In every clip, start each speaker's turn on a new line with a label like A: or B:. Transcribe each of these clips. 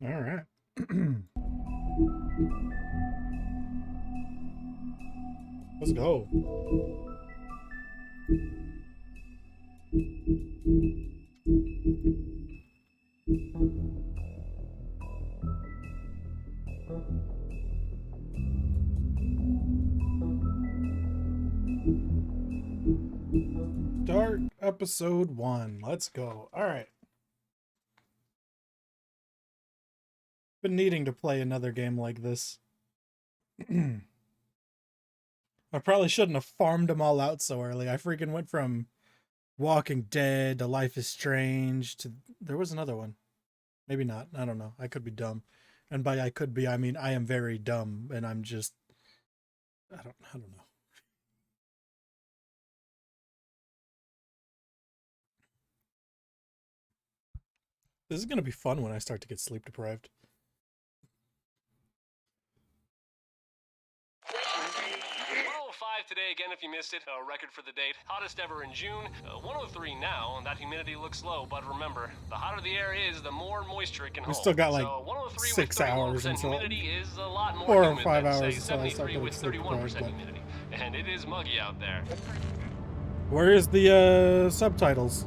A: All right. Let's go. Start episode 1. Let's go. All right. Been needing to play another game like this. I probably shouldn't have farmed them all out so early. I freaking went from Walking Dead to Life is Strange to there was another one. Maybe not. I don't know. I could be dumb. And by I could be, I mean I am very dumb and I'm just I don't know. This is going to be fun when I start to get sleep deprived.
B: Today again if you missed it, a record for the date, hottest ever in June, 103 now, and that humidity looks low, but remember, the hotter the air is, the more moisture it can hold.
A: We still got like
B: so 103
A: 6
B: with
A: hours
B: 31%
A: until
B: humidity is a lot more
A: 4 or
B: humid
A: 5
B: than,
A: hours
B: say,
A: until I start
B: 73
A: getting
B: with
A: sleep
B: 31%
A: deprived.
B: humidity. And it is muggy out there.
A: Where is the subtitles?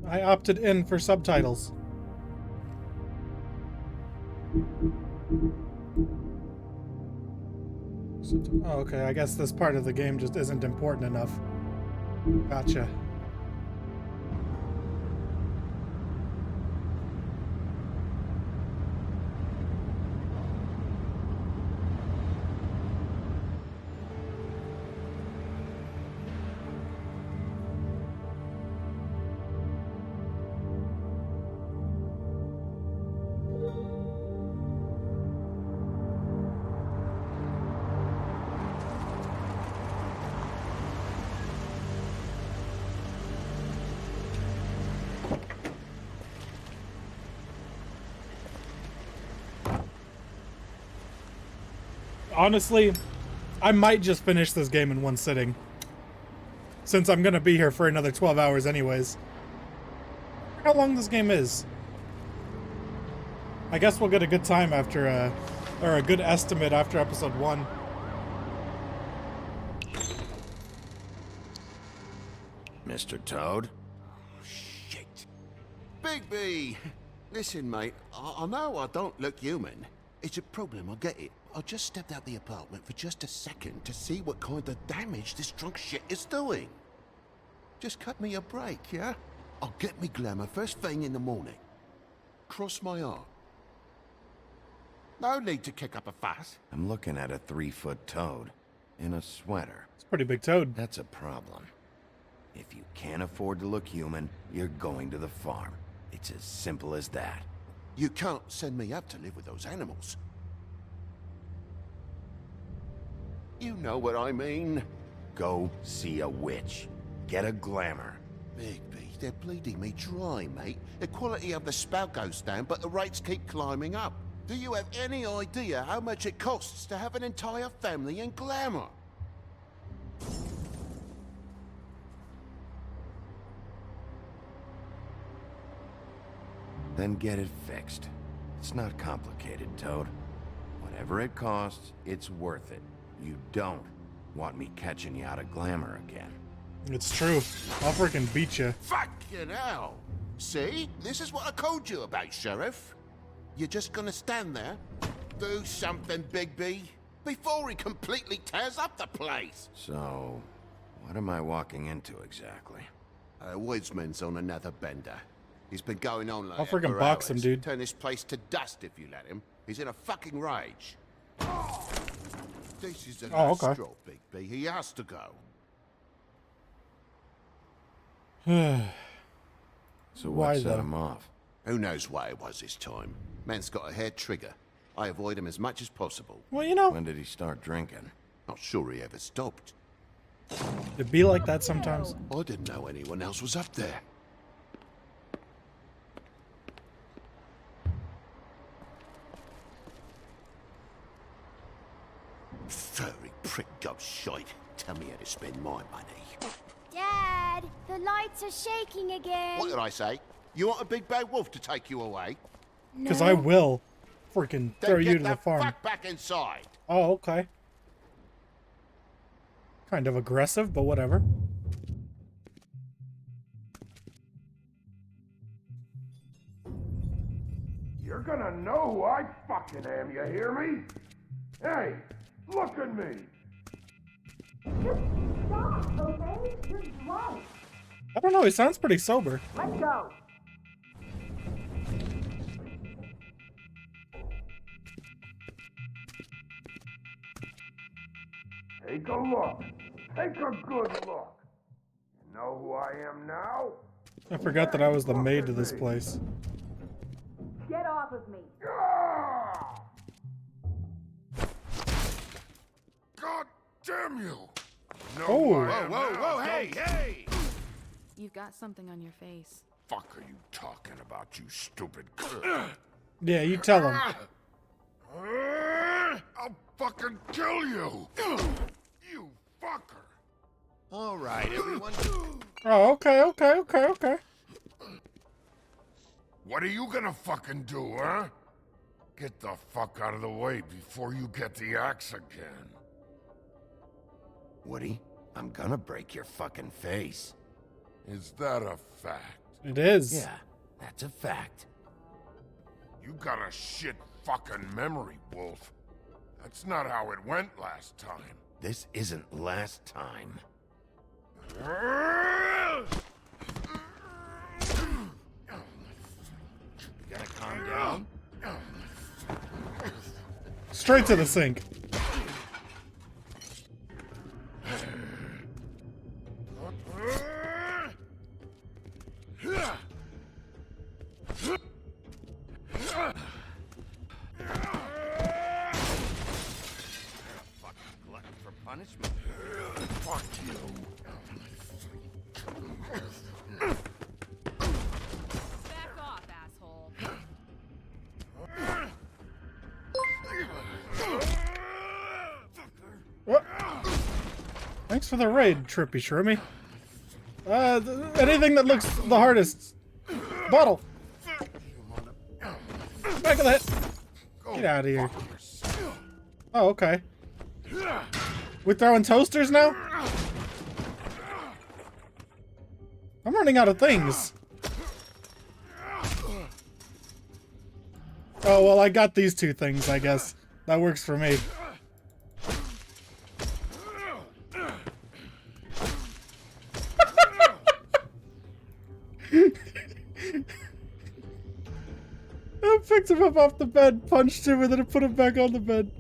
A: I opted in for subtitles. Oh, okay, I guess this part of the game just isn't important enough. Gotcha. Honestly, I might just finish this game in one sitting. Since I'm gonna be here for another 12 hours anyways. How long this game is. I guess we'll get a good time after, or a good estimate after episode 1.
C: Mr. Toad?
D: Shit. Bigby! Listen, mate, I know I don't look human. It's a problem, I get it. I just stepped out the apartment for just a second to see what kind of damage this drunk shit is doing. Just cut me a break, yeah? I'll get me glamour first thing in the morning. Cross my heart. No need to kick up a fuss.
C: I'm looking at a 3-foot toad in a sweater.
A: It's a pretty big toad.
C: That's a problem. If you can't afford to look human, you're going to the farm. It's as simple as that.
D: You can't send me up to live with those animals. You know what I mean.
C: Go see a witch. Get a glamour.
D: Bigby, they're bleeding me dry, mate. The quality of the spout goes down, but the rates keep climbing up. Do you have any idea how much it costs to have an entire family in glamour?
C: Then get it fixed. It's not complicated, Toad. Whatever it costs, it's worth it. You don't want me catching you out of glamour again.
A: It's true. I'll freaking beat you.
D: Fucking hell! See? This is what I told you about, Sheriff. You're just gonna stand there, do something, Bigby, before he completely tears up the place.
C: So, what am I walking into exactly?
D: Woodsman's on another bender. He's been going on like
A: I'll
D: that
A: freaking
D: for
A: box him,
D: hours.
A: dude.
D: Turn this place to dust if you let him. He's in a fucking rage. This is the last
A: okay.
D: straw, Bigby. He has to go.
C: So
A: Why,
C: what set
A: though?
C: him off?
D: Who knows why it was this time? Man's got a hair trigger. I avoid him as much as possible.
A: Well, you know,
C: When did he start drinking?
D: Not sure he ever stopped.
A: it'd be like that sometimes.
D: I didn't know anyone else was up there. Furry prick gobshite. Tell me how to spend my money.
E: Dad, the lights are shaking again.
D: What did I say? You want a big bad wolf to take you away?
A: Because I will freaking
D: Then
A: throw
D: get
A: you to the farm.
D: fuck back inside.
A: Oh, okay. Kind of aggressive, but whatever.
E: You're gonna know who I fucking am, you hear me? Hey, look at me!
F: Just stop, okay? You're drunk.
A: I don't know, he sounds pretty sober.
F: Let's go.
E: Take a look. Take a good look. You know who I am now?
A: I forgot that I was the maid to this place.
F: Get off of me.
E: Ah! God damn you! No,
A: Oh.
C: Whoa, hey, hey!
G: You've got something on your face.
E: Fuck are you talking about, you stupid?
A: Yeah, you tell him.
E: I'll fucking kill you! You fucker!
C: All right, everyone.
A: Oh, okay.
E: What are you gonna fucking do, huh? Get the fuck out of the way before you get the axe again.
C: Woody, I'm gonna break your fucking face.
E: Is that a fact?
A: It is.
C: Yeah, that's a fact.
E: You got a shit fucking memory, Wolf. That's not how it went last time.
C: This isn't last time. You gotta calm down.
A: Straight to the sink.
C: Glutton for punishment.
E: Fuck you.
G: Back off, asshole.
A: What? Thanks for the raid, Trippy Shroomy. Anything that looks the hardest. Bottle. Back of that. Get out of here. Oh, okay. We're throwing toasters now? I'm running out of things. Oh, well, I got these two things, I guess. That works for me. I picked him up off the bed, punched him, and then I put him back on the bed.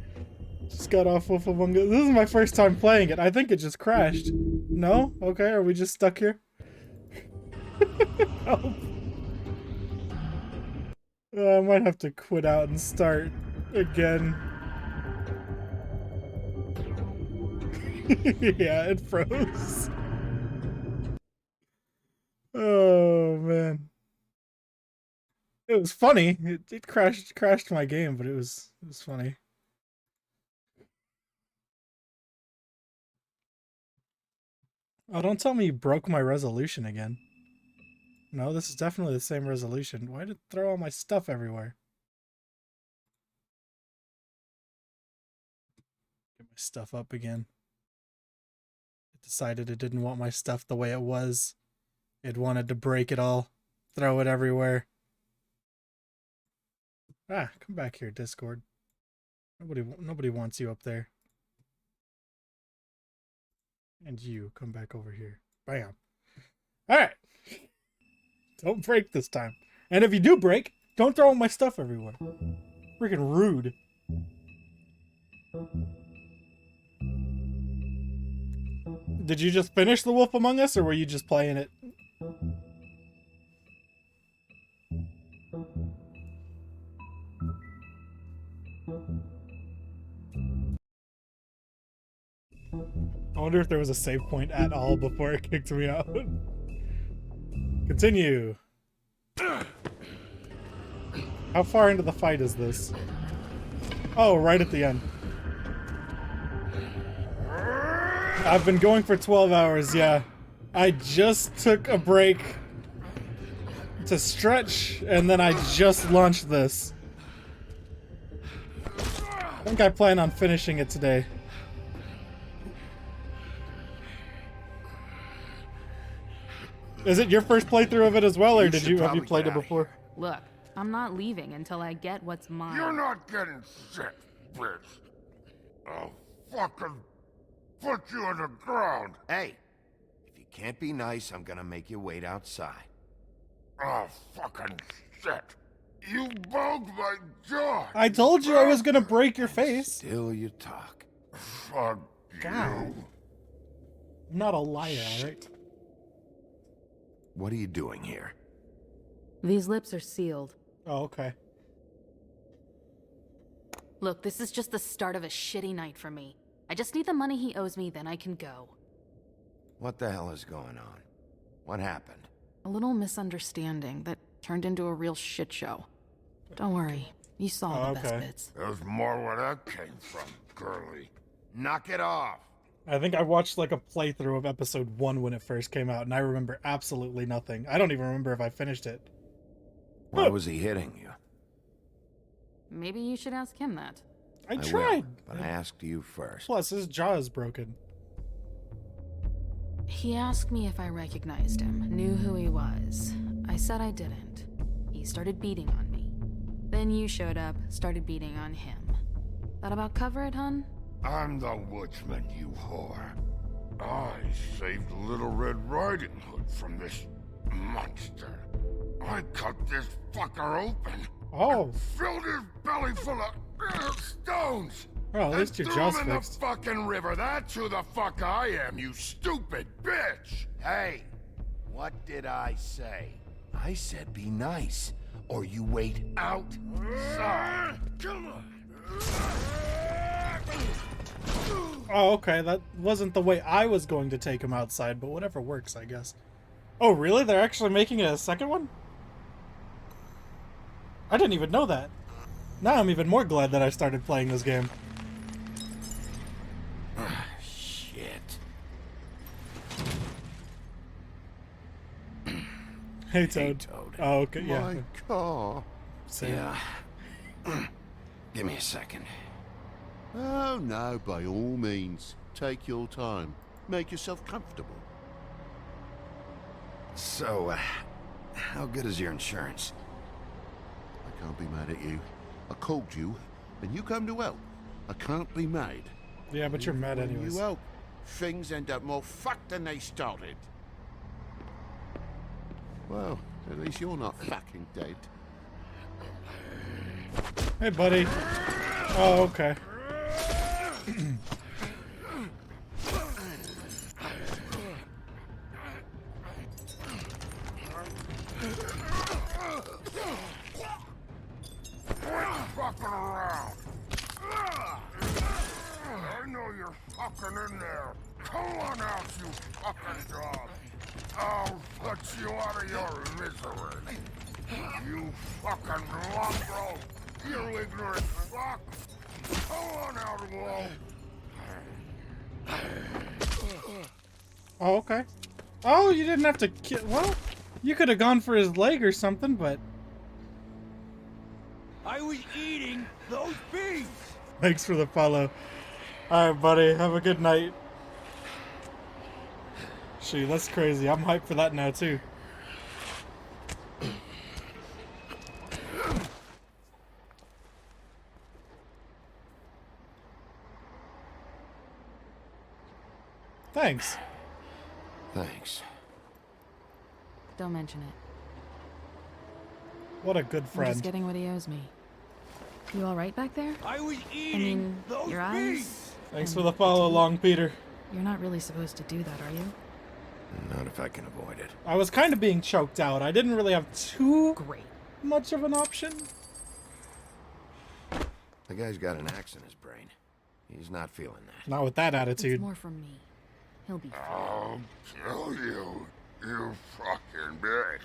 A: Just got off Wolf Among Us. This is my first time playing it. I think it just crashed. No? Okay, are we just stuck here? Help. I might have to quit out and start again. Yeah, it froze. Oh, man. It was funny. It crashed my game, but it was funny. Oh, don't tell me you broke my resolution again. No, this is definitely the same resolution. Why did it throw all my stuff everywhere? Get my stuff up again. It decided it didn't want my stuff the way it was. It wanted to break it all. Throw it everywhere. Ah, come back here, Discord. Nobody wants you up there. And you, come back over here. Bam. Alright. Don't break this time. And if you do break, don't throw my stuff everywhere. Freaking rude. Did you just finish The Wolf Among Us, or were you just playing it? I wonder if there was a save point at all before it kicked me out. Continue. How far into the fight is this? Oh, right at the end. I've been going for 12 hours, yeah. I just took a break to stretch, and then I just launched this. I think I plan on finishing it today. Is it your first playthrough of it as well, or
C: You
A: did
C: should
A: you have you
C: probably
A: played
C: get
A: it
C: outta
A: before?
C: here.
G: Look, I'm not leaving until I get what's mine.
E: You're not getting shit, bitch. I'll fucking put you on the ground.
C: Hey, if you can't be nice, I'm gonna make you wait outside.
E: Oh, fucking shit. You bugged my jaw.
A: I told you I was gonna break your face.
C: Still you talk.
E: Fuck
A: God.
E: you.
A: I'm not a liar, alright?
C: What are you doing here?
G: These lips are sealed.
A: Oh, okay.
G: Look, this is just the start of a shitty night for me. I just need the money he owes me, then I can go.
C: What the hell is going on? What happened?
G: A little misunderstanding that turned into a real shit show. Don't worry, you saw
A: Oh,
G: the best
A: okay.
G: bits.
E: There's more where that came from, girly.
C: Knock it off!
A: I think I watched like a playthrough of episode 1 when it first came out, and I remember absolutely nothing. I don't even remember if I finished it.
C: Why was he hitting you?
G: Maybe you should ask him that.
A: I
C: will,
A: tried.
C: but I asked you first.
A: Plus, his jaw is broken.
G: He asked me if I recognized him, knew who he was. I said I didn't. He started beating on me. Then you showed up, started beating on him. That about cover it, hun?
E: I'm the woodsman, you whore. I saved Little Red Riding Hood from this monster. I cut this fucker open.
A: Oh.
E: And filled his belly full of stones.
A: Well, at least your
E: and threw
A: jaw's
E: him in
A: fixed.
E: the fucking river. That's who the fuck I am, you stupid bitch.
C: Hey, what did I say? I said be nice, or you wait outside.
E: Come on.
A: Oh, okay. That wasn't the way I was going to take him outside, but whatever works, I guess. Oh, really? They're actually making it a second one? I didn't even know that. Now I'm even more glad that I started playing this game.
C: Shit.
A: Hey, Toad.
C: Hey, Toad.
A: Oh, okay, yeah.
D: My car.
A: Same.
C: Yeah. Give me a second.
D: Oh, no, by all means. Take your time. Make yourself comfortable.
C: So, how good is your insurance?
D: I can't be mad at you. I called you, and you come to help. I can't be mad.
A: Yeah, but you're mad
D: When
A: anyways.
D: you help, things end up more fucked than they started. Well, at least you're not fucking dead.
A: Hey, buddy. Oh, okay.
E: Fucking around. I know you're fucking in there. Come on out, you fucking dog. I'll put you out of your misery. You fucking mongrel. You ignorant fuck. Come on out, Wolf.
A: Oh, okay. Oh, you didn't have to kill. Well, you could have gone for his leg or something, but
H: I was eating those bees!
A: thanks for the follow. Alright, buddy. Have a good night. Shoot, that's crazy. I'm hyped for that now, too. Thanks.
C: Thanks.
G: Don't mention it.
A: What a good
G: I'm just
A: friend.
G: getting what he owes me. You alright back there?
H: I was
G: I
H: eating
G: mean,
H: those
G: your
H: bees!
G: eyes?
A: Thanks
G: and
A: for the follow along, Peter.
G: You're not really supposed to do that, are you?
C: Not if I can avoid it.
A: I was kind of being choked out. I didn't really have too
G: Great.
A: much of an option.
C: The guy's got an axe in his brain. He's not feeling that.
A: Not with that
G: It's
A: attitude.
G: more from me. He'll be fine.
E: I'll kill you, you fucking bitch.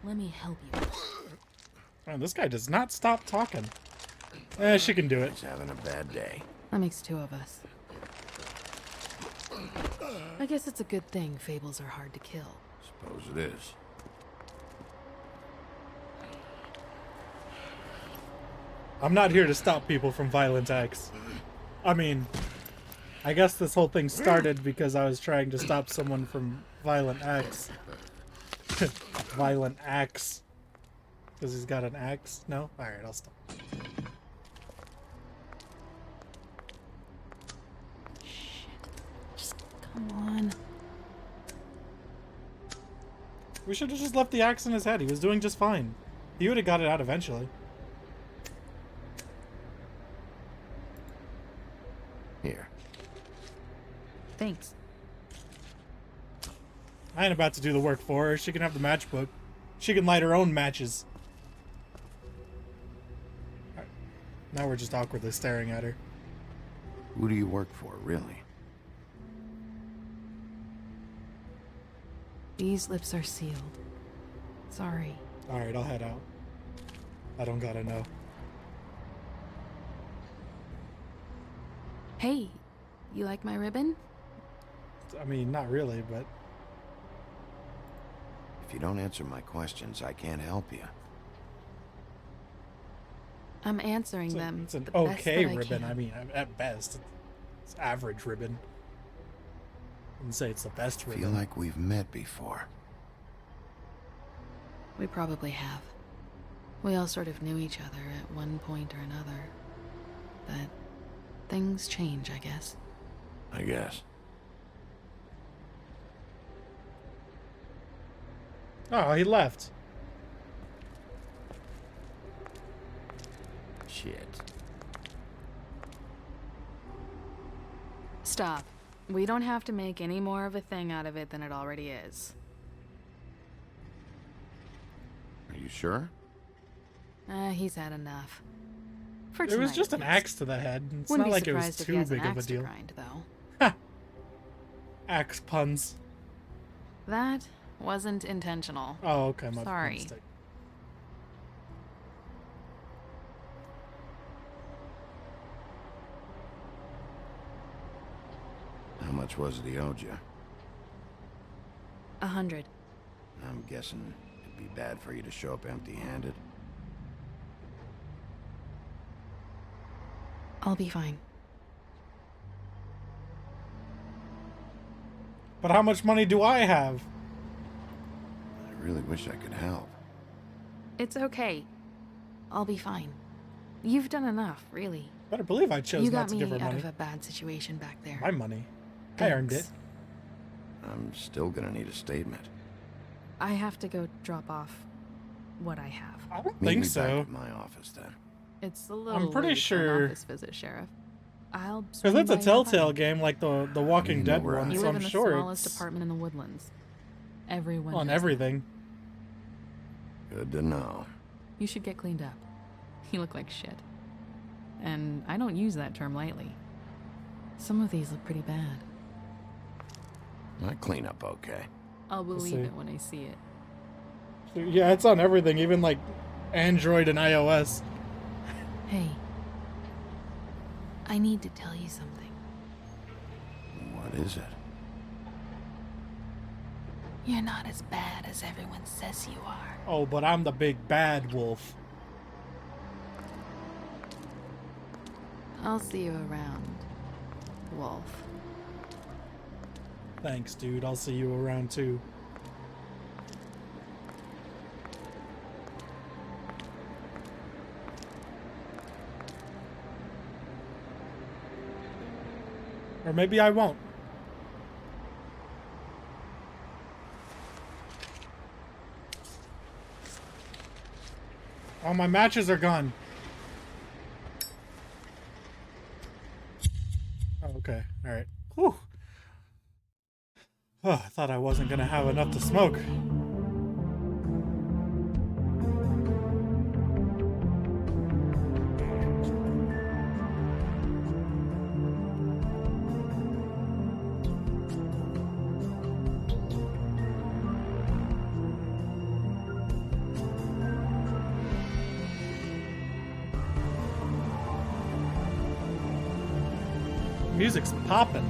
G: Let me help you.
A: Man, this guy does not stop talking. She can do it.
C: He's having a bad day.
G: That makes two of us. I guess it's a good thing fables are hard to kill.
C: Suppose it is.
A: I'm not here to stop people from violent acts. I mean, I guess this whole thing started because I was trying to stop someone from violent acts. Violent acts. Because he's got an axe? No? Alright, I'll stop.
G: Just come on.
A: We should have just left the axe in his head. He was doing just fine. He would have got it out eventually.
C: Here.
G: Thanks.
A: I ain't about to do the work for her. She can have the matchbook. She can light her own matches. Alright. Now we're just awkwardly staring at her.
C: Who do you work for, really?
G: These lips are sealed. Sorry.
A: Alright, I'll head out. I don't gotta know.
G: Hey, you like my ribbon?
A: I mean, not really, but...
C: If you don't answer my questions, I can't help you.
G: I'm answering them.
A: It's an
G: the best
A: okay
G: that I
A: ribbon.
G: can.
A: I mean, at best. It's average ribbon. I wouldn't say it's the best
C: I
A: ribbon.
C: feel like we've met before.
G: We probably have. We all sort of knew each other at one point or another. But things change, I guess.
C: I guess.
A: Oh, he left.
C: Shit.
G: Stop. We don't have to make any more of a thing out of it than it already is.
C: Are you sure?
G: He's had enough. For
A: It was
G: tonight,
A: just
G: at
A: an
G: least.
A: axe to the head. It's
G: Wouldn't
A: not
G: be
A: like it was
G: surprised if he
A: too
G: has an
A: big of a
G: axe to
A: deal.
G: grind, though.
A: Axe puns.
G: That wasn't intentional.
A: Oh, okay. My
G: Sorry.
A: mistake.
C: How much was it he owed you?
G: 100.
C: I'm guessing it'd be bad for you to show up empty-handed.
G: I'll be fine.
A: But how much money do I have?
C: I really wish I could help.
G: It's okay. I'll be fine. You've done enough, really.
A: Better believe I chose
G: You
A: not
G: got
A: to
G: me
A: give her
G: out
A: money.
G: of a bad situation back there.
A: My money. I earned it.
G: Thanks.
C: I'm still gonna need a statement.
G: I have to go drop off what I have.
A: I don't
C: Meet
A: think
C: me
A: so.
C: back at my office then.
G: It's a little
A: pretty
G: late for an
A: sure-
G: office visit, Sheriff. I'll
A: Because
G: swing
A: it's a
G: by your
A: Telltale
G: apartment.
A: game like the Walking
C: You know
A: Dead
C: where
A: one,
C: I
G: You
A: so
G: live
A: I'm
G: in the
A: sure
G: smallest
A: it's
G: apartment in the woodlands. Everyone
A: on
G: knows
A: everything.
C: Good to know.
G: that. You should get cleaned up. You look like shit. And I don't use that term lightly. Some of these look pretty bad.
C: I clean up okay.
G: I'll believe
A: see.
G: it when I see it.
A: Yeah, it's on everything, even like Android and iOS.
G: Hey. I need to tell you something.
C: What is it?
G: You're not as bad as everyone says you are.
A: Oh, but I'm the big bad wolf.
G: I'll see you around, Wolf.
A: Thanks, dude. I'll see you around too. Or maybe I won't. All my matches are gone. Oh, okay. All right. Whew. Oh, I thought I wasn't gonna have enough to smoke. Music's popping.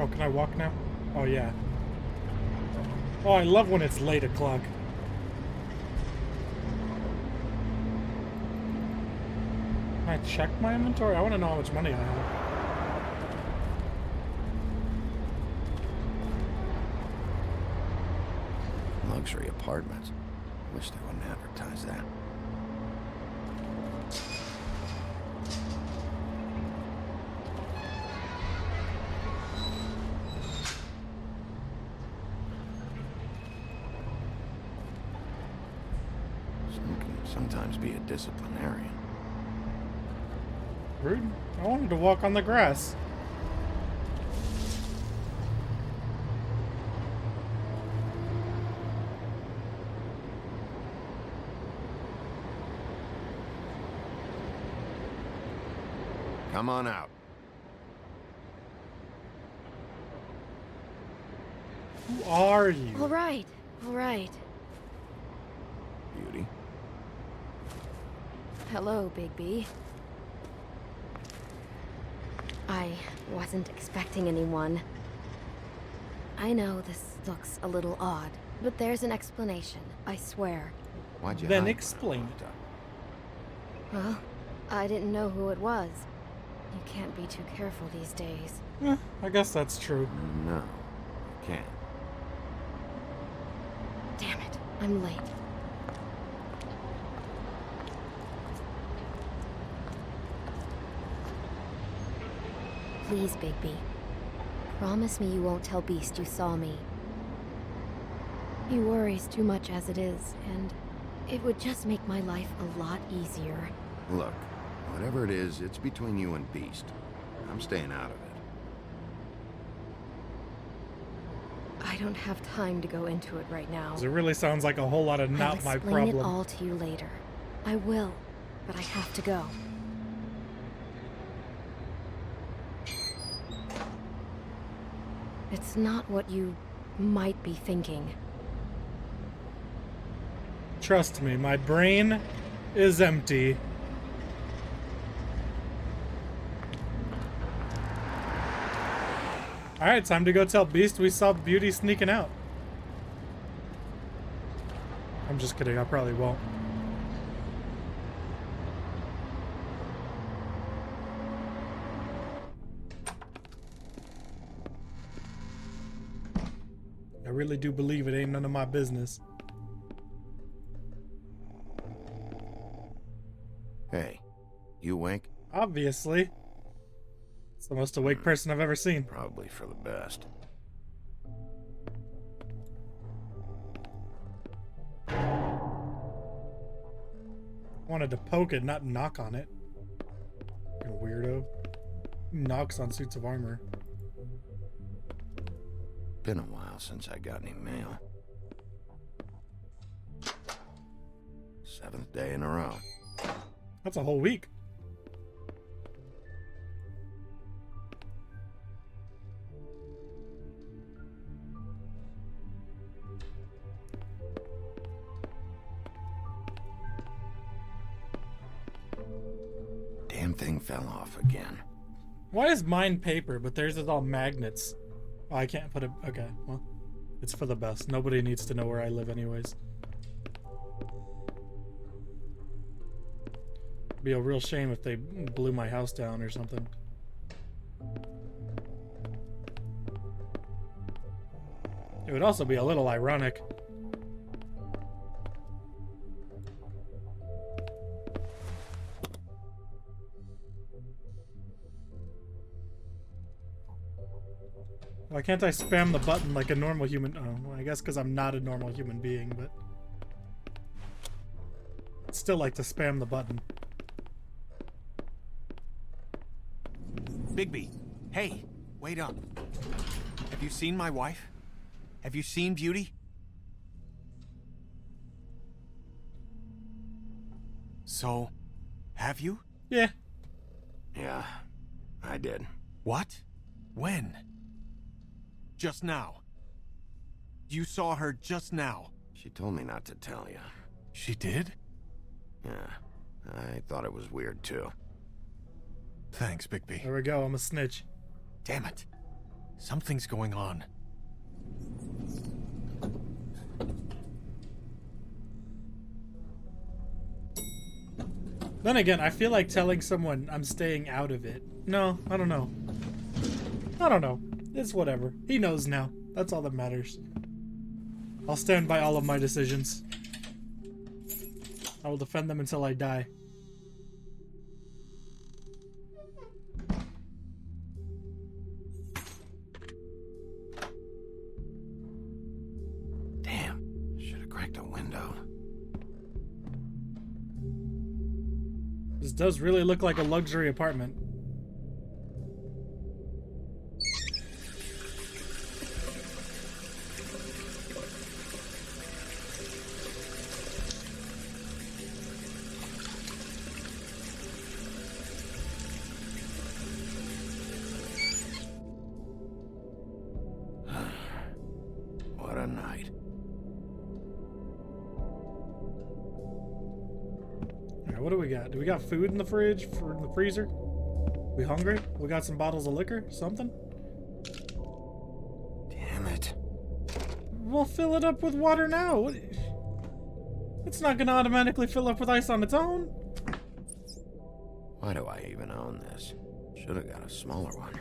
A: Oh, can I walk now? Oh, yeah. Oh, I love when it's late o'clock. Can I check my inventory? I want to know how much money I have.
C: Luxury apartments. Wish they wouldn't advertise that. Some can sometimes be a disciplinarian.
A: Rude. I wanted to walk on the grass.
C: Come on out.
A: Who are you?
I: All right, all right.
C: Beauty.
I: Hello, Bigby. I wasn't expecting anyone. I know this looks a little odd, but there's an explanation, I swear.
C: Why'd you
A: Then
C: hide when I
A: explain
C: walked
A: it.
C: up?
I: Well, I didn't know who it was. You can't be too careful these days.
A: I guess that's true.
C: No, you can't.
I: Damn it, I'm late. Please, Bigby. Promise me you won't tell Beast you saw me. He worries too much as it is, and it would just make my life a lot easier.
C: Look, whatever it is, it's between you and Beast. I'm staying out of it.
I: I don't have time to go into it right now.
A: 'Cause it really sounds like a whole lot of
I: I'll
A: not my
I: explain it
A: problem.
I: all to you later. I will, but I have to go. It's not what you might be thinking.
A: Trust me, my brain is empty. Alright, time to go tell Beast we saw Beauty sneaking out. I'm just kidding, I probably won't. I really do believe it ain't none of my business.
C: Hey, you awake?
A: Obviously. It's the most awake person I've ever seen.
C: Probably for the best.
A: Wanted to poke it, not knock on it. Fucking weirdo. Who knocks on suits of armor?
C: Been a while since I got any mail. 7th day in a row.
A: That's a whole week.
C: Damn thing fell off again.
A: Why is mine paper, but theirs is all magnets? Oh, I can't put it. Okay, well, it's for the best. Nobody needs to know where I live, anyways. Be a real shame if they blew my house down or something. It would also be a little ironic. Why can't I spam the button like a normal human? Oh, well, I guess because I'm not a normal human being, but I'd still like to spam the button.
H: Bigby, hey, wait up. Have you seen my wife? Have you seen Beauty? So, have you?
A: Yeah.
C: Yeah, I did.
H: What? When? Just now. You saw her just now.
C: She told me not to tell you.
H: She did?
C: Yeah, I thought it was weird too.
H: Thanks, Bigby.
A: There we go. I'm a snitch.
H: Damn it. Something's going on.
A: Then again, I feel like telling someone I'm staying out of it. No, I don't know. I don't know. It's whatever. He knows now. That's all that matters. I'll stand by all of my decisions. I will defend them until I die.
C: Damn. Should have cracked a window.
A: This does really look like a luxury apartment.
C: What a night.
A: Alright, what do we got? Do we got food in the fridge? In the freezer? We hungry? We got some bottles of liquor? Something?
C: Damn it.
A: We'll fill it up with water now. It's not gonna automatically fill up with ice on its own.
C: Why do I even own this? Should have got a smaller one.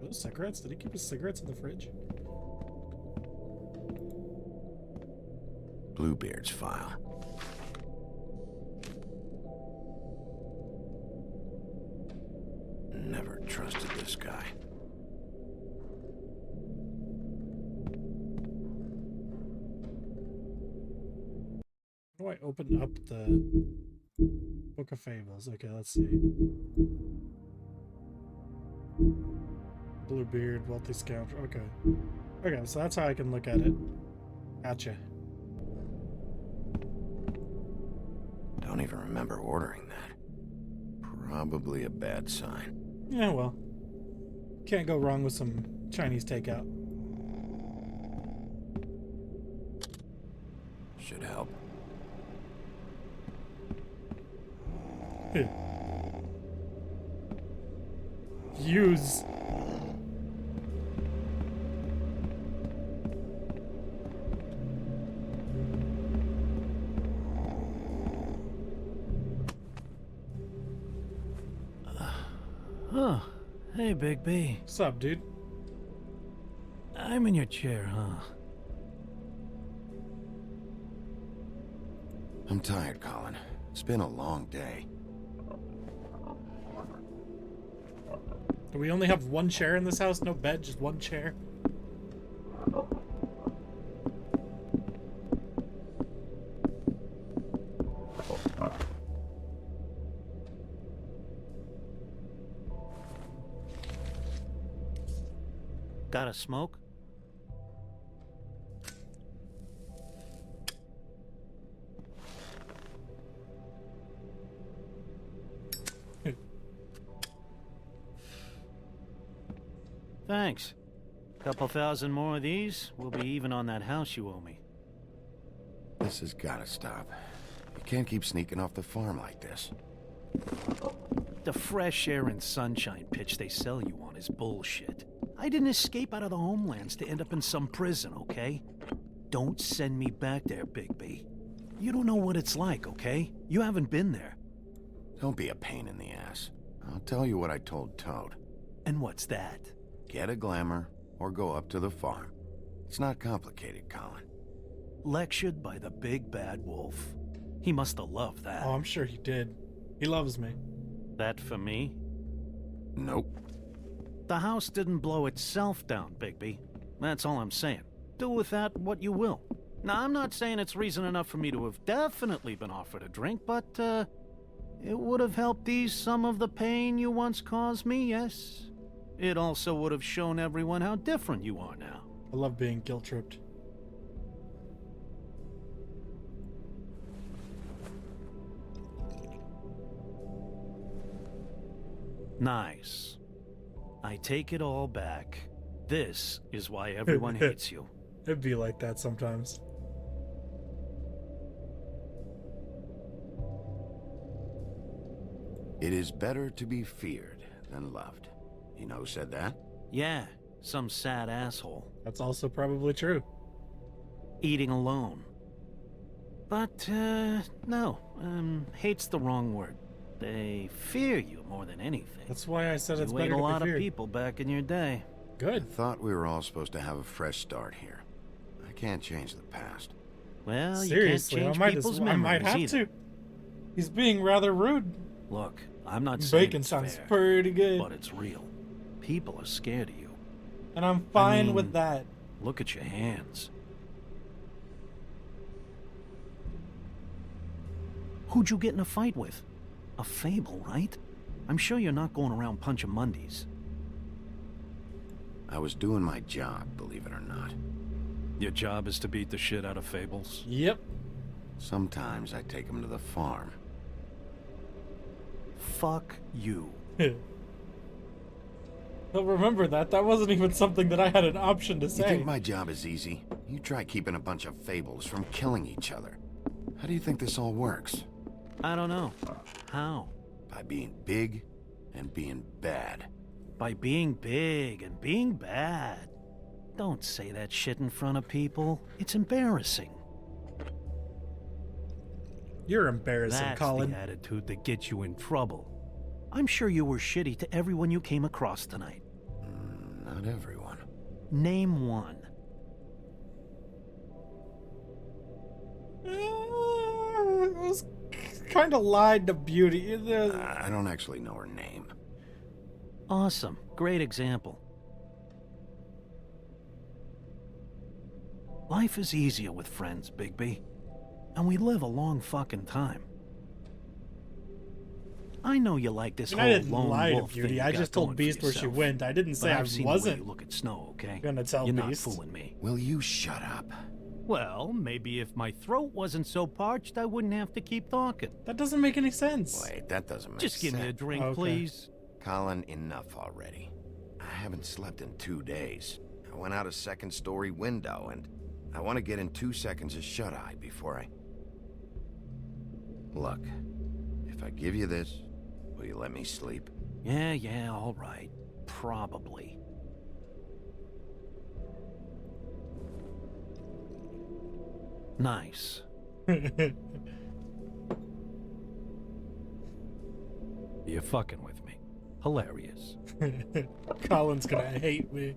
A: Are those cigarettes? Did he keep his cigarettes in the fridge?
C: Bluebeard's file. Never trusted this guy.
A: How do I open up the Book of Fables? Okay, let's see. Bluebeard, wealthy scoundrel. Okay. Okay, so that's how I can look at it. Gotcha.
C: Don't even remember ordering that. Probably a bad sign.
A: Yeah, well. Can't go wrong with some Chinese takeout.
C: Should help.
A: Use.
J: Oh, hey, Big B.
A: What's up, dude?
J: I'm in your chair, huh?
C: I'm tired, Colin. It's been a long day.
A: Do we only have one chair in this house? No bed, just one chair?
J: Got a smoke? Thanks. Couple thousand more of these, we'll be even on that house you owe me.
C: This has gotta stop. You can't keep sneaking off the farm like this.
J: The fresh air and sunshine pitch they sell you on is bullshit. I didn't escape out of the homelands to end up in some prison, okay? Don't send me back there, Big B. You don't know what it's like, okay? You haven't been there.
C: Don't be a pain in the ass. I'll tell you what I told Toad.
J: And what's that?
C: Get a glamour, or go up to the farm. It's not complicated, Colin.
J: Lectured by the big bad wolf. He must have loved that.
A: Oh, I'm sure he did. He loves me.
J: That for me?
C: Nope.
J: The house didn't blow itself down, Bigby. That's all I'm saying. Do with that what you will. Now, I'm not saying it's reason enough for me to have definitely been offered a drink, but, it would have helped ease some of the pain you once caused me, yes? It also would have shown everyone how different you are now.
A: I love being guilt-tripped.
J: Nice. I take it all back. This is why everyone hates you.
A: It'd be like that sometimes.
C: It is better to be feared than loved. You know who said that?
J: Yeah, some sad asshole.
A: That's also probably true.
J: Eating alone. But, no. Hate's the wrong word. They fear you more than anything.
A: That's why I said it's
J: You
A: better
J: ate
A: to
J: a
A: be
J: lot of
A: feared.
J: people back in your day.
A: Good.
C: I thought we were all supposed to have a fresh start here. I can't change the past.
J: Well,
A: Seriously,
J: you
A: I
J: can't
A: might,
J: change people's
A: I might
J: memories
A: have
J: either.
A: to. He's being rather rude.
J: Look, I'm not saying
A: Bacon
J: it's
A: sounds
J: fair,
A: pretty good.
J: but it's real. People are scared of you.
A: And I'm fine
J: mean,
A: with that.
J: Look at your hands. Who'd you get in a fight with? A Fable, right? I'm sure you're not going around punching Mondays.
C: I was doing my job, believe it or not.
J: Your job is to beat the shit out of Fables?
A: Yep.
C: Sometimes I take them to the farm.
J: Fuck you.
A: But remember that. That wasn't even something that I had an option to
C: You
A: say.
C: think my job is easy? You try keeping a bunch of Fables from killing each other. How do you think this all works?
J: I don't know. How?
C: By being big and being bad.
J: By being big and being bad. Don't say that shit in front of people. It's embarrassing.
A: You're embarrassing,
J: That's
A: Colin.
J: the attitude that gets you in trouble. I'm sure you were shitty to everyone you came across tonight.
C: Not everyone.
J: Name one.
A: It was kind of lied to Beauty.
C: I don't actually know her name.
J: Awesome. Great example. Life is easier with friends, Bigby. And we live a long fucking time. I know you like this
A: And
J: whole
A: I didn't
J: lone
A: lie to
J: wolf
A: Beauty.
J: thing you
A: I
J: got
A: just told
J: going for
A: Beast where she
J: yourself.
A: went. I didn't say
J: But
A: I
J: I've seen the way
A: wasn't
J: you look at Snow, okay?
A: gonna tell
J: You're
A: Beast.
J: not fooling me.
C: Will you shut up?
J: Well, maybe if my throat wasn't so parched, I wouldn't have to keep talking.
A: That doesn't make any sense.
C: Wait, that doesn't make
J: Just
C: sense.
J: give me a drink,
A: Okay.
J: please.
C: Colin, enough already. I haven't slept in 2 days. I went out a second-story window, and I want to get in 2 seconds of shut-eye before I... Look, if I give you this, will you let me sleep?
J: Yeah, all right. Probably. Nice. You're fucking with me. Hilarious.
A: Colin's gonna hate me.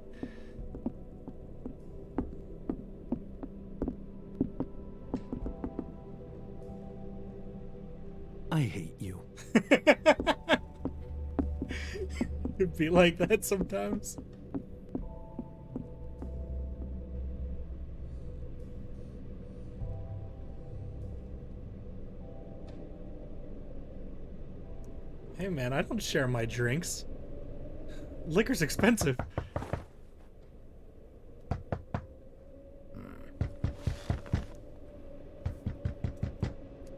J: I hate you.
A: It'd be like that sometimes. Hey man, I don't share my drinks. Liquor's expensive.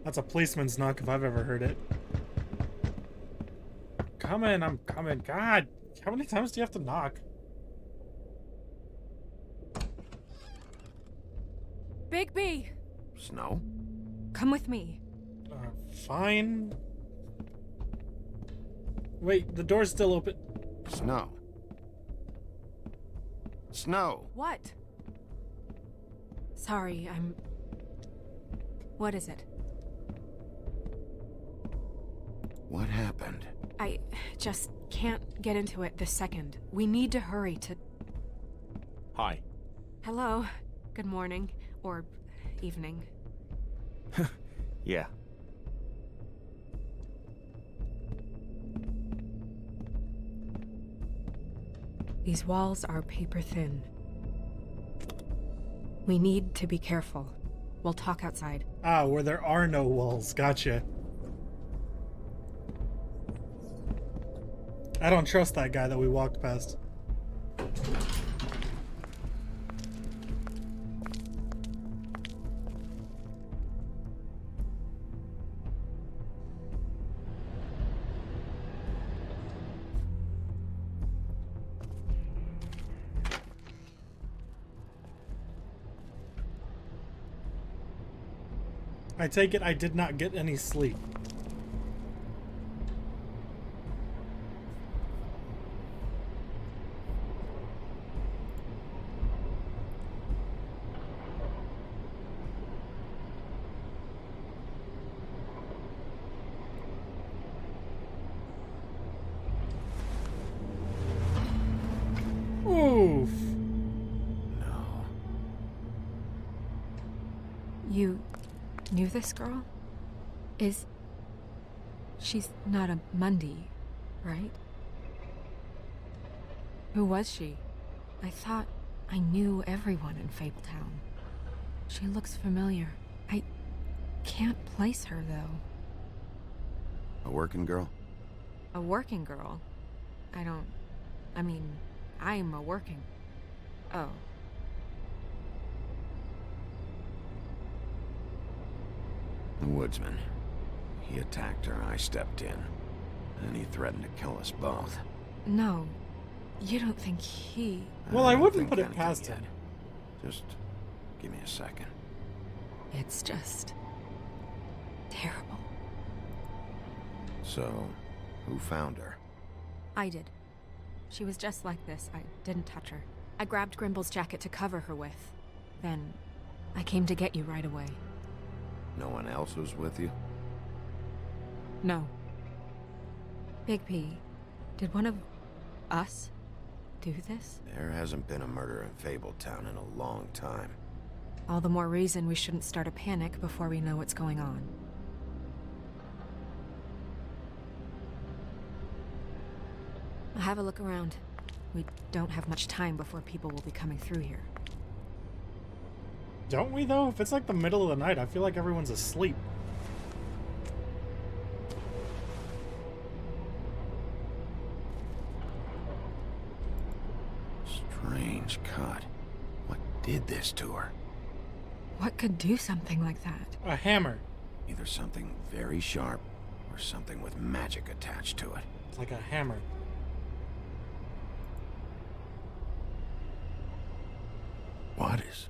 A: That's a policeman's knock if I've ever heard it. Coming, I'm coming. God, how many times do you have to knock?
K: Bigby,
C: Snow?
K: come with me.
A: Fine. Wait, the door's still open.
C: Snow. Snow!
K: What? Sorry, I'm... What is it?
C: What happened?
K: I just can't get into it this second. We need to hurry to...
H: Hi.
K: Hello. Good morning. Or evening.
H: Yeah.
K: These walls are paper thin. We need to be careful. We'll talk outside.
A: Ah, where there are no walls. Gotcha. I don't trust that guy that we walked past. I take it I did not get any sleep.
K: knew this girl? She's not a Mundy, right? Who was she? I thought I knew everyone in Fabletown. She looks familiar. I can't place her, though.
C: A working girl?
K: A working girl? I'm a working... Oh.
C: The woodsman. He attacked her, I stepped in. And he threatened to kill us both.
K: No. You don't think he...
A: Well, I
C: don't
A: wouldn't
C: think
A: put it
C: anything
A: past
C: yet.
A: him.
C: Just give me a second.
K: It's just... terrible.
C: So, who found her?
K: I did. She was just like this. I didn't touch her. I grabbed Grimble's jacket to cover her with. Then, I came to get you right away.
C: No one else was with you?
K: No. Bigby, did one of us do this?
C: There hasn't been a murder in Fabletown in a long time.
K: All the more reason we shouldn't start a panic before we know what's going on. I'll have a look around. We don't have much time before people will be coming through here.
A: Don't we, though? If it's like the middle of the night, I feel like everyone's asleep.
C: Strange cut. What did this to her?
K: What could do something like that?
A: A hammer.
C: Either something very sharp, or something with magic attached to it.
A: It's like a hammer.
C: What is?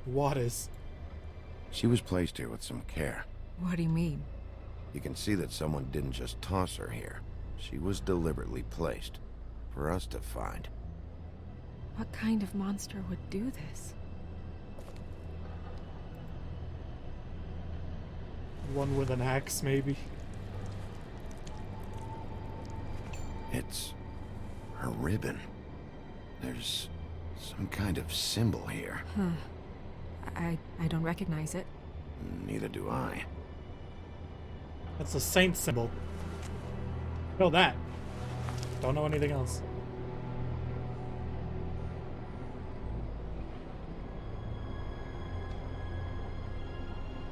A: What is?
C: She was placed here with some care.
K: What do you mean?
C: You can see that someone didn't just toss her here. She was deliberately placed. For us to find.
K: What kind of monster would do this?
A: One with an axe, maybe?
C: It's her ribbon. There's some kind of symbol here.
K: Huh. I don't recognize it.
C: Neither do I.
A: That's a saint symbol. Know that. Don't know anything else.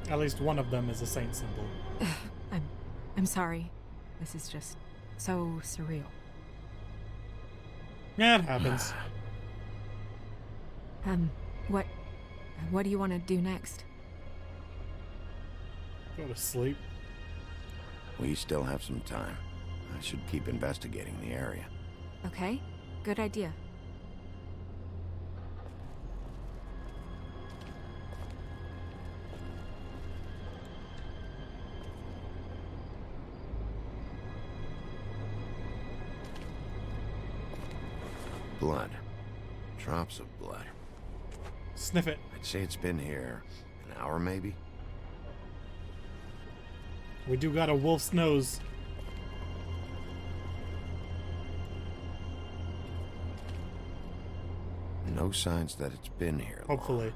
A: At least one of them is a saint symbol.
K: I'm sorry. This is just so surreal.
A: Yeah, it happens.
K: What do you want to do next?
A: Go to sleep.
C: We still have some time. I should keep investigating the area.
K: Okay, good idea.
C: Blood. Drops of blood.
A: Sniff it.
C: I'd say it's been here an hour, maybe?
A: We do got a wolf's nose.
C: No signs that it's been here long.
A: Hopefully.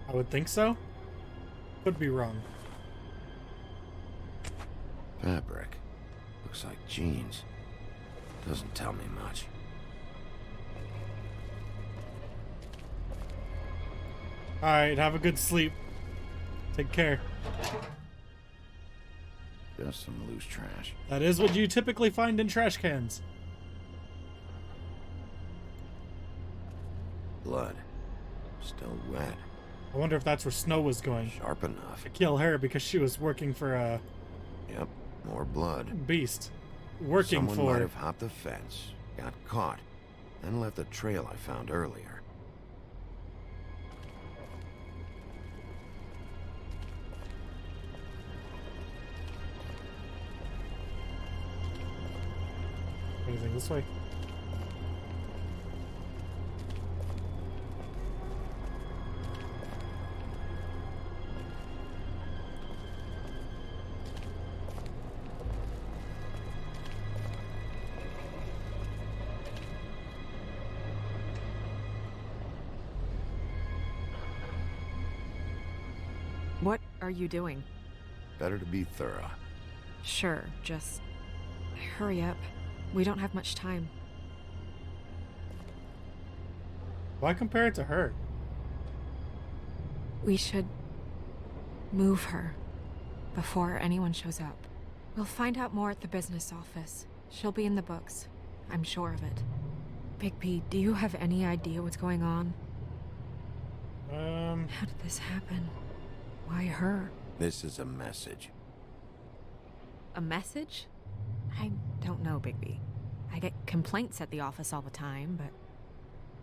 A: I would think so. Could be wrong.
C: Fabric. Looks like jeans. Doesn't tell me much.
A: Alright, have a good sleep. Take care.
C: Just some loose trash.
A: That is what you typically find in trash cans.
C: Blood. Still wet.
A: I wonder if that's where Snow was going.
C: Sharp enough.
A: To kill her because she was working for a...
C: Yep, more blood.
A: Beast. Working
C: Someone
A: for...
C: might have hopped the fence, got caught, and left the trail I found earlier.
A: Anything this way?
K: are you doing?
C: Better to be thorough.
K: Sure, just hurry up. We don't have much time.
A: Why compare it to her?
K: We should move her before anyone shows up. We'll find out more at the business office. She'll be in the books. I'm sure of it. Bigby, do you have any idea what's going on? How did this happen? Why her?
C: This is a message.
K: A message? I don't know, Bigby. I get complaints at the office all the time, but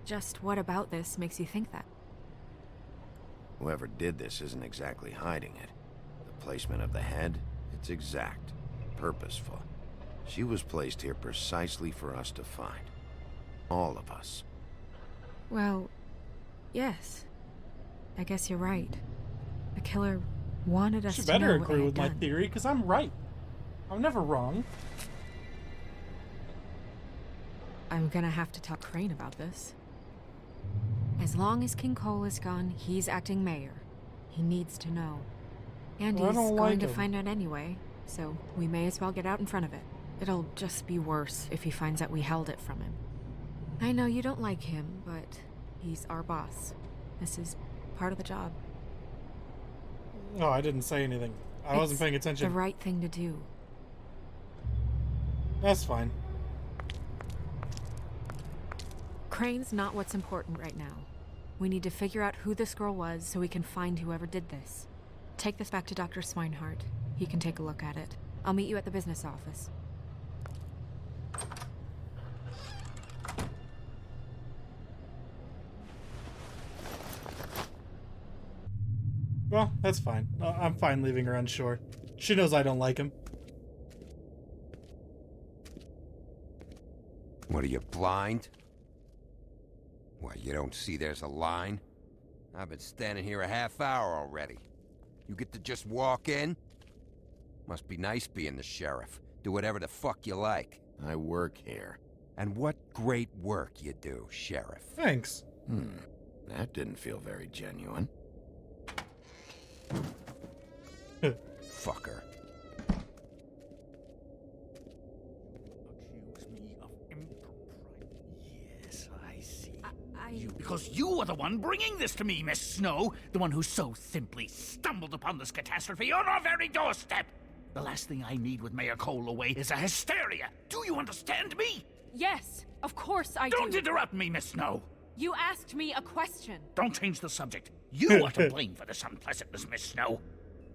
K: just what about this makes you think that?
C: Whoever did this isn't exactly hiding it. The placement of the head, it's exact, purposeful. She was placed here precisely for us to find. All of us.
K: Well, yes. I guess you're right. The killer wanted us
A: She
K: to know
A: better
K: what
A: agree
K: I had
A: with my
K: done.
A: theory, because I'm right. I'm never wrong.
K: I'm gonna have to talk Crane about this. As long as King Cole is gone, he's acting mayor. He needs to know. And
A: Well, I
K: he's
A: don't
K: going
A: like
K: to
A: him.
K: find out anyway, so we may as well get out in front of it. It'll just be worse if he finds out we held it from him. I know you don't like him, but he's our boss. This is part of the job.
A: No, I didn't say anything. I wasn't
K: It's
A: paying attention.
K: the right thing to do.
A: That's fine.
K: Crane's not what's important right now. We need to figure out who this girl was so we can find whoever did this. Take this back to Dr. Swinehart. He can take a look at it. I'll meet you at the business office.
A: Well, that's fine. I'm fine leaving her unsure. She knows I don't like him.
L: What are you, blind? What, you don't see there's a line? I've been standing here a half hour already. You get to just walk in? Must be nice being the sheriff. Do whatever the fuck you like.
C: I work here.
L: And what great work you do, Sheriff.
A: Thanks.
C: That didn't feel very genuine.
L: Fucker.
M: Accuse me of impropriety. Yes, I see.
K: You...
M: Because you are the one bringing this to me, Miss Snow. The one who so simply stumbled upon this catastrophe on our very doorstep. The last thing I need with Mayor Cole away is a hysteria. Do you understand me?
K: Yes, of course I
M: Don't
K: do.
M: interrupt me, Miss Snow.
K: You asked me a question.
M: Don't change the subject. You are to blame for this unpleasantness, Miss Snow.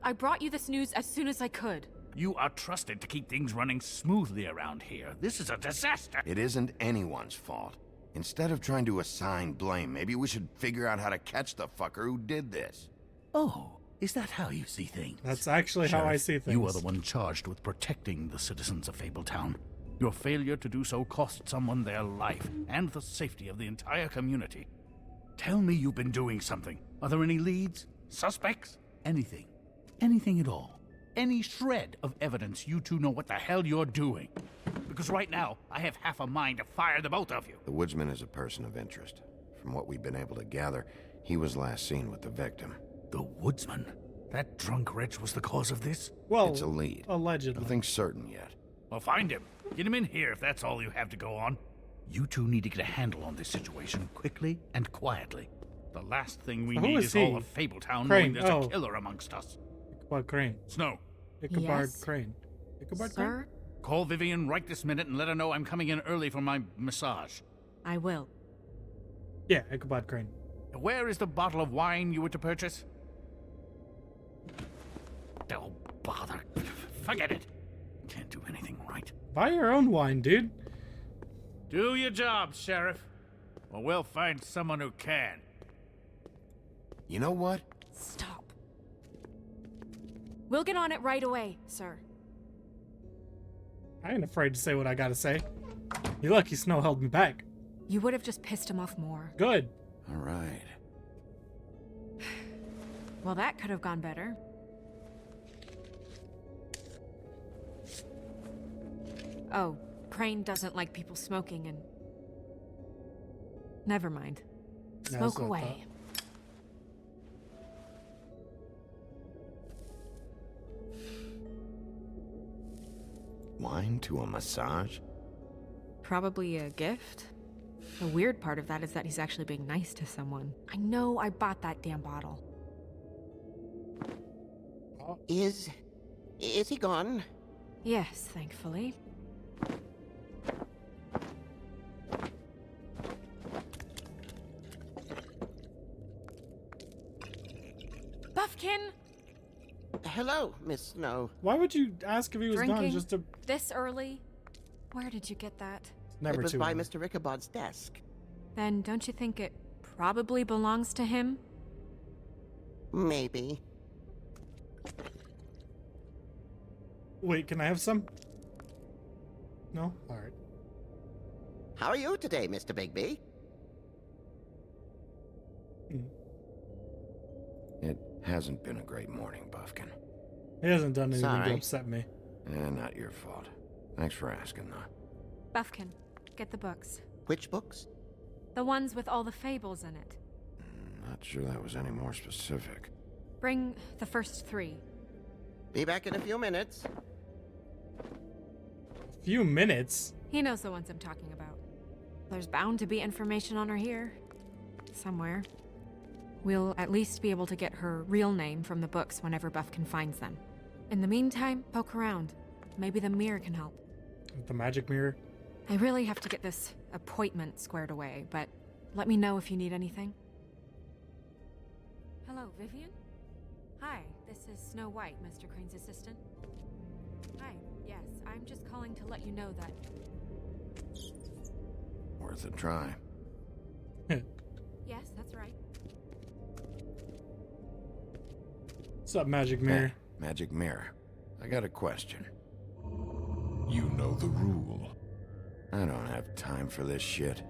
K: I brought you this news as soon as I could.
M: You are trusted to keep things running smoothly around here. This is a disaster.
C: It isn't anyone's fault. Instead of trying to assign blame, maybe we should figure out how to catch the fucker who did this.
M: Oh, is that how you see things?
A: That's actually how I
M: Sheriff,
A: see things.
M: You are the one charged with protecting the citizens of Fabletown. Your failure to do so cost someone their life and the safety of the entire community. Tell me you've been doing something. Are there any leads? Suspects? Anything. Anything at all. Any shred of evidence you two know what the hell you're doing. Because right now, I have half a mind to fire the both of you.
C: The woodsman is a person of interest. From what we've been able to gather, he was last seen with the victim.
M: The woodsman? That drunk wretch was the cause of this?
A: Well,
C: It's a lead.
A: allegedly.
C: Nothing's certain yet.
M: Well, find him. Get him in here if that's all you have to go on. You two need to get a handle on this situation quickly and quietly. The last thing we
A: Who
M: need
A: is
M: is all
A: he?
M: of Fabletown
A: Crane,
M: knowing there's
A: oh.
M: a killer amongst us.
A: Ichabod Crane.
M: Snow,
A: Ichabod
K: Yes?
A: Crane. Ichabod Crane?
K: Sir,
M: call Vivian right this minute and let her know I'm coming in early for my massage.
K: I will.
A: Yeah, Ichabod Crane.
M: Where is the bottle of wine you were to purchase? Oh, bother. Forget it. Can't do anything right.
A: Buy your own wine, dude.
M: Do your job, Sheriff. Or we'll find someone who can.
C: You know what?
K: Stop. We'll get on it right away, sir.
A: I ain't afraid to say what I gotta say. You lucky Snow held me back.
K: You would have just pissed him off more.
A: Good.
C: All right.
K: Well, that could have gone better. Oh, Crane doesn't like people smoking and... Never mind.
A: Yeah, that's
K: Smoke
A: what I
K: away.
C: Wine to a massage?
K: Probably a gift. The weird part of that is that he's actually being nice to someone. I know I bought that damn bottle.
N: Is he gone?
K: Yes, thankfully. Buffkin!
N: Hello, Miss Snow.
A: Why would you ask if he was
K: Drinking
A: gone just to...
K: this early? Where did you get that?
A: Never
N: it was
A: too
N: by
A: early.
N: Mr. Ichabod's desk.
K: Then don't you think it probably belongs to him?
N: Maybe.
A: Wait, can I have some? No? Alright.
N: How are you today, Mr. Bigby?
C: It hasn't been a great morning, Buffkin.
A: He hasn't done anything to
N: Sorry.
A: upset me.
C: Not your fault. Thanks for asking, though.
K: Buffkin, get the books.
N: Which books?
K: The ones with all the fables in it.
C: Not sure that was any more specific.
K: Bring the first 3.
N: Be back in a few minutes.
A: Few minutes?
K: He knows the ones I'm talking about. There's bound to be information on her here. Somewhere. We'll at least be able to get her real name from the books whenever Buffkin finds them. In the meantime, poke around. Maybe the mirror can help.
A: The magic mirror?
K: I really have to get this appointment squared away, but let me know if you need anything. Hello, Vivian? Hi, this is Snow White, Mr. Crane's assistant. Hi, yes, I'm just calling to let you know that...
C: Worth a try.
K: Yes, that's right.
A: What's up, magic mirror?
C: Hey, magic mirror. I got a question.
O: You know the rule.
C: I don't have time for this shit.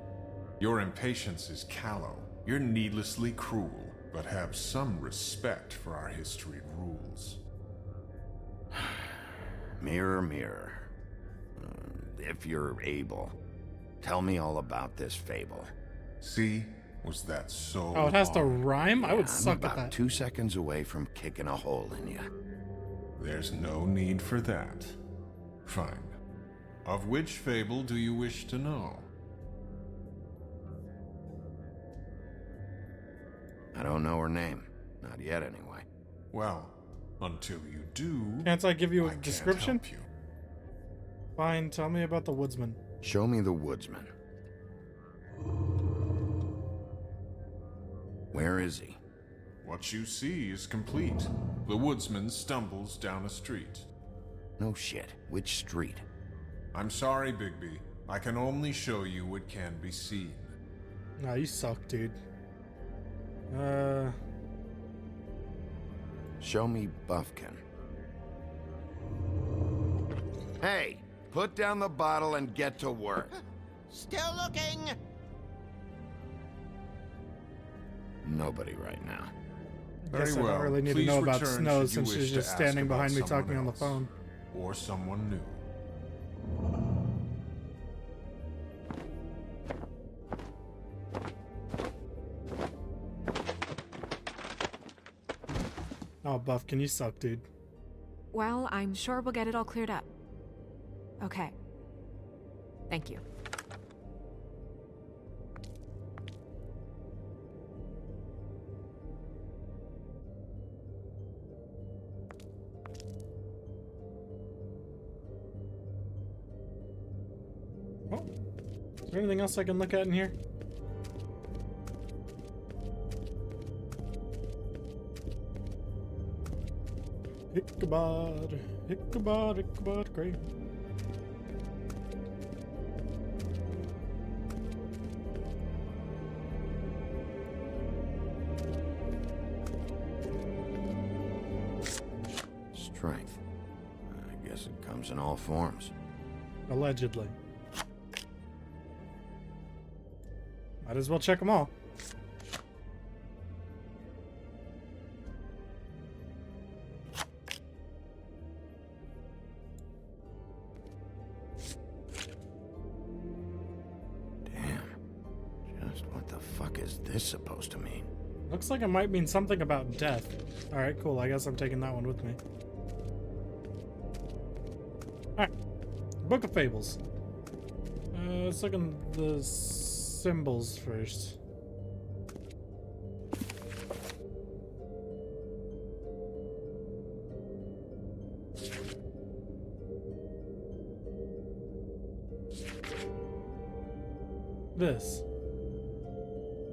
O: Your impatience is callow. You're needlessly cruel, but have some respect for our history rules.
C: Mirror, mirror. If you're able, tell me all about this fable.
O: See? Was that so
A: Oh, it has to
O: hard?
A: rhyme? I would
C: I'm
A: suck at
C: about
A: that.
C: 2 seconds away from kicking a hole in you.
O: There's no need for that. Fine. Of which fable do you wish to know?
C: I don't know her name. Not yet, anyway.
O: Well, until you do...
A: Can't I give you a
O: can't
A: description?
O: help you.
A: Fine, tell me about the woodsman.
C: Show me the woodsman. Where is he?
O: What you see is complete. The woodsman stumbles down a street.
C: No shit. Which street?
O: I'm sorry, Bigby. I can only show you what can be seen.
A: Nah, you suck, dude.
C: Show me Buffkin. Hey, put down the bottle and get to work.
N: Still looking!
C: Nobody right now.
O: Very
A: Guess I
O: well.
A: don't really need to
O: Please
A: know about
O: return
A: Snow
O: should you
A: since
O: wish
A: she's
O: to
A: just
O: ask
A: standing
O: about
A: behind me
O: someone
A: talking on the
O: else,
A: phone.
O: or someone new.
A: Oh, Buffkin, you suck, dude.
K: Well, I'm sure we'll get it all cleared up. Okay. Thank you.
A: Oh, is there anything else I can look at in here? Ichabod, Ichabod, Ichabod, great.
C: Strength. I guess it comes in all forms.
A: Allegedly. Might as well check them all.
C: Damn. Just what the fuck is this supposed to mean?
A: Looks like it might mean something about death. Alright, cool. I guess I'm taking that one with me. Alright. Book of Fables. Let's look at the symbols first. This.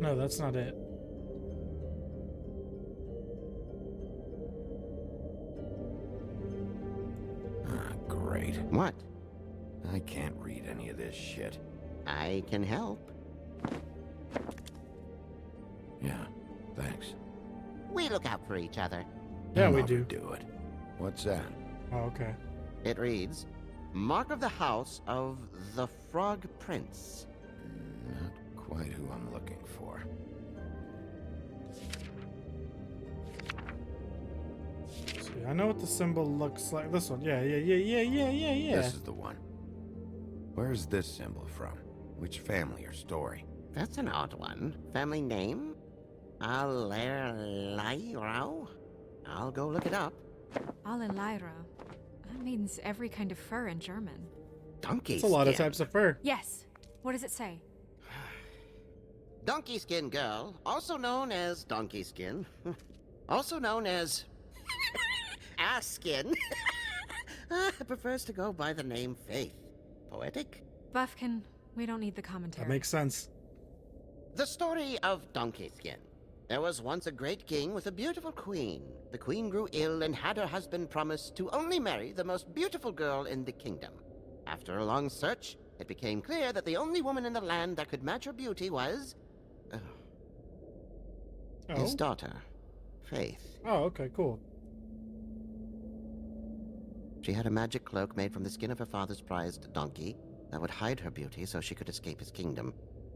A: No, that's not it.
C: Ah, great.
N: What?
C: I can't read any of this shit.
N: I can help.
C: Yeah, thanks.
N: We look out for each other.
A: Yeah, we do.
C: Do it. What's that?
A: Oh, okay.
N: It reads, Mark of the House of the Frog Prince.
C: Not quite who I'm looking for.
A: See, I know what the symbol looks like. This one. Yeah.
C: This is the one. Where's this symbol from? Which family or story?
N: That's an odd one. Family name? Allerleirauh? I'll go look it up.
K: Allerleirauh. That means every kind of fur in German.
N: Donkey
A: It's a lot of
N: skin.
A: types of fur.
K: Yes. What does it say?
N: Donkey Skin Girl, also known as Donkey Skin, also known as Ass Skin, prefers to go by the name Faith. Poetic?
K: Buffkin, we don't need the commentary.
A: That makes sense.
N: The story of Donkey Skin. There was once a great king with a beautiful queen. The queen grew ill and had her husband promise to only marry the most beautiful girl in the kingdom. After a long search, it became clear that the only woman in the land that could match her beauty was... his daughter, Faith.
A: Oh, okay, cool.
N: She had a magic cloak made from the skin of her father's prized donkey that would hide her beauty so she could escape his kingdom.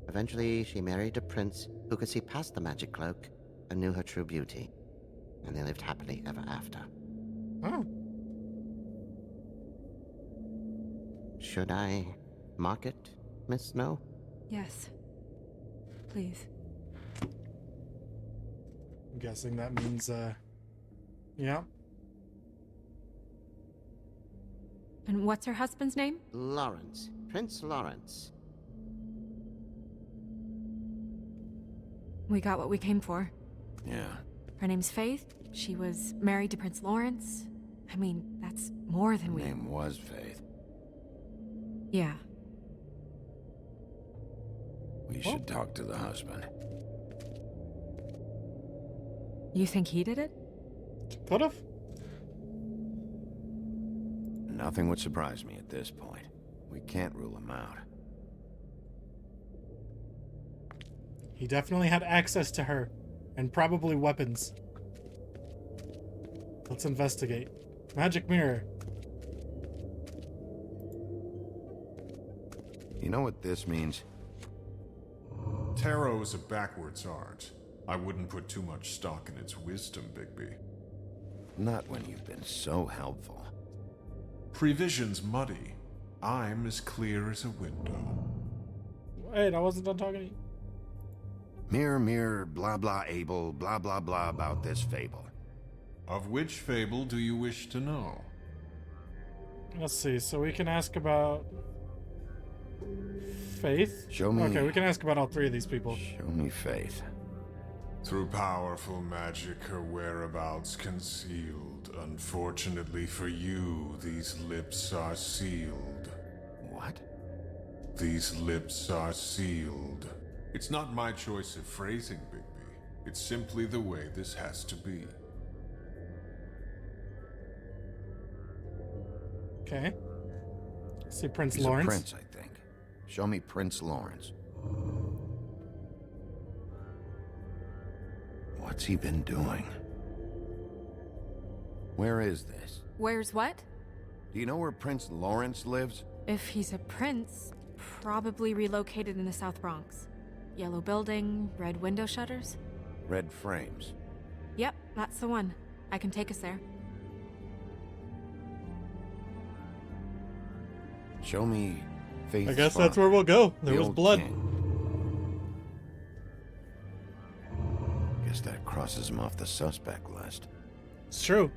N: Eventually, she married a prince who could see past the magic cloak and knew her true beauty. And they lived happily ever after.
A: Oh.
N: Should I mark it, Miss Snow?
K: Yes. Please.
A: I'm guessing that means, yeah.
K: And what's her husband's name?
N: Lawrence. Prince Lawrence.
K: We got what we came for.
C: Yeah.
K: Her name's Faith. She was married to Prince Lawrence. I mean, that's more than
C: Her
K: we...
C: name was Faith.
K: Yeah.
C: We should talk to the husband.
K: You think he did it?
A: Could've.
C: Nothing would surprise me at this point. We can't rule him out.
A: He definitely had access to her. And probably weapons. Let's investigate. Magic mirror.
C: You know what this means?
O: Tarot is a backwards art. I wouldn't put too much stock in its wisdom, Bigby.
C: Not when you've been so helpful.
O: Prevision's muddy. I'm as clear as a window.
A: Wait, I wasn't done talking to you.
C: Mirror, mirror, blah blah able, blah blah blah about this fable.
O: Of which fable do you wish to know?
A: Let's see, so we can ask about... Faith?
C: Show me...
A: Okay, we can ask about all three of these people.
C: Show me Faith.
O: Through powerful magic, her whereabouts concealed. Unfortunately for you, these lips are sealed.
C: What?
O: These lips are sealed. It's not my choice of phrasing, Bigby. It's simply the way this has to be.
A: Okay. See Prince
C: He's
A: Lawrence.
C: a prince, I think. Show me Prince Lawrence. What's he been doing? Where is this?
K: Where's what?
C: Do you know where Prince Lawrence lives?
K: If he's a prince, probably relocated in the South Bronx. Yellow building, red window shutters.
C: Red frames.
K: Yep, that's the one. I can take us there.
C: Show me Faith's
A: I guess
C: farm.
A: that's where we'll go. There
C: The
A: was
C: old
A: blood.
C: king. Guess that crosses him off the suspect list.
A: It's true.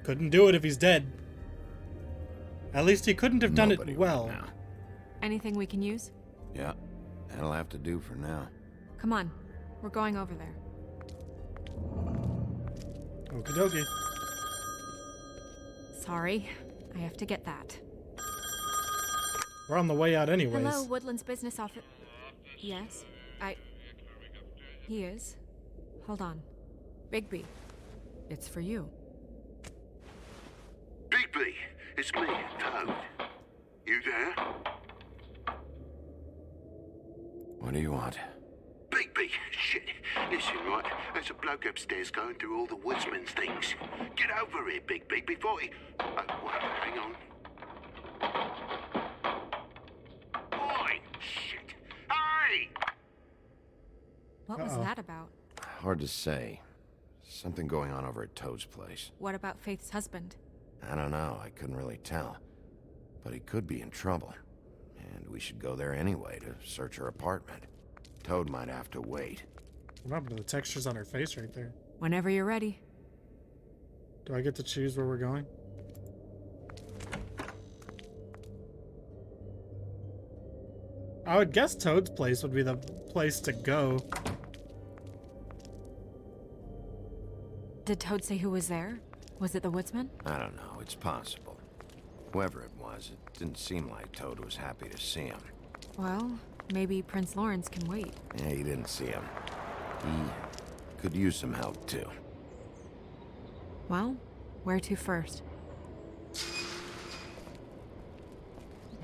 A: Couldn't do it if he's dead. At least he couldn't have done
C: Nobody
A: it
C: would
A: well.
C: now.
K: Anything we can use?
C: Yeah, that'll have to do for now.
K: Come on. We're going over there.
A: Okie dokie.
K: Sorry. I have to get that.
A: We're on the way out anyways.
K: Hello, Woodland's business office. Yes, He is. Hold on. Bigby. It's for you.
D: Bigby, it's me, Toad. You there?
C: What do you want?
D: Bigby, shit. Listen, right, there's a bloke upstairs going through all the woodsman's things. Get over here, Bigby, before he... Oh, wait, hang on. Oi, shit. Hey!
K: What was that about?
C: Hard to say. Something going on over at Toad's place.
K: What about Faith's husband?
C: I don't know, I couldn't really tell. But he could be in trouble. And we should go there anyway to search her apartment. Toad might have to wait.
A: What happened to the textures on her face right there?
K: Whenever you're ready.
A: Do I get to choose where we're going? I would guess Toad's place would be the place to go.
K: Did Toad say who was there? Was it the woodsman?
C: I don't know, it's possible. Whoever it was, it didn't seem like Toad was happy to see him.
K: Well, maybe Prince Lawrence can wait.
C: Yeah, he didn't see him. He could use some help, too.
K: Well, where to first?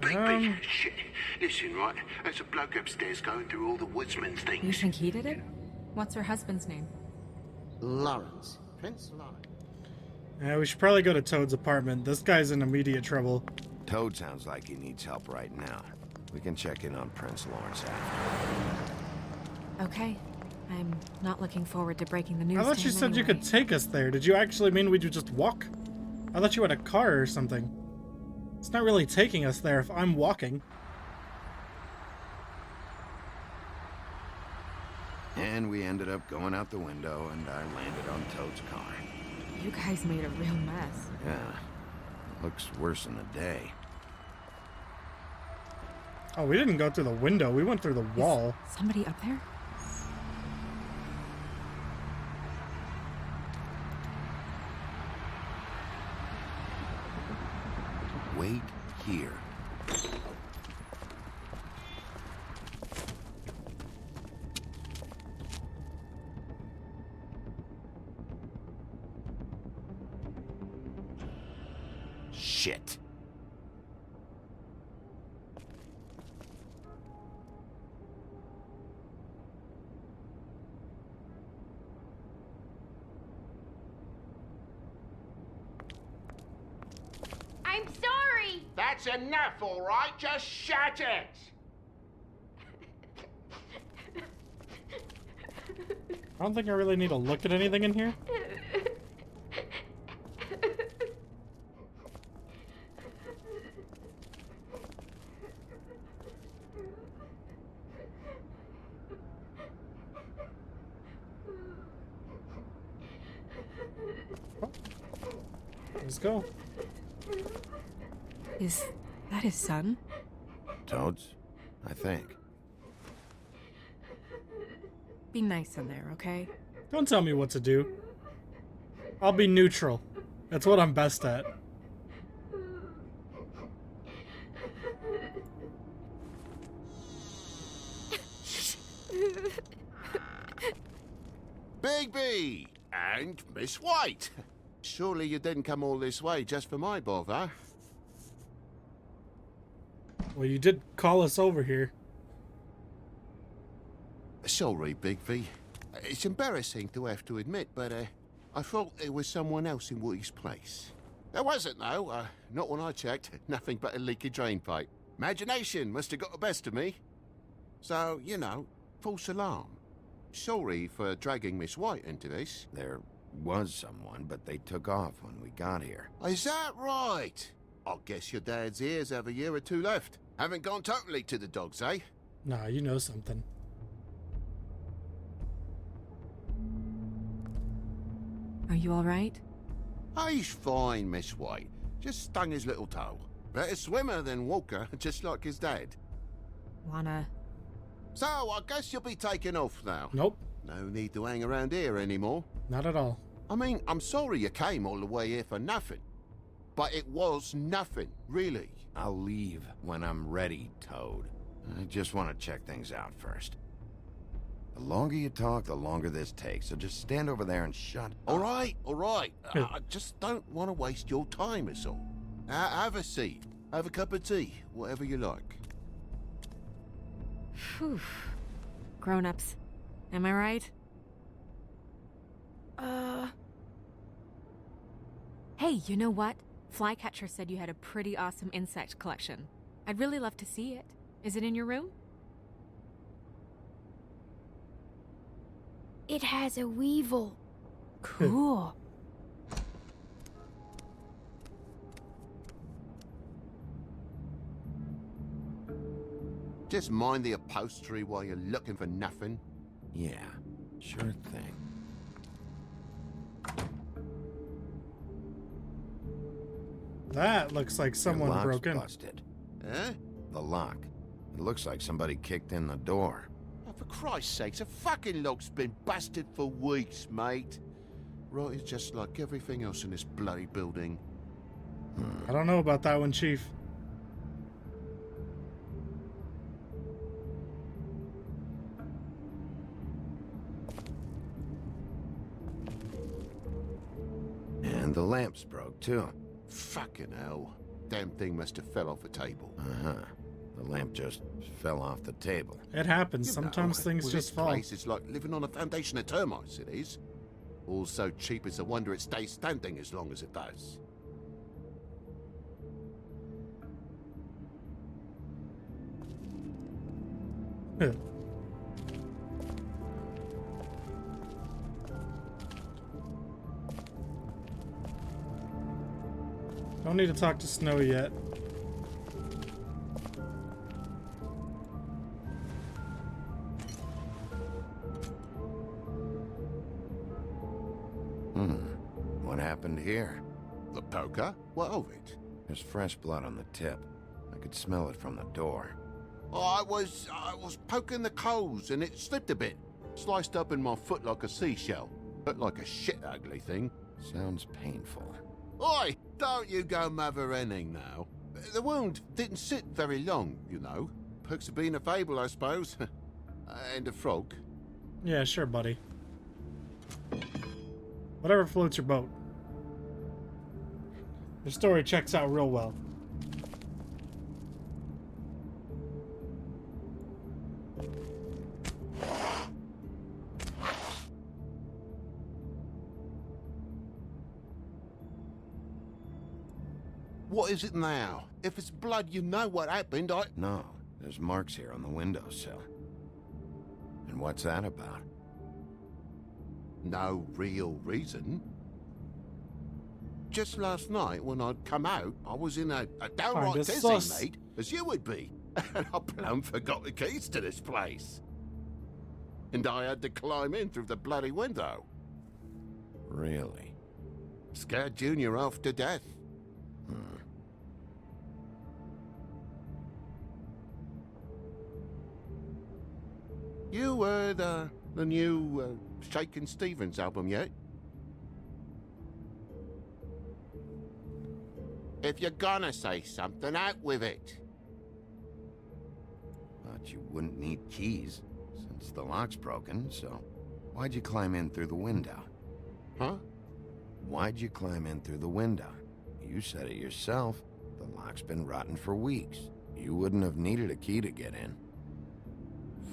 D: Bigby, shit. Listen, right, there's a bloke upstairs going through all the woodsman's things.
K: You think he did it? What's her husband's name?
N: Lawrence. Prince Lawrence.
A: Yeah, we should probably go to Toad's apartment. This guy's in immediate trouble.
C: Toad sounds like he needs help right now. We can check in on Prince Lawrence after.
K: Okay. I'm not looking forward to breaking the news.
A: I thought you said you could take us there. Did you actually mean we would just walk? I thought you had a car or something. It's not really taking us there if I'm walking.
C: And we ended up going out the window, and I landed on Toad's car.
K: You guys made a real mess.
C: Yeah, looks worse in the day.
A: Oh, we didn't go through the window. We went through the wall.
K: Is somebody up there?
C: Wait here. Shit.
F: I'm sorry!
E: That's enough, all right? Just shut it!
A: I don't think I really need to look at anything in here. Let's go.
K: Is that his son?
C: Toad's? I think.
K: Be nice in there, okay?
A: Don't tell me what to do. I'll be neutral. That's what I'm best at.
D: Bigby! And Miss White! Surely you didn't come all this way just for my bother?
A: Well, you did call us over here.
D: Sorry, Bigby. It's embarrassing to have to admit, but I thought there was someone else in Woody's place. There wasn't, though. Not when I checked. Nothing but a leaky drain pipe. Imagination must have got the best of me. So, you know, false alarm. Sorry for dragging Miss White into this.
C: There was someone, but they took off when we got here.
D: Is that right? I guess your dad's ears have a year or two left. Haven't gone totally to the dogs, eh?
A: Nah, you know something.
K: Are you all right?
D: He's fine, Miss White. Just stung his little toe. Better swimmer than walker, just like his dad.
K: Wanna...
D: So, I guess you'll be taking off now.
A: Nope.
D: No need to hang around here anymore.
A: Not at all.
D: I mean, I'm sorry you came all the way here for nothing. But it was nothing, really.
C: I'll leave when I'm ready, Toad. I just want to check things out first. The longer you talk, the longer this takes, so just stand over there and shut up.
D: All right. I just don't want to waste your time, is all. Have a seat. Have a cup of tea, whatever you like.
K: Phew. Grown-ups. Am I right? Hey, you know what? Flycatcher said you had a pretty awesome insect collection. I'd really love to see it. Is it in your room?
I: It has a weevil.
K: Cool.
D: Just mind the upholstery while you're looking for nothing.
C: Yeah, sure thing.
A: That looks like someone
C: Your lock's
A: broke in.
C: Busted.
D: Eh?
C: The lock. It looks like somebody kicked in the door.
D: Oh, for Christ's sakes, a fucking lock's been busted for weeks, mate. Right, it's just like everything else in this bloody building.
A: I don't know about that one, Chief.
C: And the lamps broke, too.
D: Fucking hell. Damn thing must have fell off a table.
C: Uh-huh. The lamp just fell off the table.
A: It happens.
D: You
A: Sometimes
D: know,
A: things
D: with
A: just
D: this
A: fall.
D: place, it's like living on a foundation of termites, it is. All so cheap it's a wonder it stays standing as long as it does.
A: Don't need to talk to Snowy yet.
C: What happened here?
D: The poker? What of it?
C: There's fresh blood on the tip. I could smell it from the door.
D: Oh, I was poking the coals and it slipped a bit. Sliced up in my foot like a seashell. Looked like a shit ugly thing.
C: Sounds painful.
D: Oi! Don't you go mother-henning now. The wound didn't sit very long, you know. Perks of being a fable, I suppose. And a frog.
A: Yeah, sure, buddy. Whatever floats your boat. The story checks out real well.
D: What is it now? If it's blood, you know what happened.
C: No, there's marks here on the windowsill. And what's that about?
D: No real reason. Just last night, when I'd come out, I was in a downright
A: Kinda
D: tizzy,
A: sus.
D: mate, as you would be. And I plumb forgot the keys to this place. And I had to climb in through the bloody window.
C: Really?
D: Scared Junior off to death. You heard the new Shakin' Stevens album yet? If you're gonna say something, out with it.
C: Thought you wouldn't need keys, since the lock's broken, so why'd you climb in through the window?
D: Huh?
C: Why'd you climb in through the window? You said it yourself. The lock's been rotten for weeks. You wouldn't have needed a key to get in.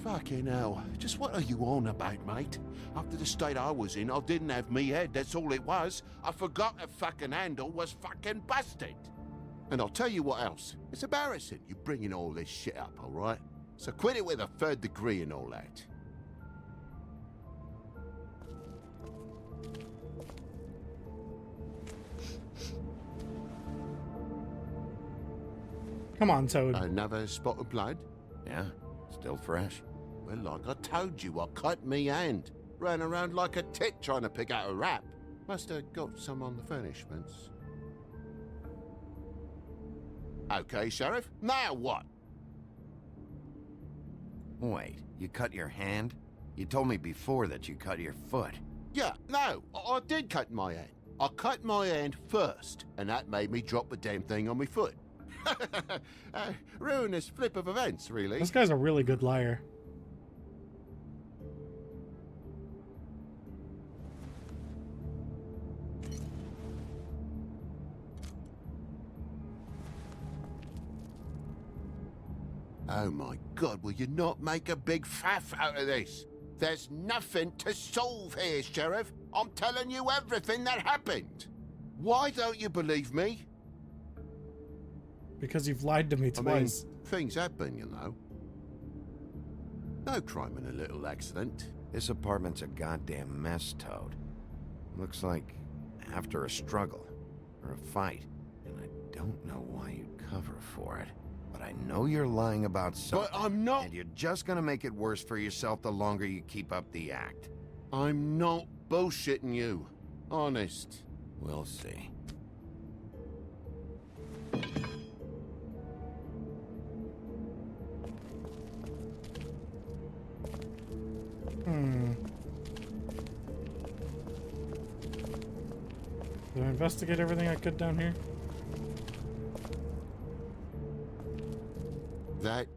D: Fucking hell. Just what are you on about, mate? After the state I was in, I didn't have me head, that's all it was. I forgot the fucking handle was fucking busted. And I'll tell you what else. It's embarrassing you bringing all this shit up, alright? So quit it with a third degree and all that.
A: Come on, Toad.
D: Another spot of blood?
C: Yeah, still fresh.
D: Well, like I told you, I cut me hand. Ran around like a tit trying to pick out a rap. Must have got some on the furnishments. Okay, Sheriff, now what?
C: Wait, you cut your hand? You told me before that you cut your foot.
D: Yeah, no, I did cut my hand. I cut my hand first, and that made me drop the damn thing on my foot. Ruinous flip of events, really.
A: This guy's a really good liar.
D: Oh my God, will you not make a big faff out of this? There's nothing to solve here, Sheriff. I'm telling you everything that happened. Why don't you believe me?
A: Because you've lied to me twice.
D: I mean, things happen, you know. No crime in a little accident.
C: This apartment's a goddamn mess, Toad. Looks like after a struggle or a fight, and I don't know why you'd cover for it. But I know you're lying about something.
D: But I'm not.
C: And you're just gonna make it worse for yourself the longer you keep up the act.
D: I'm not bullshitting you. Honest.
C: We'll see.
A: Did I investigate everything I could down here?
D: That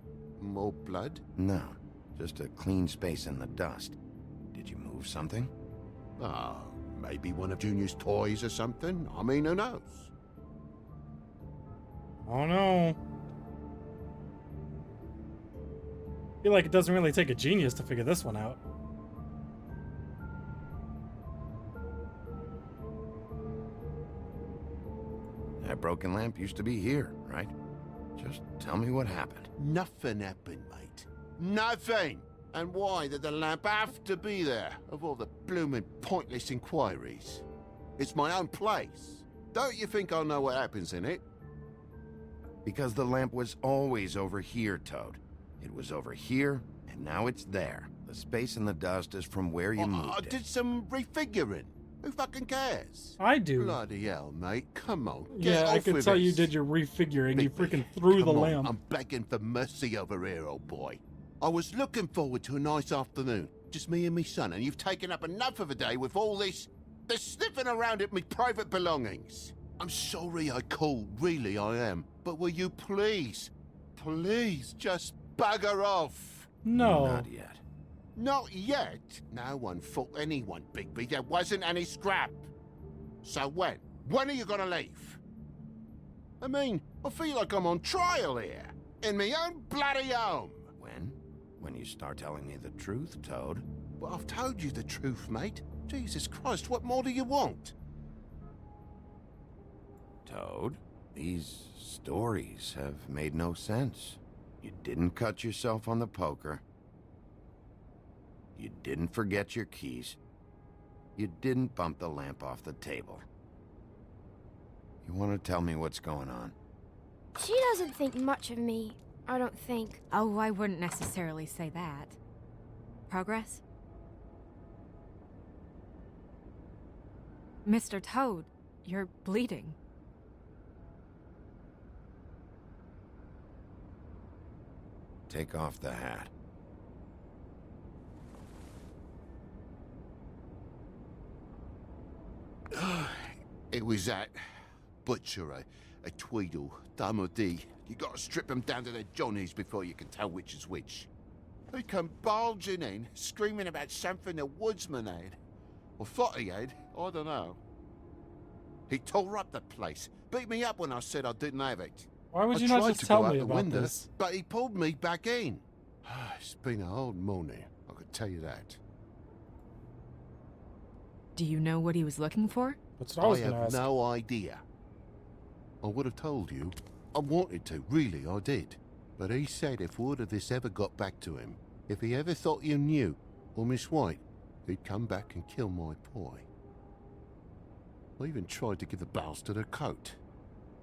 D: more blood?
C: No, just a clean space in the dust. Did you move something?
D: Oh, maybe one of Junior's toys or something. I mean, who knows?
A: Oh no. I feel like it doesn't really take a genius to figure this one out.
C: That broken lamp used to be here, right? Just tell me what happened.
D: Nothing happened, mate. Nothing! And why did the lamp have to be there, of all the blooming pointless inquiries? It's my own place. Don't you think I know what happens in it?
C: Because the lamp was always over here, Toad. It was over here, and now it's there. The space in the dust is from where you moved
D: I
C: it.
D: did some refiguring. Who fucking cares?
A: I do.
D: Bloody hell, mate. Come on.
A: Yeah, I could tell you did your refiguring. You freaking threw the lamp.
D: I'm begging for mercy over here, old boy. I was looking forward to a nice afternoon. Just me and me son, and you've taken up enough of a day with all this sniffing around at me private belongings. I'm sorry I called, really I am. But will you please just bugger off?
A: No.
C: Not yet.
D: Not yet? No one fought anyone, Bigby. There wasn't any scrap. So when? When are you gonna leave? I mean, I feel like I'm on trial here. In my own bloody home.
C: When? When you start telling me the truth, Toad.
D: Well, I've told you the truth, mate. Jesus Christ, what more do you want?
C: Toad, these stories have made no sense. You didn't cut yourself on the poker. You didn't forget your keys. You didn't bump the lamp off the table. You want to tell me what's going on?
I: She doesn't think much of me, I don't think.
K: Oh, I wouldn't necessarily say that. Progress? Mr. Toad, you're bleeding.
C: Take off the hat.
D: It was that butcher, a Tweedle, Damo D. You gotta strip them down to their johnnies before you can tell which is which. He come bulging in, screaming about something the woodsman had. Or thought he had, I don't know. He tore up the place, beat me up when I said I didn't have it.
A: Why would you
D: I
A: not
D: tried
A: just
D: to
A: tell
D: go out
A: me
D: the
A: about
D: window,
A: this?
D: but he pulled me back in. It's been a hard morning, I could tell you that.
K: Do you know what he was looking for?
A: That's what I was gonna
D: have
A: ask.
D: no idea. I would have told you. I wanted to, really, I did. But he said if word of this ever got back to him, if he ever thought you knew, or Miss White, he'd come back and kill my boy. I even tried to give the bastard a coat.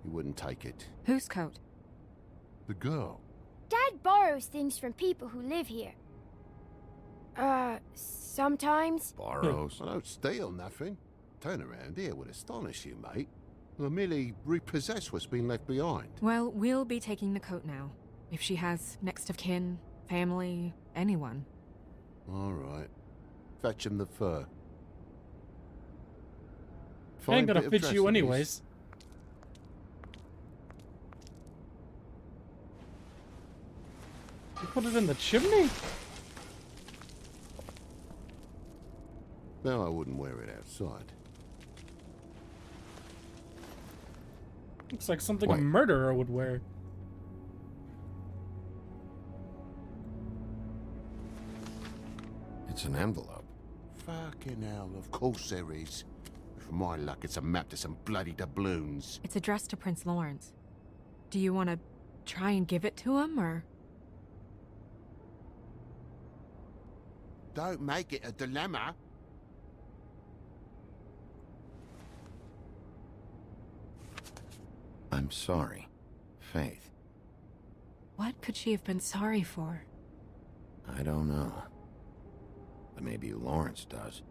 D: He wouldn't take it.
K: Whose coat?
D: The girl.
I: Dad borrows things from people who live here. Sometimes.
C: Borrows?
D: I don't steal nothing. Turn around here would astonish you, mate. Or merely repossess what's been left behind?
K: Well, we'll be taking the coat now. If she has next of kin, family, anyone.
D: All right. Fetch him the fur.
A: Ain't gonna
D: bit of
A: fit you
D: dressing,
A: anyways. You put it in the chimney?
D: No, I wouldn't wear it outside.
A: Looks like something a
D: Wait.
A: murderer would wear.
C: It's an envelope.
D: Fucking hell, of course there is. For my luck, it's a map to some bloody doubloons.
K: It's addressed to Prince Lawrence. Do you want to try and give it to him, or...?
D: Don't make it a dilemma.
C: I'm sorry, Faith.
K: What could she have been sorry for?
C: I don't know. But maybe Lawrence does.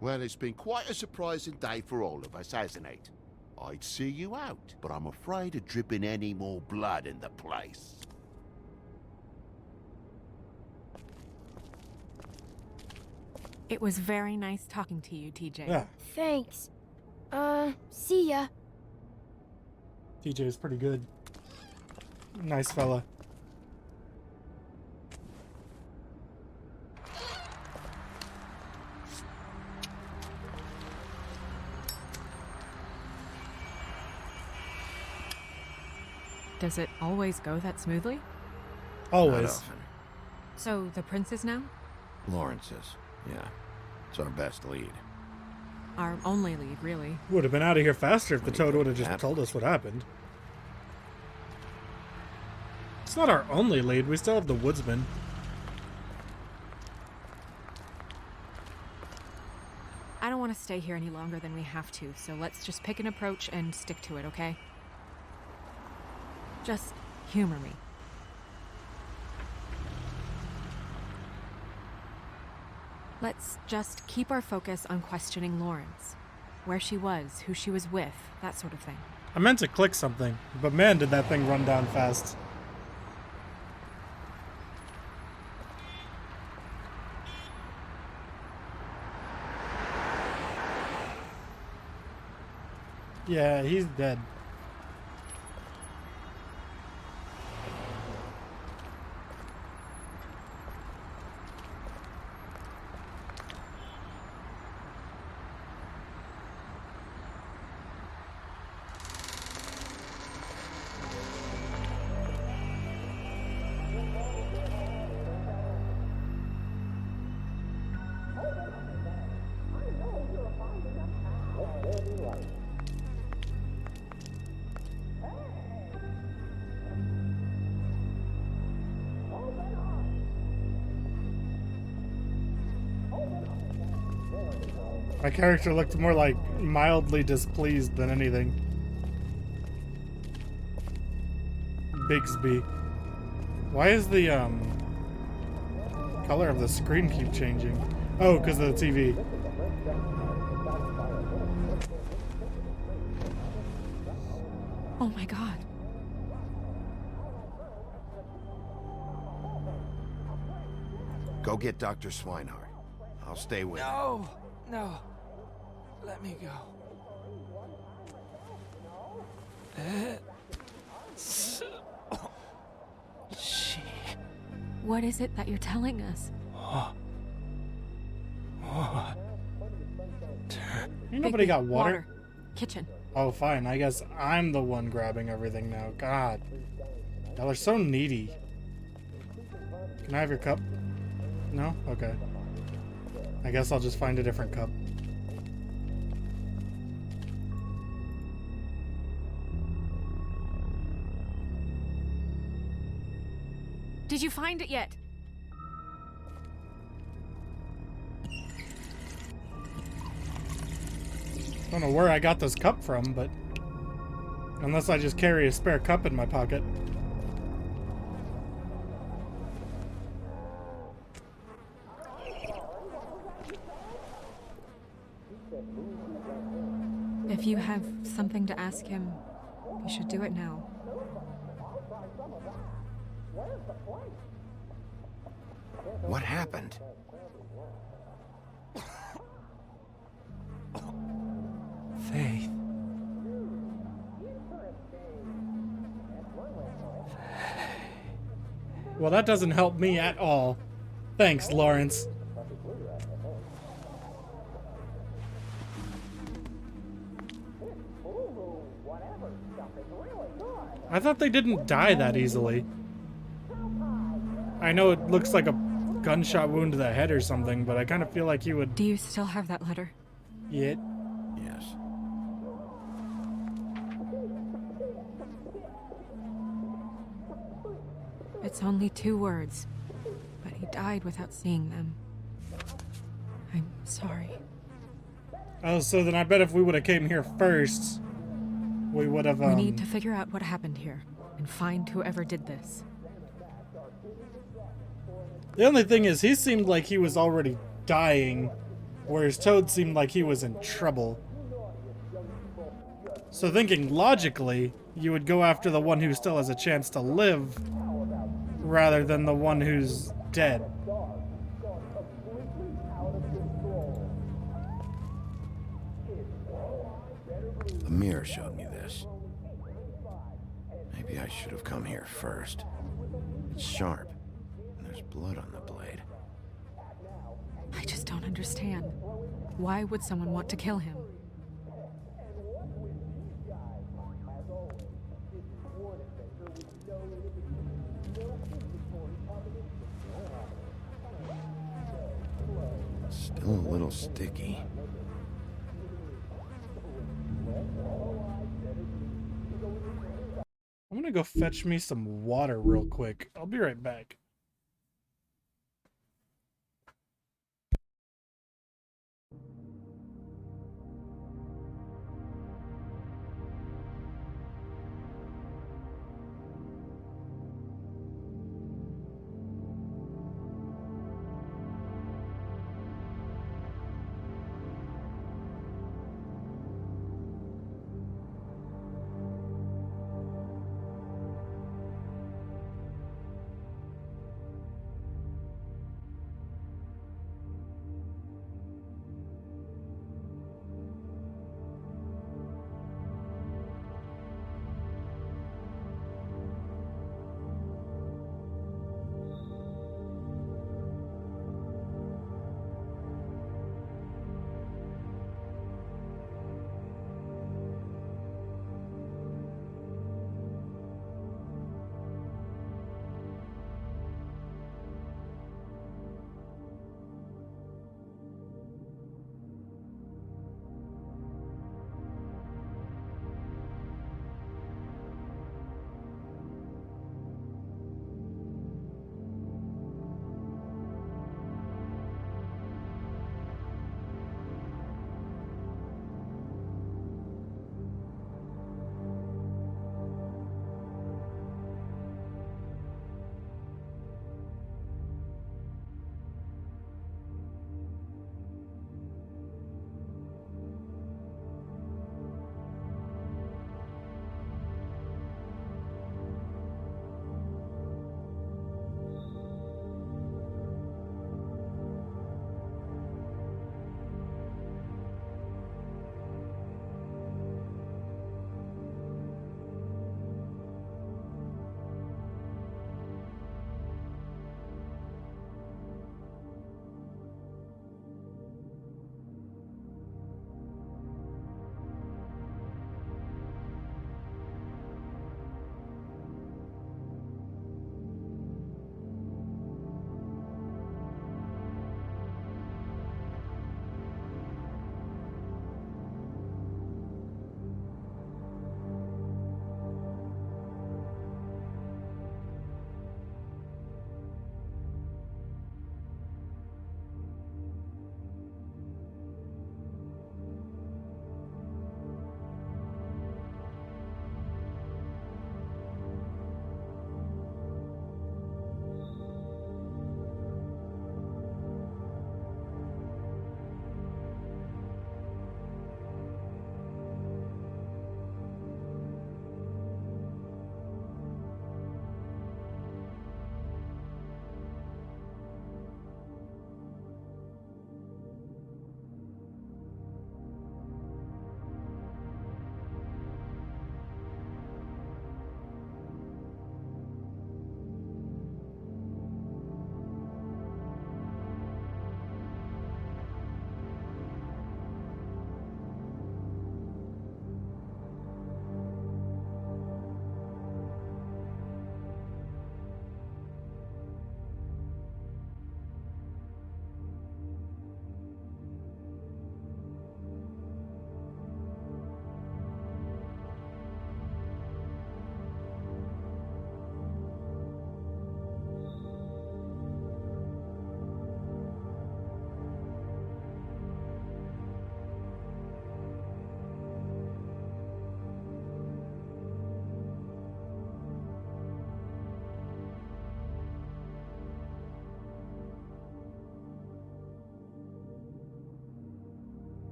D: Well, it's been quite a surprising day for all of us, hasn't it? I'd see you out, but I'm afraid of dripping any more blood in the place.
K: It was very nice talking to you, TJ.
A: Yeah,
I: Thanks. See ya.
A: TJ is pretty good. Nice fella.
K: Does it always go that smoothly?
C: Not
A: Always.
C: often.
K: So, the prince is now?
C: Lawrence is, yeah. It's our best lead.
K: Our only lead, really.
A: Would have been out of here faster if the
C: When you
A: toad
C: put
A: would have just
C: that
A: told us what happened. It's not our only lead. We still have the woodsman.
K: I don't want to stay here any longer than we have to, so let's just pick an approach and stick to it, okay? Just humor me. Let's just keep our focus on questioning Lawrence. Where she was, who she was with, that sort of thing.
A: I meant to click something, but man, did that thing run down fast. Yeah, he's dead. My character looked more like mildly displeased than anything. Bigsby. Why is the color of the screen keep changing? Oh, because of the TV.
K: Oh my god.
C: Go get Dr. Swinehart. I'll stay with him.
P: No. Let me go. She...
K: What is it that you're telling us?
A: Ain't nobody got water.
K: Water. Kitchen.
A: Oh, fine. I guess I'm the one grabbing everything now. God. Y'all are so needy. Can I have your cup? No? Okay. I guess I'll just find a different cup.
K: Did you find it yet?
A: I don't know where I got this cup from, but unless I just carry a spare cup in my pocket.
K: you have something to ask him, you should do it now.
C: What happened?
P: Faith.
A: Well, that doesn't help me at all. Thanks, Lawrence. I thought they didn't die that easily. I know it looks like a gunshot wound to the head or something, but I kind of feel like he would...
K: Do you still have that letter?
A: Yeah.
C: Yes.
K: It's only 2 words, but he died without seeing them. I'm sorry.
A: Oh, so then I bet if we would have came here first, we would have,
K: We need to figure out what happened here, and find whoever did this.
A: The only thing is, he seemed like he was already dying, whereas Toad seemed like he was in trouble. So thinking logically, you would go after the one who still has a chance to live, rather than the one who's dead.
C: The mirror showed me this. Maybe I should have come here first. It's sharp, and there's blood on the blade.
K: I just don't understand. Why would someone want to kill him?
C: Still a little sticky.
A: I'm gonna go fetch me some water real quick. I'll be right back.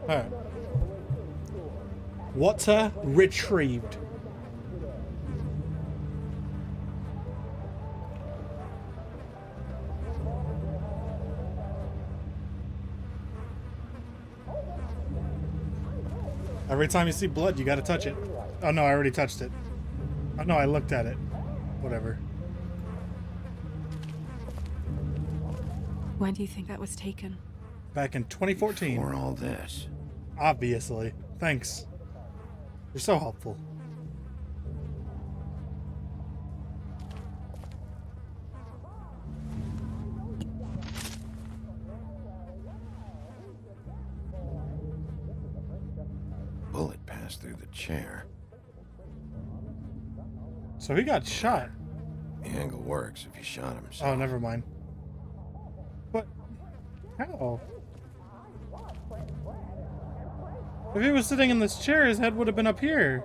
A: Alright. Water retrieved. Every time you see blood, you gotta touch it. Oh no, I already touched it. Oh no, I looked at it. Whatever.
K: When do you think that was taken?
A: Back in 2014.
C: For all this.
A: Obviously. Thanks. You're so helpful.
C: Bullet passed through the chair.
A: So he got shot.
C: The angle works if you shot him.
A: Oh, never mind. But how? If he was sitting in this chair, his head would have been up here.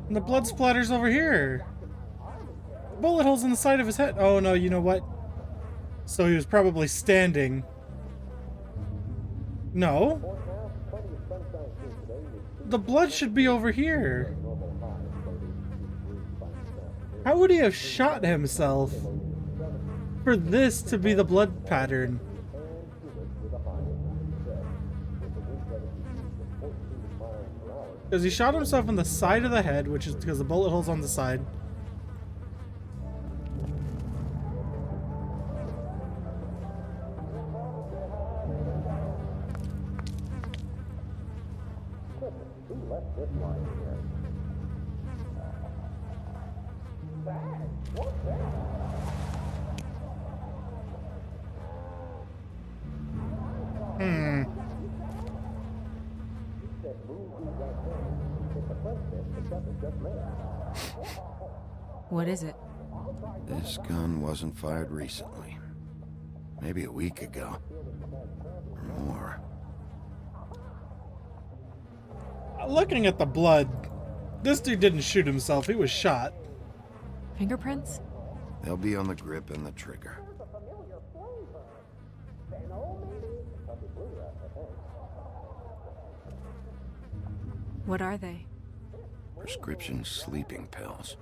A: And the blood splatters over here. Bullet holes in the side of his head. Oh no, you know what? So he was probably standing. No. The blood should be over here. How would he have shot himself for this to be the blood pattern? Because he shot himself in the side of the head, which is because the bullet hole's on the side.
K: What is it?
C: This gun wasn't fired recently. Maybe a week ago. Or more.
A: Looking at the blood, this dude didn't shoot himself, he was shot.
K: Fingerprints?
C: They'll be on the grip and the trigger.
K: What are they?
C: Prescription sleeping pills.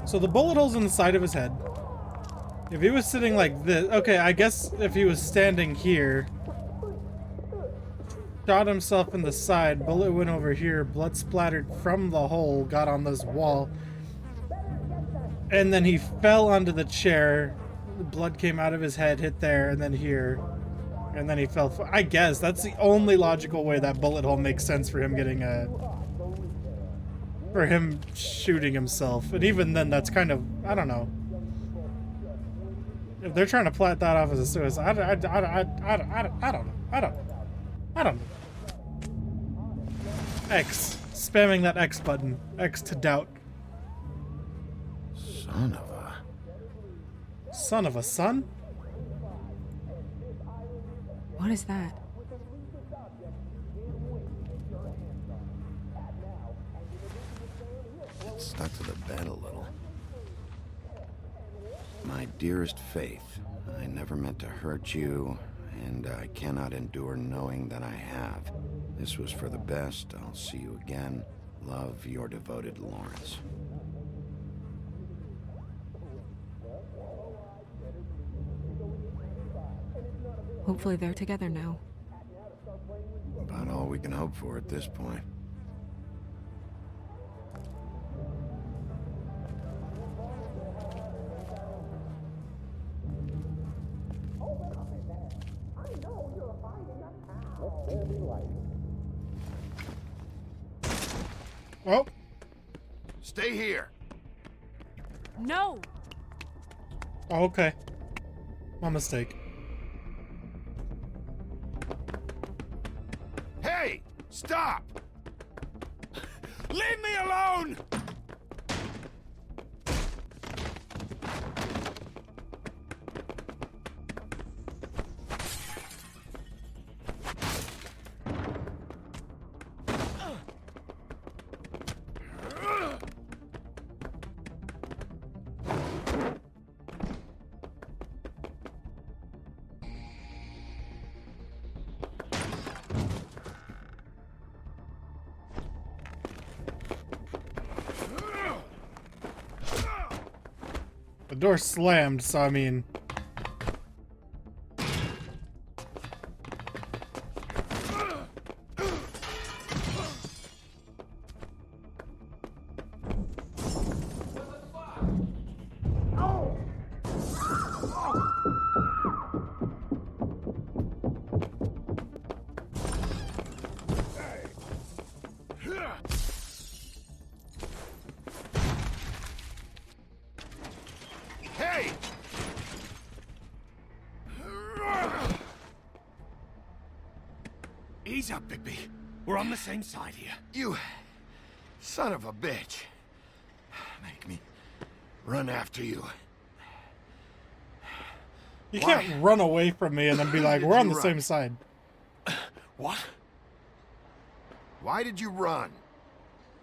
A: So the bullet hole's in the side of his head. If he was sitting like this, okay, I guess if he was standing here, shot himself in the side, bullet went over here, blood splattered from the hole, got on this wall, and then he fell onto the chair, the blood came out of his head, hit there, and then here, and then he fell. I guess that's the only logical way that bullet hole makes sense for him getting for him shooting himself. And even then, that's kind of, I don't know. If they're trying to plot that off as a suicide, I don't know. X. Spamming that X button. X to doubt. Son of a son?
K: What is that?
C: It stuck to the bed a little. My dearest Faith, I never meant to hurt you, and I cannot endure knowing that I have. This was for the best. I'll see you again. Love, your devoted Lawrence.
K: Hopefully they're together now.
C: About all we can hope for at this point.
A: Oh.
D: Stay here.
K: No.
A: Oh, okay. My mistake.
D: Hey! Stop! Leave me alone!
A: door slammed, so I mean...
E: Hey!
L: Ease up, Bigby. We're on the same side here. You son of a bitch. Make me run after you.
A: You can't run away from me and then be like, we're on the same side.
L: What? Why did you run?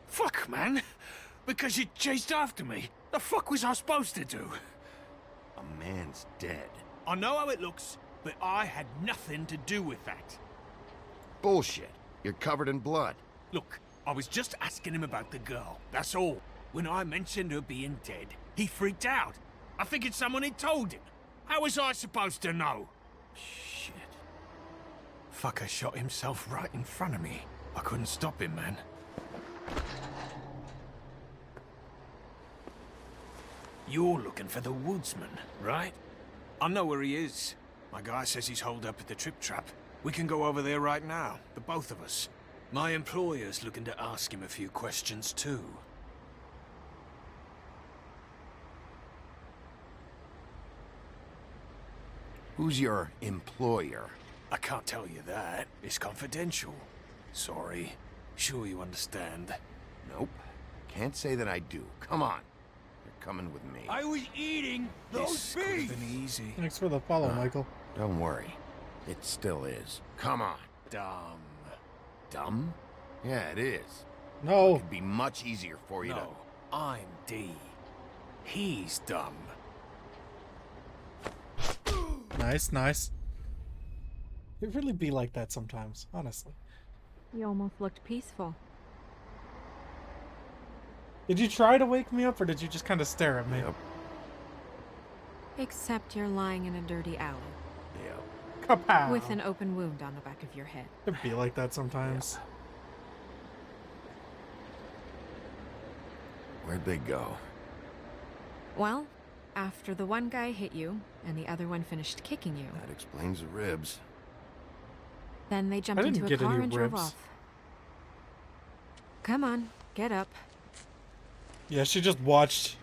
M: Fuck, man. Because you chased after me. The fuck was I supposed to do?
L: A man's dead.
M: I know how it looks, but I had nothing to do with that.
L: Bullshit. You're covered in blood.
M: Look, I was just asking him about the girl. That's all. When I mentioned her being dead, he freaked out. I figured someone had told him. How was I supposed to know?
H: Shit. Fucker shot himself right in front of me. I couldn't stop him, man.
M: You're looking for the woodsman, right? I know where he is. My guy says he's holed up at the Trip Trap. We can go over there right now, the both of us. My employer's looking to ask him a few questions, too.
L: Who's your employer?
M: I can't tell you that. It's confidential. Sorry. Sure you understand.
L: Nope. Can't say that I do. Come on. You're coming with me.
M: I was eating those beef! Easy.
A: Thanks for the follow, Michael.
C: Don't worry. It still is.
L: Come on.
M: Dumb.
L: Dumb? Yeah, it is.
A: No.
L: It'd be much easier for you
M: No, I'm D. He's dumb.
A: Nice, nice. It really be like that sometimes, honestly.
K: You almost looked peaceful.
A: Did you try to wake me up, or did you just kind of stare at me?
C: Yep.
K: Except you're lying in a dirty alley.
C: Yep.
A: Kapow.
K: With an open wound on the back of your head.
A: It'd be like that sometimes.
C: Where'd they go?
K: Well, after the one guy hit you, and the other one finished kicking you,
C: That explains the ribs.
K: then they jumped
A: I didn't
K: into a
A: get
K: car
A: any
K: and drove
A: ribs.
K: off. Come on, get up.
A: Yeah, she just watched.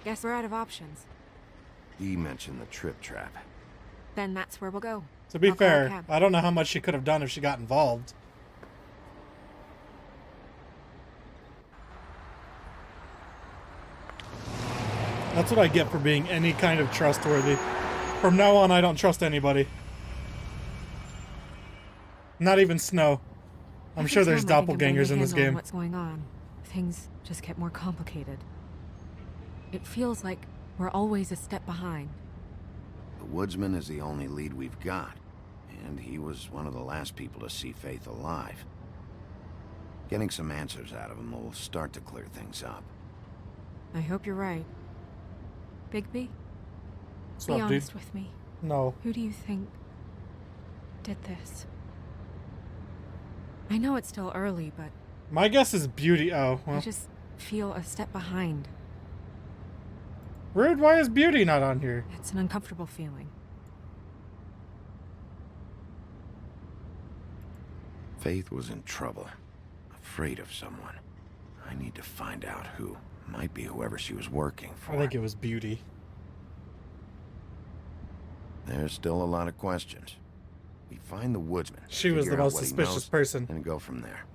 K: Guess we're out of options.
C: He mentioned the Trip Trap.
K: Then that's where we'll go.
A: To be
K: I'll call a
A: fair,
K: cab.
A: I don't know how much she could have done if she got involved. That's what I get for being any kind of trustworthy. From now on, I don't trust anybody. Not even Snow. I'm sure there's
K: Every time I think I'm getting
A: doppelgangers
K: a
A: in this
K: handle on
A: game.
K: What's going on? Things just get more complicated. It feels like we're always a step behind.
C: The woodsman is the only lead we've got, and he was one of the last people to see Faith alive. Getting some answers out of him will start to clear things up.
K: I hope you're right. Bigby,
A: What's
K: be
A: up, dude?
K: honest with me.
A: No.
K: Who do you think did this? I know it's still early, but
A: My guess is Beauty. Oh,
K: I
A: well.
K: just feel a step behind.
A: Rude, why is Beauty not on here?
K: It's an uncomfortable feeling.
C: Faith was in trouble, afraid of someone. I need to find out who. Might be whoever she was working for.
A: I think it was Beauty.
C: There's still a lot of questions. We find the woodsman.
A: She was
C: figure
A: the
C: out
A: most
C: what he
A: suspicious
C: knows,
A: person.
C: And go from there.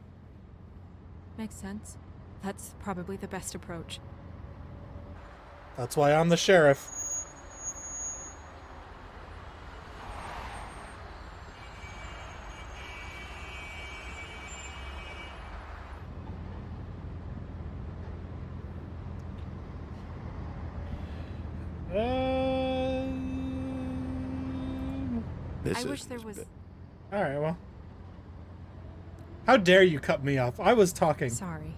K: Makes sense. That's probably the best approach.
A: That's why I'm the sheriff.
K: I wish there was.
A: All right, well. How dare you cut me off? I was talking.
K: Sorry.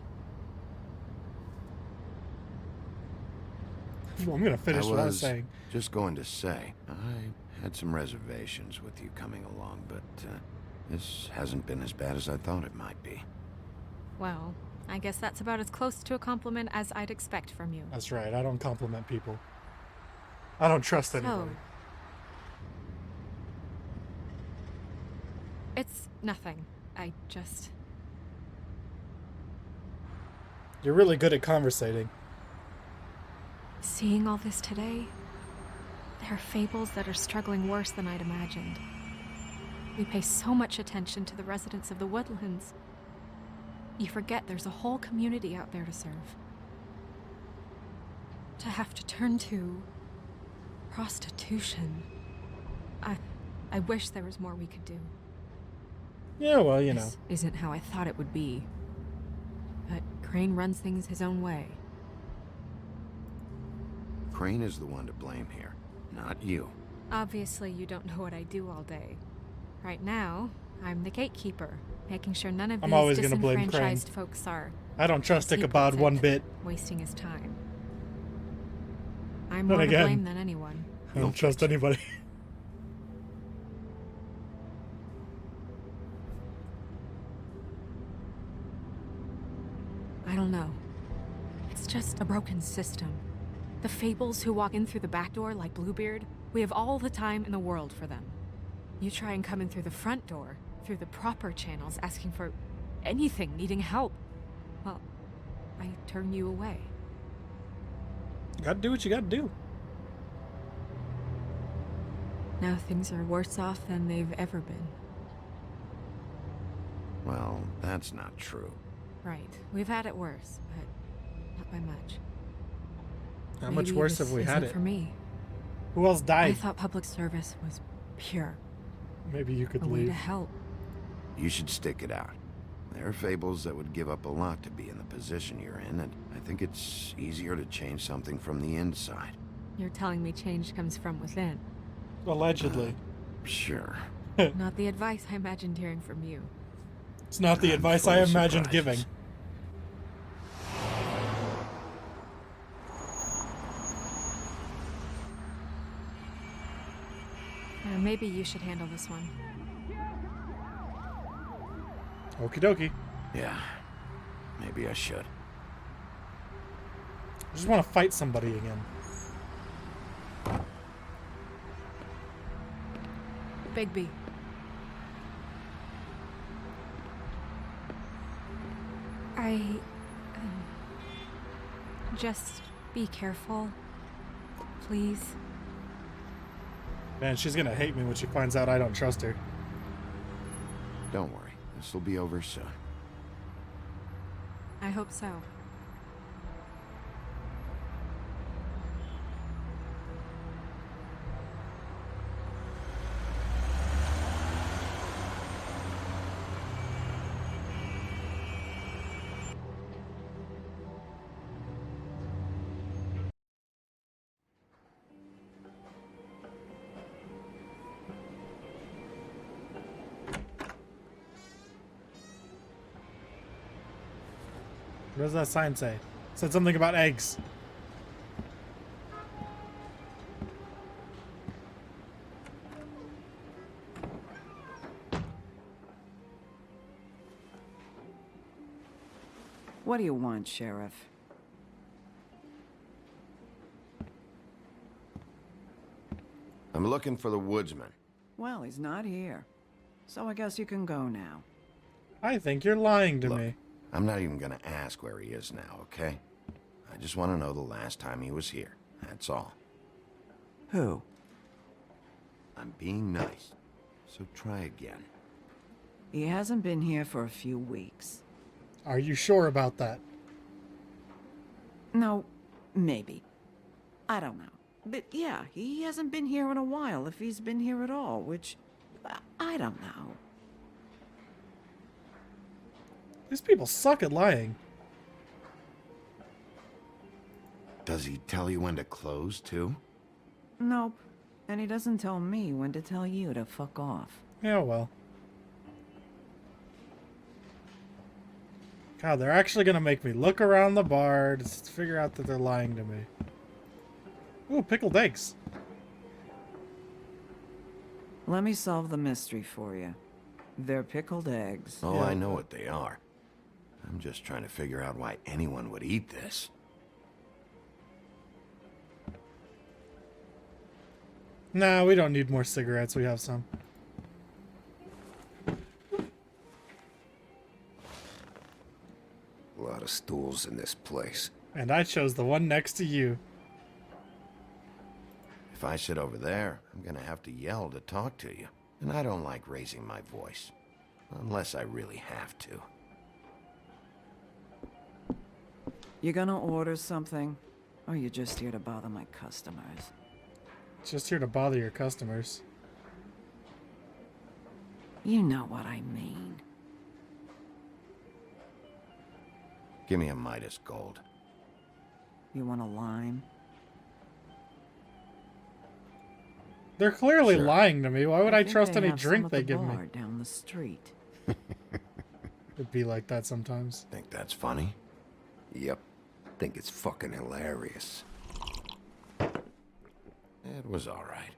A: I'm gonna finish what I was saying.
C: Just going to say, I had some reservations with you coming along, but this hasn't been as bad as I thought it might be.
K: Well, I guess that's about as close to a compliment as I'd expect from you.
A: That's right. I don't compliment people. I don't trust anybody.
K: It's nothing. I just...
A: You're really good at conversating.
K: Seeing all this today, there are fables that are struggling worse than I'd imagined. We pay so much attention to the residents of the woodlands. You forget there's a whole community out there to serve. To have to turn to prostitution. I wish there was more we could do.
A: Yeah, well, you know.
K: This isn't how I thought it would be. But Crane runs things his own way.
C: Crane is the one to blame here, not you.
K: Obviously, you don't know what I do all day. Right now, I'm the gatekeeper, making sure none of
A: I'm
K: these
A: always gonna blame Crane.
K: disenfranchised folks are...
A: I don't trust Ichabod one bit.
K: ...wasting his time. I'm
A: Then
K: more to
A: again,
K: blame than anyone.
A: I don't trust anybody.
K: I don't know. It's just a broken system. The fables who walk in through the back door like Bluebeard, we have all the time in the world for them. You try and come in through the front door, through the proper channels, asking for anything, needing help. Well, I turn you away.
A: You gotta do what you gotta do.
K: Now things are worse off than they've ever been.
C: Well, that's not true.
K: Right. We've had it worse, but not by much.
A: How much worse have we had it?
K: For me.
A: Who else died?
K: I thought public service was pure.
A: Maybe you could
K: a way
A: leave.
K: to help.
C: You should stick it out. There are fables that would give up a lot to be in the position you're in, and I think it's easier to change something from the inside.
K: You're telling me change comes from within.
A: Allegedly.
C: Sure.
K: Not the advice I imagined hearing from you.
A: It's not the advice I imagined giving.
K: Maybe you should handle this one.
A: Okie dokie.
C: Yeah, maybe I should.
A: I just want to fight somebody again.
K: Bigby. Just be careful, please.
A: Man, she's gonna hate me when she finds out I don't trust her.
C: Don't worry, this will be over soon.
K: I hope so.
A: What does that sign say? It said something about eggs.
Q: What do you want, Sheriff?
C: I'm looking for the woodsman.
Q: Well, he's not here. So I guess you can go now.
A: I think you're lying to
C: Look,
A: me.
C: I'm not even gonna ask where he is now, okay? I just want to know the last time he was here. That's all.
Q: Who?
C: I'm being nice, so try again.
Q: He hasn't been here for a few weeks.
A: Are you sure about that?
Q: No, maybe. I don't know. But yeah, he hasn't been here in a while, if he's been here at all, which... I don't know.
A: These people suck at lying.
C: Does he tell you when to close, too?
Q: Nope. And he doesn't tell me when to tell you to fuck off.
A: Yeah, well. God, they're actually gonna make me look around the bar to figure out that they're lying to me. Ooh, pickled eggs.
Q: Let me solve the mystery for you. They're pickled eggs.
C: Oh, I know what they are. I'm just trying to figure out why anyone would eat this.
A: Nah, we don't need more cigarettes. We have some.
C: A lot of stools in this place.
A: And I chose the one next to you.
C: If I sit over there, I'm gonna have to yell to talk to you. And I don't like raising my voice. Unless I really have to.
Q: You gonna order something? Or you just here to bother my customers?
A: Just here to bother your customers.
Q: You know what I mean.
C: Give me a Midas Gold.
Q: You want a lime?
A: They're clearly
Q: Sure.
A: lying to me. Why would I
Q: think
A: trust
Q: they
A: any
Q: have some
A: drink
Q: at
A: they
Q: the
A: give me?
Q: bar down the street.
A: It'd be like that sometimes.
C: Think that's funny? Yep. Think it's fucking hilarious. It was all right.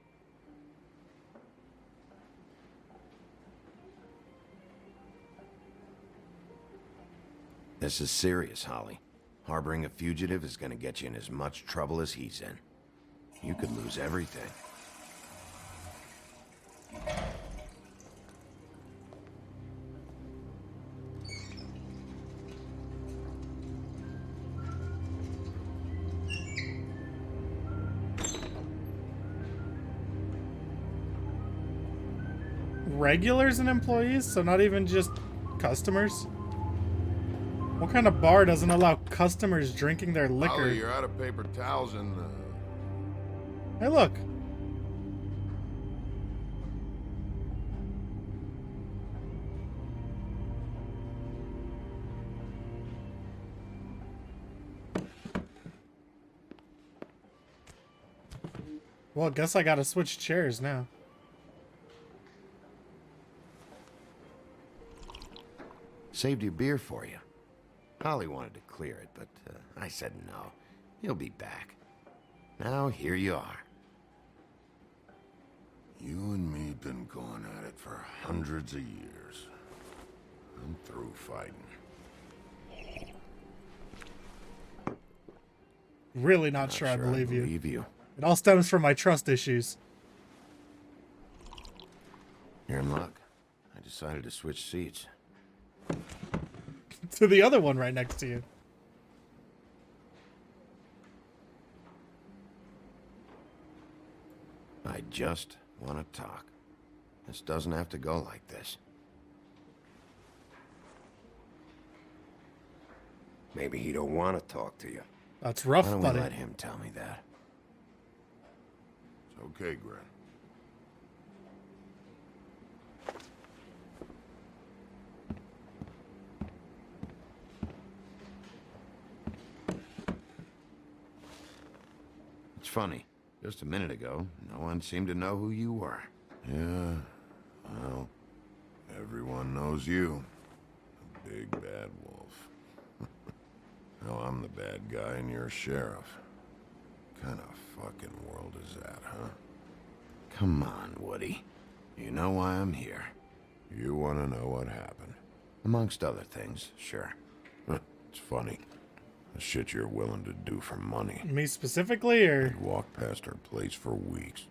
C: This is serious, Holly. Harboring a fugitive is gonna get you in as much trouble as he's in. You could lose everything.
A: Regulars and employees, so not even just customers? What kind of bar doesn't allow customers drinking their liquor?
E: Holly, you're out of paper towels and...
A: Hey, look. Well, guess I gotta switch chairs now.
C: Saved your beer for you. Holly wanted to clear it, but I said no. He'll be back. Now, here you are.
E: You and me been going at it for hundreds of years. I'm through fighting.
A: Really not sure I believe you.
C: You.
A: It all stems from my trust issues.
C: You're in luck. I decided to switch seats.
A: To the other one right next to you.
C: I just want to talk. This doesn't have to go like this. Maybe he don't want to talk to you.
A: That's rough,
C: Why don't
A: buddy.
C: we let him tell me that?
E: It's okay, Gren.
C: It's funny. Just a minute ago, no one seemed to know who you were.
E: Yeah, well, everyone knows you. The big bad wolf. Now I'm the bad guy and you're sheriff. Kind of fucking world is that, huh?
C: Come on, Woody. You know why I'm here.
E: You want to know what happened?
C: Amongst other things, sure.
E: It's funny. The shit you're willing to do for money.
A: Me specifically, or?
E: I'd walk past her place for weeks.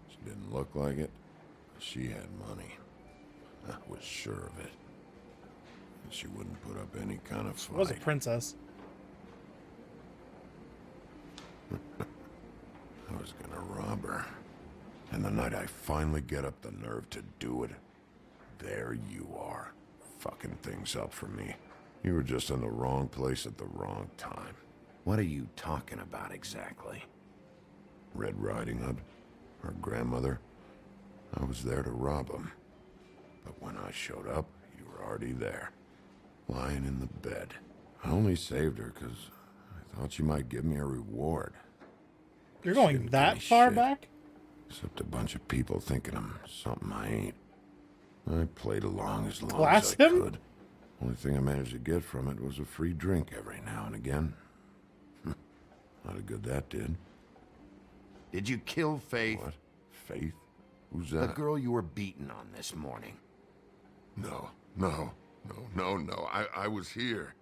E: She didn't look like it. She had money. I was sure of it. And she wouldn't put up any kind of
A: She
E: fight.
A: was a princess.
E: I was gonna rob her. And the night I finally get up the nerve to do it, there you are, fucking things up for me. You were just in the wrong place at the wrong time.
C: What are you talking about exactly?
E: Red Riding Hood, her grandmother. I was there to rob him. But when I showed up, you were already there, lying in the bed. I only saved her because I thought you might give me a reward.
A: You're going that far back?
E: Except a bunch of people thinking I'm something I ain't. I played along as long
A: Class
E: as I
A: him?
E: could. Only thing I managed to get from it was a free drink every now and again. Not a good that did.
C: Did you kill Faith?
E: What? Faith? Who's
C: The
E: that?
C: girl you were beating on this morning.
E: No. I was here.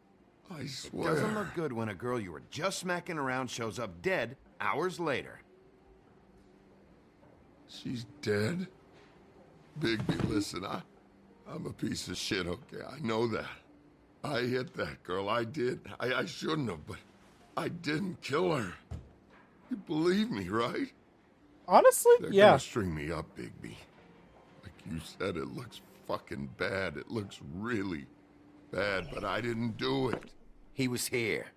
E: I swear.
C: Doesn't look good when a girl you were just smacking around shows up dead hours later.
E: She's dead? Bigby, listen, I'm a piece of shit, okay? I know that. I hit that girl, I did. I shouldn't have, but I didn't kill her. You believe me, right?
A: Honestly,
E: They're
A: yeah.
E: gonna string me up, Bigby. Like you said, it looks fucking bad. It looks really bad, but I didn't do it.
L: He was here.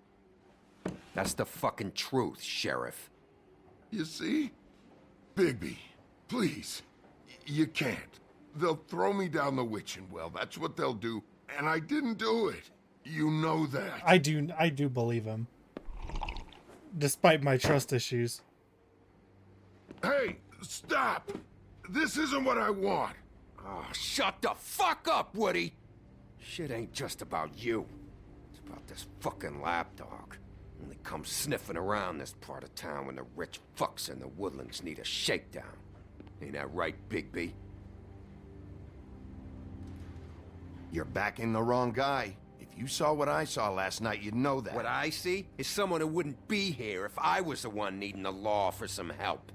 L: That's the fucking truth, Sheriff.
E: You see? Bigby, please. You can't. They'll throw me down the witching well. That's what they'll do. And I didn't do it. You know that.
A: I do believe him. Despite my trust issues.
E: Hey, stop! This isn't what I want.
L: Oh, shut the fuck up, Woody! Shit ain't just about you. It's about this fucking lapdog. Only comes sniffing around this part of town when the rich fucks in the woodlands need a shakedown. Ain't that right, Bigby?
C: You're backing the wrong guy. If you saw what I saw last night, you'd know that.
L: What I see is someone who wouldn't be here if I was the one needing the law for some help.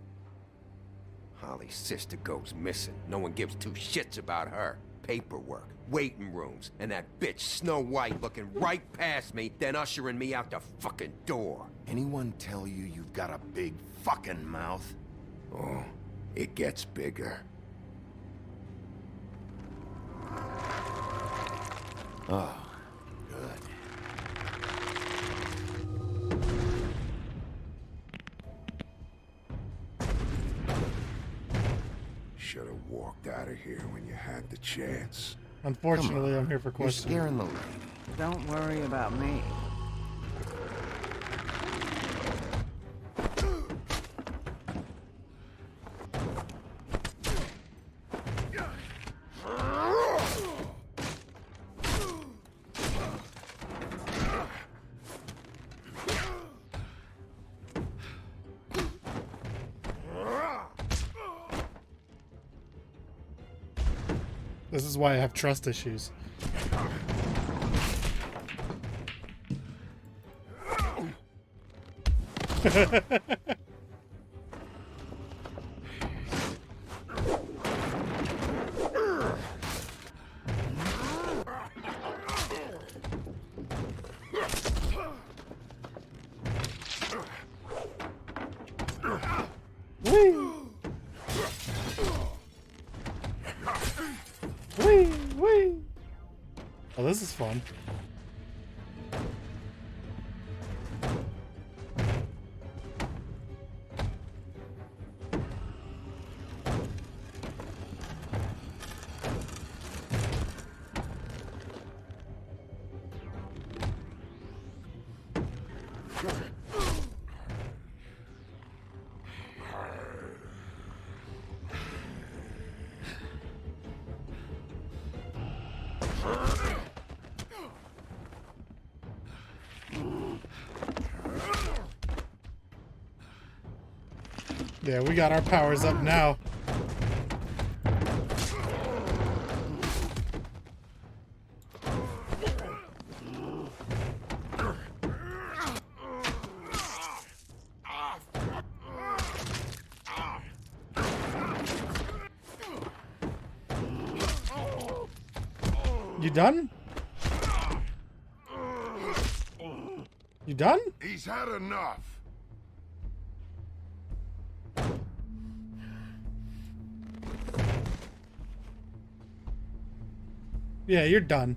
L: Holly's sister goes missing. No one gives two shits about her. Paperwork, waiting rooms, and that bitch Snow White looking right past me, then ushering me out the fucking door.
C: Anyone tell you you've got a big fucking mouth?
L: Oh, it gets bigger.
C: Oh, good.
E: Should have walked out of here when you had the chance.
A: Unfortunately, I'm here for
C: You're
A: questions.
C: scaring the lady.
Q: Don't worry about me.
A: This is why I have trust issues. Wee! Oh, this is fun. Yeah, we got our powers up now. You done? You done?
E: He's had enough.
A: Yeah, you're done.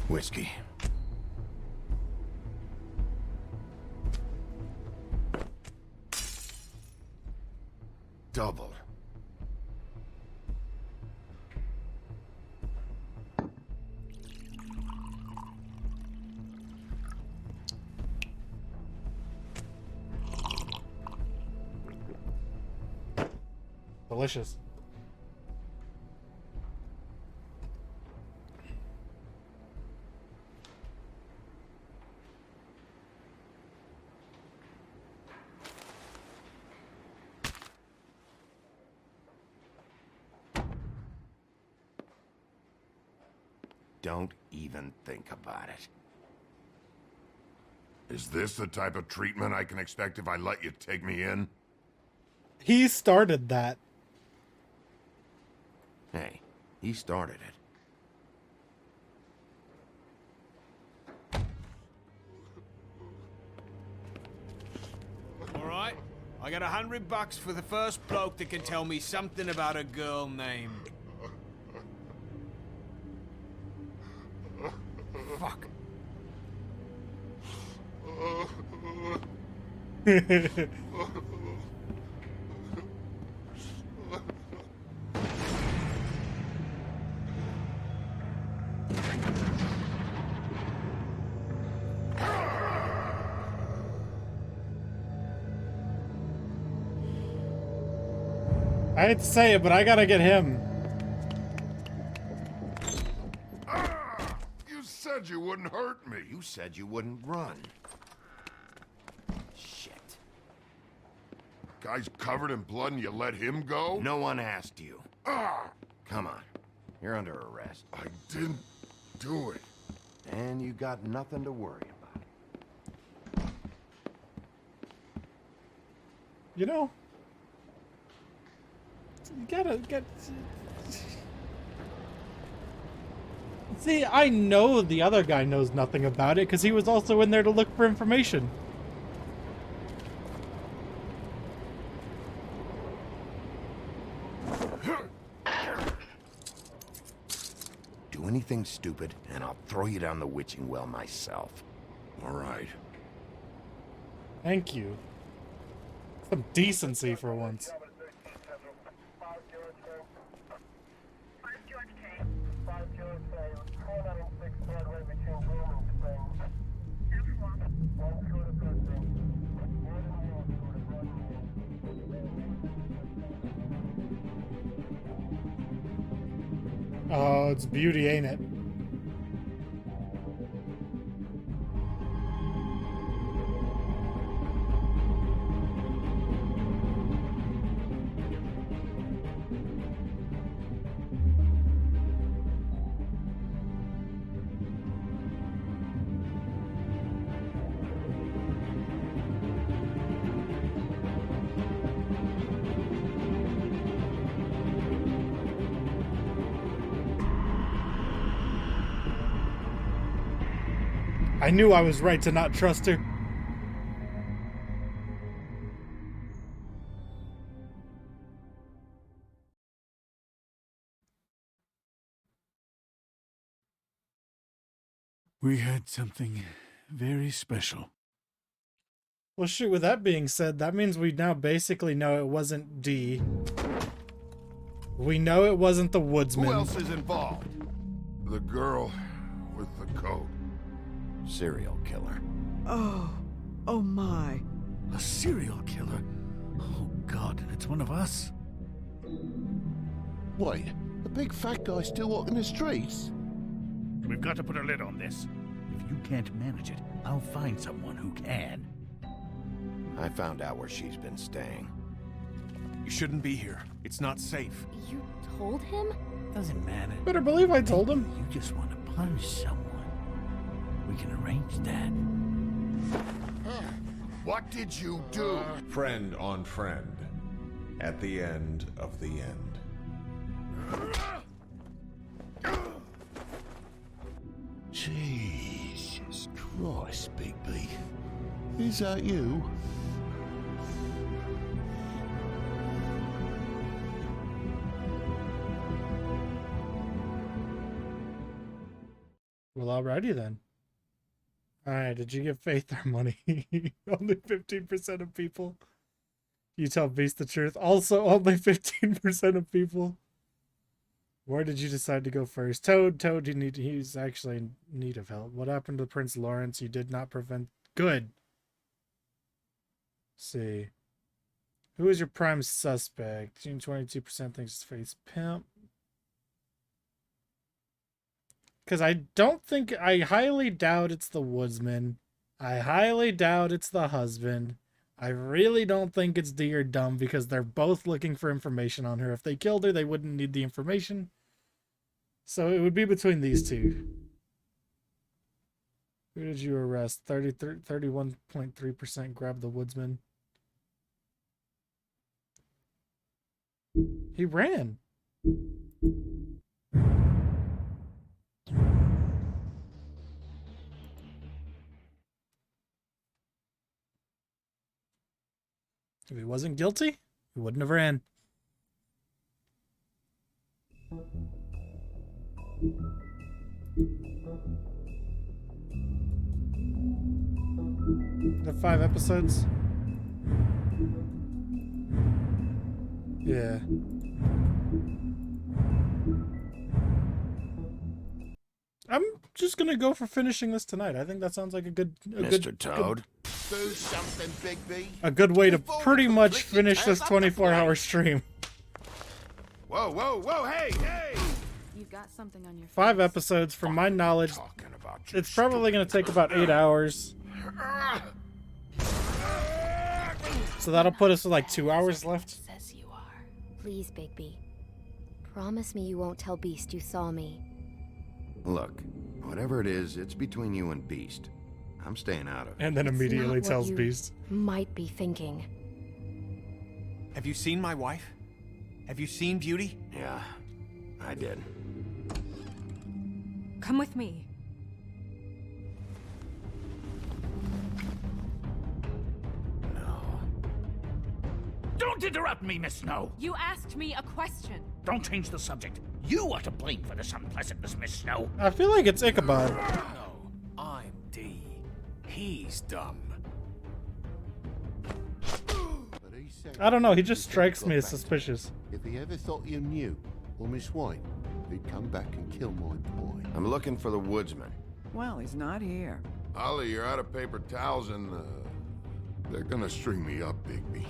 C: Whiskey. Double.
A: Delicious.
C: Don't even think about it.
E: Is this the type of treatment I can expect if I let you take me in?
A: He started that.
C: Hey, he started it.
H: All right, I got $100 for the first bloke that can tell me something about a girl named... Fuck.
A: I hate to say it, but I gotta get him.
E: You said you wouldn't hurt me.
C: You said you wouldn't run. Shit.
E: Guy's covered in blood and you let him go?
C: No one asked you. Come on. You're under arrest.
E: I didn't do it.
C: And you got nothing to worry about.
A: You know, you gotta get... See, I know the other guy knows nothing about it because he was also in there to look for information.
C: Do anything stupid, and I'll throw you down the witching well myself.
E: All right.
A: Thank you. Some decency for once. Oh, it's beauty, ain't it? I knew I was right to not trust her.
M: We had something very special.
A: Well, shoot, with that being said, that means we now basically know it wasn't D. We know it wasn't the woodsman.
E: Who else is involved? The girl with the coat.
C: Serial killer.
Q: Oh my.
M: A serial killer? Oh God, and it's one of us?
D: Wait, the big fat guy still walking the streets?
M: We've got to put a lid on this. If you can't manage it, I'll find someone who can.
C: I found out where she's been staying.
H: You shouldn't be here. It's not safe.
I: You told him?
M: Doesn't matter.
A: Better believe I told him.
M: You just want to punish someone. We can arrange that.
E: What did you do?
O: Friend on friend. At the end of the end.
D: Jesus Christ, Bigby. Is that you?
A: Well, alrighty then. Alright, did you give Faith our money? Only 15% of people. You tell Beast the truth. Also, only 15% of people. Where did you decide to go first? Toad, he's actually in need of help. What happened to Prince Lawrence? You did not prevent... Good. Let's see. Who is your prime suspect? 22% thinks it's Faith's pimp. Because I highly doubt it's the woodsman. I highly doubt it's the husband. I really don't think it's Dee or Dumb because they're both looking for information on her. If they killed her, they wouldn't need the information. So it would be between these two. Who did you arrest? 31.3% grabbed the woodsman. He ran. If he wasn't guilty, he wouldn't have ran. The 5 episodes? Yeah. I'm just gonna go for finishing this tonight. I think that sounds like a good
C: Mr. Toad.
D: Do something, Bigby.
A: A good way to pretty much finish this 24-hour stream.
E: Whoa, whoa, whoa, hey, hey!
G: You've got something on your
A: 5 episodes, from my knowledge. It's probably gonna take about 8 hours. So that'll put us with like 2 hours left.
I: Please, Bigby. Promise me you won't tell Beast you saw me.
C: Look, whatever it is, it's between you and Beast. I'm staying out of it.
A: And then immediately
I: Not what
A: tells
I: you
A: Beast.
I: Might be thinking.
H: Have you seen my wife? Have you seen Beauty?
C: Yeah, I did.
K: Come with me.
M: Don't interrupt me, Miss Snow.
K: You asked me a question.
M: Don't change the subject. You are to blame for this unpleasantness, Miss Snow.
A: I feel like it's Ichabod.
P: No, I'm D. He's Dumb.
A: I don't know, he just strikes me as suspicious.
D: If he ever thought you knew, or Miss White, he'd come back and kill my boy.
C: I'm looking for the woodsman.
Q: Well, he's not here.
E: Ollie, you're out of paper towels and, they're gonna string me up, Bigby.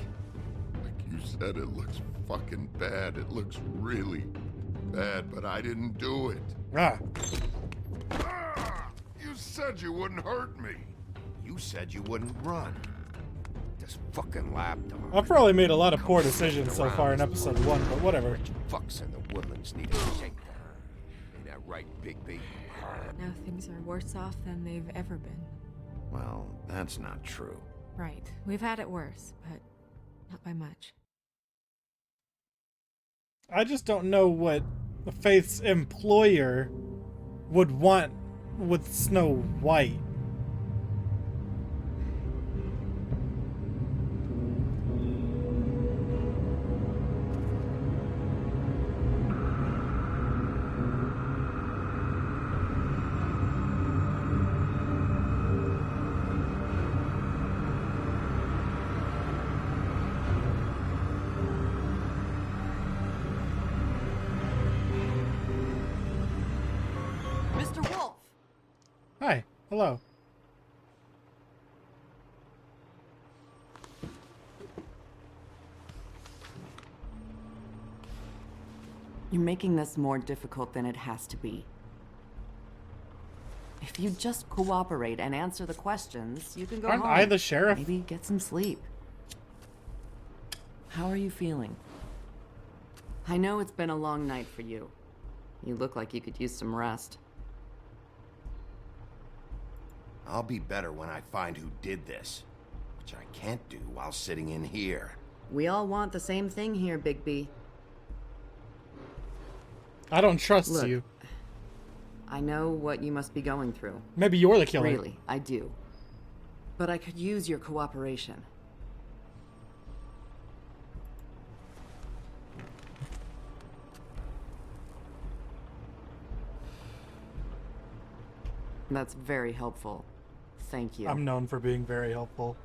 E: Like you said, it looks fucking bad. It looks really bad, but I didn't do it.
A: Ah.
E: You said you wouldn't hurt me.
C: You said you wouldn't run. This fucking lapdog.
A: I've probably made a lot of poor decisions so far in episode 1, but whatever.
C: Fucks in the woodlands need a shakedown. Ain't that right, Bigby?
K: Now things are worse off than they've ever been.
C: Well, that's not true.
K: Right. We've had it worse, but not by much.
A: I just don't know what Faith's employer would want with Snow White. Hi. Hello.
Q: You're making this more difficult than it has to be. If you just cooperate and answer the questions, you can go
A: Aren't
Q: home.
A: I the sheriff?
Q: Maybe get some sleep. How are you feeling? I know it's been a long night for you. You look like you could use some rest.
C: I'll be better when I find who did this, which I can't do while sitting in here.
Q: We all want the same thing here, Bigby.
A: I don't trust
Q: Look,
A: you.
Q: I know what you must be going through.
A: Maybe you're the killer.
Q: Really, I do. But I could use your cooperation. That's very helpful. Thank you.
A: I'm known for being very helpful.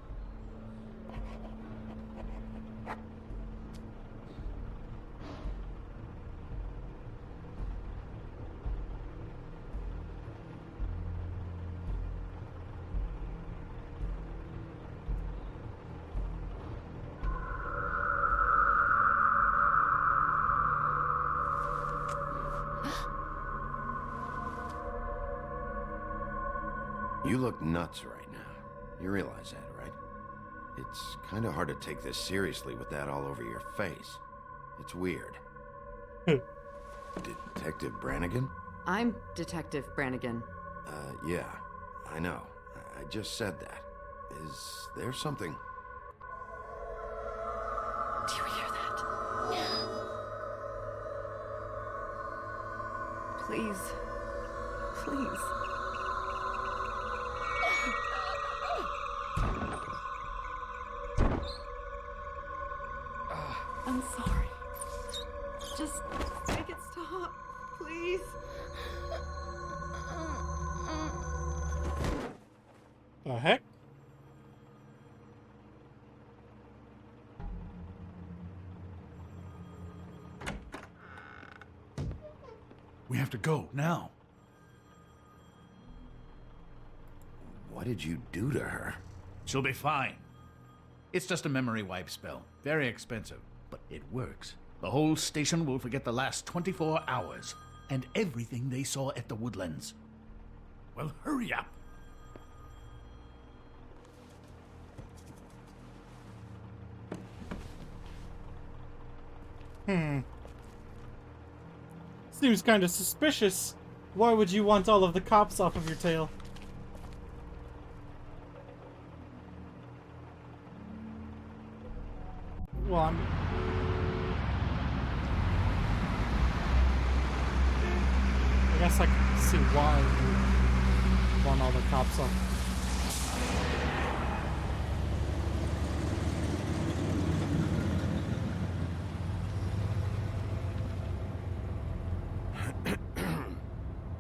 C: You look nuts right now. You realize that, right? It's kind of hard to take this seriously with that all over your face. It's weird. Detective Brannigan?
R: I'm Detective Brannigan.
C: Yeah, I know. I just said that. Is there something?
R: Do you hear that?
Q: Please. Please. I'm sorry. Just make it stop, please.
A: The heck?
M: We have to go, now.
C: What did you do to her?
M: She'll be fine. It's just a memory wipe spell. Very expensive, but it works. The whole station will forget the last 24 hours and everything they saw at the Woodlands. Well, hurry up.
A: Seems kind of suspicious. Why would you want all of the cops off of your tail? Well, I guess I can see why you want all the cops off.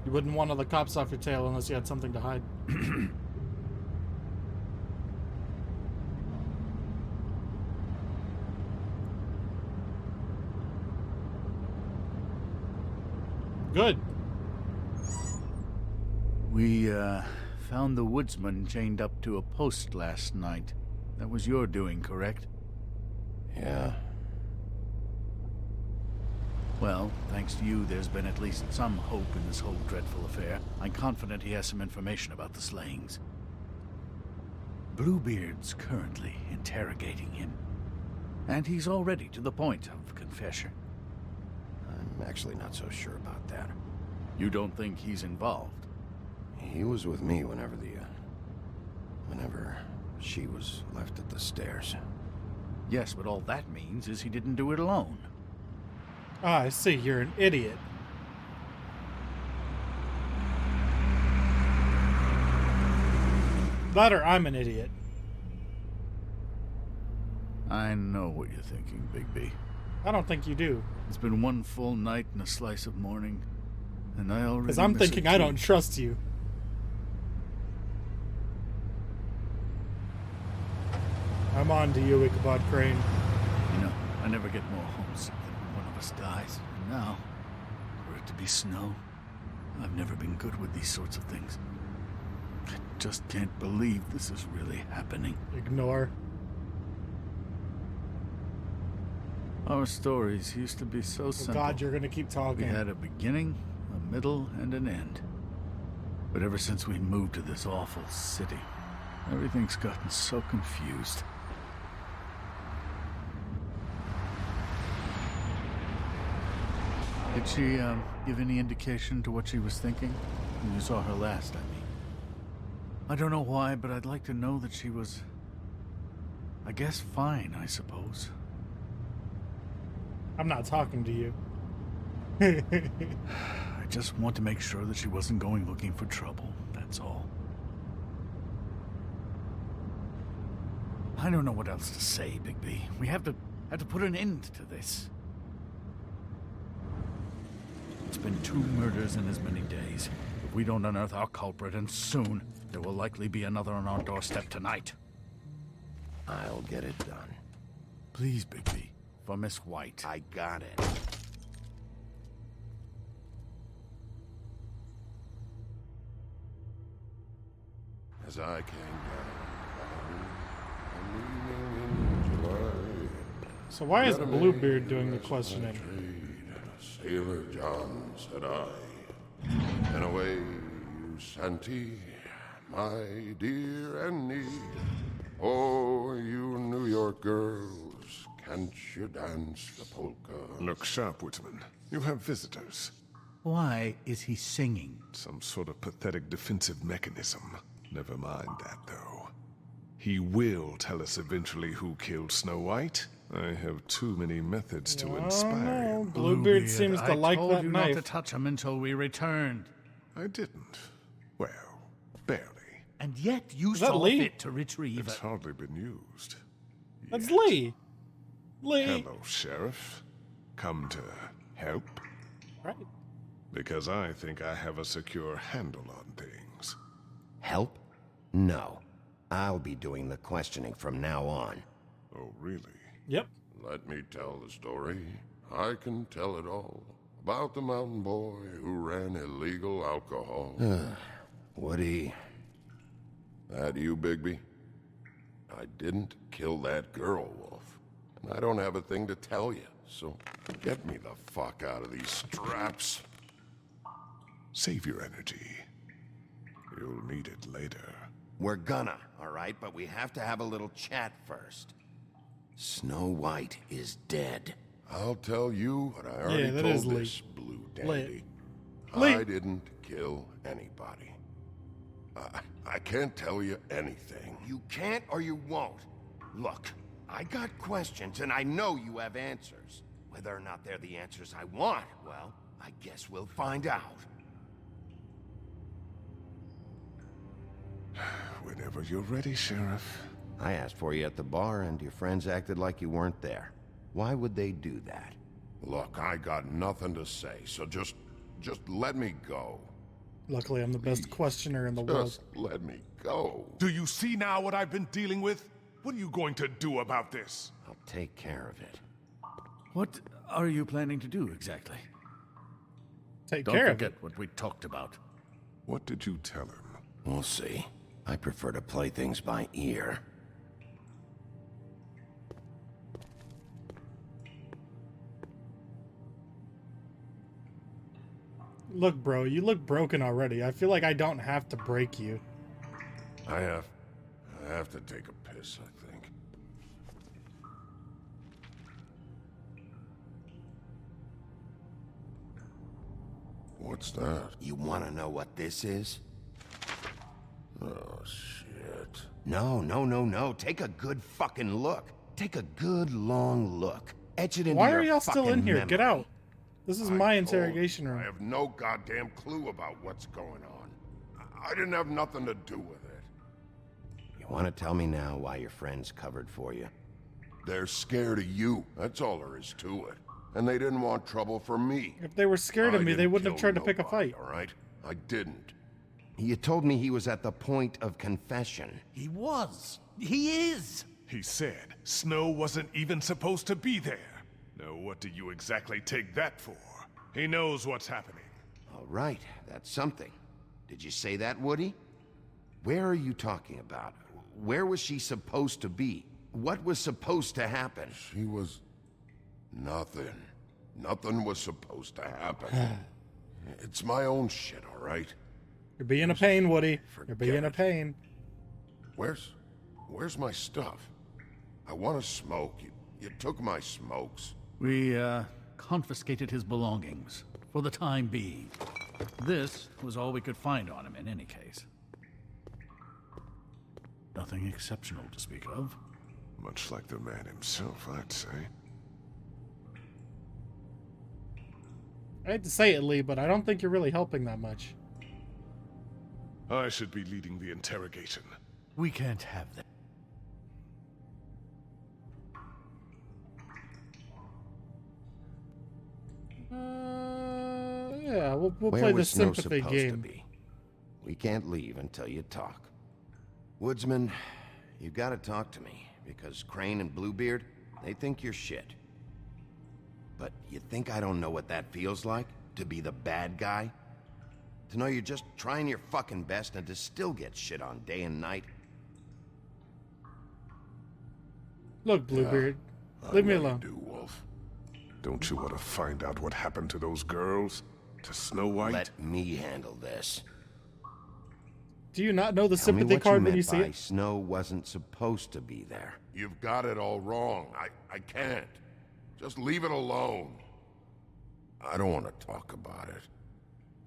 A: You wouldn't want all the cops off your tail unless you had something to hide. Good.
M: We, found the woodsman chained up to a post last night. That was your doing, correct?
C: Yeah.
M: Well, thanks to you, there's been at least some hope in this whole dreadful affair. I'm confident he has some information about the slayings. Bluebeard's currently interrogating him. And he's already to the point of confession.
C: I'm actually not so sure about that.
M: You don't think he's involved?
C: He was with me whenever she was left at the stairs.
M: Yes, but all that means is he didn't do it alone.
A: Ah, I see. You're an idiot. That or I'm an idiot.
M: I know what you're thinking, Bigby.
A: I don't think you do.
M: It's been one full night and a slice of morning, and I already
A: Because I'm thinking I don't trust you. I'm on to you, Ichabod Crane.
M: You know, I never get more homesick than when one of us dies. And now, for it to be snow, I've never been good with these sorts of things. I just can't believe this is really happening.
A: Ignore.
M: Our stories used to be so simple.
A: God, you're gonna keep talking.
M: We had a beginning, a middle, and an end. But ever since we moved to this awful city, everything's gotten so confused. Did she, give any indication to what she was thinking? When you saw her last, I mean. I don't know why, but I'd like to know that she was, I guess, fine, I suppose.
A: I'm not talking to you.
M: I just want to make sure that she wasn't going looking for trouble, that's all. I don't know what else to say, Bigby. We have to put an end to this. It's been 2 murders in as many days. If we don't unearth our culprit, and soon, there will likely be another on our doorstep tonight.
C: I'll get it done.
M: Please, Bigby. For Miss White.
C: I got it.
O: As I came down,
A: So why is Bluebeard doing the questioning?
O: Sailor John, said I, and away you Santi,
E: my dear Annie. Oh, you New York girls, can't you dance the polka?
O: Look sharp, Woodsman. You have visitors.
M: Why is he singing?
O: Some sort of pathetic defensive mechanism. Never mind that, though. He will tell us eventually who killed Snow White. I have too many methods to inspire him.
A: Bluebeard seems to like
M: told
A: that
M: you
A: knife.
M: not to touch him until we returned.
O: I didn't. Well, barely.
M: And yet you
A: Is that
M: saw
A: Lee?
M: fit to retrieve
O: It's
M: it.
O: hardly been used.
A: That's Lee. Lee.
O: Hello, Sheriff. Come to help?
A: Right.
O: Because I think I have a secure handle on things.
C: Help? No. I'll be doing the questioning from now on.
O: Oh, really?
A: Yep.
E: Let me tell the story. I can tell it all. About the mountain boy who ran illegal alcohol.
C: Woody.
E: That you, Bigby? I didn't kill that girl, Wolf. And I don't have a thing to tell you, so get me the fuck out of these straps.
O: Save your energy. You'll need it later.
C: We're gonna, all right? But we have to have a little chat first. Snow White is dead.
E: I'll tell you what I already
A: that
E: told
A: is Lee.
E: this blue dandy.
A: Lee.
E: I didn't kill anybody. I can't tell you anything.
C: You can't or you won't. Look, I got questions and I know you have answers. Whether or not they're the answers I want, well, I guess we'll find out.
O: Whenever you're ready, Sheriff.
C: I asked for you at the bar and your friends acted like you weren't there. Why would they do that?
E: Look, I got nothing to say, so just let me go.
A: Luckily, I'm the best questioner in the world.
E: Just let me go.
O: Do you see now what I've been dealing with? What are you going to do about this?
C: I'll take care of it.
M: What are you planning to do exactly?
A: Take
M: Don't
A: care of
M: forget
A: it.
M: what we talked about.
O: What did you tell him?
C: We'll see. I prefer to play things by ear.
A: Look, bro, you look broken already. I feel like I don't have to break you.
E: I have to take a piss, I think. What's that?
C: You want to know what this is?
E: Oh, shit.
C: No. Take a good fucking look. Take a good long look. Etch it into
A: Why
C: your
A: are y'all still in
C: fucking
A: here?
C: memory.
A: Get out. This is
E: I
A: my
E: told
A: interrogation
E: you,
A: room.
E: I have no goddamn clue about what's going on. I didn't have nothing to do with it.
C: You want to tell me now why your friends covered for you?
E: They're scared of you. That's all there is to it. And they didn't want trouble for me.
A: If they were scared of
E: I
A: me, they
E: didn't
A: wouldn't have
E: kill
A: tried to pick a
E: nobody,
A: fight.
E: All right? I didn't.
C: You told me he was at the point of confession.
M: He was. He is.
O: He said Snow wasn't even supposed to be there. Now what do you exactly take that for? He knows what's happening.
C: All right, that's something. Did you say that, Woody? Where are you talking about? Where was she supposed to be? What was supposed to happen?
E: She was... nothing. Nothing was supposed to happen. It's my own shit, all right?
A: You're being a pain, Woody. You're
E: Forget
A: being a
E: it.
A: pain.
E: Where's my stuff? I want to smoke. You took my smokes.
M: We, confiscated his belongings, for the time being. This was all we could find on him in any case. Nothing exceptional to speak of.
O: Much like the man himself, I'd say.
A: I hate to say it, Lee, but I don't think you're really helping that much.
O: I should be leading the interrogation.
M: We can't have that.
A: Yeah, we'll
C: Where
A: play the
C: was Snow
A: sympathy
C: supposed to
A: game.
C: be? We can't leave until you talk. Woodsman, you gotta talk to me, because Crane and Bluebeard, they think you're shit. But you think I don't know what that feels like? To be the bad guy? To know you're just trying your fucking best and to still get shit on day and night?
A: Look, Bluebeard, leave me alone.
O: Do, Wolf. Don't you want to find out what happened to those girls? To Snow White?
C: Let me handle this.
A: Do you not know the
C: Tell me
A: sympathy
C: what
A: card
C: you
A: when you
C: meant
A: see
C: by
A: it?
C: Snow wasn't supposed to be there.
E: You've got it all wrong. I can't. Just leave it alone. I don't want to talk about it.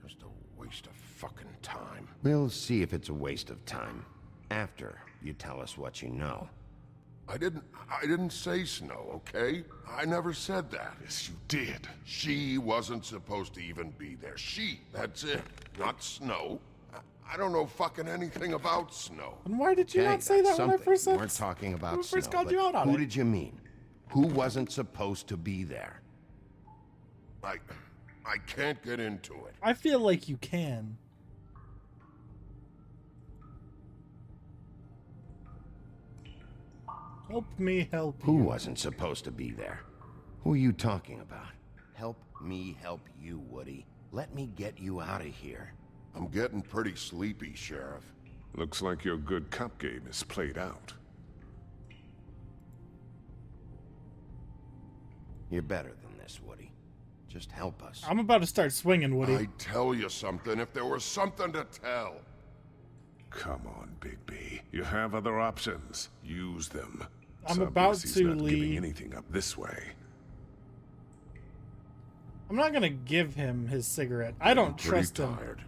E: Just a waste of fucking time.
C: We'll see if it's a waste of time. After you tell us what you know.
E: I didn't say Snow, okay? I never said that.
O: Yes, you did.
E: She wasn't supposed to even be there. She, that's it. Not Snow. I don't know fucking anything about Snow.
A: And why did you
C: Okay,
A: not say
C: that's
A: that when I
C: something.
A: first said?
C: We weren't talking about
A: when I first
C: Snow,
A: called
C: but
A: you out on
C: who
A: it?
C: did you mean? Who wasn't supposed to be there?
E: I can't get into it.
A: I feel like you can. Help me help you.
C: Who wasn't supposed to be there? Who are you talking about? Help me help you, Woody. Let me get you out of here.
E: I'm getting pretty sleepy, Sheriff.
O: Looks like your good cop game is played out.
C: You're better than this, Woody. Just help us.
A: I'm about to start swinging, Woody.
E: I'd tell you something if there was something to tell.
O: Come on, Bigby. You have other options. Use them.
A: I'm
O: It's
A: about
O: obvious he's
A: to
O: not giving
A: leave.
O: anything up this way.
A: I'm not gonna give him his cigarette. I don't
E: Pretty
A: trust him.
E: tired.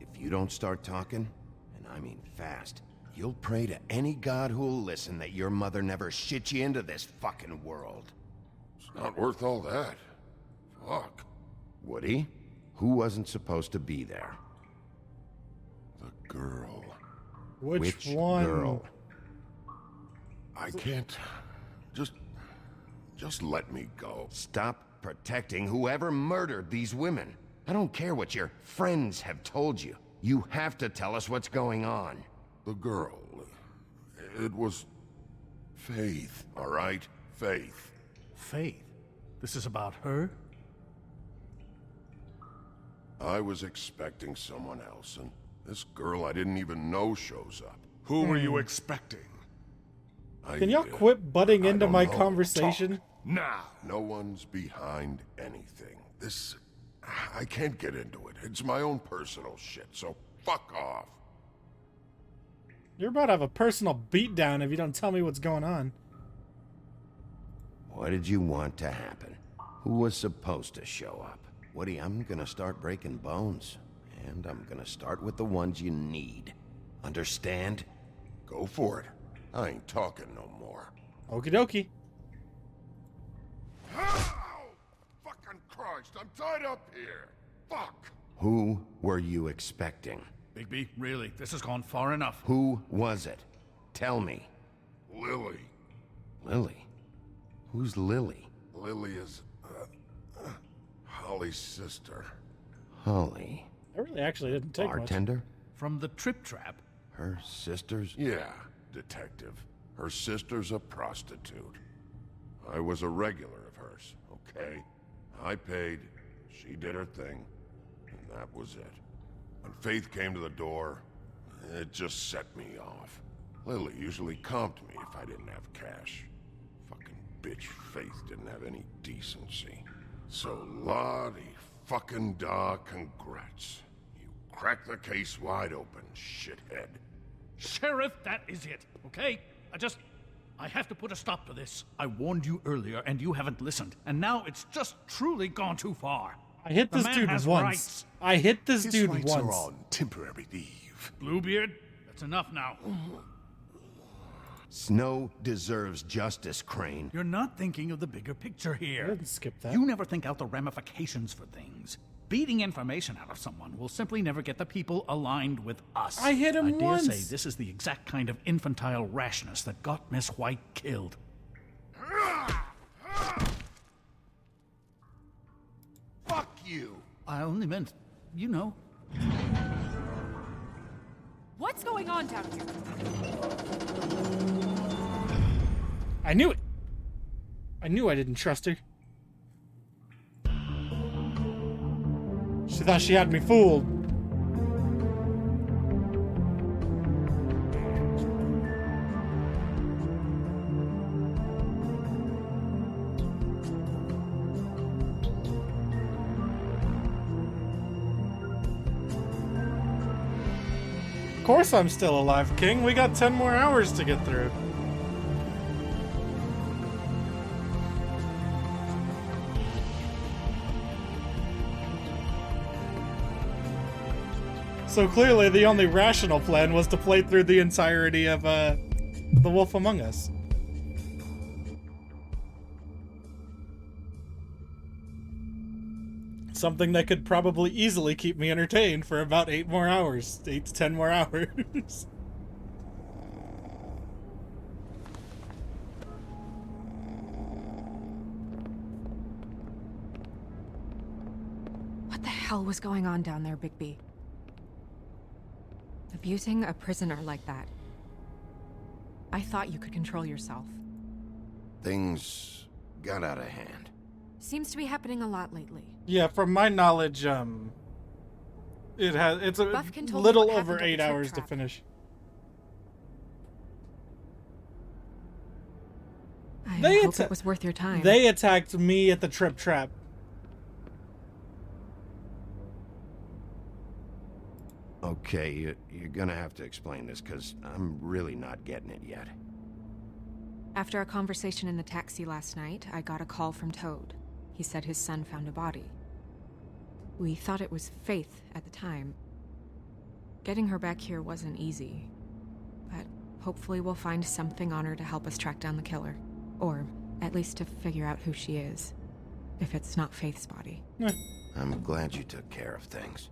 C: If you don't start talking, and I mean fast, you'll pray to any god who'll listen that your mother never shit you into this fucking world.
E: It's not worth all that. Fuck.
C: Woody, who wasn't supposed to be there?
E: The girl.
A: Which one?
C: Girl?
E: I can't. Just let me go.
C: Stop protecting whoever murdered these women. I don't care what your friends have told you. You have to tell us what's going on.
E: The girl. It was Faith, all right? Faith.
M: Faith? This is about her?
E: I was expecting someone else, and this girl I didn't even know shows up.
O: Who were you expecting?
A: Can y'all quit butting
E: I
A: into
E: don't
A: my
E: know.
A: conversation?
O: Now!
E: No one's behind anything. I can't get into it. It's my own personal shit, so fuck off.
A: You're about to have a personal beatdown if you don't tell me what's going on.
C: What did you want to happen? Who was supposed to show up? Woody, I'm gonna start breaking bones. And I'm gonna start with the ones you need. Understand?
E: Go for it. I ain't talking no more.
A: Okie dokie.
E: Fucking Christ, I'm tied up here. Fuck.
C: Who were you expecting?
M: Bigby, really, this has gone far enough.
C: Who was it? Tell me.
E: Lily.
C: Lily? Who's Lily?
E: Lily is, Holly's sister.
C: Holly.
A: I really actually didn't take much.
C: Bartender?
M: From the Trip Trap?
C: Her sister's?
E: Yeah, detective. Her sister's a prostitute. I was a regular of hers, okay? I paid, she did her thing, and that was it. When Faith came to the door, it just set me off. Lily usually comped me if I didn't have cash. Fucking bitch Faith didn't have any decency. So Lottie fucking da, congrats. You cracked the case wide open, shithead.
M: Sheriff, that is it, okay? I have to put a stop to this. I warned you earlier, and you haven't listened. And now it's just truly gone too far.
A: I hit
M: The
A: this
M: man
A: dude
M: has
A: once.
M: rights.
A: I hit this
O: His
A: dude
O: rights are
A: once.
O: on temporary leave.
M: Bluebeard, that's enough now.
C: Snow deserves justice, Crane.
M: You're not thinking of the bigger picture
A: I
M: here.
A: didn't skip that.
M: You never think out the ramifications for things. Beating information out of someone will simply never get the people aligned with us.
A: I hit him
M: I dare
A: once.
M: say this is the exact kind of infantile rashness that got Miss White killed.
E: Fuck you!
M: I only meant, you know.
R: What's going on down here?
A: I knew it. I knew I didn't trust her. She thought she had me fooled. course I'm still alive, King. We got 10 more hours to get through. So clearly the only rational plan was to play through the entirety of The Wolf Among Us. Something that could probably easily keep me entertained for about 8 more hours. 8 to 10 more hours.
K: What the hell was going on down there, Bigby? Abusing a prisoner like that. I thought you could control yourself.
C: Things got out of hand.
K: Seems to be happening a lot lately.
A: Yeah, from my knowledge, it's a
K: Buffkin told me
A: little
K: what
A: over
K: happened at
A: 8
K: the
A: hours
K: trip
A: to finish.
K: I
A: They
K: hope it was worth your time.
A: They attacked me at the Trip Trap.
C: Okay, you're gonna have to explain this, because I'm really not getting it yet.
K: After a conversation in the taxi last night, I got a call from Toad. He said his son found a body. We thought it was Faith at the time. Getting her back here wasn't easy, but hopefully we'll find something on her to help us track down the killer. Or at least to figure out who she is, if it's not Faith's body.
C: I'm glad you took care of things.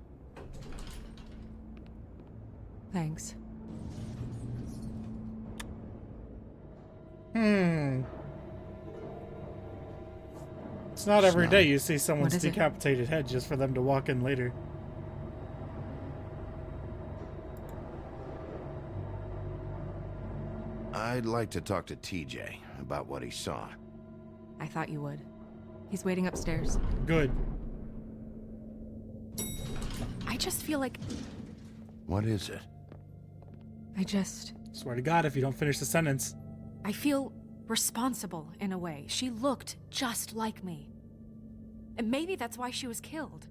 K: Thanks.
A: It's not every day you see someone's
K: What is it?
A: decapitated head just for them to walk in later.
C: I'd like to talk to TJ about what he saw.
K: I thought you would. He's waiting upstairs.
A: Good.
K: I just feel like...
C: What is it?
A: Swear to God, if you don't finish the sentence.
K: I feel responsible in a way. She looked just like me. And maybe that's why she was killed.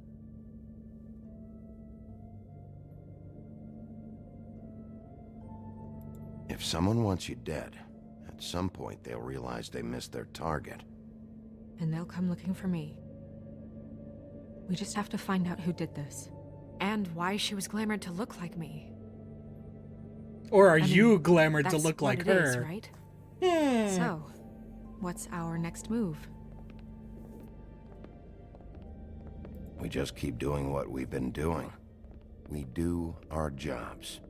C: If someone wants you dead, at some point they'll realize they missed their target.
K: And they'll come looking for me. We just have to find out who did this. And why she was glamored to look like me.
A: Or are you glamored to
K: that's
A: look
K: what
A: like
K: it
A: her?
K: is, right? So, what's our next move?
C: We just keep doing what we've been doing. We do our jobs.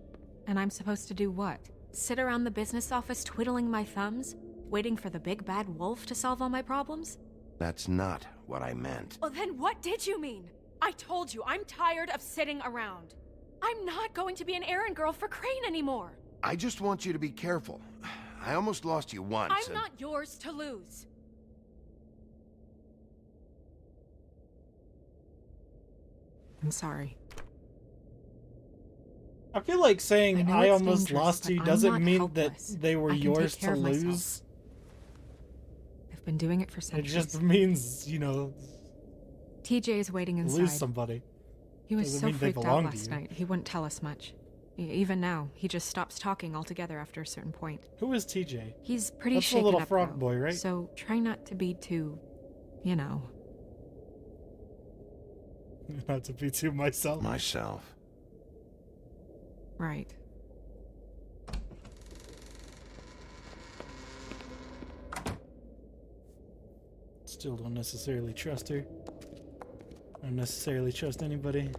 K: And I'm supposed to do what? Sit around the business office twiddling my thumbs? Waiting for the big bad wolf to solve all my problems?
C: That's not what I meant.
R: Well, then what did you mean? I told you, I'm tired of sitting around. I'm not going to be an errand girl for Crane anymore.
C: I just want you to be careful. I almost lost you once.
R: I'm not yours to lose.
K: I'm sorry.
A: I feel like saying
K: know
A: I
K: it's
A: almost
K: dangerous,
A: lost
K: but
A: you
K: I'm
A: doesn't
K: not
A: mean
K: helpless.
A: that they were
K: I can
A: yours
K: take care
A: to
K: of myself.
A: lose.
K: I've been doing it for
A: It
K: centuries.
A: just means, you know,
K: TJ is waiting inside.
A: lose somebody.
K: He was
A: Doesn't
K: so
A: mean they
K: freaked out
A: belong to
K: last
A: you.
K: night, he wouldn't tell us much. Even now, he just stops talking altogether after a certain point.
A: Who is TJ?
K: He's pretty
A: That's the
K: shaken
A: little
K: up,
A: frog
K: though,
A: boy, right?
K: So try not to be too, you know.
A: Not to be too myself.
C: Myself.
K: Right.
A: Still don't necessarily trust her. Don't necessarily trust anybody.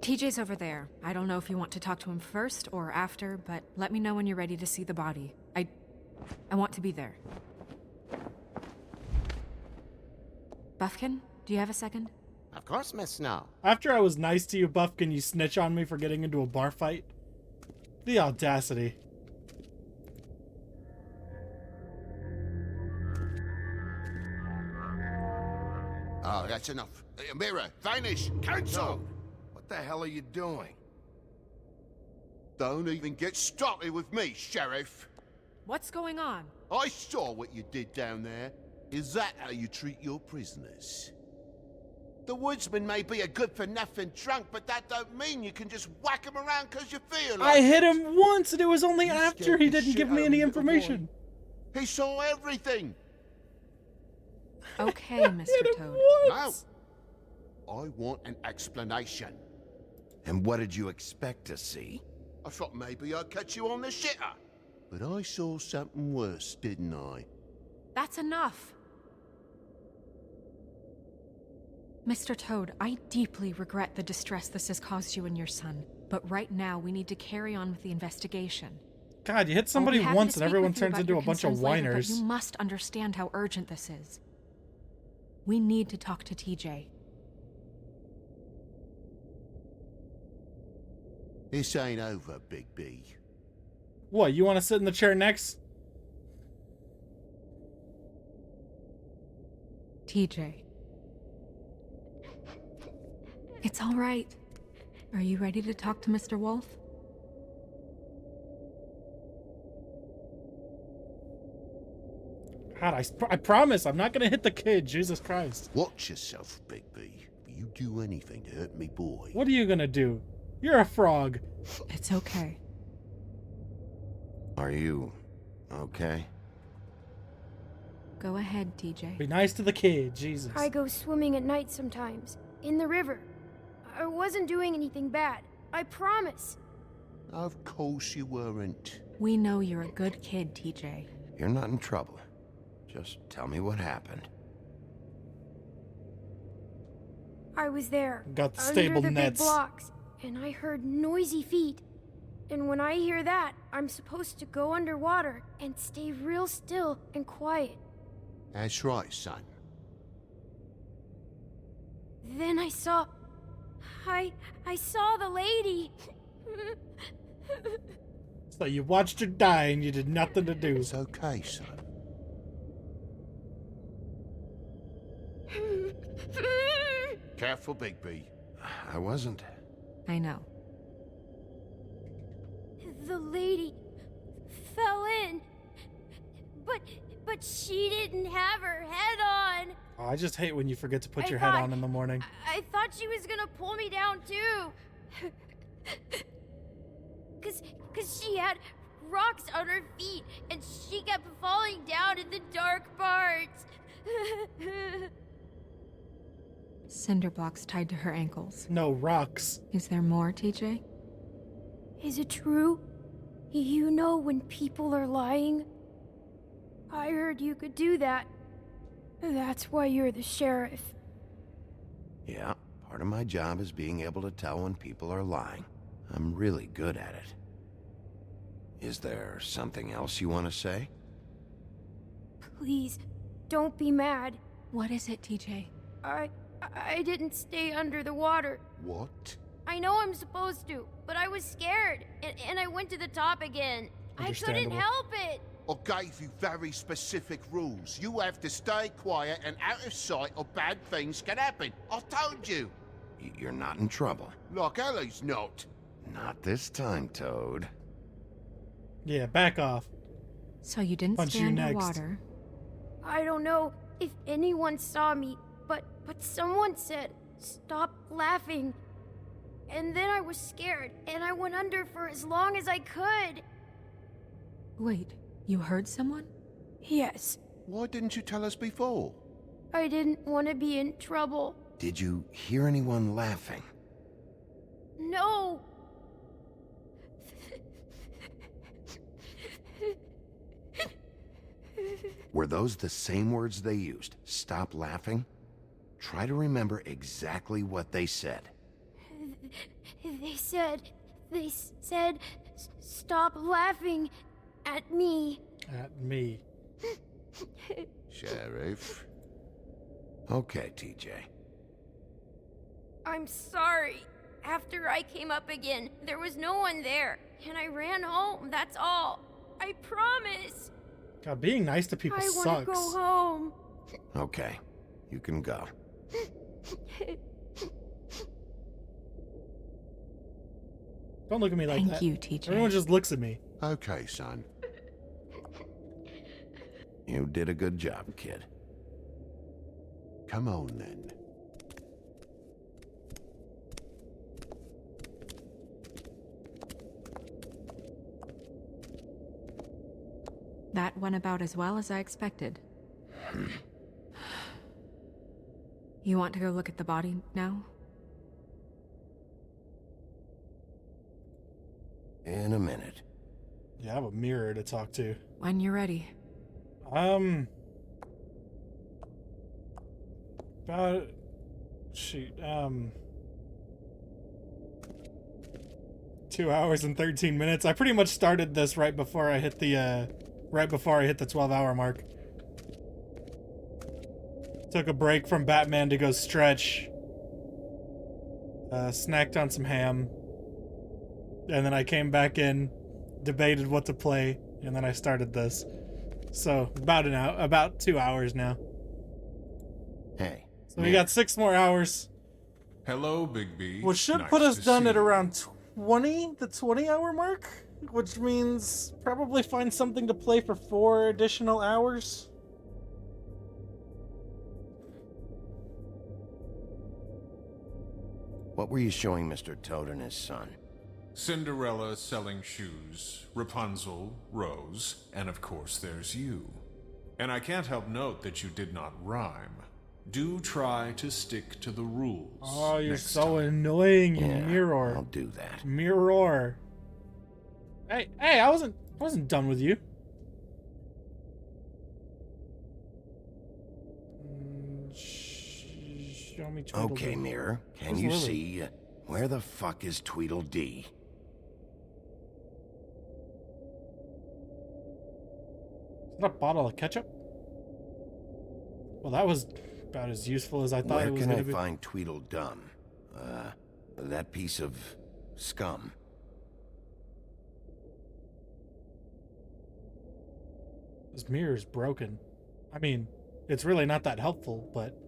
K: TJ's over there. I don't know if you want to talk to him first or after, but let me know when you're ready to see the body. I want to be there. Buffkin, do you have a second?
N: Of course, Miss Snow.
A: After I was nice to you, Buffkin, you snitch on me for getting into a bar fight? The audacity.
D: Oh, that's enough. Mirror, vanish, cancel!
C: What the hell are you doing?
D: Don't even get started with me, Sheriff.
R: What's going on?
D: I saw what you did down there. Is that how you treat your prisoners? The woodsman may be a good-for-nothing drunk, but that don't mean you can just whack him around because you feel like
A: I hit him once, and it was only after he didn't give me any information.
D: He saw everything.
K: Okay, Mr. Toad.
D: No. I want an explanation.
C: And what did you expect to see?
D: I thought maybe I'd catch you on the shitter. But I saw something worse, didn't I?
R: That's enough. Mr. Toad, I deeply regret the distress this has caused you and your son. But right now, we need to carry on with the investigation.
A: God, you hit somebody once and everyone turns into a bunch of whiners.
R: But you must understand how urgent this is. We need to talk to TJ.
D: This ain't over, Big B.
A: What, you want to sit in the chair next?
R: TJ. It's all right. Are you ready to talk to Mr. Wolf?
A: God, I promise I'm not going to hit the kid. Jesus Christ.
D: Watch yourself, Big B. If you do anything to hurt me, boy.
A: What are you going to do? You're a frog.
R: It's okay.
C: Are you okay?
R: Go ahead, TJ.
A: Be nice to the kid, Jesus.
I: I go swimming at night sometimes, in the river. I wasn't doing anything bad. I promise.
D: Of course you weren't.
R: We know you're a good kid, TJ.
C: You're not in trouble. Just tell me what happened.
I: I was there,
A: Got the
I: under
A: stable
I: the
A: nets.
I: big blocks, and I heard noisy feet. And when I hear that, I'm supposed to go underwater and stay real still and quiet.
D: That's right, son.
I: Then I saw the lady.
A: So you watched her die and you did nothing to do.
D: It's okay, son. Careful, Big B.
C: I wasn't.
R: I know.
I: The lady fell in. But she didn't have her head on.
A: Oh, I just hate when you forget to put
I: I
A: your head
I: thought-
A: on in the morning.
I: I thought she was gonna pull me down too. Cause she had rocks on her feet and she kept falling down in the dark parts.
R: Cinder blocks tied to her ankles.
A: No, rocks.
R: Is there more, TJ?
I: Is it true? You know when people are lying? I heard you could do that. That's why you're the sheriff.
C: Yeah, part of my job is being able to tell when people are lying. I'm really good at it. Is there something else you want to say?
I: Please, don't be mad.
R: What is it, TJ?
I: I didn't stay under the water.
D: What?
I: I know I'm supposed to, but I was scared, and I went to the top again. I couldn't help it.
D: I gave you very specific rules. You have to stay quiet and out of sight or bad things can happen. I told you.
C: You're not in trouble.
D: Like Ellie's not.
C: Not this time, Toad.
A: Yeah, back off.
R: So you didn't
A: Punch
R: stay
A: you next.
R: underwater?
I: I don't know if anyone saw me, but someone said, "Stop laughing." And then I was scared, and I went under for as long as I could.
R: Wait, you heard someone?
I: Yes.
D: Why didn't you tell us before?
I: I didn't want to be in trouble.
C: Did you hear anyone laughing?
I: No.
C: Were those the same words they used? Stop laughing? Try to remember exactly what they said.
I: They said, "Stop laughing at me."
A: At me.
D: Sheriff.
C: Okay, TJ.
I: I'm sorry. After I came up again, there was no one there, and I ran home, that's all. I promise.
A: God, being nice to people
I: I
A: sucks.
I: want to go home.
C: Okay, you can go.
A: Don't look at me like that.
R: Thank you, TJ.
A: Everyone just looks at me.
D: Okay, son.
C: You did a good job, kid.
D: Come on, then.
K: That went about as well as I expected. You want to go look at the body now?
C: In a minute.
A: Yeah, I have a mirror to talk to.
K: When you're ready.
A: About... Shoot, 2 hours and 13 minutes. I pretty much started this right before I hit the 12-hour mark. Took a break from Batman to go stretch. Snacked on some ham. And then I came back in, debated what to play, and then I started this. So, about 2 hours now.
C: Hey.
A: So we got 6 more hours.
S: Hello, Big B.
A: Which should
S: Nice
A: put us
S: to
A: done
S: see
A: at
S: you.
A: around the 20-hour mark, which means probably find something to play for 4 additional hours.
C: What were you showing Mr. Toad and his son?
S: Cinderella selling shoes, Rapunzel, Rose, and of course there's you. And I can't help note that you did not rhyme. Do try to stick to the rules.
A: Oh, you're so annoying, you mirror.
C: I'll do that.
A: Mirror. Hey, I wasn't done with you. Show me Tweedledee.
C: Okay, Mirror. Can
A: Where's
C: you
A: Lily?
C: see where the fuck is Tweedledee?
A: Is that a bottle of ketchup? Well, that was about as useful as I thought
C: Where
A: it was
C: can
A: going
C: I
A: to be.
C: find Tweedledum? That piece of scum.
A: This mirror's broken. I mean, it's really not that helpful, but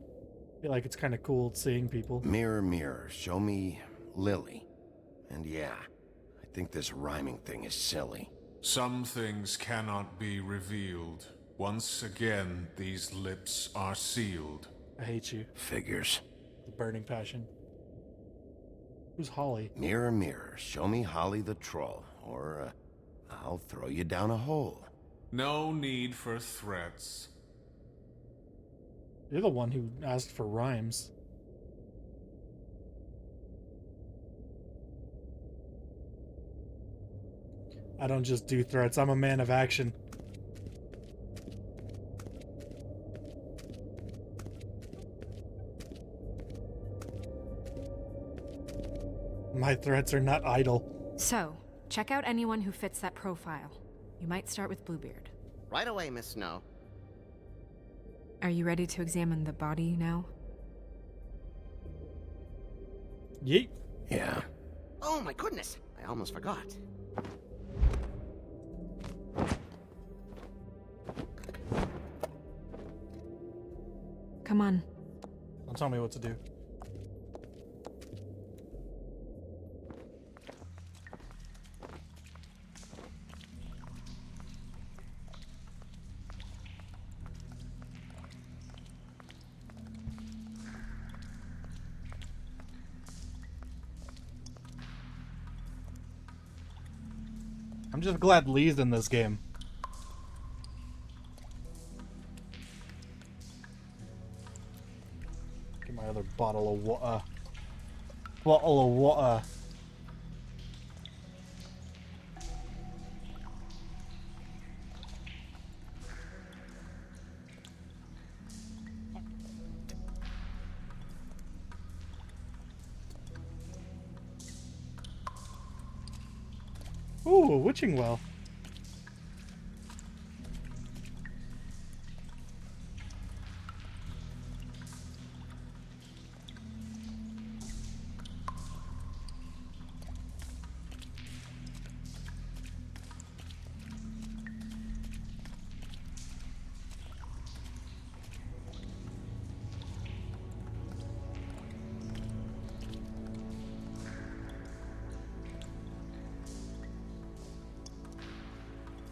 A: I feel like it's kind of cool seeing people.
C: Mirror, mirror, show me Lily. And yeah, I think this rhyming thing is silly.
S: Some things cannot be revealed. Once again, these lips are sealed.
A: I hate you.
C: Figures.
A: The burning passion. Who's Holly?
C: Mirror, mirror, show me Holly the troll, or I'll throw you down a hole.
S: No need for threats.
A: You're the one who asked for rhymes. I don't just do threats, I'm a man of action. My threats are not idle.
K: So, check out anyone who fits that profile. You might start with Bluebeard.
N: Right away, Miss Snow.
K: Are you ready to examine the body now?
A: Yeet.
C: Yeah.
N: Oh my goodness, I almost forgot.
K: Come on.
A: Don't tell me what to do. I'm just glad Lee's in this game. Get my other bottle of water. Bottle of water. Ooh, a witching well.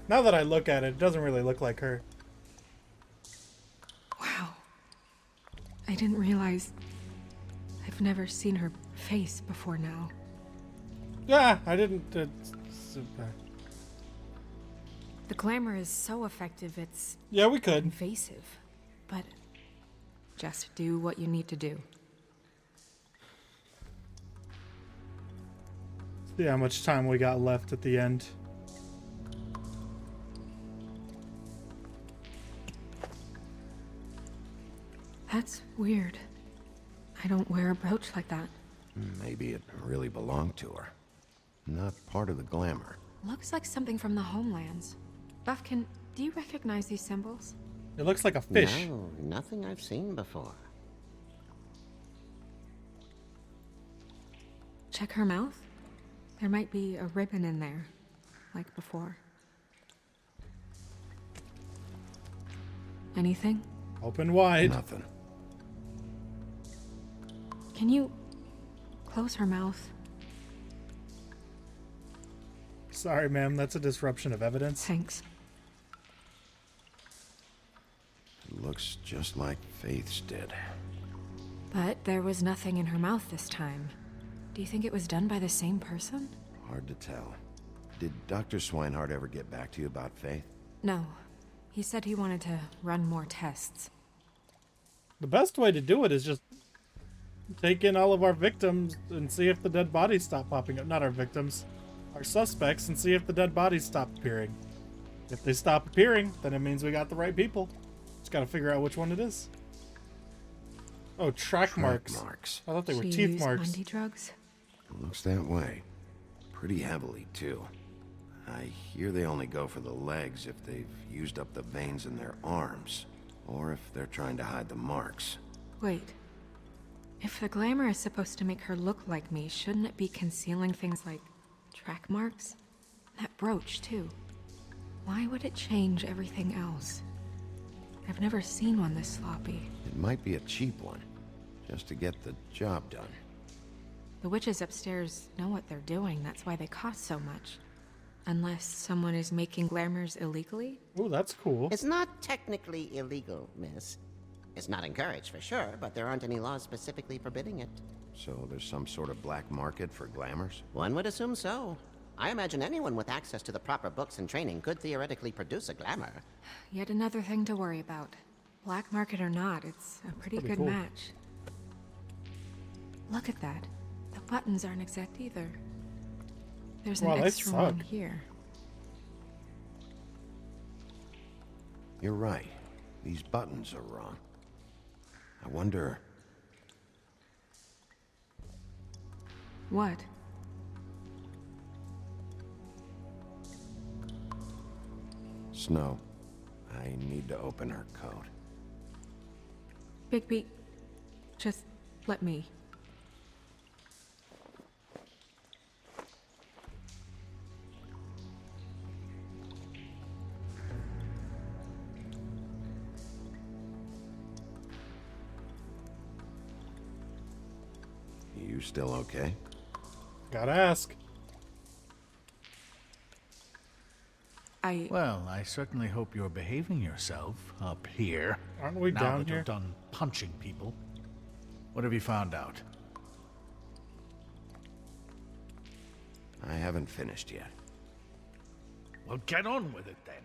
A: Now that I look at it, it doesn't really look like her.
K: Wow. I
R: didn't realize I've never seen her face before now.
A: Yeah, I didn't.
R: The glamour is so effective, it's
A: Yeah, we could.
R: invasive. But just do what you need to do.
A: See how much time we got left at the end.
R: That's weird. I don't wear a brooch like that.
C: Maybe it really belonged to her. Not part of the glamour.
R: Looks like something from the homelands. Buffkin, do you recognize these symbols?
A: It looks like a fish.
N: No, nothing I've seen before.
R: Check her mouth. There might be a ribbon in there, like before. Anything?
A: Open wide.
C: Nothing.
R: Can you close her mouth?
A: Sorry, ma'am. That's a disruption of evidence.
R: Thanks.
C: It looks just like Faith's did.
R: But there was nothing in her mouth this time. Do you think it was done by the same person?
C: Hard to tell. Did Dr. Swinehart ever get back to you about Faith?
R: No. He said he wanted to run more tests.
A: The best way to do it is just take in all of our victims and see if the dead bodies stop popping up. Not our victims, our suspects, and see if the dead bodies stop appearing. If they stop appearing, then it means we got the right people. Just gotta figure out which one it is. Oh, track marks. I thought they were
R: She
A: teeth
R: used
A: marks.
R: Bundy drugs?
C: Looks that way. Pretty heavily, too. I hear they only go for the legs if they've used up the veins in their arms, or if they're trying to hide the marks.
R: Wait. If the glamour is supposed to make her look like me, shouldn't it be concealing things like track marks? That brooch, too. Why would it change everything else? I've never seen one this sloppy.
C: It might be a cheap one, just to get the job done.
R: The witches upstairs know what they're doing, that's why they cost so much. Unless someone is making glamours illegally?
A: Oh, that's cool.
N: It's not technically illegal, miss. It's not encouraged for sure, but there aren't any laws specifically forbidding it.
C: So there's some sort of black market for glamours?
N: One would assume so. I imagine anyone with access to the proper books and training could theoretically produce a glamour.
R: Yet another thing to worry about. Black market or not, it's a pretty good
N: cool.
R: match. Look at that. The buttons aren't exact either. There's an
C: Wow, they
R: extra one
C: suck.
R: here.
C: You're right. These buttons are wrong. I wonder...
R: What?
C: Snow, I need to open her coat.
R: Bigby, just let me.
C: You still okay?
A: Gotta ask.
M: Well, I certainly hope you're behaving yourself up here.
A: Aren't we
M: now
A: down
M: that
A: here?
M: you're done punching people. What have you found out?
C: I haven't finished yet.
M: Well, get on with it then.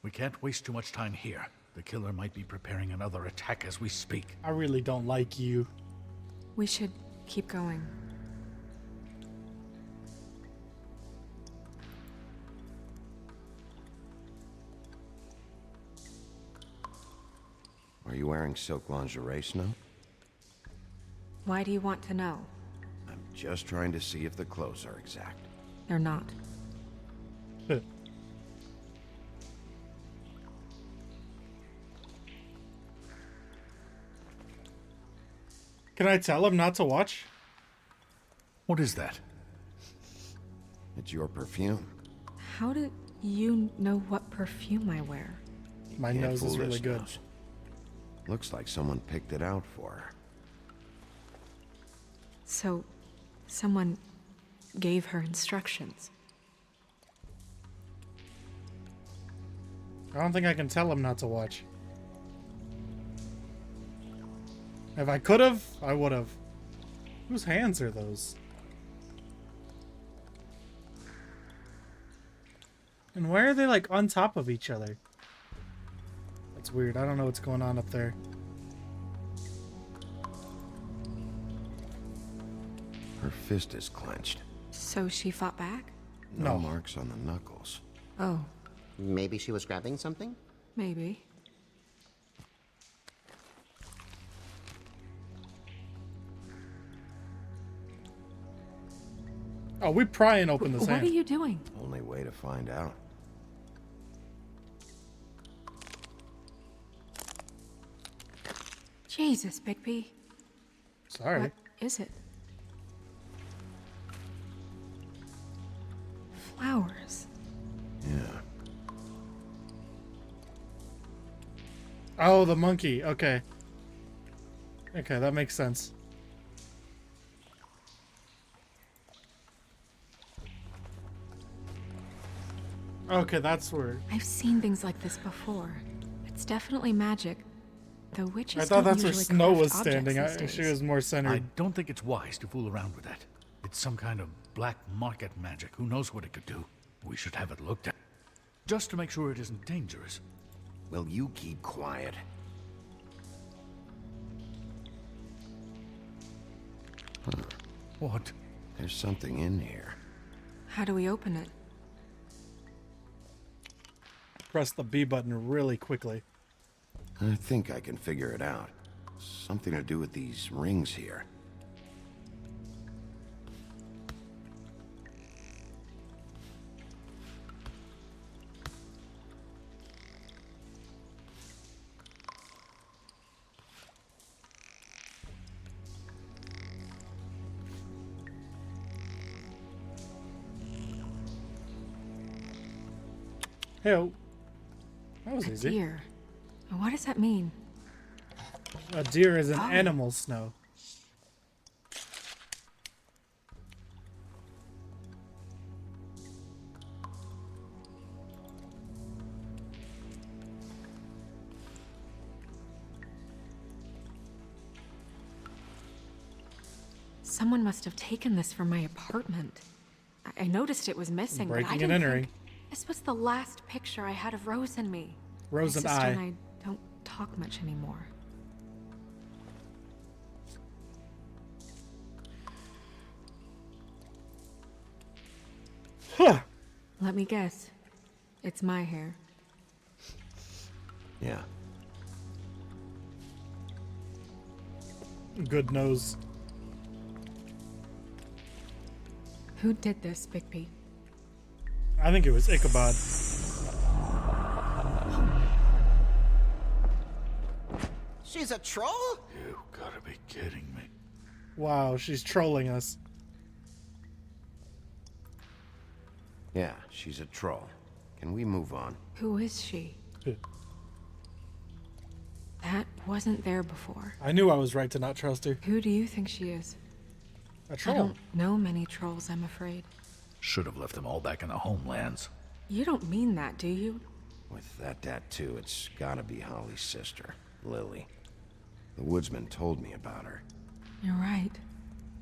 M: We can't waste too much time here. The killer might be preparing another attack as we speak.
A: I really don't like you.
R: We should keep going.
C: Are you wearing silk lingerie, Snow?
R: Why do you want to know?
C: I'm just trying to see if the clothes are exact.
R: They're not.
A: Can I tell him not to watch?
M: What is that?
C: It's your perfume.
R: How do you know what perfume I wear?
A: My
C: Can't
A: nose is
C: fool
A: really
C: this
A: good.
C: nose. Looks like someone picked it out for her.
R: So, someone gave her instructions.
A: I don't think I can tell him not to watch. If I could have, I would have. Whose hands are those? And why are they like on top of each other? That's weird. I don't know what's going on up there.
C: Her fist is clenched.
R: So she fought back?
C: No marks on the knuckles.
R: Oh.
N: Maybe she was grabbing something?
R: Maybe.
A: Oh, we pry and open this
R: What
A: hand.
R: are you doing?
C: Only way to find out.
R: Jesus, Bigby.
A: Sorry.
R: What is it? Flowers.
C: Yeah.
A: Oh, the monkey. Okay. Okay, that makes sense. Okay, that's where...
R: I've seen things like this before. It's definitely magic. The witches
A: I thought
R: don't
A: that's where
R: usually
A: Snow
R: craft
A: was
R: objects
A: standing.
R: these
A: She
R: days.
A: was more centered.
M: I don't think it's wise to fool around with that. It's some kind of black market magic. Who knows what it could do? We should have it looked at. Just to make sure it isn't dangerous.
C: Will you keep quiet? Huh.
M: What?
C: There's something in here.
R: How do we open it?
A: Press the B button really quickly.
C: I think I can figure it out. Something to do with these rings here.
A: Hey, that was
R: A
A: easy.
R: deer. What does that mean?
A: A deer is an
R: Oh.
A: animal, Snow.
R: Someone must have taken this from my apartment. I noticed it was missing, but I
A: Breaking and
R: didn't
A: entering.
R: think this was the last picture I had of Rose and me.
A: Rose
R: My
A: and
R: sister
A: I.
R: and I don't talk much anymore.
A: Huh.
R: Let me guess. It's my hair.
C: Yeah.
A: Good nose.
R: Who did this, Bigby?
A: I think it was Ichabod.
N: She's a troll?
M: You gotta be kidding me.
A: Wow, she's trolling us.
C: Yeah, she's a troll. Can we move on?
R: Who is she? That wasn't there before.
A: I knew I was right to not trust her.
R: Who do you think she is?
A: A
R: I
A: troll.
R: don't know many trolls, I'm afraid.
M: Should have left them all back in the homelands.
R: You don't mean that, do you?
C: With that tattoo, it's gotta be Holly's sister, Lily. The woodsman told me about her.
R: You're right.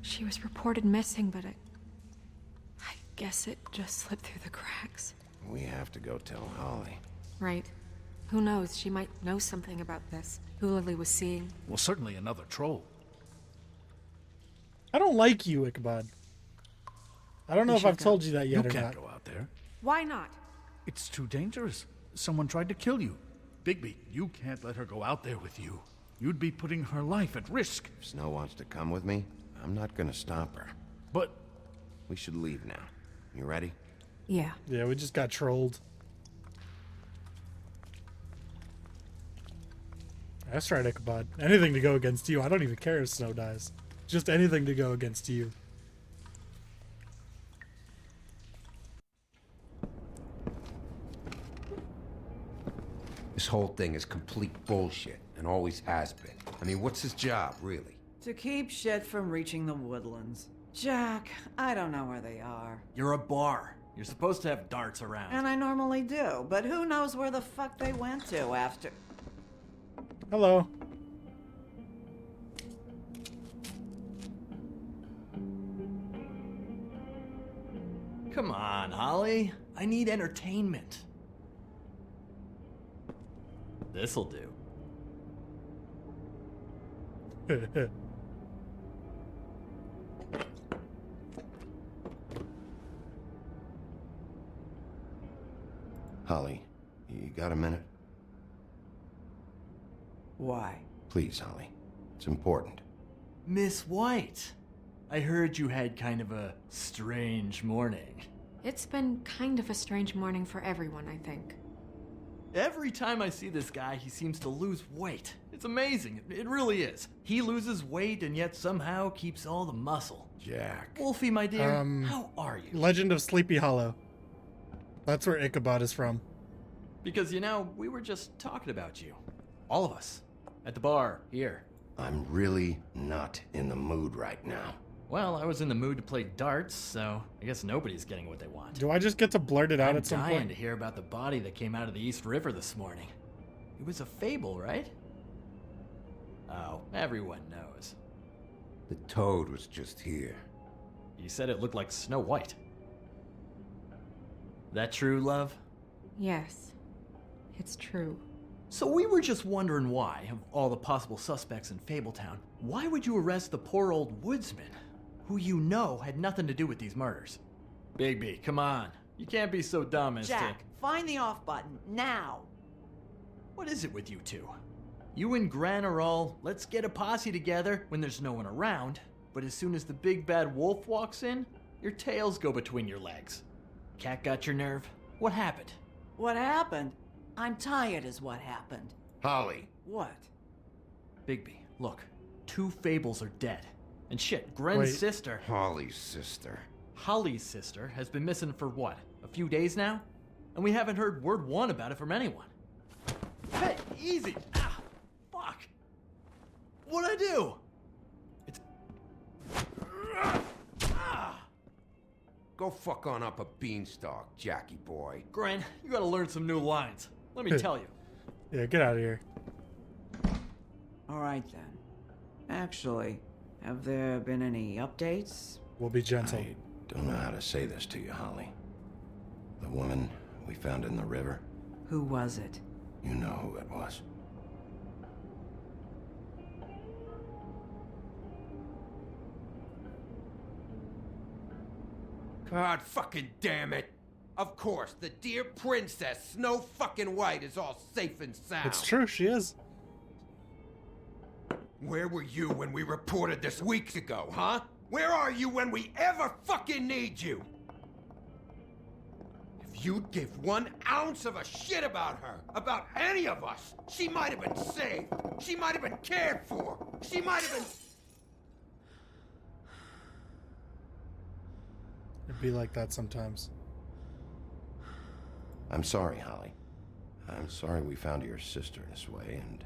R: She was reported missing, but I guess it just slipped through the cracks.
C: We have to go tell Holly.
R: Right. Who knows? She might know something about this. Who Lily was seeing.
M: Well, certainly another troll.
A: I don't like you, Ichabod. I don't know
M: We
A: if I've
M: should
A: told
M: go.
A: you that
M: You
A: yet or
M: can't
A: not.
M: go out there.
R: Why not?
M: It's too dangerous. Someone tried to kill you. Bigby, you can't let her go out there with you. You'd be putting her life at risk.
C: If Snow wants to come with me, I'm not gonna stop her.
M: But
C: we should leave now. You ready?
R: Yeah.
A: Yeah, we just got trolled. That's right, Ichabod. Anything to go against you. I don't even care if Snow dies. Just anything to go against you.
L: This whole thing is complete bullshit, and always has been. I mean, what's his job, really?
Q: To keep shit from reaching the woodlands. Jack, I don't know where they are.
P: You're a bar. You're supposed to have darts around.
Q: And I normally do, but who knows where the fuck they went to after.
A: Hello.
P: Come on, Holly. I need entertainment. This'll do.
C: Holly, you got a minute?
Q: Why?
C: Please, Holly. It's important.
P: Miss White, I heard you had kind of a strange morning.
R: It's been kind of a strange morning for everyone, I think.
P: Every time I see this guy, he seems to lose weight. It's amazing. It really is. He loses weight and yet somehow keeps all the muscle.
C: Jack.
P: Wolfie, my dear, how are you?
A: Legend of Sleepy Hollow. That's where Ichabod is from.
P: Because, you know, we were just talking about you. All of us. At the bar, here.
C: I'm really not in the mood right now.
P: Well, I was in the mood to play darts, so I guess nobody's getting what they want.
A: Do I just get to blurt it out
P: I'm
A: at some
P: dying
A: point?
P: to hear about the body that came out of the East River this morning. It was a fable, right? Oh, everyone knows.
L: The toad was just here.
P: You said it looked like Snow White. That true, love?
R: Yes, it's true.
P: So we were just wondering why, of all the possible suspects in Fabletown, why would you arrest the poor old woodsman, who you know had nothing to do with these murders? Bigby, come on. You can't be so dumb as
Q: Jack, find the off button, now!
P: What is it with you two? You and Gran are all, let's get a posse together when there's no one around, but as soon as the big bad wolf walks in, your tails go between your legs. Cat got your nerve? What happened?
Q: What happened? I'm tired is what happened.
C: Holly.
Q: What?
P: Bigby, look. 2 fables are dead. And shit, Gren's
A: Wait.
P: sister...
C: Holly's sister.
P: Holly's sister has been missing for what? A few days now? And we haven't heard word one about it from anyone. Hey, easy! Ah, fuck! What'd I do? It's...
L: Go fuck on up a beanstalk, Jackie boy.
P: Gren, you gotta learn some new lines. Let me tell you.
A: Yeah, get out of here.
Q: All right then. Actually, have there been any updates?
A: We'll be gentle.
C: I don't know how to say this to you, Holly. The woman we found in the river,
Q: Who was it?
C: you know who it was.
L: God fucking damn it! Of course, the dear princess, Snow fucking White, is all safe and sound.
A: It's true, she is.
L: Where were you when we reported this weeks ago, huh? Where are you when we ever fucking need you? If you'd give 1 ounce of a shit about her, about any of us, she might have been saved. She might have been cared for. She might have been...
A: It'd be like that sometimes.
C: I'm sorry, Holly. I'm sorry we found your sister this way, and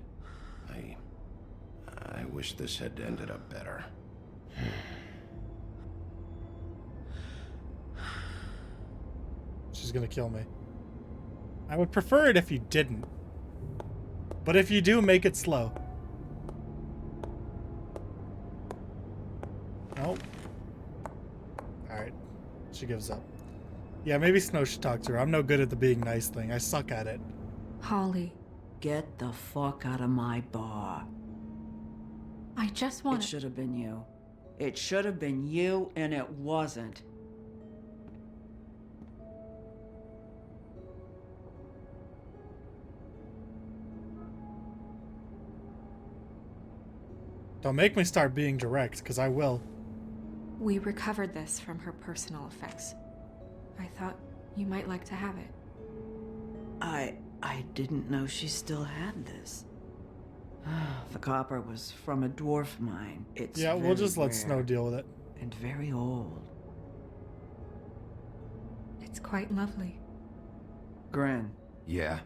C: I wish this had ended up better.
A: She's gonna kill me. I would prefer it if you didn't. But if you do, make it slow. Nope. Alright. She gives up. Yeah, maybe Snow should talk to her. I'm no good at the being nice thing. I suck at it.
R: Holly,
Q: Get the fuck out of my bar.
R: I just
Q: It
R: want
Q: should have been you. It should have been you, and it wasn't.
A: Don't make me start being direct, because I will.
R: We recovered this from her personal effects. I thought you might like to have it.
Q: I didn't know she still had this. The copper was from a dwarf mine. It's
A: Yeah, we'll
Q: very
A: just let
Q: rare
A: Snow deal with it.
Q: and very old.
R: It's quite lovely.
Q: Gren,
C: Yeah?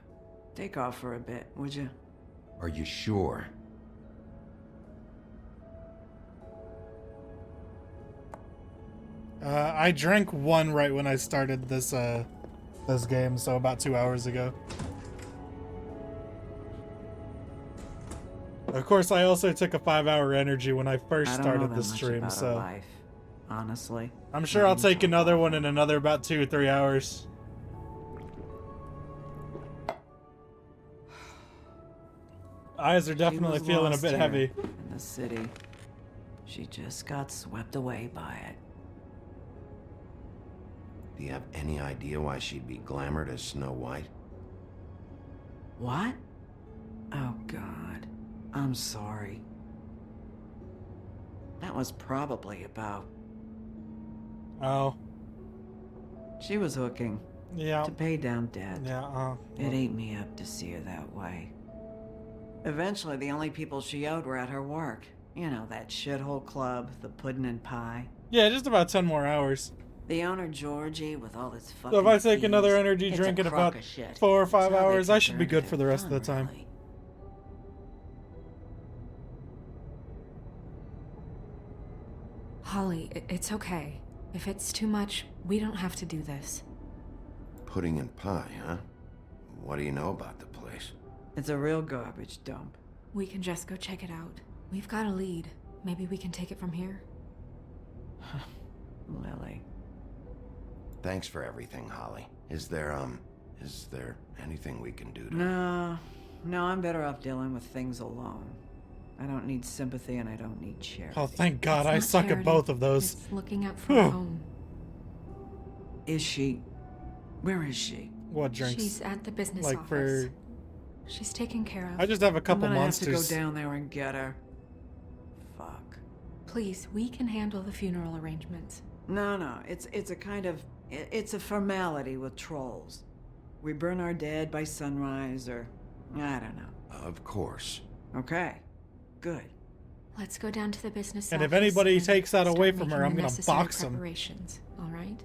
Q: take off for a bit, would you?
C: Are you sure?
A: I drank 1 right when I started this game, so about 2 hours ago. Of course, I also took a 5-hour energy when I first
Q: I don't know
A: started
Q: that
A: the
Q: much
A: stream,
Q: about her
A: so
Q: life. honestly.
A: I'm sure I'll take another one in another about 2 or 3 hours. Eyes are definitely feeling a bit heavy.
Q: In the city. She just got swept away by it.
C: Do you have any idea why she'd be glamored as Snow White?
Q: What? Oh, God. I'm sorry. That was probably about...
A: Oh.
Q: She was hooking.
A: Yeah.
Q: To pay down debt.
A: Yeah,
Q: It ate me up to see her that way. Eventually, the only people she owed were at her work. You know, that shithole club, the Puddin' and Pie.
A: Yeah, just about 10 more hours.
Q: The owner, Georgie, with all his fucking
A: So if I take
Q: fees,
A: another energy
Q: it's
A: drink
Q: a
A: in
Q: crock
A: about
Q: of shit.
A: 4 or 5
Q: It's how they
A: hours, I
Q: can
A: should be
Q: turn
A: good
Q: it
A: for the rest of the
Q: into
A: time.
Q: fun,
R: Holly, it's okay. If it's too much, we don't have to do this.
C: Pudding and pie, huh? What do you know about the place?
Q: It's a real garbage dump.
R: We can just go check it out. We've got a lead. Maybe we can take it from here.
Q: Lily.
C: Thanks for everything, Holly. Is there anything we can do to...
Q: No, I'm better off dealing with things alone. I don't need sympathy and I don't need charity.
A: Oh, thank God, I
R: It's not
A: suck at
R: charity.
A: both of those.
R: It's looking out for our own.
Q: Is she? Where is she?
A: What drinks?
R: She's at the business
A: like
R: office.
A: for...
R: She's taken care of.
A: I just have a couple
Q: I'm gonna
A: monsters.
Q: have to go down there and get her. Fuck.
R: Please, we can handle the funeral arrangements.
Q: No, it's a kind of... It's a formality with trolls. We burn our dead by sunrise or... I don't know.
C: Of course.
Q: Okay. Good.
R: Let's go down to the business
A: And
R: office.
A: if anybody
R: and
A: takes that
R: start
A: away from
R: making
A: her, I'm
R: the
A: gonna
R: necessary
A: box 'em.
R: preparations, all right?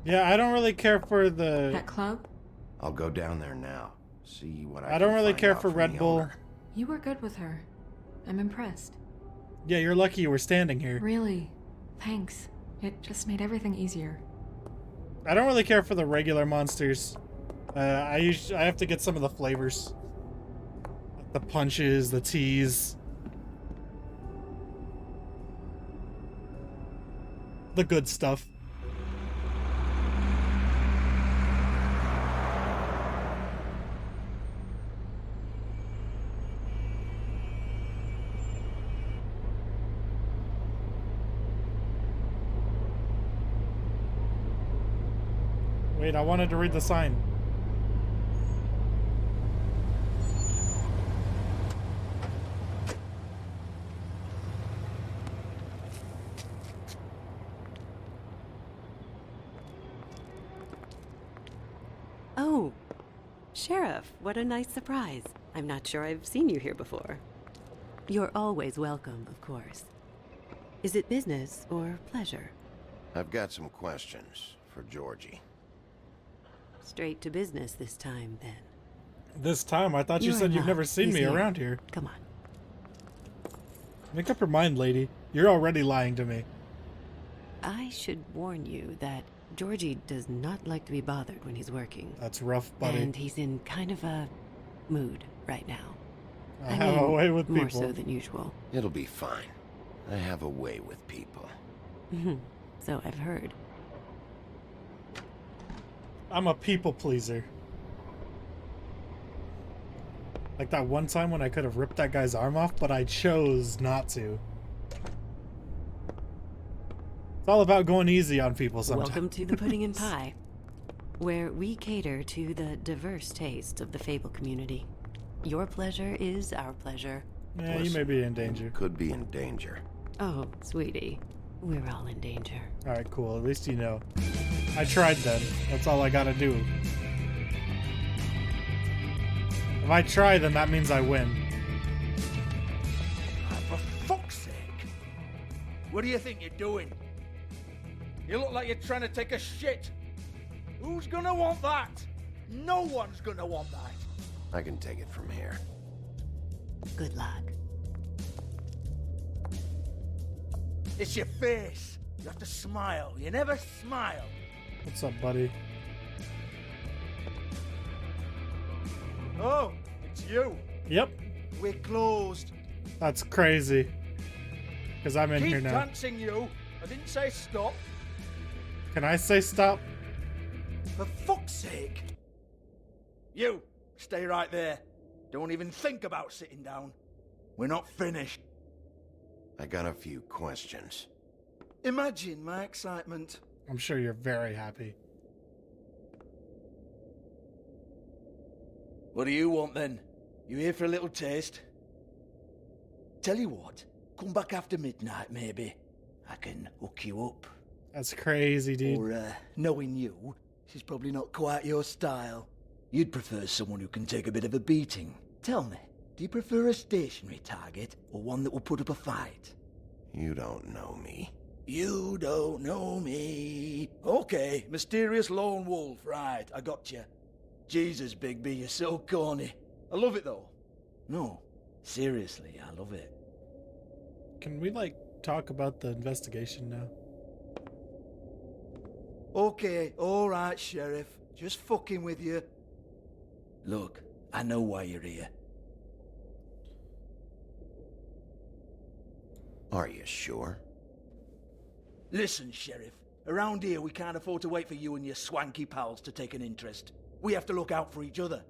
A: Yeah, I don't really care for the...
R: That club?
C: I'll go down there now. See what
A: I don't
C: can
A: really
C: find
A: care
C: out
A: for
C: from
A: Red
C: the
A: Bull.
C: owner.
R: You were good with her. I'm impressed.
A: Yeah, you're lucky you were standing here.
R: Really. Thanks. It just made everything easier.
A: I don't really care for the regular monsters. I have to get some of the flavors. Like the punches, the teas. The good stuff. Wait, I wanted to read the sign.
T: Oh, Sheriff, what a nice surprise. I'm not sure I've seen you here before. You're always welcome, of course. Is it business or pleasure?
C: I've got some questions for Georgie.
T: Straight to business this time, then.
A: This time, I thought you
T: You're
A: said you've
T: not.
A: never seen
T: He's
A: me
T: here.
A: around here.
T: Come on.
A: Make up your mind, lady. You're already lying to me.
T: I should warn you that Georgie does not like to be bothered when he's working.
A: That's rough, buddy.
T: And he's in kind of a mood right now.
A: I have a way with
T: more
A: people.
T: so than usual.
C: It'll be fine. I have a way with people.
T: So I've heard.
A: I'm a people pleaser. Like that one time when I could have ripped that guy's arm off, but I chose not to. It's all about going easy on people sometimes.
T: Welcome to the Pudding and Pie, where we cater to the diverse tastes of the Fable community. Your pleasure is our pleasure.
A: Yeah, you may be in danger.
C: Could be in danger.
T: Oh, sweetie, we're all in danger.
A: Alright, cool. At least you know. I tried then. That's all I gotta do. If I try, then that means I win.
E: For fuck's sake! What do you think you're doing? You look like you're trying to take a shit. Who's gonna want that? No one's gonna want that.
C: I can take it from here.
T: Good luck.
E: It's your face. You have to smile. You never smile.
A: What's up, buddy?
E: Oh, it's you.
A: Yep.
U: we're closed.
A: That's crazy. Because I'm in
U: Keep
A: here now.
U: dancing, you. I didn't say stop.
A: Can I say stop?
U: For fuck's sake. You, stay right there. Don't even think about sitting down. We're not finished.
C: I got a few questions.
U: Imagine my excitement.
A: I'm sure you're very happy.
U: What do you want then? You here for a little taste? Tell you what, come back after midnight maybe. I can hook you up.
A: That's crazy, dude.
U: Or, knowing you, she's probably not quite your style. You'd prefer someone who can take a bit of a beating. Tell me, do you prefer a stationary target or one that will put up a fight?
C: You don't know me.
U: You don't know me. Okay, mysterious lone wolf, right, I got you. Jesus, Bigby, you're so corny. I love it though. No, seriously, I love it.
A: Can we, like, talk about the investigation now?
U: Okay, alright, Sheriff. Just fucking with you. Look, I know why you're here.
C: Are you sure?
U: Listen, Sheriff. Around here, we can't afford to wait for you and your swanky pals to take an interest. We have to look out for each other.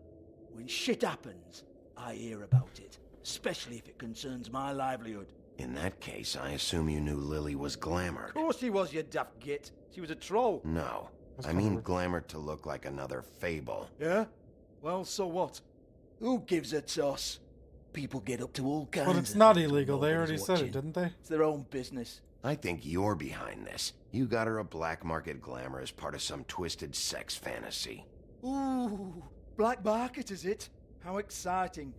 U: When shit happens, I hear about it. Especially if it concerns my livelihood.
C: In that case, I assume you knew Lily was glamored.
U: Of course she was, you daft git. She was a troll.
C: No. I mean glamored to look like another fable.
U: Yeah? Well, so what? Who gives a toss? People get up to all kinds
A: But it's
U: of
A: not
U: things when
A: illegal. They already
U: nobody's
A: said
U: watching.
A: it, didn't they?
U: It's their own business.
C: I think you're behind this. You got her a black market glamour as part of some twisted sex fantasy.
U: Ooh, black market is it? How exciting.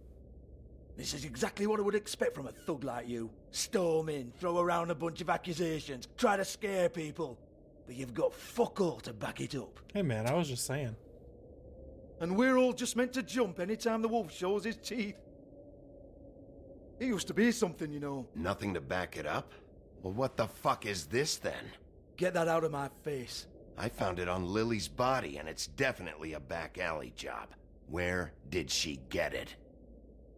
U: This is exactly what I would expect from a thug like you. Storm in, throw around a bunch of accusations, try to scare people. But you've got fuck all to back it up.
A: Hey man, I was just saying.
U: And we're all just meant to jump anytime the wolf shows his teeth. He used to be something, you know.
C: Nothing to back it up? Well, what the fuck is this then?
U: Get that out of my face.
C: I found it on Lily's body, and it's definitely a back alley job. Where did she get it?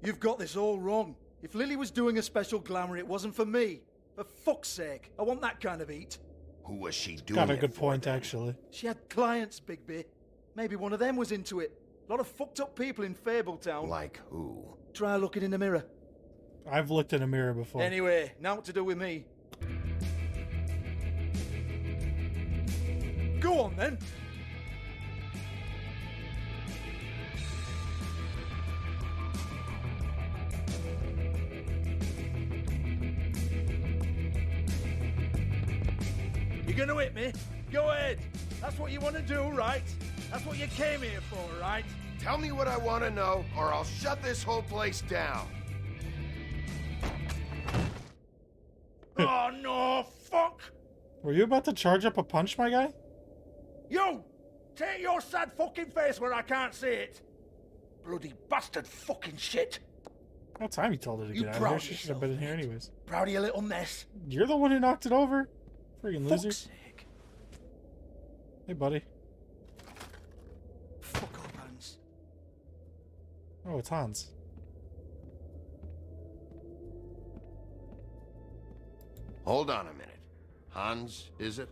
U: You've got this all wrong. If Lily was doing a special glamour, it wasn't for me. For fuck's sake, I want that kind of eat.
C: Who was she doing
A: Got a
C: it
A: good
C: for,
A: point,
C: then?
A: actually.
U: She had clients, Bigby. Maybe one of them was into it. A lot of fucked up people in Fabletown.
C: Like who?
U: Try looking in the mirror.
A: I've looked in a mirror before.
U: Anyway, now what to do with me. Go on then. You gonna hit me? Go ahead. That's what you want to do, right? That's what you came here for, right?
C: Tell me what I want to know, or I'll shut this whole place down.
U: Oh no, fuck!
A: Were you about to charge up a punch, my guy?
U: You! Take your sad fucking face where I can't see it! Bloody bastard fucking shit!
A: What time you told her to
U: You
A: get out of
U: proud
A: here?
U: of
A: She should have been in here anyways.
U: Proud of your little mess?
A: You're the one who knocked it over. Freaking loser.
U: Fuck's sake.
A: Hey, buddy.
U: Fuck off, Hans.
A: Oh, it's Hans.
C: Hold on a minute. Hans, is it?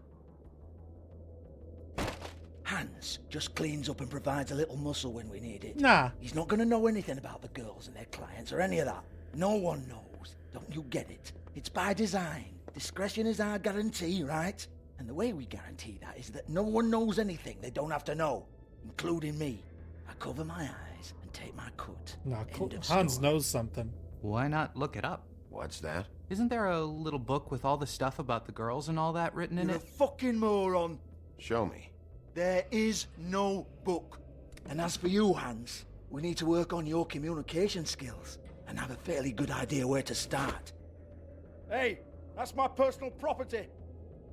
U: Hans just cleans up and provides a little muscle when we need it.
A: Nah.
U: He's not gonna know anything about the girls and their clients or any of that. No one knows. Don't you get it? It's by design. Discretion is our guarantee, right? And the way we guarantee that is that no one knows anything they don't have to know, including me. I cover my eyes and take my cut.
A: Nah, cool.
U: End of
A: Hans
U: story.
A: knows something.
H: Why not look it up?
C: What's that?
H: Isn't there a little book with all the stuff about the girls and all that written in
U: You're
H: it?
U: a fucking moron.
C: Show me.
U: There is no book. And as for you, Hans, we need to work on your communication skills and have a fairly good idea where to start. Hey, that's my personal property.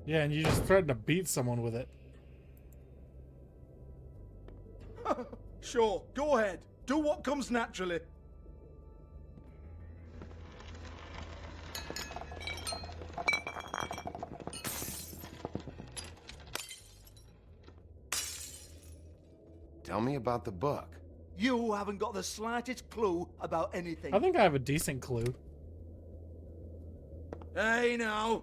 A: Yeah, and you just threatened to beat someone with it.
U: Sure, go ahead. Do what comes naturally.
C: Tell me about the book.
U: You haven't got the slightest clue about anything.
A: I think I have a decent clue.
U: Hey, now.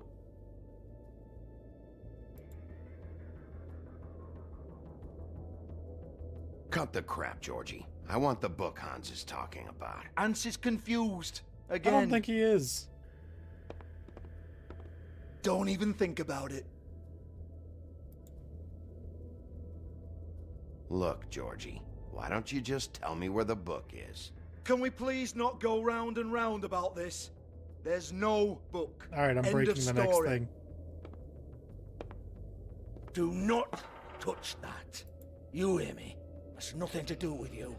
C: Cut the crap, Georgie. I want the book Hans is talking about.
U: Hans is confused.
A: I
U: Again.
A: don't think he is.
U: Don't even think about it.
C: Look, Georgie, why don't you just tell me where the book is?
U: Can we please not go round and round about this? There's no book.
A: All right, I'm
U: End
A: breaking
U: of
A: the next
U: story.
A: thing.
U: Do not touch that. You hear me? That's nothing to do with you.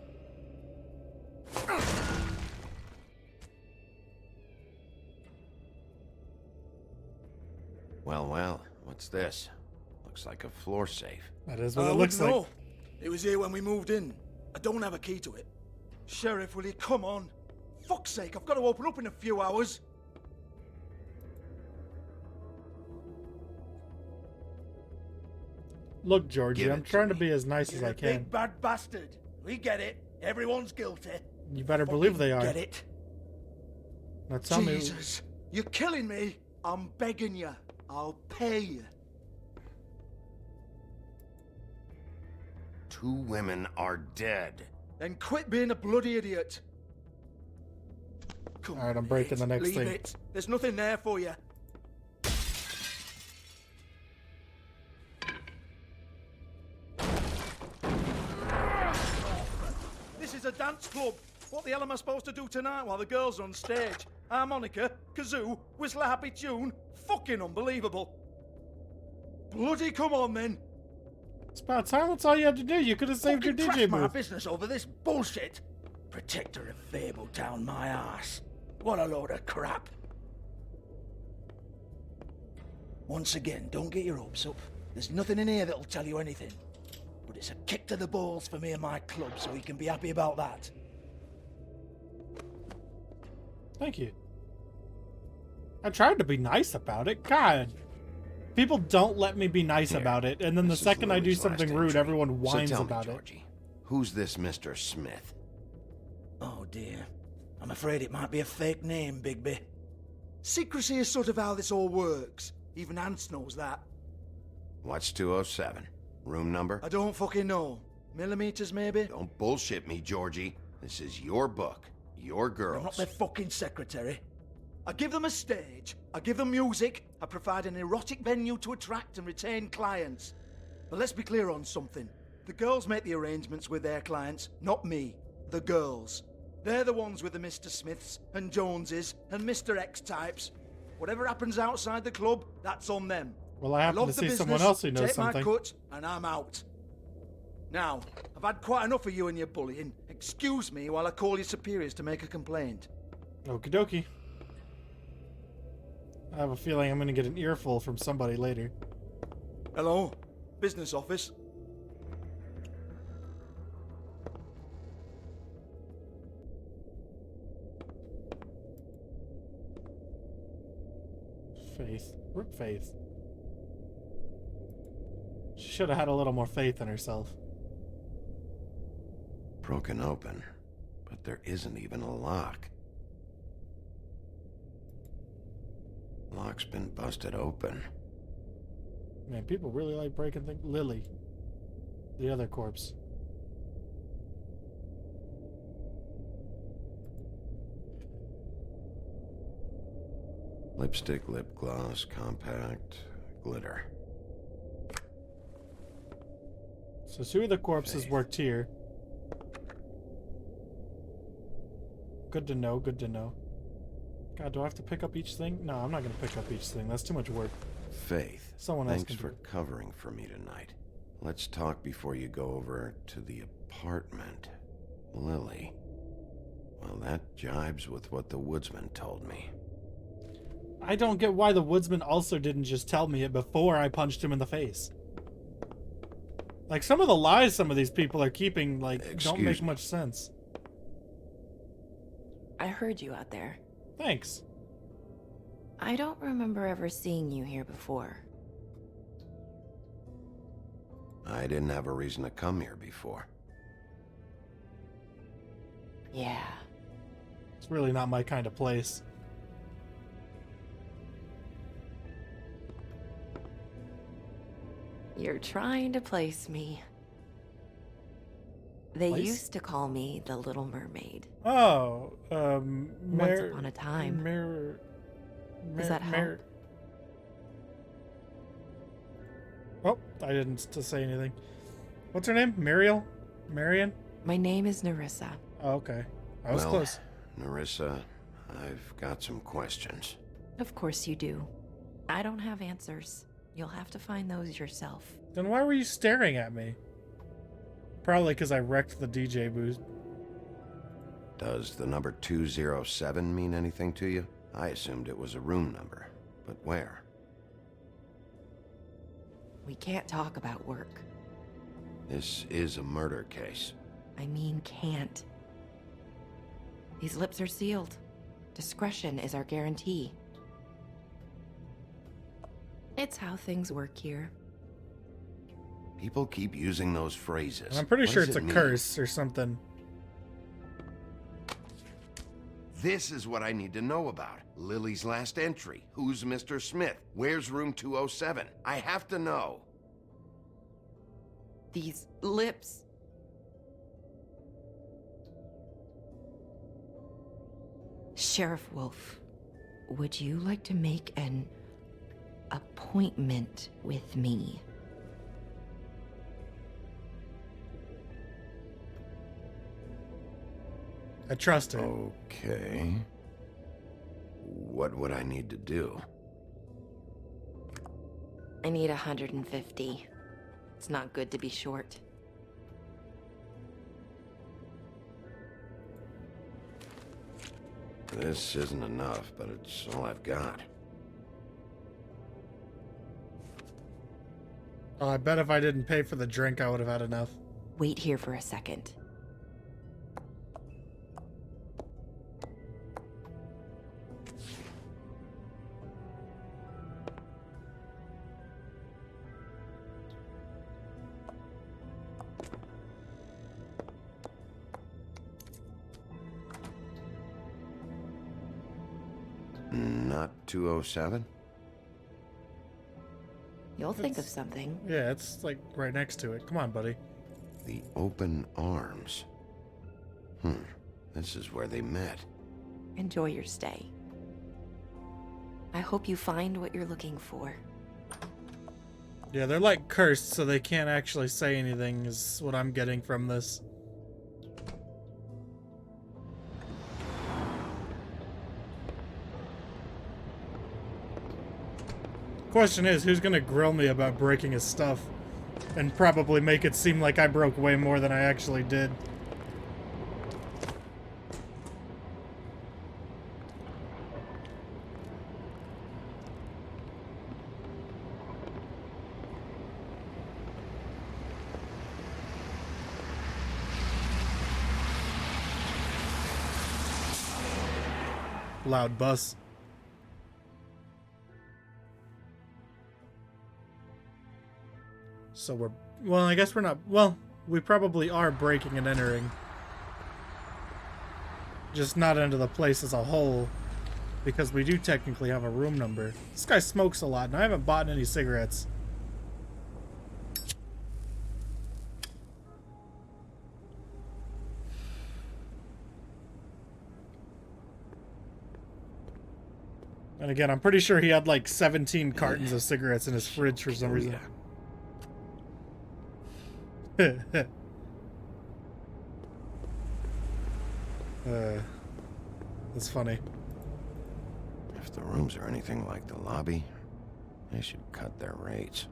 C: Well, well, what's this? Looks like a floor safe.
A: That is what it looks like.
U: No, it was here when we moved in. I don't have a key to it. Sheriff, will you come on? Fuck's sake, I've got to open up in a few hours.
A: Look, Georgie,
U: Give
A: I'm
U: it to
A: trying to
U: me.
A: be as nice as
U: You're
A: I
U: a
A: can.
U: big bad bastard. We get it. Everyone's guilty.
A: You better believe they are.
U: Get it?
A: Now tell me.
U: Jesus, you're killing me. I'm begging you. I'll pay you.
C: 2 women are dead.
U: Then quit being a bloody idiot. Come
A: All right, I'm breaking the next
U: Leave
A: thing.
U: it. There's nothing there for you. This is a dance club. What the hell am I supposed to do tonight while the girls are on stage? Harmonica, kazoo, whistle a happy tune. Fucking unbelievable. Bloody come on then.
A: It's about time. That's all you had to do. You could have saved your
U: Fucking
A: DJ
U: trash my
A: booth.
U: business over this bullshit. Protector of Fabletown, my ass. What a load of crap. Once again, don't get your hopes up. There's nothing in here that'll tell you anything. But it's a kick to the balls for me and my club, so we can be happy about that.
A: Thank you. I tried to be nice about it. God. People don't let me be nice about it, and then the
C: This is
A: second I do
C: Lily's last
A: something rude,
C: entry.
A: everyone whines
C: so tell
A: about
C: me,
A: it.
C: Georgie, who's this Mr. Smith?
U: Oh dear. I'm afraid it might be a fake name, Bigby. Secrecy is sort of how this all works. Even Hans knows that.
C: What's 207? Room number?
U: I don't fucking know. Millimeters, maybe?
C: Don't bullshit me, Georgie. This is your book. Your girls.
U: I'm not their fucking secretary. I give them a stage, I give them music, I provide an erotic venue to attract and retain clients. But let's be clear on something. The girls make the arrangements with their clients, not me. The girls. They're the ones with the Mr. Smiths and Joneses and Mr. X types. Whatever happens outside the club, that's on them.
A: Well, I happen
U: love
A: to
U: the
A: see someone
U: business,
A: else who knows
U: take
A: something.
U: my cut, and I'm out. Now, I've had quite enough of you and your bullying. Excuse me while I call your superiors to make a complaint.
A: Okie dokie. I have a feeling I'm going to get an earful from somebody later.
U: Hello? Business office?
A: Faith. Rip Faith. She should have had a little more faith in herself.
C: Broken open, but there isn't even a lock. Lock's been busted open.
A: Man, people really like breaking things. Lily. The other corpse.
C: Lipstick, lip gloss, compact, glitter.
A: So 2 of the corpses worked here. Good to know, good to know. God, do I have to pick up each thing? No, I'm not going to pick up each thing. That's too much work.
C: Faith,
A: Someone else
C: thanks
A: can do
C: for
A: it.
C: covering for me tonight. Let's talk before you go over to the apartment. Lily. Well, that jibes with what the woodsman told me.
A: I don't get why the woodsman also didn't just tell me it before I punched him in the face. Like, some of the lies some of these people are keeping, like, don't make much sense.
B: I heard you out there.
A: Thanks.
B: I don't remember ever seeing you here before.
C: I didn't have a reason to come here before.
B: Yeah.
A: It's really not my kind of place.
B: You're trying to place me. They
A: Place?
B: used to call me the Little Mermaid.
A: Oh,
B: Once upon a time. Does that help?
A: Oh, I didn't say anything. What's her name? Mariel? Marion?
B: My name is Nerissa.
A: Oh, okay. I was close.
C: Nerissa, I've got some questions.
B: Of course you do. I don't have answers. You'll have to find those yourself.
A: Then why were you staring at me? Probably because I wrecked the DJ booth.
C: Does the number 207 mean anything to you? I assumed it was a room number, but where?
B: We can't talk about work.
C: This is a murder case.
B: I mean can't. These lips are sealed. Discretion is our guarantee. It's how things work here.
C: People keep using those phrases.
A: And I'm pretty
C: What
A: sure
C: does
A: it's a
C: it mean?
A: curse or something.
C: This is what I need to know about. Lily's last entry. Who's Mr. Smith? Where's room 207? I have to know.
B: These lips. Sheriff Wolf, would you like to make an appointment with me?
A: I trust her.
C: Okay. What would I need to do?
B: I need 150. It's not good to be short.
C: This isn't enough, but it's all I've got.
A: Oh, I bet if I didn't pay for the drink, I would have had enough.
B: Wait here for a second.
C: Not 207?
B: You'll think of something.
A: Yeah, it's like right next to it. Come on, buddy.
C: The open arms. This is where they met.
B: Enjoy your stay. I hope you find what you're looking for.
A: Yeah, they're like cursed, so they can't actually say anything, is what I'm getting from this. Question is, who's gonna grill me about breaking his stuff? And probably make it seem like I broke way more than I actually did. Loud bus. So we're, well, I guess we're not, well, we probably are breaking and entering. Just not into the place as a whole, because we do technically have a room number. This guy smokes a lot, and I haven't bought any cigarettes. And again, I'm pretty sure he had like 17 cartons of cigarettes in his fridge for some reason. That's funny.
C: If the rooms are anything like the lobby, they should cut their rates.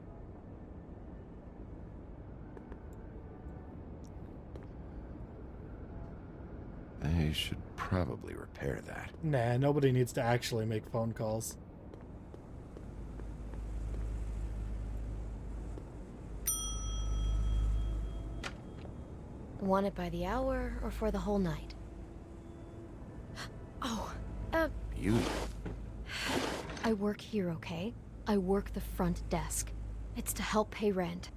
C: They should probably repair that.
A: Nah, nobody needs to actually make phone calls.
I: Want it by the hour or for the whole night? Oh,
C: You?
I: I work here, okay? I work the front desk. It's to help pay rent.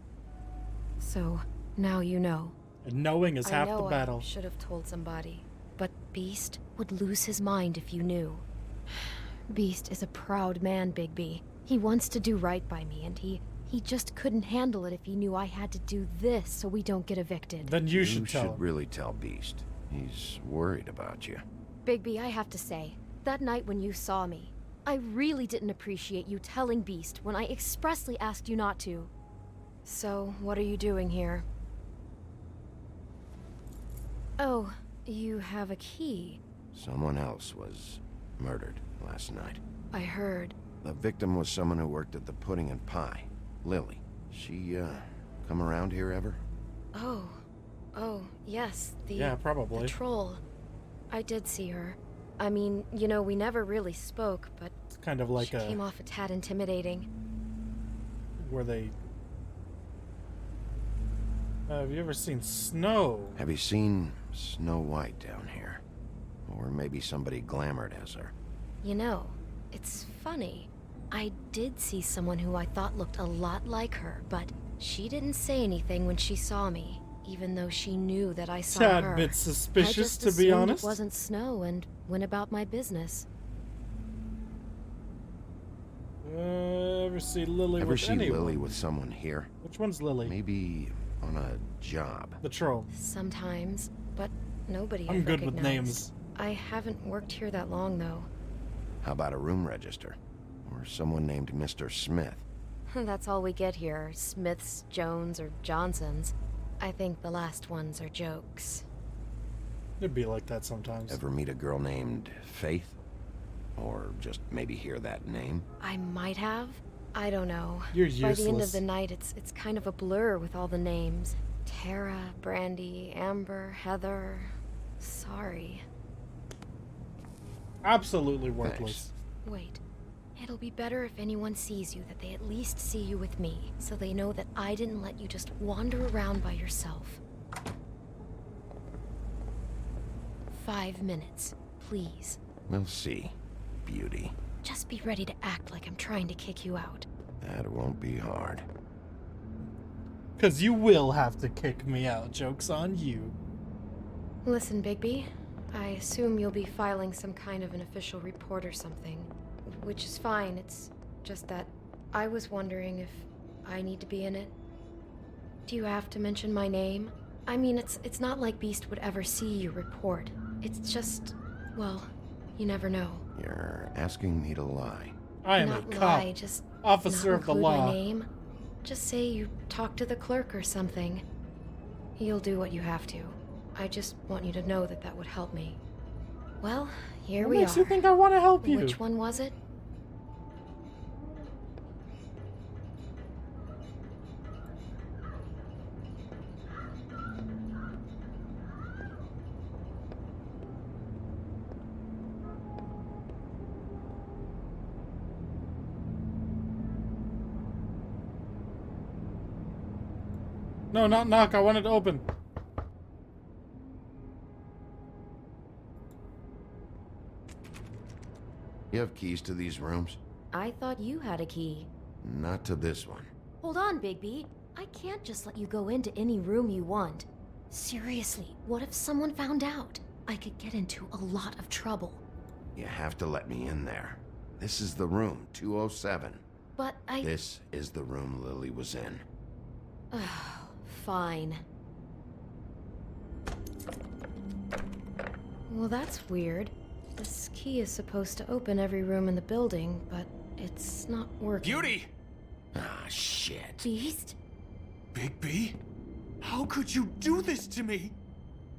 I: So, now you know.
A: And knowing is half the battle.
I: I should have told somebody, but Beast would lose his mind if you knew. Beast is a proud man, Bigby. He wants to do right by me, and he just couldn't handle it if he knew I had to do this so we don't get evicted.
A: Then you should tell him.
C: Really tell Beast. He's worried about you.
I: Bigby, I have to say, that night when you saw me, I really didn't appreciate you telling Beast when I expressly asked you not to. So, what are you doing here? Oh, you have a key.
C: Someone else was murdered last night.
I: I heard.
C: The victim was someone who worked at the Pudding and Pie. Lily. She, come around here ever?
I: Oh, yes,
A: Yeah, probably.
I: The troll. I did see her. I mean, you know, we never really spoke, but
A: It's kind of like
I: she came off a tad intimidating.
A: where they... have you ever seen Snow?
C: Have you seen Snow White down here? Or maybe somebody glamored as her?
I: You know, it's funny. I did see someone who I thought looked a lot like her, but she didn't say anything when she saw me, even though she knew that I saw her.
A: Tad bit suspicious,
I: I just
A: to be
I: assumed
A: honest.
I: It wasn't Snow and went about my business.
A: Ever see Lily
C: Ever
A: with
C: see
A: anyone?
C: Lily with someone here?
A: Which one's Lily?
C: Maybe on a job.
A: The troll.
I: Sometimes, but nobody
A: I'm
I: I've
A: good with
I: recognized.
A: names.
I: I haven't worked here that long, though.
C: How about a room register? Or someone named Mr. Smith?
I: That's all we get here. Smiths, Jones, or Johnsons. I think the last ones are jokes.
A: It'd be like that sometimes.
C: Ever meet a girl named Faith? Or just maybe hear that name?
I: I might have. I don't know.
A: You're
I: By the end of
A: useless.
I: the night, it's kind of a blur with all the names. Tara, Brandy, Amber, Heather. Sorry.
A: Absolutely worthless.
I: Wait. It'll be better if anyone sees you that they at least see you with me, so they know that I didn't let you just wander around by yourself. 5 minutes, please.
C: We'll see, beauty.
I: Just be ready to act like I'm trying to kick you out.
C: That won't be hard.
A: Because you will have to kick me out. Joke's on you.
I: Listen, Bigby. I assume you'll be filing some kind of an official report or something. Which is fine, it's just that I was wondering if I need to be in it. Do you have to mention my name? I mean, it's not like Beast would ever see your report. It's just, well, you never know.
C: You're asking me to lie.
A: I am
I: Not
A: a cop.
I: lie, just
A: Officer
I: not
A: of the
I: include
A: law.
I: my name. Just say you talked to the clerk or something. You'll do what you have to. I just want you to know that that would help me. Well, here
A: What
I: we
A: makes
I: are.
A: you think I want to help you?
I: Which one was it?
A: No, not knock. I wanted to open.
C: You have keys to these rooms?
I: I thought you had a key.
C: Not to this one.
I: Hold on, Bigby. I can't just let you go into any room you want. Seriously, what if someone found out? I could get into a lot of trouble.
C: You have to let me in there. This is the room, 207.
I: But I...
C: This is the room Lily was in.
I: Fine. Well, that's weird. This key is supposed to open every room in the building, but it's not working.
H: Beauty!
C: Ah, shit.
I: Beast?
H: Bigby? How could you do this to me?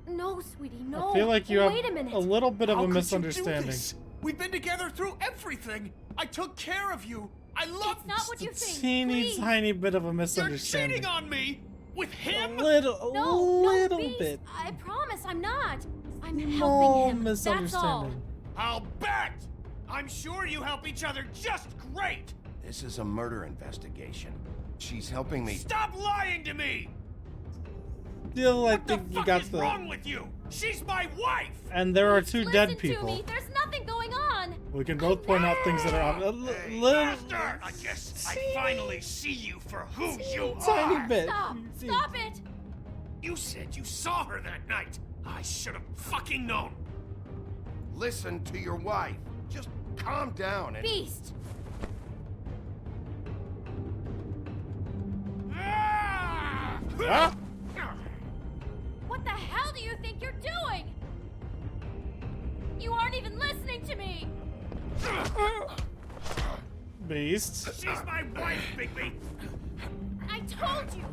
I: No, sweetie, no.
A: I feel like you have
I: Wait a minute.
A: a little bit of
H: How
A: a
H: could you do
A: misunderstanding.
H: this? We've been together through everything. I took care of you. I love
I: It's not what you think.
A: Teeny
I: Please.
A: tiny bit of a
H: You're
A: misunderstanding.
H: cheating on me with him.
A: A little
I: No, Beast.
A: bit.
I: I promise I'm not. I'm
A: Small
I: helping him. That's all.
A: misunderstanding.
H: I'll bet. I'm sure you help each other just great.
C: This is a murder investigation. She's helping me.
H: Stop lying to me.
A: Still, I
H: What the
A: think you
H: fuck
A: got
H: is
A: the.
H: wrong with you? She's my wife.
A: And there are two dead
I: Listen
A: people.
I: to me. There's nothing going on.
A: We can both point out things that are
H: Hey,
A: little
H: bastard! I guess I finally see you for who you
A: tiny
H: are.
A: bit.
I: Stop. Stop it.
H: You said you saw her that night. I should have fucking known.
D: listen to your wife. Just calm down and...
I: Beast!
A: Ah!
I: What the hell do you think you're doing? You aren't even listening to me!
A: Beast.
H: She's my wife, Bigby!
I: I told you!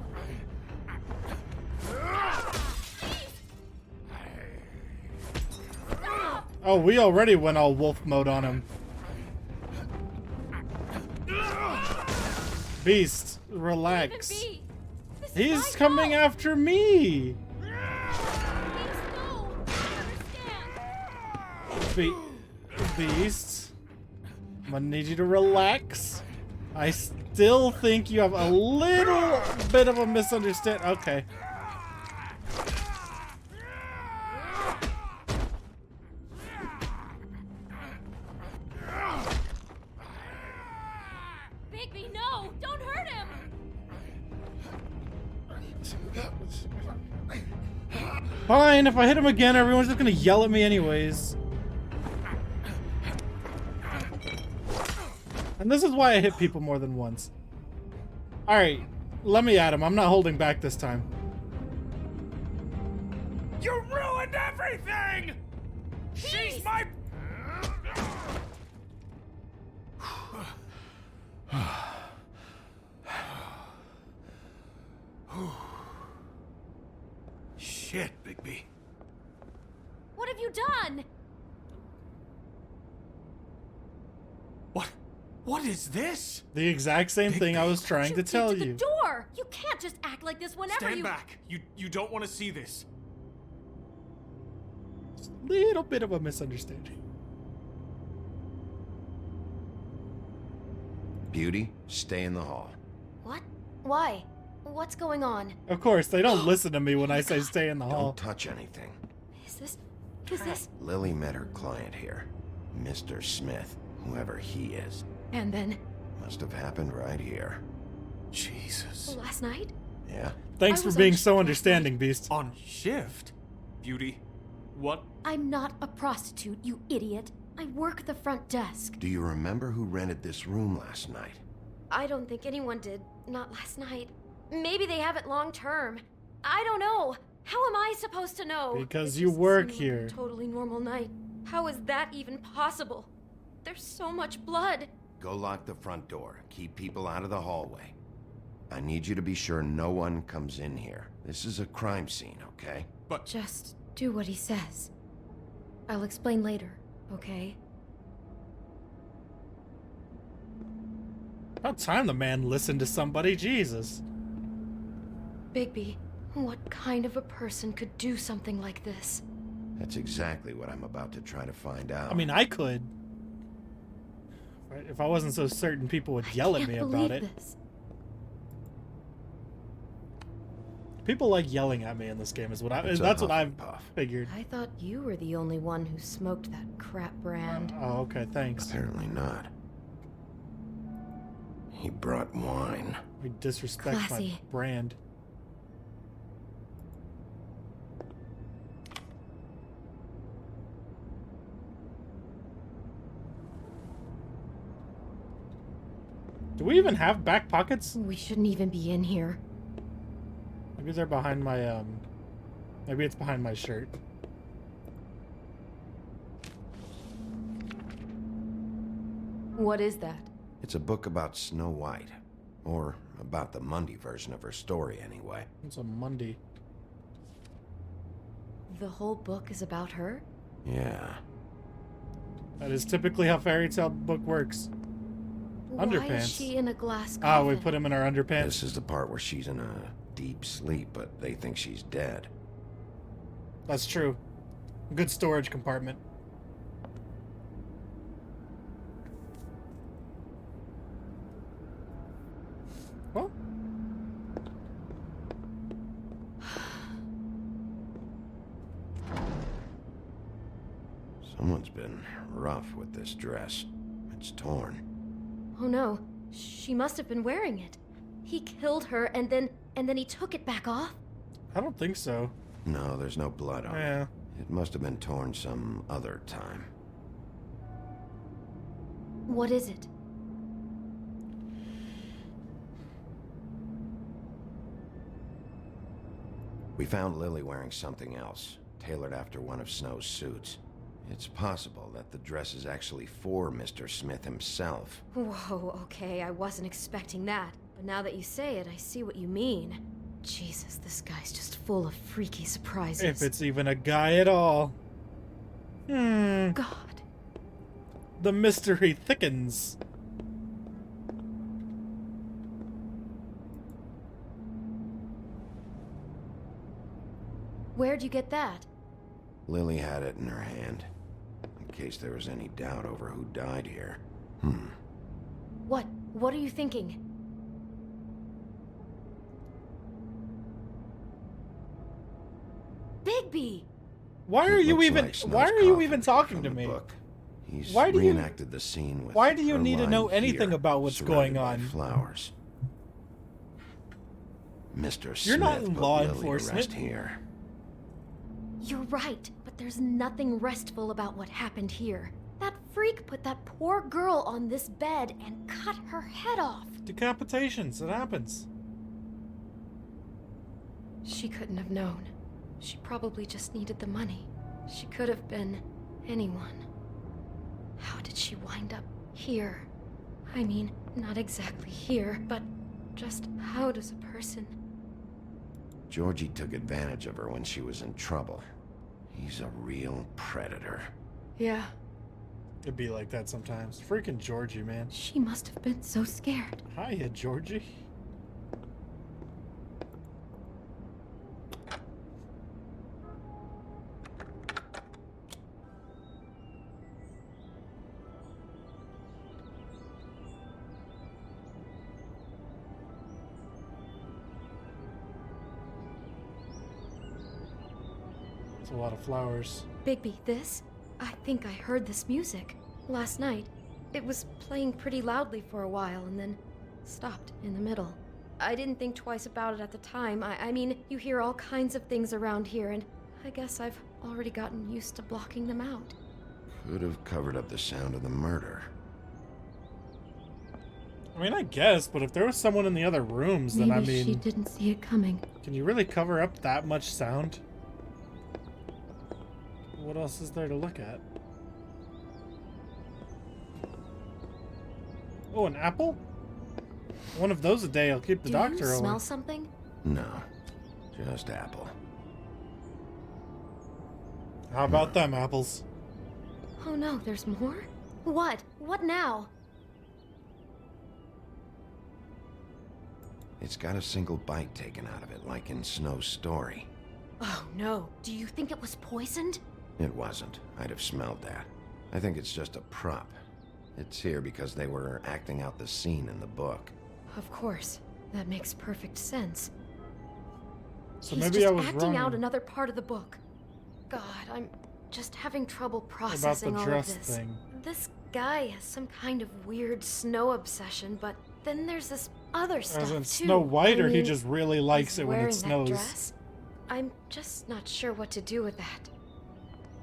A: Oh, we already went all wolf mode on him. Beast, relax. He's coming after me. Beast, I'm gonna need you to relax. I still think you have a little bit of a misunderstanding. Okay.
I: Bigby, no! Don't hurt him!
A: Fine, if I hit him again, everyone's just gonna yell at me anyways. And this is why I hit people more than once. Alright, let me at him. I'm not holding back this time.
H: You ruined everything! She's my... Shit, Bigby.
I: What have you done?
H: What is this?
A: The exact same thing I was trying to tell you.
I: Door! You can't just act like this whenever
H: Stand back. You don't want to see this.
A: Little bit of a misunderstanding.
C: Beauty, stay in the hall.
I: What? Why? What's going on?
A: Of course, they don't listen to me when I say stay in the hall.
C: Don't touch anything.
I: Is this?
C: Lily met her client here, Mr. Smith, whoever he is.
I: And then?
C: Must have happened right here.
H: Jesus.
I: Last night?
C: Yeah.
A: Thanks for being so understanding, Beast.
H: On shift? Beauty, what?
I: I'm not a prostitute, you idiot. I work the front desk.
C: Do you remember who rented this room last night?
I: I don't think anyone did. Not last night. Maybe they have it long term. I don't know. How am I supposed to know?
A: Because you work here.
I: Totally normal night. How is that even possible? There's so much blood.
C: Go lock the front door. Keep people out of the hallway. I need you to be sure no one comes in here. This is a crime scene, okay?
H: But
I: just do what he says. I'll explain later, okay?
A: About time the man listened to somebody, Jesus.
I: Bigby, what kind of a person could do something like this?
C: That's exactly what I'm about to try to find out.
A: I mean, I could. If I wasn't so certain people would yell at me about it.
I: This.
A: People like yelling at me in this game is what that's what I've figured.
I: I thought you were the only one who smoked that crap brand.
A: Oh, okay, thanks.
C: Apparently not. He brought wine.
A: We disrespect
I: Classy.
A: my brand. Do we even have back pockets?
I: We shouldn't even be in here.
A: Maybe they're behind my, maybe it's behind my shirt.
I: What is that?
C: It's a book about Snow White. Or about the Mundy version of her story, anyway.
A: It's a Mundy.
I: The whole book is about her?
C: Yeah.
A: That is typically how fairy tale book works.
I: Why
A: Underpants.
I: is she in a glass coffin?
A: Ah, we put him in our underpants.
C: This is the part where she's in a deep sleep, but they think she's dead.
A: That's true. Good storage compartment. Well.
C: Someone's been rough with this dress. It's torn.
I: Oh no, she must have been wearing it. He killed her and then he took it back off?
A: I don't think so.
C: No, there's no blood on it.
A: Yeah.
C: It must have been torn some other time.
I: What is it?
C: We found Lily wearing something else, tailored after one of Snow's suits. It's possible that the dress is actually for Mr. Smith himself.
I: Whoa, okay, I wasn't expecting that. But now that you say it, I see what you mean. Jesus, this guy's just full of freaky surprises.
A: If it's even a guy at all.
I: God.
A: The mystery thickens.
I: Where'd you get that?
C: Lily had it in her hand, in case there was any doubt over who died here.
I: What? What are you thinking? Bigby!
A: Why are you even talking to me?
C: He's
A: Why do you
C: reenacted the scene with
A: Why do you
C: her
A: need to know
C: lying
A: anything
C: here,
A: about what's
C: surrounded
A: going
C: by
A: on?
C: Flowers. Mr.
A: You're
C: Smith
A: not in
C: put
A: law
C: Lily to
A: enforcement.
C: rest here.
I: You're right, but there's nothing restful about what happened here. That freak put that poor girl on this bed and cut her head off.
A: Decapitations, it happens.
I: She couldn't have known. She probably just needed the money. She could have been anyone. How did she wind up here? I mean, not exactly here, but just how does a person...
C: Georgie took advantage of her when she was in trouble. He's a real predator.
I: Yeah.
A: It'd be like that sometimes. Freaking Georgie, man.
I: She must have been so scared.
A: Hiya, Georgie. It's a lot of flowers.
I: Bigby, this? I think I heard this music. Last night. It was playing pretty loudly for a while and then stopped in the middle. I didn't think twice about it at the time. I mean, you hear all kinds of things around here, and I guess I've already gotten used to blocking them out.
C: Could have covered up the sound of the murder.
A: I mean, I guess, but if there was someone in the other rooms, then
I: Maybe
A: I mean...
I: she didn't see it coming.
A: Can you really cover up that much sound? What else is there to look at? Oh, an apple? One of those a day will keep the doctor
I: Do you
A: away.
I: smell something?
C: No, just apple.
A: How about them apples?
I: Oh no, there's more? What? What now?
C: It's got a single bite taken out of it, like in Snow's story.
I: Oh no, do you think it was poisoned?
C: It wasn't. I'd have smelled that. I think it's just a prop. It's here because they were acting out the scene in the book.
I: Of course. That makes perfect sense.
A: So
I: He's
A: maybe
I: just
A: I was
I: acting
A: wrong
I: out another part of the book. God, I'm just having trouble
A: about
I: processing
A: the
I: all of
A: dress
I: this.
A: thing.
I: This guy has some kind of weird snow obsession, but then there's this other stuff
A: As in
I: too.
A: Snow White,
I: I
A: or he
I: mean,
A: just really likes
I: he's
A: it when
I: wearing
A: it snows?
I: That dress? I'm just not sure what to do with that.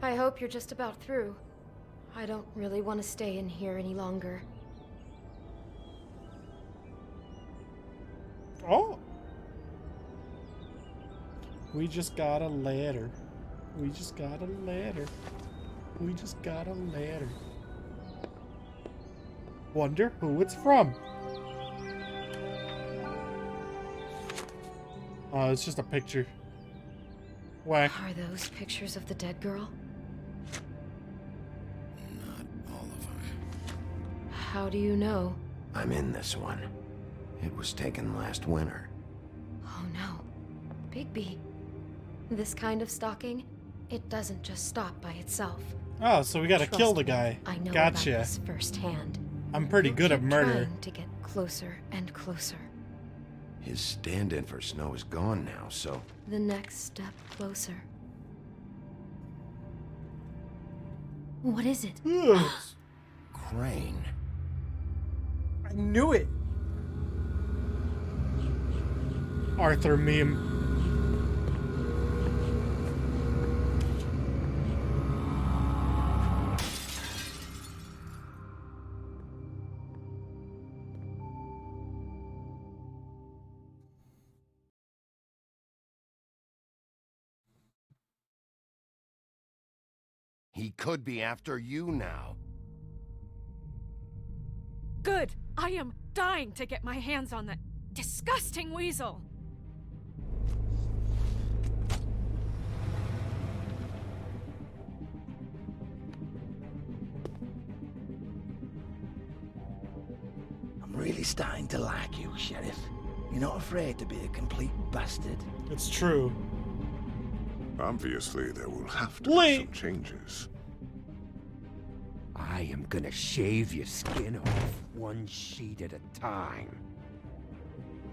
I: I hope you're just about through. I don't really want to stay in here any longer.
A: Oh! We just got a letter. We just got a letter. We just got a letter. Wonder who it's from. Oh, it's just a picture. Whack.
I: Are those pictures of the dead girl?
C: Not all of them.
I: How do you know?
C: I'm in this one. It was taken last winter.
I: Oh no. Bigby. This kind of stalking, it doesn't just stop by itself.
A: Oh, so we gotta
I: Trust
A: kill the
I: me,
A: guy.
I: I know
A: Gotcha.
I: about this firsthand.
A: I'm pretty
I: You'll
A: good at
I: keep
A: murder.
I: trying to get closer and closer.
C: His stand-in for Snow is gone now, so...
I: The next step closer. What is it?
C: Crane.
A: I knew it. Arthur meme.
C: He could be after you now.
K: Good! I am dying to get my hands on that disgusting weasel!
U: I'm really starting to like you, Sheriff. You're not afraid to be a complete bastard.
A: It's true.
O: Obviously, there will have to be some changes.
L: I am gonna shave your skin off one sheet at a time.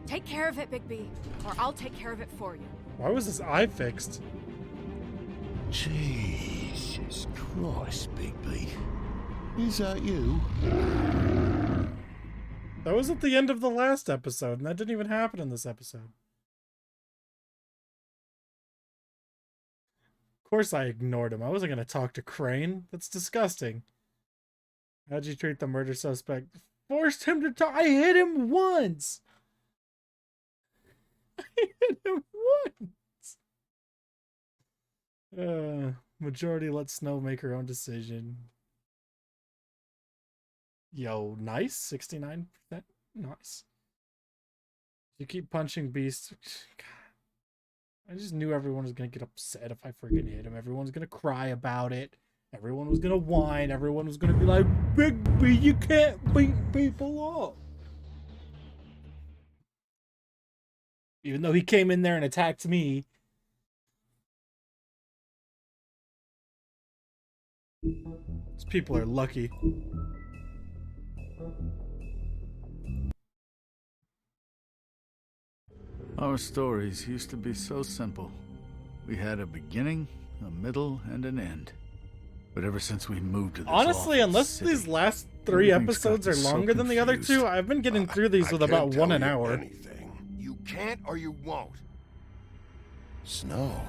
K: Take care of it, Bigby, or I'll take care of it for you.
A: Why was his eye fixed?
D: Jesus Christ, Bigby. Is that you?
A: That was at the end of the last episode, and that didn't even happen in this episode. Of course I ignored him. I wasn't going to talk to Crane. That's disgusting. How'd you treat the murder suspect? Forced him to talk. I hit him once. I hit him once. Majority let Snow make her own decision. Yo, nice. 69%. Nice. You keep punching Beast. God. I just knew everyone was going to get upset if I freaking hit him. Everyone's going to cry about it. Everyone was going to whine. Everyone was going to be like, Bigby, you can't beat people up. Even though he came in there and attacked me. These people are lucky.
M: Our stories used to be so simple. We had a beginning, a middle, and an end. But ever since we moved to this
A: honestly, unless
M: city,
A: these last 3 episodes are
M: so
A: longer than the other
M: confused.
A: 2, I've been getting through these with about 1 an hour.
C: Anything. You can't or you won't. Snow.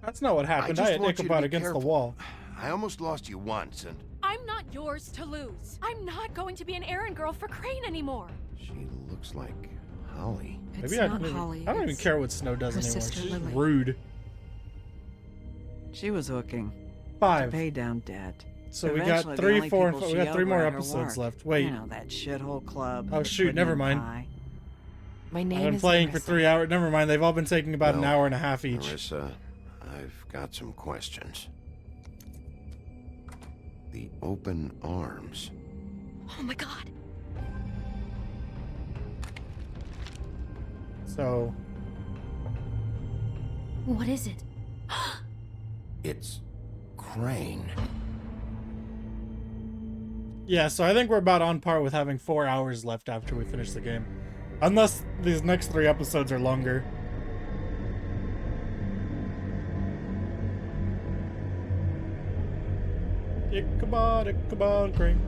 A: That's not what happened. I hit Ichabod against the wall.
C: I almost lost you once, and
K: I'm not yours to lose. I'm not going to be an errand girl for Crane anymore.
C: she looks like Holly.
K: It's
A: Maybe
K: not Holly.
A: I don't even care what Snow does
K: her
A: anymore.
K: sister
A: She's
K: Lily.
A: rude.
Q: She was hooking.
A: 5.
Q: To pay down debt.
A: So we got
Q: Eventually, the
A: 3,
Q: only
A: 4, and
Q: people
A: 5. We
Q: she
A: got 3
Q: owed
A: more
Q: were her
A: episodes
Q: work.
A: left. Wait.
Q: You know, that shithole club.
A: Oh
Q: the
A: shoot,
Q: Pudding
A: never
Q: and
A: mind.
Q: Pie.
B: My
A: I've
B: name
A: been
B: is
A: playing for
B: Marissa.
A: 3 hours. Never mind. They've all been taking about an
C: Well,
A: hour and a half each.
C: Marissa, I've got some questions. The open arms.
I: Oh my god.
A: So,
I: What is it?
C: It's Crane.
A: yeah, so I think we're about on par with having 4 hours left after we finish the game. Unless these next 3 episodes are longer. Ichabod, Crane.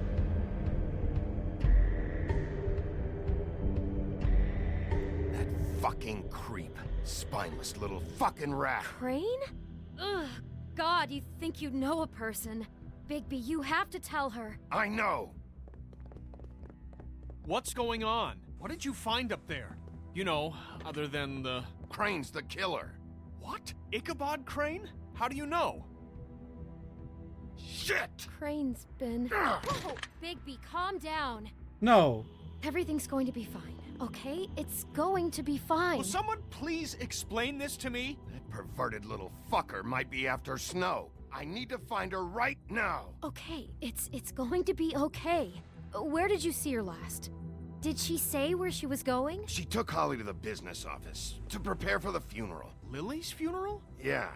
C: That fucking creep. Spineless little fucking rat.
I: Crane? Ugh, God, you think you know a person. Bigby, you have to tell her.
C: I know.
H: What's going on? What did you find up there? You know, other than the...
C: Crane's the killer.
H: What? Ichabod Crane? How do you know?
C: Shit!
I: Crane's been... Whoa, Bigby, calm down.
A: No.
I: Everything's going to be fine, okay? It's going to be fine.
H: Will someone please explain this to me?
C: That perverted little fucker might be after Snow. I need to find her right now.
I: Okay, it's going to be okay. Where did you see her last? Did she say where she was going?
C: She took Holly to the business office to prepare for the funeral.
H: Lily's funeral?
C: Yeah.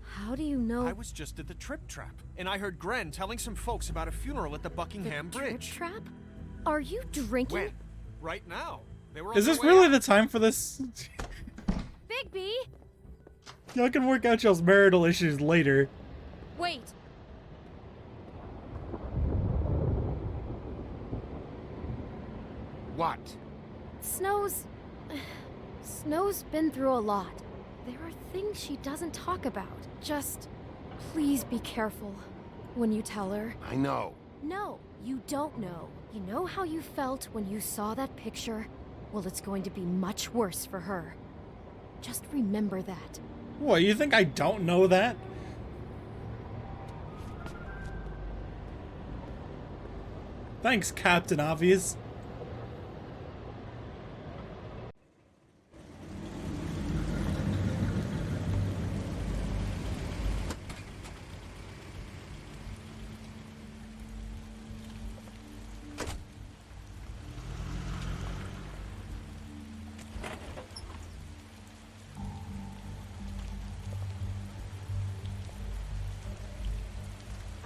I: How do you know?
H: I was just at the Trip Trap, and I heard Gren telling some folks about a funeral at the Buckingham Bridge.
I: Trip Trap? Are you drinking?
H: When? Right now. They were on
A: Is
H: their
A: this
H: way
A: really
H: out.
A: the time for this?
I: Bigby!
A: Y'all can work out y'all's marital issues later.
I: Wait.
C: What?
I: Snow's been through a lot. There are things she doesn't talk about. Just please be careful when you tell her.
C: I know.
I: No, you don't know. You know how you felt when you saw that picture? Well, it's going to be much worse for her. Just remember that.
A: What, you think I don't know that? Thanks, Captain Obvious.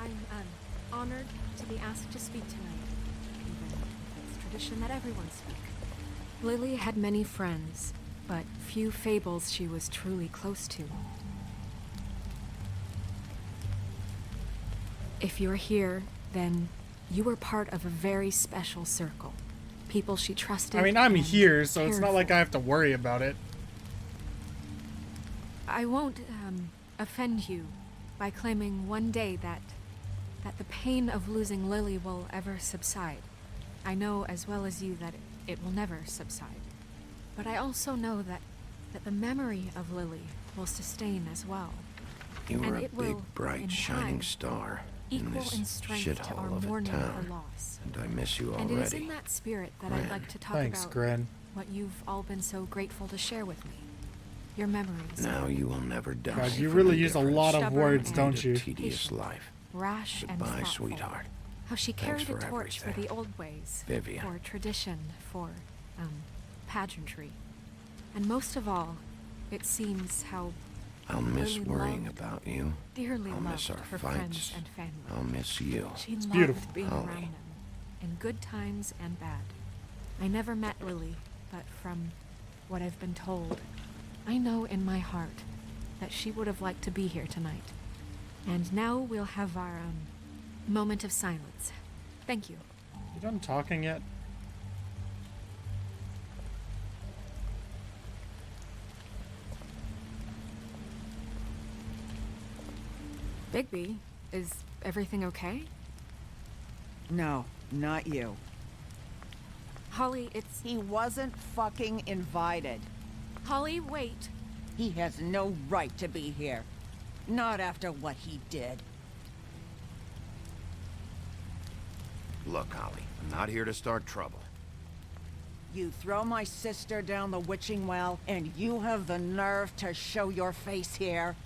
K: I'm honored to be asked to speak tonight, even if it's tradition that everyone speak. Lily had many friends, but few fables she was truly close to. If you're here, then you were part of a very special circle. People she trusted.
A: I mean, I'm
K: and
A: here, so it's
K: cared
A: not like
K: for.
A: I have to worry about it.
K: I won't offend you by claiming one day that the pain of losing Lily will ever subside. I know as well as you that it will never subside. But I also know that the memory of Lily will sustain as well.
C: You
K: And
C: were a
K: it will,
C: big, bright,
K: in
C: shining
K: time,
C: star in
K: equal
C: this
K: in strength to our
C: shithole of a
K: mourning
C: town.
K: her loss.
C: And I miss you
K: And it is in
C: already.
K: that spirit that I'd like to talk
A: Thanks,
K: about
A: Gren.
K: what you've all been so grateful to share with me. Your memories.
C: Now you will never die.
A: God, you
C: from
A: really
C: the
A: use a
C: difference.
A: lot of
K: Stubborn
A: words,
K: and
A: don't you?
C: Tedious
K: patient,
C: life.
K: Rash and
C: Goodbye,
K: thoughtful.
C: sweetheart.
K: How she
C: Thanks
K: carried a
C: for
K: torch for
C: everything.
K: the old ways.
C: Vivian.
K: For tradition, for, pageantry. And most of all, it seems how
C: I'll miss
K: Lily
C: worrying
K: loved,
C: about you.
K: dearly
C: I'll miss
K: loved
C: our
K: her
C: fights.
K: friends and family.
C: I'll miss you.
K: She loved
A: beautiful.
K: being
C: Holly.
K: around them, in good times and bad. I never met Lily, but from what I've been told, I know in my heart that she would have liked to be here tonight. And now we'll have our moment of silence. Thank you.
A: You done talking yet?
K: Bigby, is everything okay?
Q: No, not you.
K: Holly, it's...
Q: He wasn't fucking invited.
K: Holly, wait.
Q: He has no right to be here. Not after what he did.
C: Look, Holly, I'm not here to start trouble.
Q: You throw my sister down the witching well, and you have the nerve to show your face here?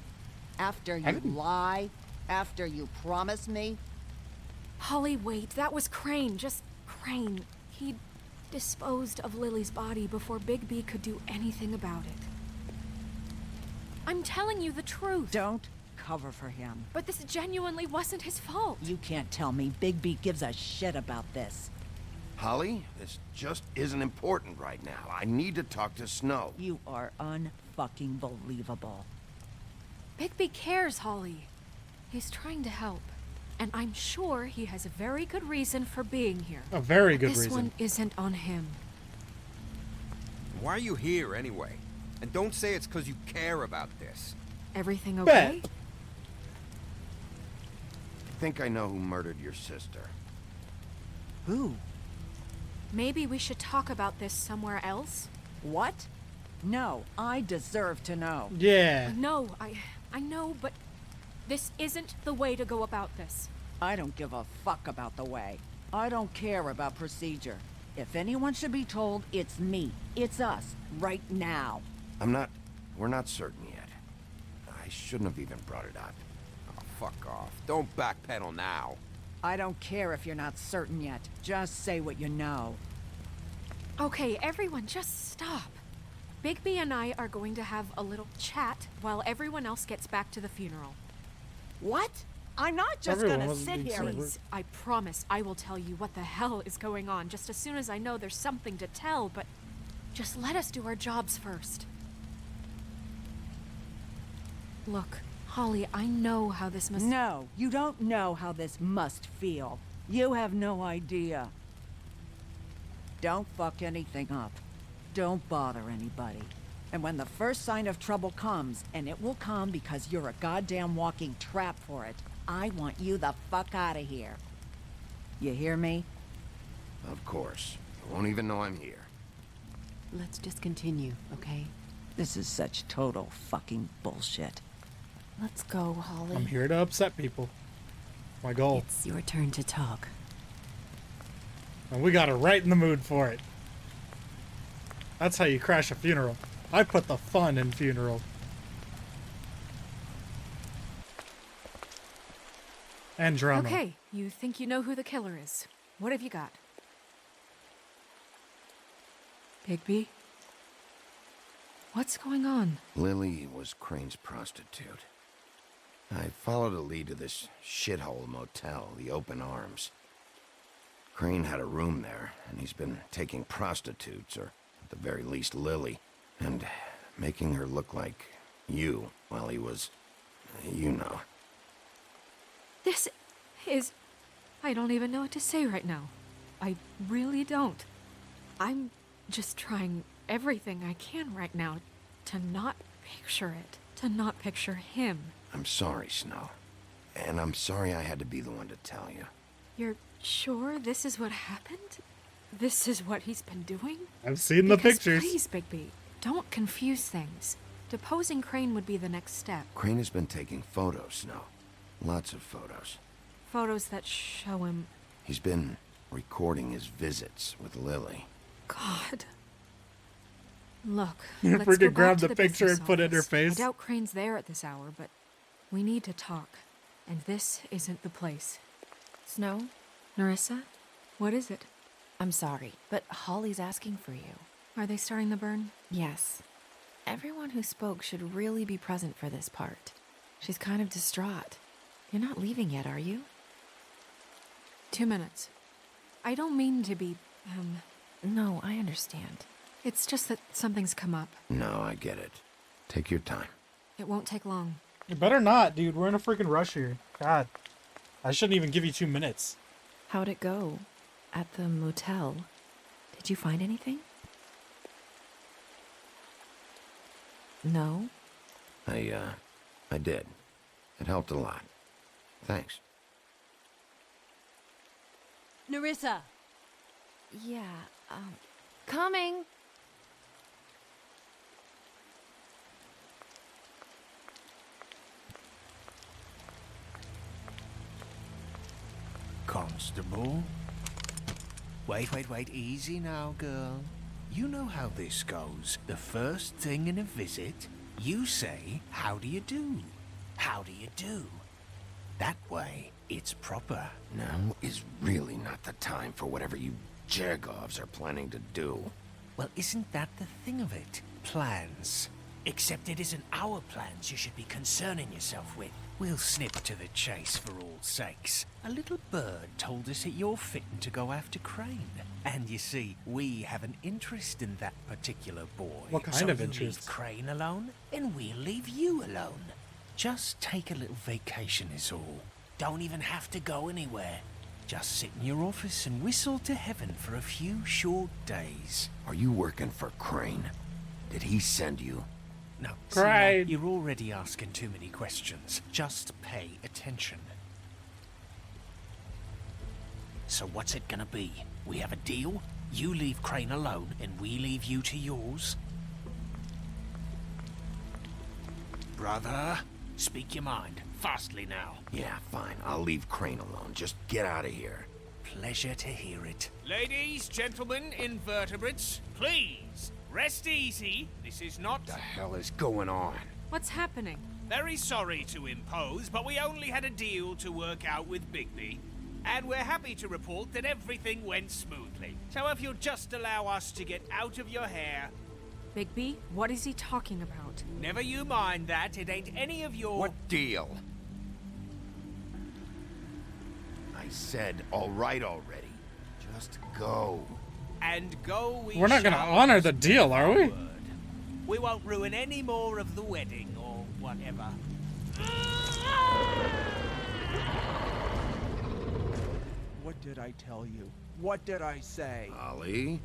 Q: After you lie? After you promise me?
K: Holly, wait. That was Crane. Just Crane. He disposed of Lily's body before Bigby could do anything about it. I'm telling you the truth.
Q: Don't cover for him.
K: But this genuinely wasn't his fault.
Q: You can't tell me Bigby gives a shit about this.
C: Holly, this just isn't important right now. I need to talk to Snow.
Q: You are unfucking believable.
K: Bigby cares, Holly. He's trying to help. And I'm sure he has a very good reason for being here.
A: A very good
K: This
A: reason.
K: one isn't on him.
L: Why are you here anyway? And don't say it's because you care about this.
K: Everything okay?
C: I think I know who murdered your sister.
Q: Who?
K: Maybe we should talk about this somewhere else?
Q: What? No, I deserve to know.
A: Yeah.
K: No, I know, but this isn't the way to go about this.
Q: I don't give a fuck about the way. I don't care about procedure. If anyone should be told, it's me. It's us, right now.
C: We're not certain yet. I shouldn't have even brought it up.
L: Oh, fuck off. Don't backpedal now.
Q: I don't care if you're not certain yet. Just say what you know.
K: Okay, everyone, just stop. Bigby and I are going to have a little chat while everyone else gets back to the funeral.
Q: What? I'm not just
A: Everyone
Q: gonna
A: wasn't
Q: sit
A: being
Q: here
A: so
Q: and...
K: Please, I promise I will tell you what the hell is going on just as soon as I know there's something to tell, but just let us do our jobs first. Look, Holly, I know how this must...
Q: No, you don't know how this must feel. You have no idea. Don't fuck anything up. Don't bother anybody. And when the first sign of trouble comes, and it will come because you're a goddamn walking trap for it, I want you the fuck out of here. You hear me?
C: Of course. You won't even know I'm here.
T: Let's just continue, okay?
Q: This is such total fucking bullshit.
B: Let's go, Holly.
A: I'm here to upset people. My goal.
T: It's your turn to talk.
A: And we got her right in the mood for it. That's how you crash a funeral. I put the fun in funeral. And drama.
K: Okay, you think you know who the killer is. What have you got? Bigby? What's going on?
C: Lily was Crane's prostitute. I followed a lead to this shithole motel, the Open Arms. Crane had a room there, and he's been taking prostitutes, or at the very least Lily, and making her look like you while he was, you know.
K: This is... I don't even know what to say right now. I really don't. I'm just trying everything I can right now to not picture it. To not picture him.
C: I'm sorry, Snow. And I'm sorry I had to be the one to tell you.
K: You're sure this is what happened? This is what he's been doing?
A: I've seen the pictures.
K: Please, Bigby, don't confuse things. Deposing Crane would be the next step.
C: Crane has been taking photos, Snow. Lots of photos.
K: Photos that show him...
C: He's been recording his visits with Lily.
K: God. Look,
A: You
K: let's
A: freaking
K: go back
A: grabbed
K: to
A: the picture
K: business
A: and put it in her
K: office.
A: face.
K: I doubt Crane's there at this hour, but we need to talk. And this isn't the place.
B: Snow?
K: Nerissa? What is it?
B: I'm sorry, but Holly's asking for you.
K: Are they starting the burn?
B: Yes. Everyone who spoke should really be present for this part. She's kind of distraught. You're not leaving yet, are you?
K: 2 minutes. I don't mean to be,
B: No, I understand.
K: It's just that something's come up.
C: No, I get it. Take your time.
K: It won't take long.
A: You better not, dude. We're in a freaking rush here. God. I shouldn't even give you 2 minutes.
B: How'd it go? At the motel? Did you find anything? No?
C: I did. It helped a lot. Thanks.
Q: Nerissa!
B: Yeah, coming!
J: Constable? Wait, easy now, girl. You know how this goes. The first thing in a visit, you say, how do you do? How do you do? That way, it's proper.
C: Now is really not the time for whatever you Jergovs are planning to do.
J: Well, isn't that the thing of it? Plans. Except it isn't our plans you should be concerning yourself with. We'll snip to the chase for all sakes. A little bird told us that you're fitting to go after Crane. And you see, we have an interest in that particular boy.
A: What kind
J: so
A: of
J: you
A: interest?
J: leave Crane alone, and we'll leave you alone. Just take a little vacation is all. Don't even have to go anywhere. Just sit in your office and whistle to heaven for a few short days.
C: Are you working for Crane? Did he send you?
J: No, see, now, you're already asking too many questions. Just pay attention. So what's it gonna be? We have a deal? You leave Crane alone, and we leave you to yours? Brother, speak your mind. Fastly now.
C: Yeah, fine. I'll leave Crane alone. Just get out of here.
J: Pleasure to hear it.
V: Ladies, gentlemen, invertebrates, please, rest easy. This is not...
C: The hell is going on?
K: What's happening?
V: Very sorry to impose, but we only had a deal to work out with Bigby. And we're happy to report that everything went smoothly. So if you'll just allow us to get out of your hair...
K: Bigby, what is he talking about?
V: Never you mind that. It ain't any of your...
C: What deal? I said all right already. Just go.
V: And go we
A: We're not gonna
V: shall.
A: honor the deal, are we?
V: We won't ruin any more of the wedding or whatever.
W: What did I tell you? What did I say?
C: Ollie?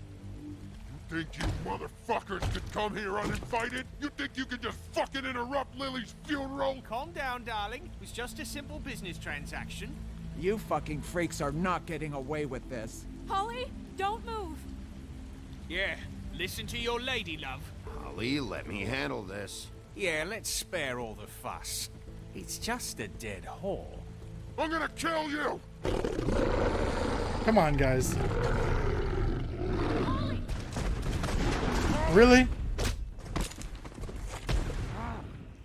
E: You think you motherfuckers could come here uninvited? You think you can just fucking interrupt Lily's funeral?
V: Calm down, darling. It was just a simple business transaction.
W: You fucking freaks are not getting away with this.
K: Holly, don't move.
V: Yeah, listen to your lady, love.
C: Ollie, let me handle this.
V: Yeah, let's spare all the fuss. It's just a dead whore.
E: I'm gonna kill you!
A: Come on, guys. Really?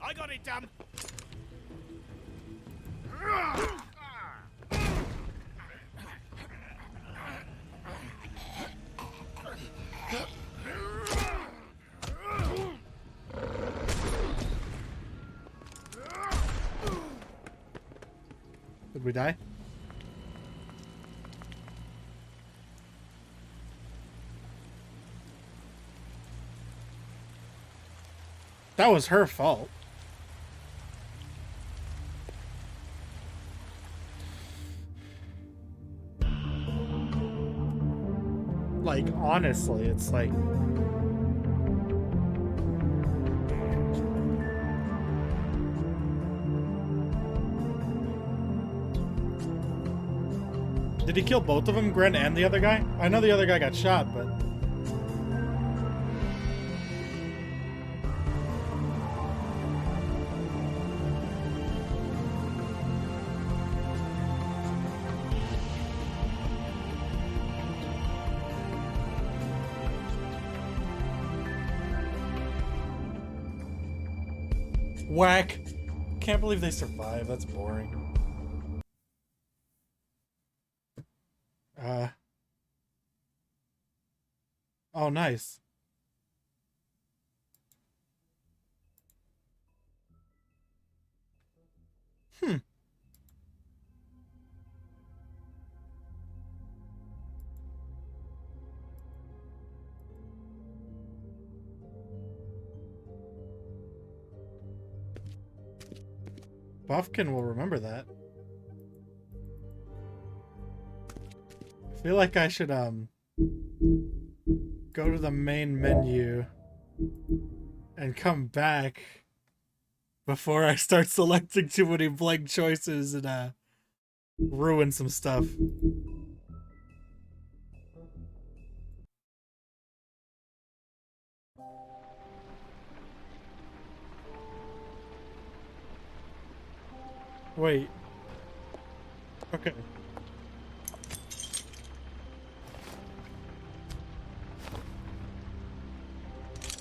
V: I got it done.
A: Did we die? That was her fault. Like, honestly, it's like... Did he kill both of them, Gren and the other guy? I know the other guy got shot, but... Whack! Can't believe they survived. That's boring. Oh, nice. Buffkin will remember that. I feel like I should go to the main menu and come back before I start selecting too many blank choices and ruin some stuff. Wait. Okay.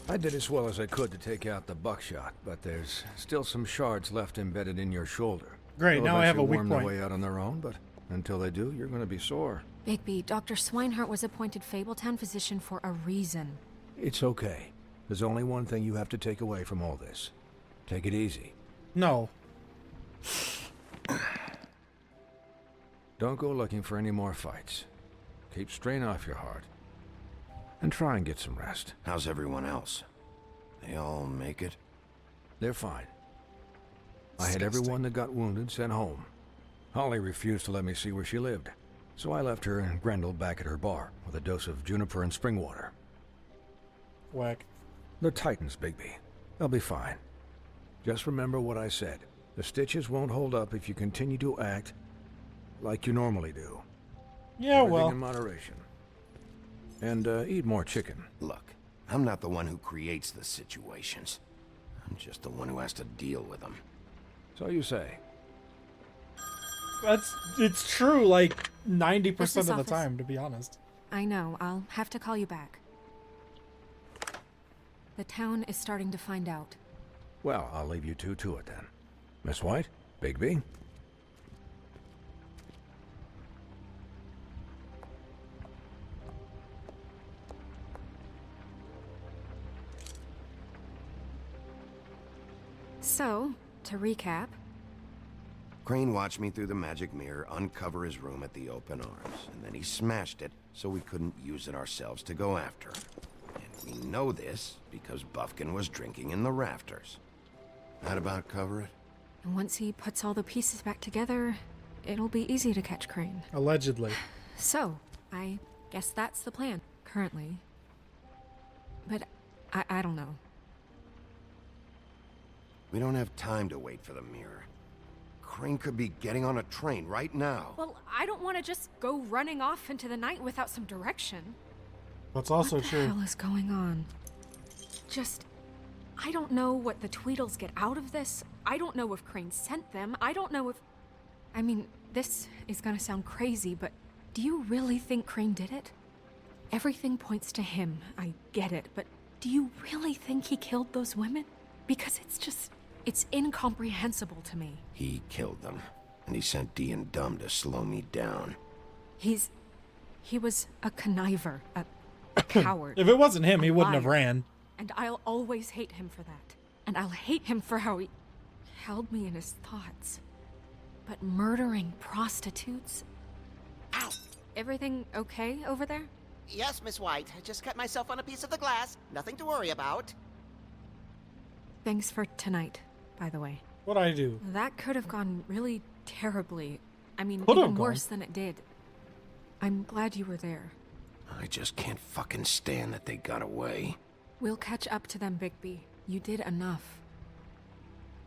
F: I did as well as I could to take out the buckshot, but there's still some shards left embedded in your shoulder.
A: Great,
F: They'll
A: now I have a
F: eventually
A: weak
F: worm
A: point.
F: their way out on their own, but until they do, you're going to be sore.
K: Bigby, Dr. Swinehart was appointed Fabletown physician for a reason.
F: It's okay. There's only one thing you have to take away from all this. Take it easy.
A: No.
F: Don't go looking for any more fights. Keep strain off your heart. And try and get some rest.
C: How's everyone else? They all make it?
F: They're fine. I had everyone that got wounded sent home. Holly refused to let me see where she lived, so I left her and Grendel back at her bar with a dose of juniper and spring water.
A: Whack.
F: They're Titans, Bigby. They'll be fine. Just remember what I said. The stitches won't hold up if you continue to act like you normally do.
A: Yeah,
F: Everything
A: well.
F: in moderation. And eat more chicken.
C: Look, I'm not the one who creates the situations. I'm just the one who has to deal with them.
F: So you say.
A: It's true, like 90% of
K: Business
A: the
K: office.
A: time, to be honest.
K: I know. I'll have to call you back. The town is starting to find out.
F: Well, I'll leave you two to it then. Miss White? Bigby?
K: So, to recap,
C: Crane watched me through the magic mirror uncover his room at the open arms, and then he smashed it so we couldn't use it ourselves to go after him. And we know this because Buffkin was drinking in the rafters. That about cover it?
K: and once he puts all the pieces back together, it'll be easy to catch Crane.
A: Allegedly.
K: So, I guess that's the plan, currently. But I don't know.
C: We don't have time to wait for the mirror. Crane could be getting on a train right now.
K: Well, I don't want to just go running off into the night without some direction.
A: That's also
K: What the
A: true.
K: hell is going on? Just I don't know what the Tweedles get out of this. I don't know if Crane sent them. I don't know if... I mean, this is gonna sound crazy, but do you really think Crane did it? Everything points to him, I get it, but do you really think he killed those women? Because it's incomprehensible to me.
C: He killed them, and he sent Dee and Dumb to slow me down.
K: He was a conniver, a coward.
A: If it wasn't him, he wouldn't have
K: liar.
A: ran.
K: And I'll always hate him for that. And I'll hate him for how he held me in his thoughts. But murdering prostitutes?
G: Ow!
K: Everything okay over there?
G: Yes, Miss White. I just cut myself on a piece of the glass. Nothing to worry about.
K: Thanks for tonight, by the way.
A: What'd I do?
K: That could have gone really terribly. I mean,
A: Could have
K: even
A: gone.
K: worse than it did. I'm glad you were there.
C: I just can't fucking stand that they got away.
K: We'll catch up to them, Bigby. You did enough.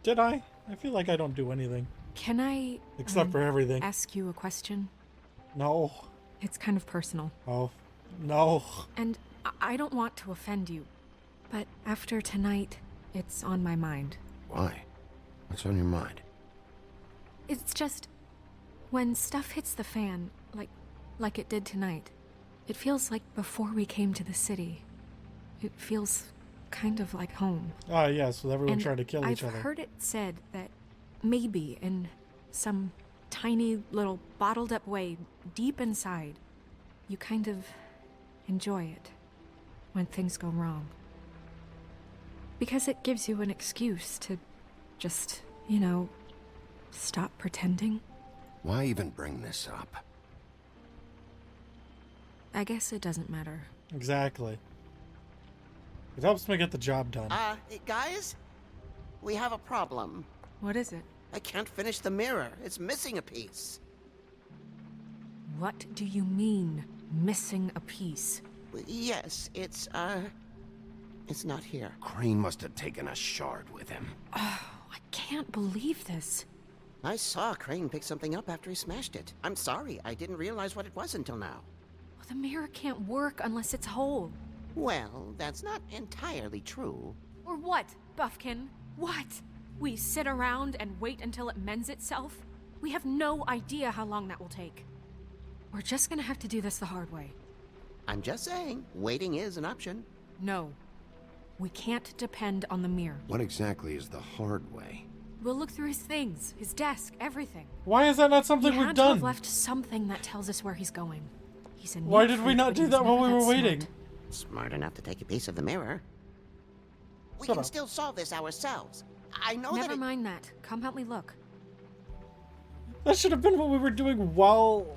A: Did I? I feel like I don't do anything.
K: Can I...
A: Except for everything.
K: Ask you a question?
A: No.
K: It's kind of personal.
A: Oh. No.
K: And I don't want to offend you, but after tonight, it's on my mind.
C: Why? What's on your mind?
K: It's just... when stuff hits the fan, like it did tonight, it feels like before we came to the city. It feels kind of like home.
A: Ah, yes, with everyone
K: And
A: trying to kill each other.
K: I've heard it said that maybe in some tiny little bottled up way deep inside, you kind of enjoy it when things go wrong. Because it gives you an excuse to just, stop pretending.
C: Why even bring this up?
K: I guess it doesn't matter.
A: Exactly. It helps me get the job done.
G: Guys? We have a problem.
K: What is it?
G: I can't finish the mirror. It's missing a piece.
K: What do you mean, missing a piece?
G: Yes, it's not here.
C: Crane must have taken a shard with him.
K: Oh, I can't believe this.
G: I saw Crane pick something up after he smashed it. I'm sorry, I didn't realize what it was until now.
K: Well, the mirror can't work unless it's whole.
G: Well, that's not entirely true.
K: Or what, Buffkin? What? We sit around and wait until it mends itself? We have no idea how long that will take. We're just gonna have to do this the hard way.
G: I'm just saying, waiting is an option.
K: No. We can't depend on the mirror.
C: What exactly is the hard way?
K: We'll look through his things, his desk, everything.
A: Why is that not something
K: He
A: we've
K: had to
A: done?
K: have left something that tells us where he's going. He's a
A: Why
K: neat
A: did we
K: freak,
A: not
K: but
A: do
K: he's
A: that while
K: never
A: we were
K: that
A: waiting?
K: smart.
G: Smart enough to take a piece of the mirror. We
A: Shut
G: can
A: up.
G: still solve this ourselves. I know
K: Never
G: that
K: mind that. Come help me look.
A: That should have been what we were doing while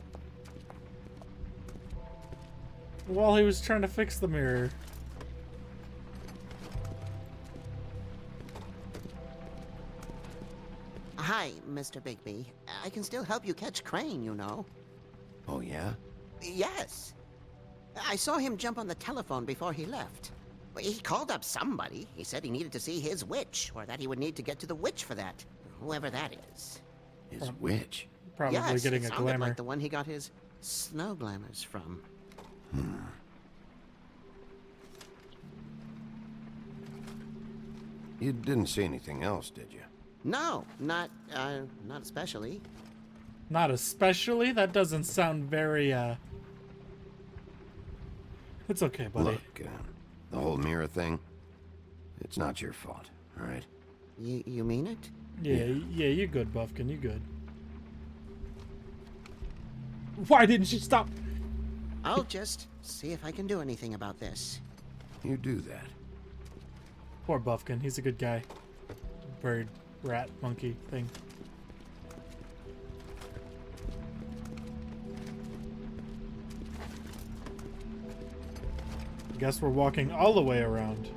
A: he was trying to fix the mirror.
G: Hi, Mr. Bigby. I can still help you catch Crane, you know.
C: Oh, yeah?
G: Yes. I saw him jump on the telephone before he left. He called up somebody. He said he needed to see his witch, or that he would need to get to the witch for that. Whoever that is.
C: His witch?
A: Probably
G: yes,
A: getting
G: it
A: a
G: sounded
A: glamour.
G: like the one he got his snow glamours from.
C: You didn't see anything else, did you?
G: No, not especially.
A: Not especially? That doesn't sound very, It's okay, buddy.
C: Look, the whole mirror thing, it's not your fault, all right?
G: You mean it?
A: Yeah, you good, Buffkin, you good. Why didn't she stop?
G: I'll just see if I can do anything about this.
C: You do that.
A: Poor Buffkin, he's a good guy. Bird, rat, monkey thing. Guess we're walking all the way around.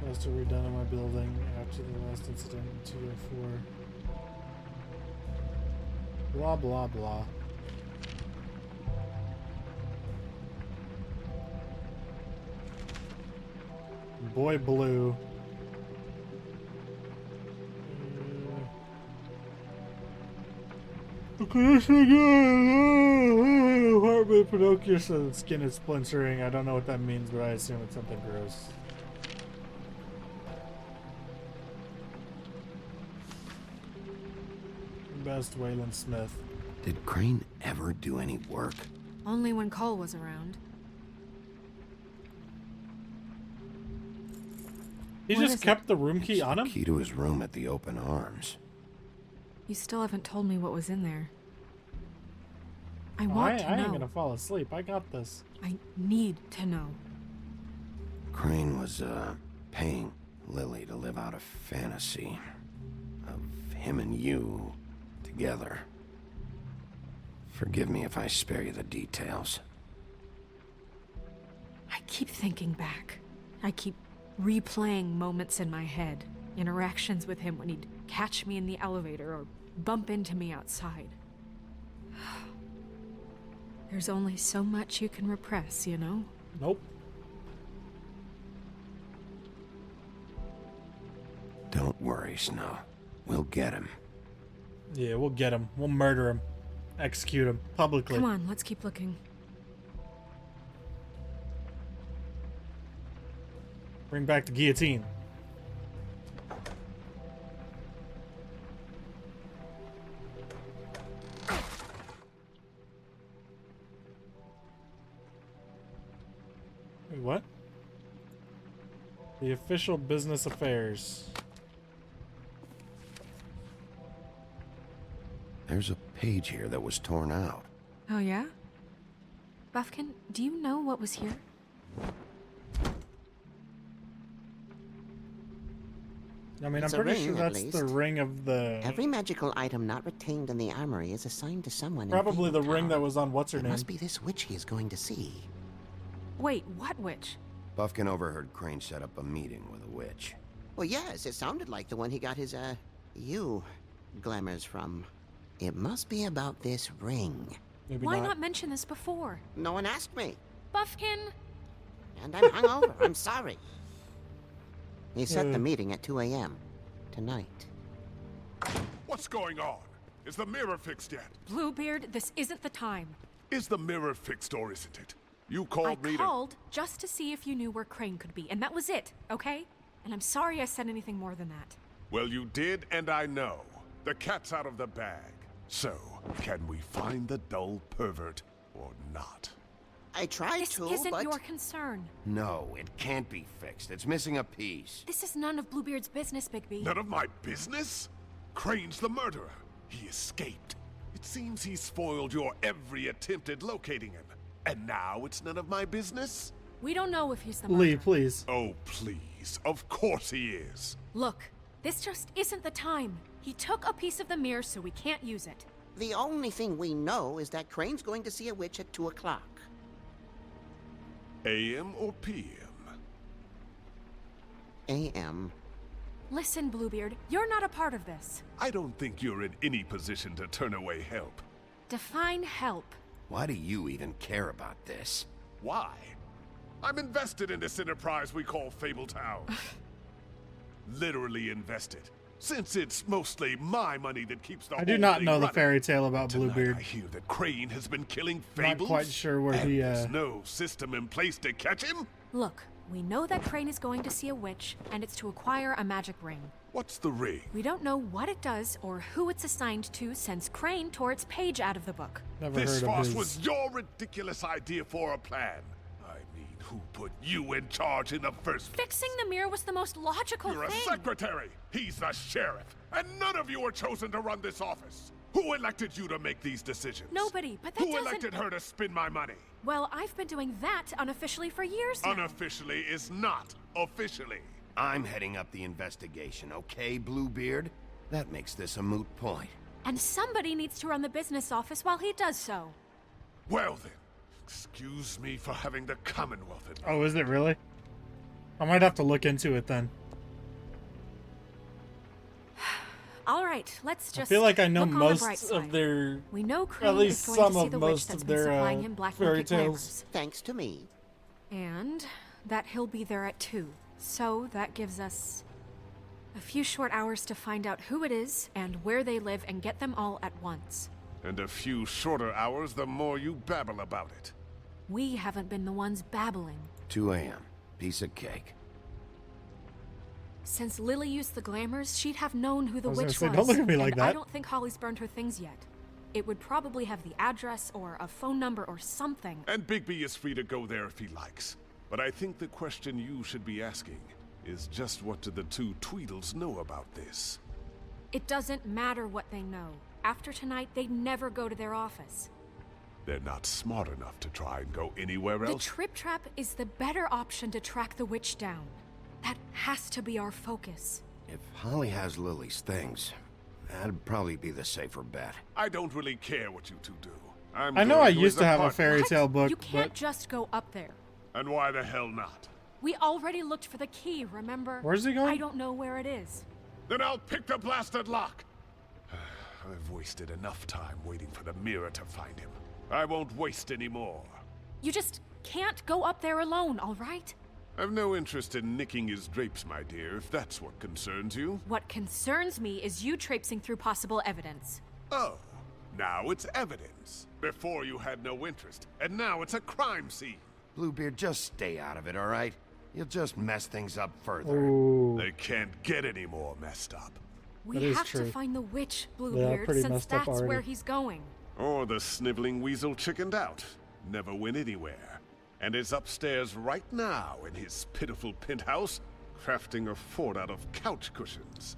A: Last to redone in my building after the last incident in 204. Blah blah blah. Boy Blue. Apartment Pinocchio says skin is splintering. I don't know what that means, but I assume it's something gross. Best Wayland Smith.
C: Did Crane ever do any work?
K: Only when Cole was around.
A: He
K: What
A: just
K: is
A: kept the room key on him?
C: Key to his room at the open arms.
K: You still haven't told me what was in there. I want to
A: I
K: know.
A: ain't gonna fall asleep. I got this.
K: I need to know.
C: Crane was, paying Lily to live out a fantasy of him and you together. Forgive me if I spare you the details.
K: I keep thinking back. I keep replaying moments in my head. Interactions with him when he'd catch me in the elevator or bump into me outside. There's only so much you can repress, you know?
A: Nope.
C: Don't worry, Snow. We'll get him.
A: Yeah, we'll get him. We'll murder him. Execute him publicly.
K: Come on, let's keep looking.
A: Bring back the guillotine. Wait, what? The official business affairs.
C: There's a page here that was torn out.
K: Oh, yeah? Buffkin, do you know what was here?
A: I mean,
G: It's
A: I'm
G: a
A: pretty
G: ring,
A: sure
G: at
A: that's the
G: least.
A: ring of the...
G: Every magical item not retained in the armory is assigned to someone.
A: Probably
G: in
A: the
G: Fabletown.
A: ring that was on what's-her
G: It
A: name.
G: must be this witch he is going to see.
K: Wait, what witch?
C: Buffkin overheard Crane set up a meeting with a witch.
G: Well, yes, it sounded like the one he got his, glamours from. It must be about this ring.
K: Why not mention this before?
G: No one asked me.
K: Buffkin!
G: And I'm hungover. I'm sorry. He set the meeting at 2 a.m. tonight.
E: What's going on? Is the mirror fixed yet?
K: Bluebeard, this isn't the time.
E: Is the mirror fixed or isn't it? You called me
K: I called just to see if you knew where Crane could be, and that was it, okay? And I'm sorry I said anything more than that.
E: Well, you did, and I know. The cat's out of the bag. So, can we find the dull pervert or not?
G: I tried
K: This isn't your concern.
C: No, it can't be fixed. It's missing a piece.
K: This is none of Bluebeard's business, Bigby.
E: None of my business? Crane's the murderer. He escaped. It seems he spoiled your every attempt at locating him. And now it's none of my business?
K: We don't know if he's the murderer.
A: Lee, please.
E: Oh, please. Of course he is.
K: Look, this just isn't the time. He took a piece of the mirror, so we can't use it.
G: The only thing we know is that Crane's going to see a witch at 2 o'clock.
E: AM or PM?
G: AM.
K: Listen, Bluebeard, you're not a part of this.
E: I don't think you're in any position to turn away help.
K: Define help.
C: Why do you even care about this?
E: Why? I'm invested in this enterprise we call Fabletown. Literally invested. Since it's mostly my money that keeps the
A: I
E: whole
A: do not
E: thing
A: know the
E: running.
A: fairy tale about
E: Tonight
A: Bluebeard.
E: I hear that Crane has been killing
A: Not
E: fables.
A: quite sure where
E: and
A: he,
E: there's no system in place to catch him?
K: Look, we know that Crane is going to see a witch, and it's to acquire a magic ring.
E: What's the ring?
K: We don't know what it does or who it's assigned to since Crane tore its page out of the book.
A: Never
E: This
A: heard of
E: farce
A: his.
E: was your ridiculous idea for a plan. I mean, who put you in charge in the first place?
K: Fixing the mirror was the most logical
E: You're a
K: thing.
E: secretary. He's the sheriff. And none of you were chosen to run this office. Who elected you to make these decisions?
K: Nobody, but that
E: Who
K: doesn't...
E: elected her to spend my money?
K: Well, I've been doing that unofficially for years now.
E: Unofficially is not officially.
C: I'm heading up the investigation, okay, Bluebeard? That makes this a moot point.
K: And somebody needs to run the business office while he does so.
E: Well then, excuse me for having the Commonwealth in
A: Oh, is it really? I might have to look into it then.
K: All right, let's just
A: I feel like I know
K: look on the bright
A: most
K: side.
A: of their,
K: We know
A: at
K: Crane
A: least
K: is going
A: some
K: to see
A: of
K: the witch
A: most
K: that's
A: of
K: been
A: their
K: supplying him black
A: fairy
K: market
A: tales.
K: glamours.
G: Thanks to me.
K: And that he'll be there at 2. So that gives us a few short hours to find out who it is and where they live and get them all at once.
O: And a few shorter hours, the more you babble about it.
R: We haven't been the ones babbling.
C: 2 a.m. Piece of cake.
R: Since Lily used the glamours, she'd have known who the
A: I was gonna
R: witch
A: say,
R: was.
A: don't look at me like
R: and I
A: that.
R: don't think Holly's burned her things yet. It would probably have the address or a phone number or something.
O: And Bigby is free to go there if he likes. But I think the question you should be asking is just what do the two Tweedles know about this?
R: It doesn't matter what they know. After tonight, they'd never go to their office.
O: They're not smart enough to try and go anywhere
R: The
O: else.
R: Trip Trap is the better option to track the witch down. That has to be our focus.
C: If Holly has Lily's things, that'd probably be the safer bet.
O: I don't really care what you two do.
A: I know I
O: going
A: used to have a
O: apartment.
A: fairy tale book,
R: You can't
A: but
R: just go up there.
O: And why the hell not?
R: We already looked for the key, remember?
A: Where's he going?
R: I don't know where it is.
O: Then I'll pick the blasted lock. I've wasted enough time waiting for the mirror to find him. I won't waste any more.
R: You just can't go up there alone, all right?
O: I've no interest in nicking his drapes, my dear, if that's what concerns you.
R: What concerns me is you traipsing through possible evidence.
O: Oh, now it's evidence. Before you had no interest, and now it's a crime scene.
C: Bluebeard, just stay out of it, all right? You'll just mess things up further.
A: Ooh.
O: They can't get any more messed up.
R: We
A: That is
R: have
A: true.
R: to find the witch,
A: They are
R: Bluebeard,
A: pretty
R: since
A: messed up
R: that's where
A: already.
R: he's going.
O: Or the sniveling weasel chickened out. Never went anywhere. And is upstairs right now in his pitiful penthouse, crafting a fort out of couch cushions.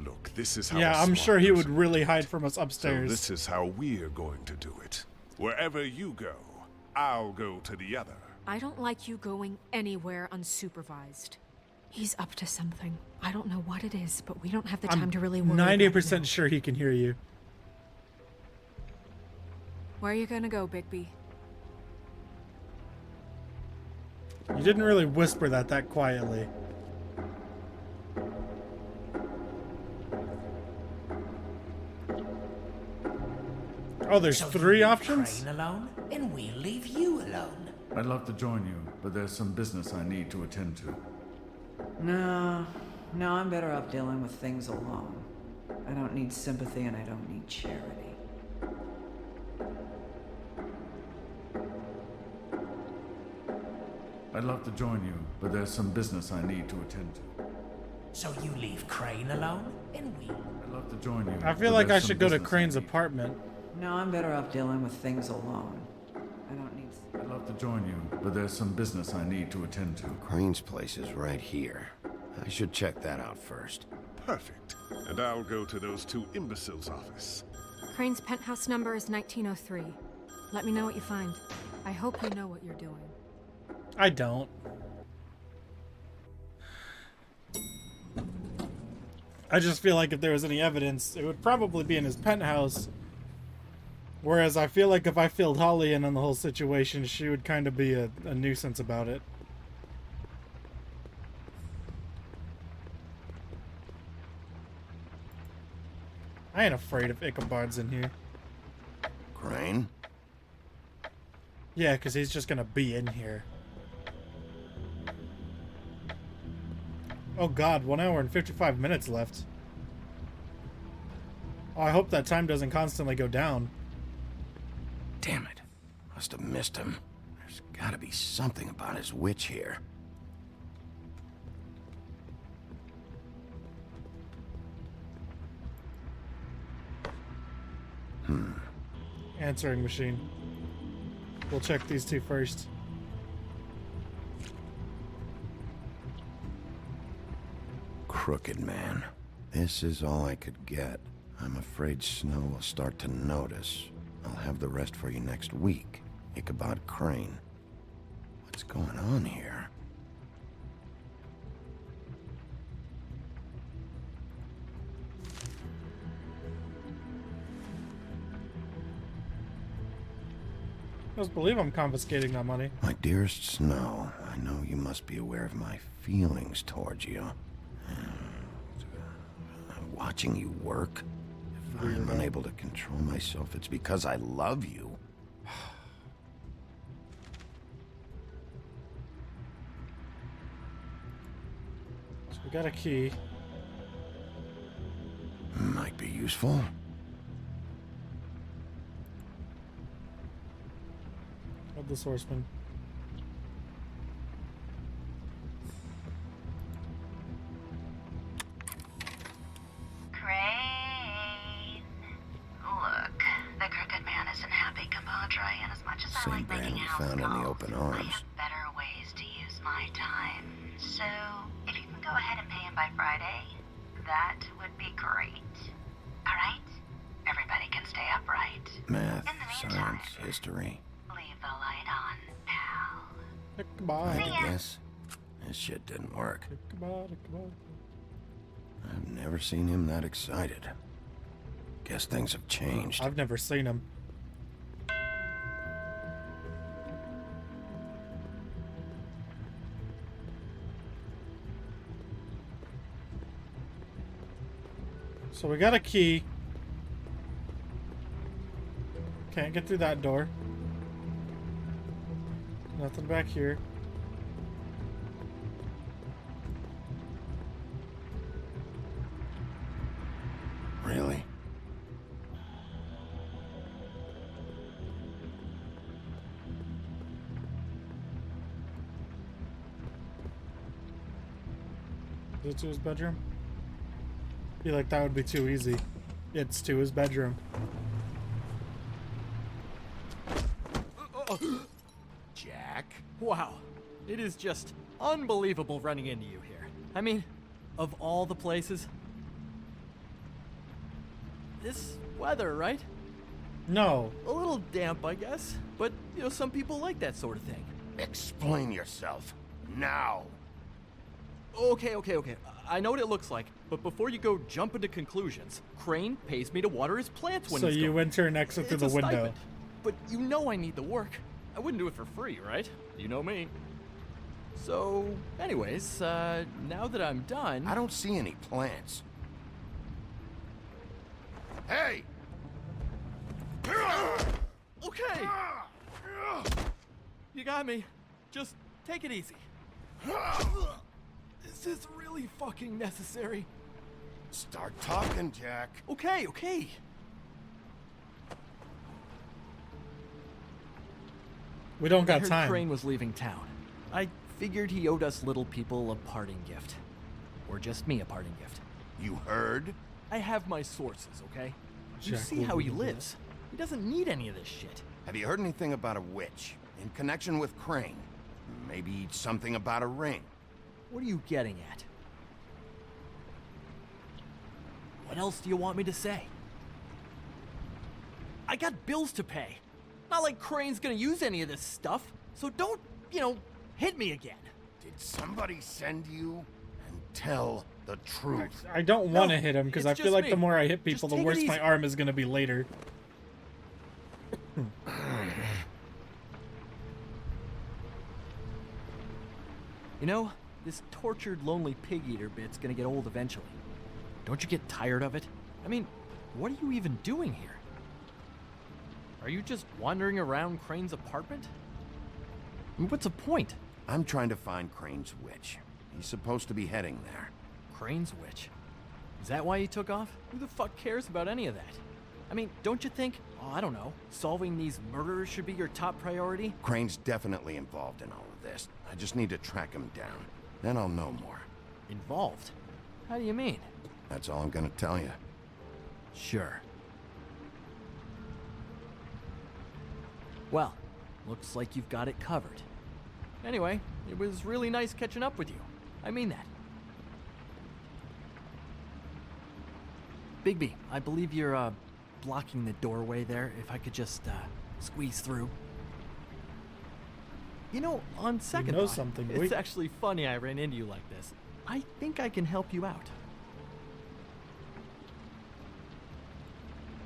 O: Look, this is how
A: yeah,
O: a
A: I'm
O: smart
A: sure he would
O: person-
A: really hide from us
O: So
A: upstairs.
O: this is how we're going to do it. Wherever you go, I'll go to the other.
R: I don't like you going anywhere unsupervised. He's up to something. I don't know what it is, but we don't have the time
A: I'm
R: to really worry.
A: 90% sure he can hear you.
R: Where are you gonna go, Bigby?
A: You didn't really whisper that quietly. Oh, there's
V: So
A: 3
V: you leave
A: options?
V: Crane alone, and we'll leave you alone.
M: I'd love to join you, but there's some business I need to attend to.
Q: No, I'm better off dealing with things alone. I don't need sympathy and I don't need charity.
M: I'd love to join you, but there's some business I need to attend to.
V: So you leave Crane alone, and we'll...
M: I'd love to join you.
A: I feel
M: but
A: like I
M: there's some
A: should go to
M: business
A: Crane's apartment.
Q: No, I'm better off dealing with things alone. I don't need...
M: I'd love to join you, but there's some business I need to attend to.
C: Crane's place is right here. I should check that out first.
O: Perfect. And I'll go to those 2 imbeciles' office.
R: Crane's penthouse number is 1903. Let me know what you find. I hope you know what you're doing.
A: I don't. I just feel like if there was any evidence, it would probably be in his penthouse. Whereas I feel like if I filled Holly in on the whole situation, she would kind of be a nuisance about it. I ain't afraid of Ichabod's in here.
C: Crane?
A: Yeah, because he's just gonna be in here. Oh god, 1 hour and 55 minutes left. Oh, I hope that time doesn't constantly go down.
C: Damn it. Must have missed him. There's gotta be something about his witch here.
A: Answering machine. We'll check these 2 first.
C: Crooked man. This is all I could get. I'm afraid Snow will start to notice. I'll have the rest for you next week. Ichabod Crane. What's going on here?
A: Just believe I'm confiscating that money.
C: My dearest Snow, I know you must be aware of my feelings towards you. Watching you work, if I'm unable to control myself, it's because I love you.
A: So we got a key.
C: Might be useful.
A: Headless Horseman.
N: Crane. Look, the Crooked Man isn't happy, compadre, and as much as I
C: Same
N: like
C: brand
N: making
C: we
N: house
C: found in the
N: calls,
C: open
N: I
C: arms.
N: have better ways to use my time. So, if you can go ahead and pay him by Friday, that would be great. Alright? Everybody can stay upright.
C: Math, science, history.
N: Leave the light on, pal.
A: Goodbye.
C: I guess this shit didn't work.
A: Goodbye.
C: I've never seen him that excited. Guess things have changed.
A: I've never seen him. So we got a key. Can't get through that door. Nothing back here.
C: Really?
A: Is it to his bedroom? I feel like that would be too easy. It's to his bedroom.
P: Jack? Wow. It is just unbelievable running into you here. I mean, of all the places. This weather, right?
A: No.
P: A little damp, I guess. But, you know, some people like that sort of thing.
D: Explain yourself. Now.
P: Okay. I know what it looks like, but before you go jumping to conclusions, Crane pays me to water his plants when
A: So
P: he's
A: you
P: gone.
A: went to an exit through
P: It's
A: the
P: a
A: window.
P: stipend. But you know I need the work. I wouldn't do it for free, right? You know me. So, anyways, now that I'm done...
D: I don't see any plants. Hey!
P: Okay! You got me. Just take it easy. Is this really fucking necessary?
D: Start talking, Jack.
P: Okay.
A: We don't got
P: I heard
A: time.
P: Crane was leaving town. I figured he owed us little people a parting gift. Or just me a parting gift.
D: You heard?
P: I have my sources, okay? You
A: Jack
P: see how he lives. He doesn't need any of this shit.
D: Have you heard anything about a witch? In connection with Crane? Maybe something about a ring?
P: What are you getting at? What else do you want me to say? I got bills to pay. Not like Crane's gonna use any of this stuff, so don't, hit me again.
D: Did somebody send you? And tell the truth.
A: I don't want to hit him because I
P: it's
A: feel
P: just
A: like the
P: me.
A: more I hit people,
P: Just
A: the
P: take it
A: worse my
P: easy.
A: arm is going to be later.
P: You know, this tortured, lonely pig-eater bit's gonna get old eventually. Don't you get tired of it? I mean, what are you even doing here? Are you just wandering around Crane's apartment? I mean, what's the point?
C: I'm trying to find Crane's witch. He's supposed to be heading there.
P: Crane's witch? Is that why he took off? Who the fuck cares about any of that? I mean, don't you think, I don't know, solving these murderers should be your top priority?
C: Crane's definitely involved in all of this. I just need to track him down. Then I'll know more.
P: Involved? How do you mean?
C: That's all I'm gonna tell you.
P: Sure. Well, looks like you've got it covered. Anyway, it was really nice catching up with you. I mean that. Bigby, I believe you're, blocking the doorway there. If I could just, squeeze through. You know, on second
A: know
P: thought,
A: something,
P: it's
A: we-
P: actually funny I ran into you like this. I think I can help you out.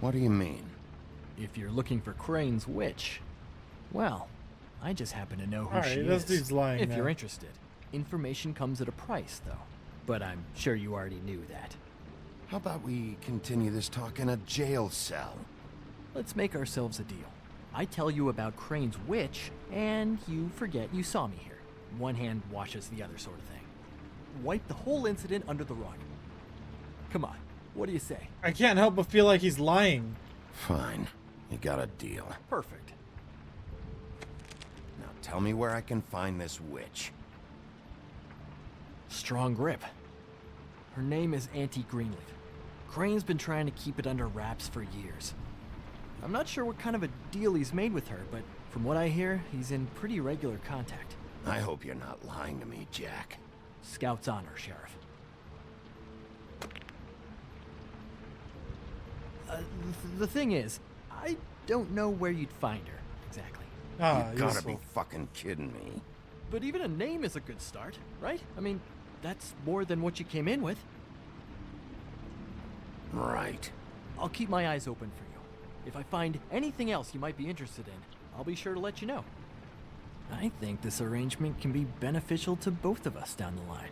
C: What do you mean?
P: If you're looking for Crane's witch, well, I just happen to know who
A: Alright,
P: she
A: this
P: is.
A: dude's lying
P: If
A: now.
P: you're interested. Information comes at a price, though. But I'm sure you already knew that.
C: How about we continue this talk in a jail cell?
P: Let's make ourselves a deal. I tell you about Crane's witch, and you forget you saw me here. One hand washes the other sort of thing. Wipe the whole incident under the rug. Come on, what do you say?
A: I can't help but feel like he's lying.
C: Fine. You got a deal.
P: Perfect.
C: Tell me where I can find this witch.
P: Strong grip. Her name is Auntie Greenleaf. Crane's been trying to keep it under wraps for years. I'm not sure what kind of a deal he's made with her, but from what I hear, he's in pretty regular contact.
C: I hope you're not lying to me, Jack.
P: Scout's honor, Sheriff. The thing is, I don't know where you'd find her, exactly.
C: You gotta be fucking kidding me.
P: But even a name is a good start, right? I mean, that's more than what you came in with.
C: Right.
P: I'll keep my eyes open for you. If I find anything else you might be interested in, I'll be sure to let you know. I think this arrangement can be beneficial to both of us down the line.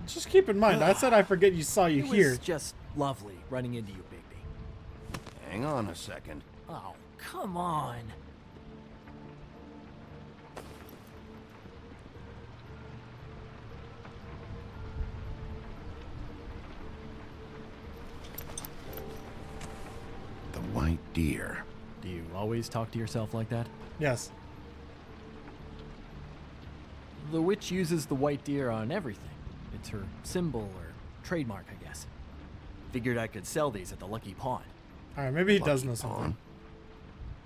A: Just keep in mind, I said I forget you saw you here.
P: It was just lovely running into you, Bigby.
C: Hang on a second.
P: Oh, come on.
C: The white deer.
P: Do you always talk to yourself like that?
A: Yes.
P: The witch uses the white deer on everything. It's her symbol or trademark, I guess. Figured I could sell these at the Lucky Pawn.
A: Alright, maybe he does know something.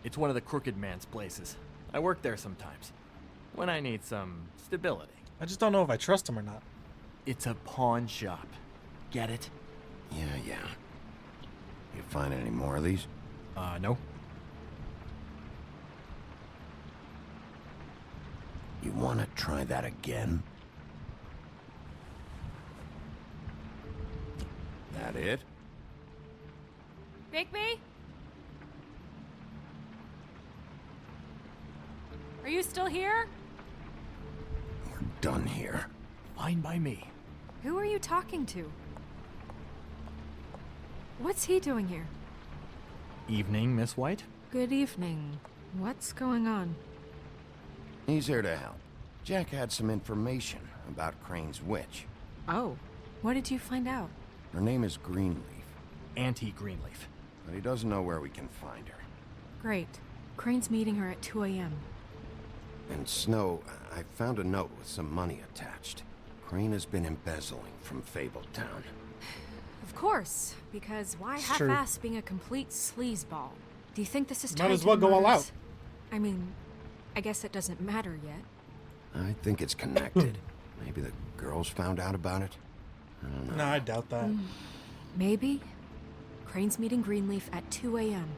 P: It's one of the crooked man's places. I work there sometimes. When I need some stability.
A: I just don't know if I trust him or not.
P: It's a pawn shop. Get it?
C: Yeah. You find any more of these?
P: No.
C: You want to try that again? That it?
K: Bigby? Are you still here?
C: We're done here.
P: Fine by me.
K: Who are you talking to? What's he doing here?
P: Evening, Miss White.
K: Good evening. What's going on?
C: He's here to help. Jack had some information about Crane's witch.
K: Oh, what did you find out?
C: Her name is Greenleaf.
P: Auntie Greenleaf.
C: But he doesn't know where we can find her.
K: Great. Crane's meeting her at 2 a.m.
C: And Snow, I found a note with some money attached. Crane has been embezzling from Fabletown.
K: Of course, because why
A: It's true.
K: half-ass being a complete sleazeball? Do you think this is
A: Might
K: tied
A: as
K: to
A: well
K: the
A: go all
K: murders?
A: out.
K: I mean, I guess it doesn't matter yet.
C: I think it's connected. Maybe the girls found out about it? I don't know.
A: No, I doubt that.
K: Maybe. Crane's meeting Greenleaf at 2 a.m.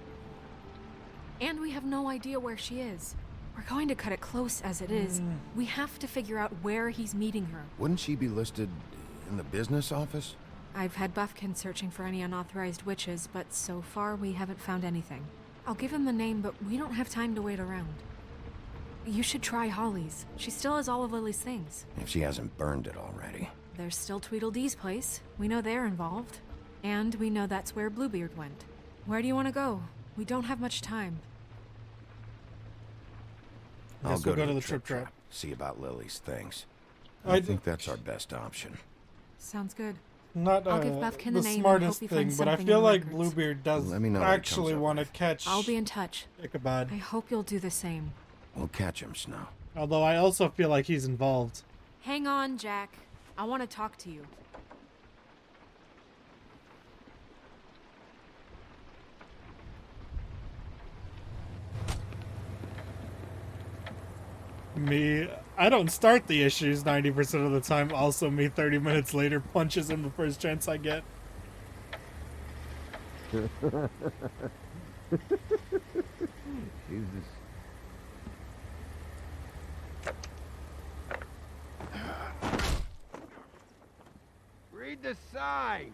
K: And we have no idea where she is. We're going to cut it close as it is. We have to figure out where he's meeting her.
C: Wouldn't she be listed in the business office?
K: I've had Buffkin searching for any unauthorized witches, but so far we haven't found anything. I'll give him the name, but we don't have time to wait around. You should try Holly's. She still has all of Lily's things.
C: If she hasn't burned it already.
K: There's still Tweedledee's place. We know they're involved. And we know that's where Bluebeard went. Where do you want to go? We don't have much time.
A: I
C: I'll
A: guess
C: go,
A: we'll
C: to the trip trap. See about Lily's things. I think that's our best option.
K: Sounds good.
A: Not
K: I'll give Buffkin
A: the
K: the name and
A: smartest
K: hope he
A: thing,
K: finds
A: but I
K: something
A: feel
K: in the
A: like
K: records.
A: Bluebeard does
C: Let me know what he comes
A: actually
C: up
A: want to catch
K: I'll be in touch.
A: Ichabod.
K: I hope you'll do the same.
C: We'll catch him, Snow.
A: Although I also feel like he's involved.
K: Hang on, Jack. I want to talk to you.
A: Me, I don't start the issues 90% of the time. Also, me 30 minutes later punches him the first chance I get.
C: Jesus.
L: Read the sign.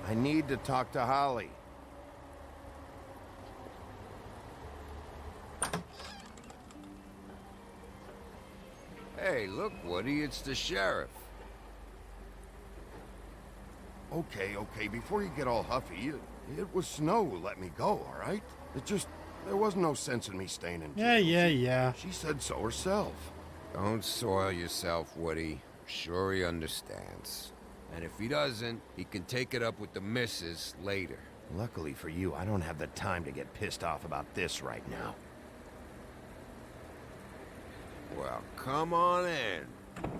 C: I need to talk to Holly.
L: Hey, look, Woody, it's the sheriff.
C: Okay, before you get all huffy, it was Snow who let me go, all right? There was no sense in me staying in jail.
A: Yeah.
C: She said so herself.
L: Don't soil yourself, Woody. I'm sure he understands. And if he doesn't, he can take it up with the missus later.
C: Luckily for you, I don't have the time to get pissed off about this right now.
L: Well, come on in,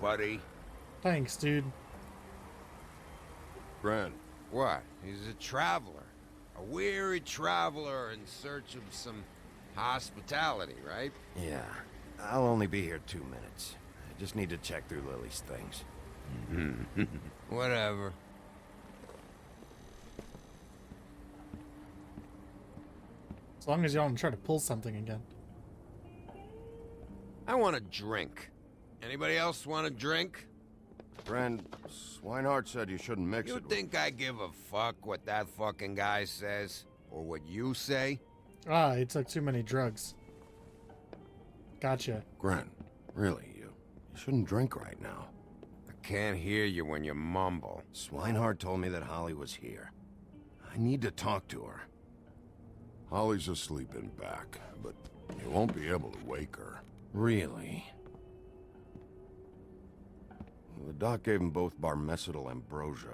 L: buddy.
A: Thanks, dude.
L: Brent. What? He's a traveler. A weary traveler in search of some hospitality, right?
C: Yeah. I'll only be here 2 minutes. I just need to check through Lily's things.
L: Whatever.
A: As long as you don't try to pull something again.
L: I want a drink. Anybody else want a drink?
D: Friend, Swinehart said you shouldn't mix
L: You
D: it with...
L: think I give a fuck what that fucking guy says? Or what you say?
A: Ah, he took too many drugs. Gotcha.
D: Gren, really, you shouldn't drink right now.
L: I can't hear you when you mumble.
C: Swinehart told me that Holly was here. I need to talk to her.
D: Holly's asleep in back, but you won't be able to wake her.
C: Really? The doc gave them both Barmecidal ambrosia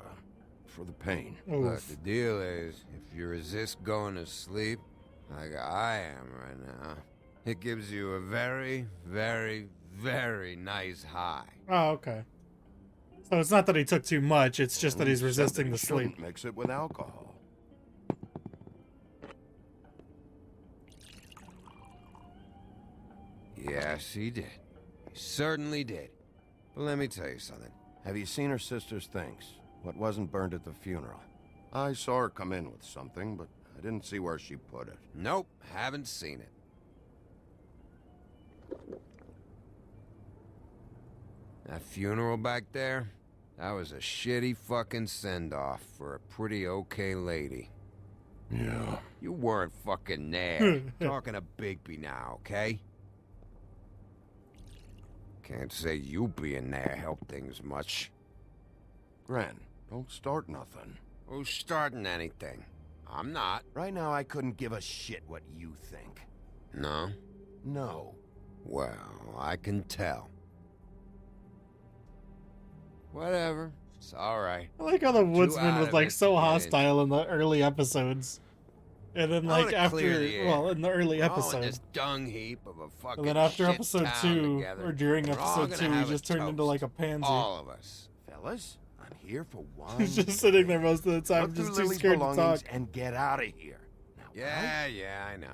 C: for the pain.
L: Look, the deal is, if you resist going to sleep, like I am right now, it gives you a very, very, very nice high.
A: Oh, okay. So it's not that he took too much, it's just that he's resisting the sleep.
D: Shouldn't mix it with alcohol.
L: Yes, he did. He certainly did. But let me tell you something.
C: Have you seen her sister's things? What wasn't burned at the funeral?
D: I saw her come in with something, but I didn't see where she put it.
L: Nope, haven't seen it. That funeral back there, that was a shitty fucking send-off for a pretty okay lady.
D: Yeah.
L: You weren't fucking there. Talking to Bigby now, okay? Can't say you being there helped things much.
D: Gren, don't start nothing.
L: Who's starting anything? I'm not.
C: Right now, I couldn't give a shit what you think.
L: No?
C: No.
L: Well, I can tell. Whatever. It's alright.
A: I like how the woodsman was like so hostile in the early episodes. And then like after, well, in the early episode.
L: This dung heap of a fucking
A: And then after
L: shit
A: episode
L: town
A: 2,
L: together,
A: or during
L: we're all
A: episode
L: gonna
A: 2,
L: have
A: he just
L: a
A: turned into
L: toast.
A: like a pansy.
L: All of us.
C: Fellas, I'm here for one.
A: He's just sitting there most of the time,
C: Look through
A: just too
C: Lily's
A: scared to talk.
C: belongings and get out of here.
L: Yeah, I know.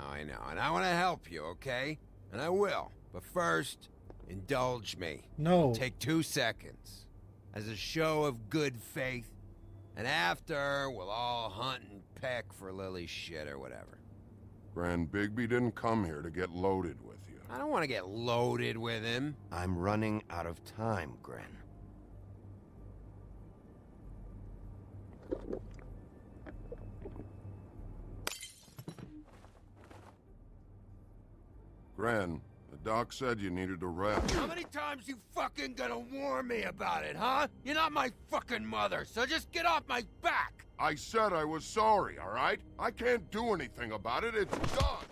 L: And I want to help you, okay? And I will. But first, indulge me.
A: No.
L: Take 2 seconds. As a show of good faith. And after, we'll all hunt and peck for Lily's shit or whatever.
D: Gren, Bigby didn't come here to get loaded with you.
L: I don't want to get loaded with him.
C: I'm running out of time, Gren.
D: Gren, the doc said you needed a rest.
L: How many times you fucking gonna warn me about it, huh? You're not my fucking mother, so just get off my back!
D: I said I was sorry, all right? I can't do anything about it. It's done.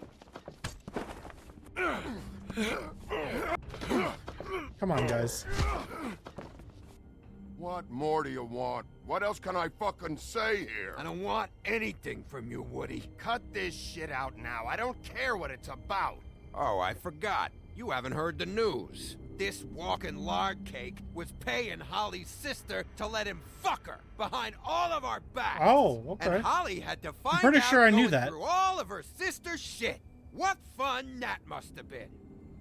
A: Come on, guys.
D: What more do you want? What else can I fucking say here?
L: I don't want anything from you, Woody.
C: Cut this shit out now. I don't care what it's about.
L: Oh, I forgot. You haven't heard the news. This walking lard cake was paying Holly's sister to let him fuck her behind all of our backs.
A: Oh, okay.
L: And Holly had to find
A: I'm pretty
L: out
A: sure I knew
L: going
A: that.
L: through all of her sister's shit. What fun that must have been.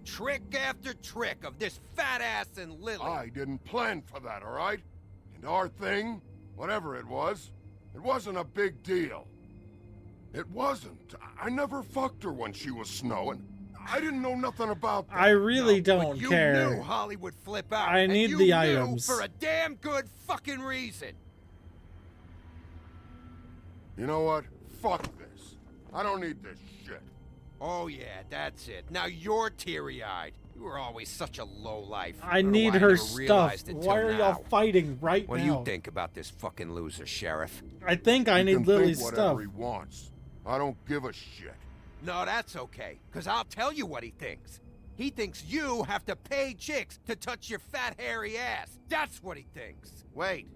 L: Trick after trick of this fat ass and Lily.
D: I didn't plan for that, all right? And our thing, whatever it wasn't a big deal. It wasn't. I never fucked her when she was snowing. I didn't know nothing about that.
A: I really don't
L: You
A: care.
L: knew Holly would flip out.
A: I
L: and
A: need
L: you
A: the
L: knew
A: items.
L: for a damn good fucking reason.
D: You know what? Fuck this. I don't need this shit.
L: Oh yeah, that's it. Now you're teary-eyed. You were always such a lowlife.
A: I
L: don't know
A: need
L: why I
A: her
L: never
A: stuff.
L: realized it till
A: Why are y'all
L: now.
A: fighting right
L: What
A: now?
L: do you think about this fucking loser, Sheriff?
A: I think I
D: He
A: need
D: can
A: Lily's
D: think
A: stuff.
D: whatever he wants. I don't give a shit.
L: No, that's okay, because I'll tell you what he thinks. He thinks you have to pay chicks to touch your fat, hairy ass. That's what he thinks.
C: Wait.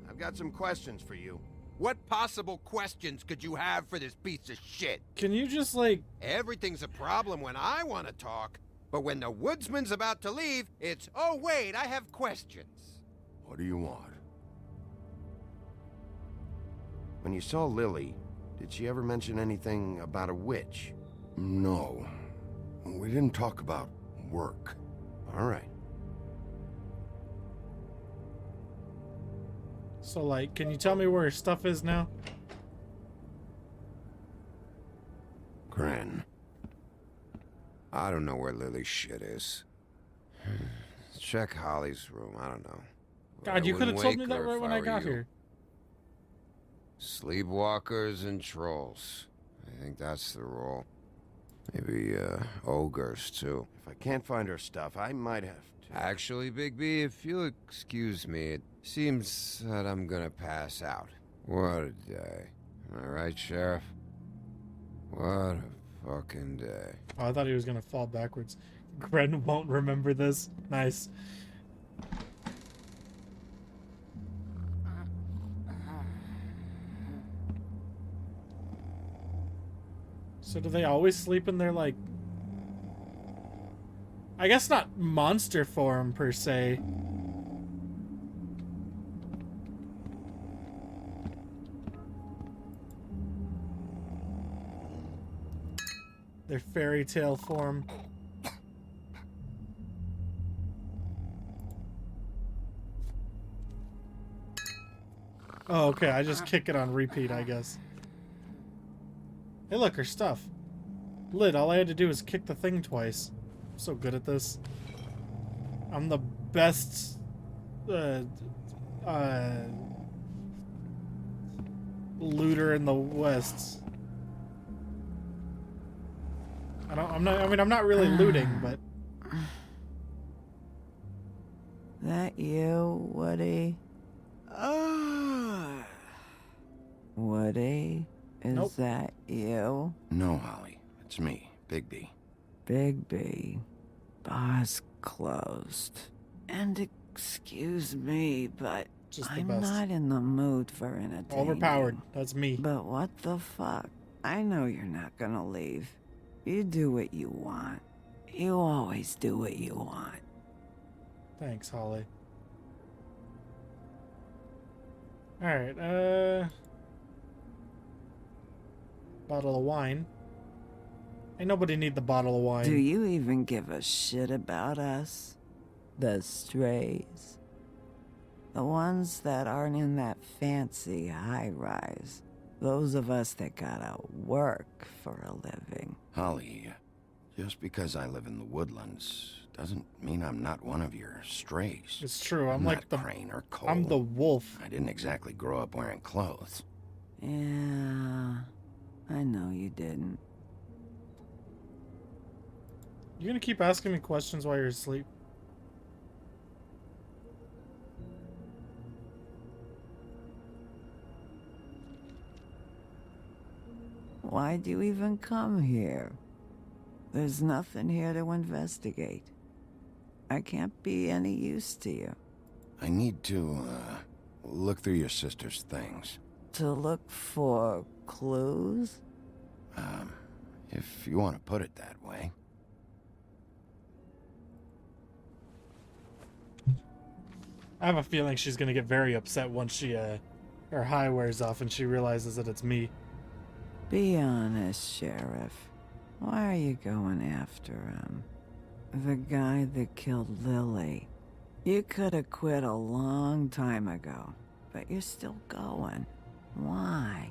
C: I've got some questions for you.
L: What possible questions could you have for this piece of shit?
A: Can you just, like...
L: Everything's a problem when I want to talk, but when the woodsman's about to leave, it's, oh wait, I have questions.
C: What do you want? When you saw Lily, did she ever mention anything about a witch? No. We didn't talk about work. All right.
A: So, like, can you tell me where her stuff is now?
C: Gren. I don't know where Lily's shit is. Check Holly's room, I don't know.
A: God, you could have told me that right when I got
C: you.
A: here.
C: Sleepwalkers and trolls. I think that's the rule. Maybe, ogres, too. If I can't find her stuff, I might have to...
L: Actually, Bigby, if you'll excuse me, it seems that I'm gonna pass out. What a day. Am I right, Sheriff? What a fucking day.
A: Oh, I thought he was gonna fall backwards. Gren won't remember this. Nice. So do they always sleep in their, like... I guess not monster form, per se. Their fairy tale form. Oh, okay, I just kick it on repeat, I guess. Hey, look, her stuff. Lid, all I had to do was kick the thing twice. I'm so good at this. I'm the best, looter in the West. I'm not really looting, but...
Q: That you, Woody? Woody? Is
C: Nope.
Q: that you?
C: No, Holly. It's me, Bigby.
Q: Bigby. Bar's closed. And excuse me, but
A: Just the
Q: I'm
A: best.
Q: not in the mood for entertainment.
A: Overpowered. That's me.
Q: But what the fuck? I know you're not gonna leave. You do what you want. You always do what you want.
A: Thanks, Holly. Alright, bottle of wine. Ain't nobody need the bottle of wine.
Q: Do you even give a shit about us? The strays. The ones that aren't in that fancy high-rise. Those of us that gotta work for a living.
C: Holly, just because I live in the woodlands doesn't mean I'm not one of your strays.
A: It's true, I'm like
C: not
A: the...
C: Crane or Cole.
A: I'm the wolf.
C: I didn't exactly grow up wearing clothes.
Q: Yeah, I know you didn't.
A: You gonna keep asking me questions while you're asleep?
Q: Why'd you even come here? There's nothing here to investigate. I can't be any use to you.
C: I need to, look through your sister's things.
Q: To look for clues?
C: If you want to put it that way.
A: I have a feeling she's gonna get very upset once she, her high wears off and she realizes that it's me.
Q: Be honest, Sheriff. Why are you going after him? The guy that killed Lily. You could have quit a long time ago, but you're still going. Why?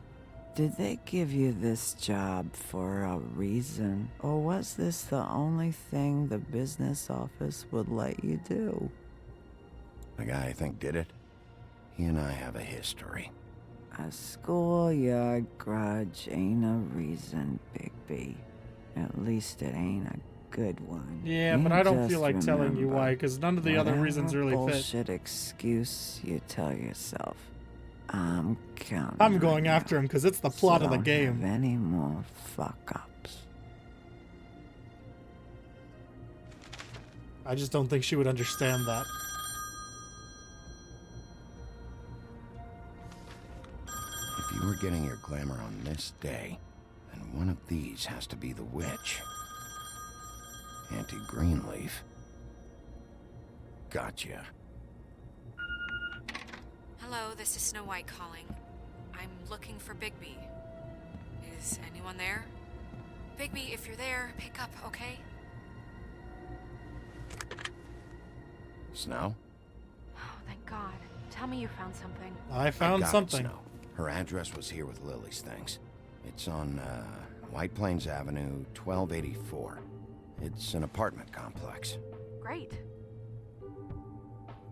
Q: Did they give you this job for a reason? Or was this the only thing the business office would let you do?
C: The guy I think did it, he and I have a history.
Q: A schoolyard grudge ain't a reason, Bigby. At least it ain't a good one.
A: Yeah, but I don't feel like telling you why, because none of the other reasons really fit.
Q: Bullshit excuse you tell yourself. I'm counting.
A: I'm going after him because it's the plot of the game.
Q: Have any more fuck-ups?
A: I just don't think she would understand that.
C: You're getting your glamour on this day, and one of these has to be the witch. Auntie Greenleaf. Gotcha.
K: Hello, this is Snow White calling. I'm looking for Bigby. Is anyone there? Bigby, if you're there, pick up, okay?
C: Snow?
K: Oh, thank God. Tell me you found something.
A: I found
C: got it,
A: something.
C: Snow. Her address was here with Lily's things. It's on, White Plains Avenue, 1284. It's an apartment complex.
K: Great.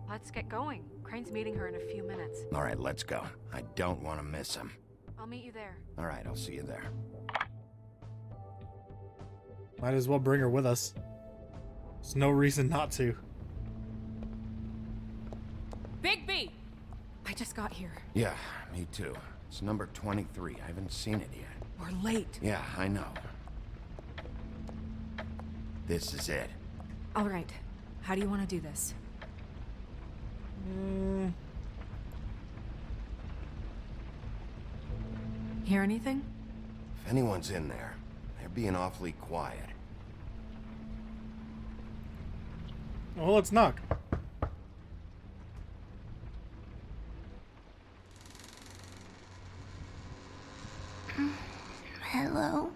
K: Let's get going. Crane's meeting her in a few minutes.
C: All right, let's go. I don't want to miss him.
K: I'll meet you there.
C: All right, I'll see you there.
A: Might as well bring her with us. There's no reason not to.
K: Bigby! I just got here.
C: Yeah, me too. It's number 23. I haven't seen it yet.
K: We're late.
C: Yeah, I know. This is it.
K: All right. How do you want to do this? Hear anything?
C: If anyone's in there, they're being awfully quiet.
A: Well, let's knock.
I: Hello?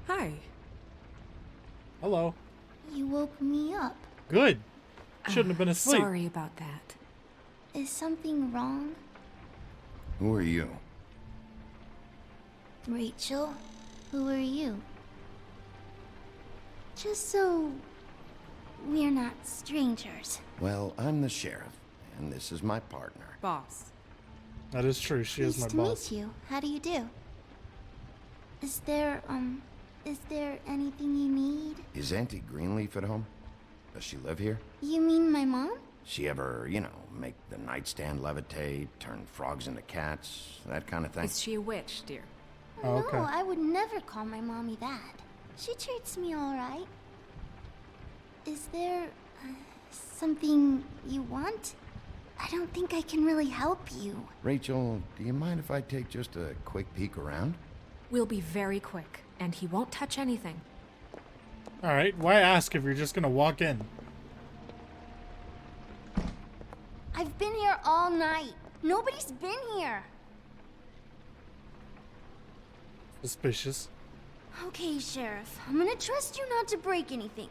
K: Hi.
A: Hello.
I: You woke me up.
A: Good. Shouldn't have been asleep.
K: Sorry about that.
I: Is something wrong?
C: Who are you?
I: Rachel? Who are you? Just so we're not strangers.
C: Well, I'm the sheriff, and this is my partner.
K: Boss.
A: That is true. She is my
I: Nice to
A: boss.
I: meet you. How do you do? Is there anything you need?
C: Is Auntie Greenleaf at home? Does she live here?
I: You mean my mom?
C: She ever, make the nightstand levitate, turn frogs into cats, that kind of thing?
K: Is she a witch, dear?
A: Oh, okay.
I: No, I would never call my mommy that. She treats me all right. Is there something you want? I don't think I can really help you.
C: Rachel, do you mind if I take just a quick peek around?
K: We'll be very quick, and he won't touch anything.
A: Alright, why ask if you're just gonna walk in?
I: I've been here all night. Nobody's been here.
A: Suspicious.
I: Okay, Sheriff. I'm gonna trust you not to break anything.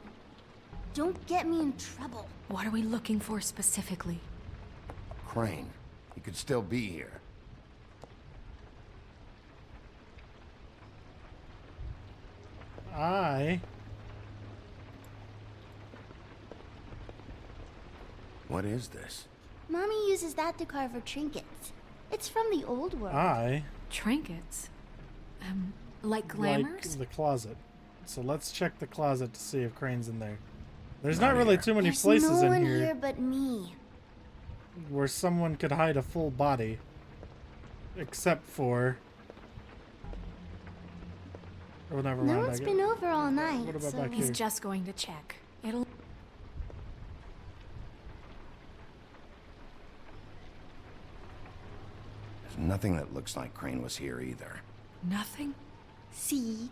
I: Don't get me in trouble.
K: What are we looking for specifically?
C: Crane. He could still be here. What is this?
I: Mommy uses that to carve her trinkets. It's from the old world.
K: Trinkets? Like glamours?
A: Like the closet. So let's check the closet to see if Crane's in there. There's
C: Not
A: not really
C: here.
A: too many
I: There's
A: places
I: no
A: in
I: one
A: here
I: here but me.
A: where someone could hide a full body. Except for... Oh, never mind.
I: No
A: I
I: one's
A: get-
I: been over all night.
A: What about
I: so
A: back
K: He's
A: here?
K: just going to check. It'll...
C: There's nothing that looks like Crane was here either.
K: Nothing?
I: See?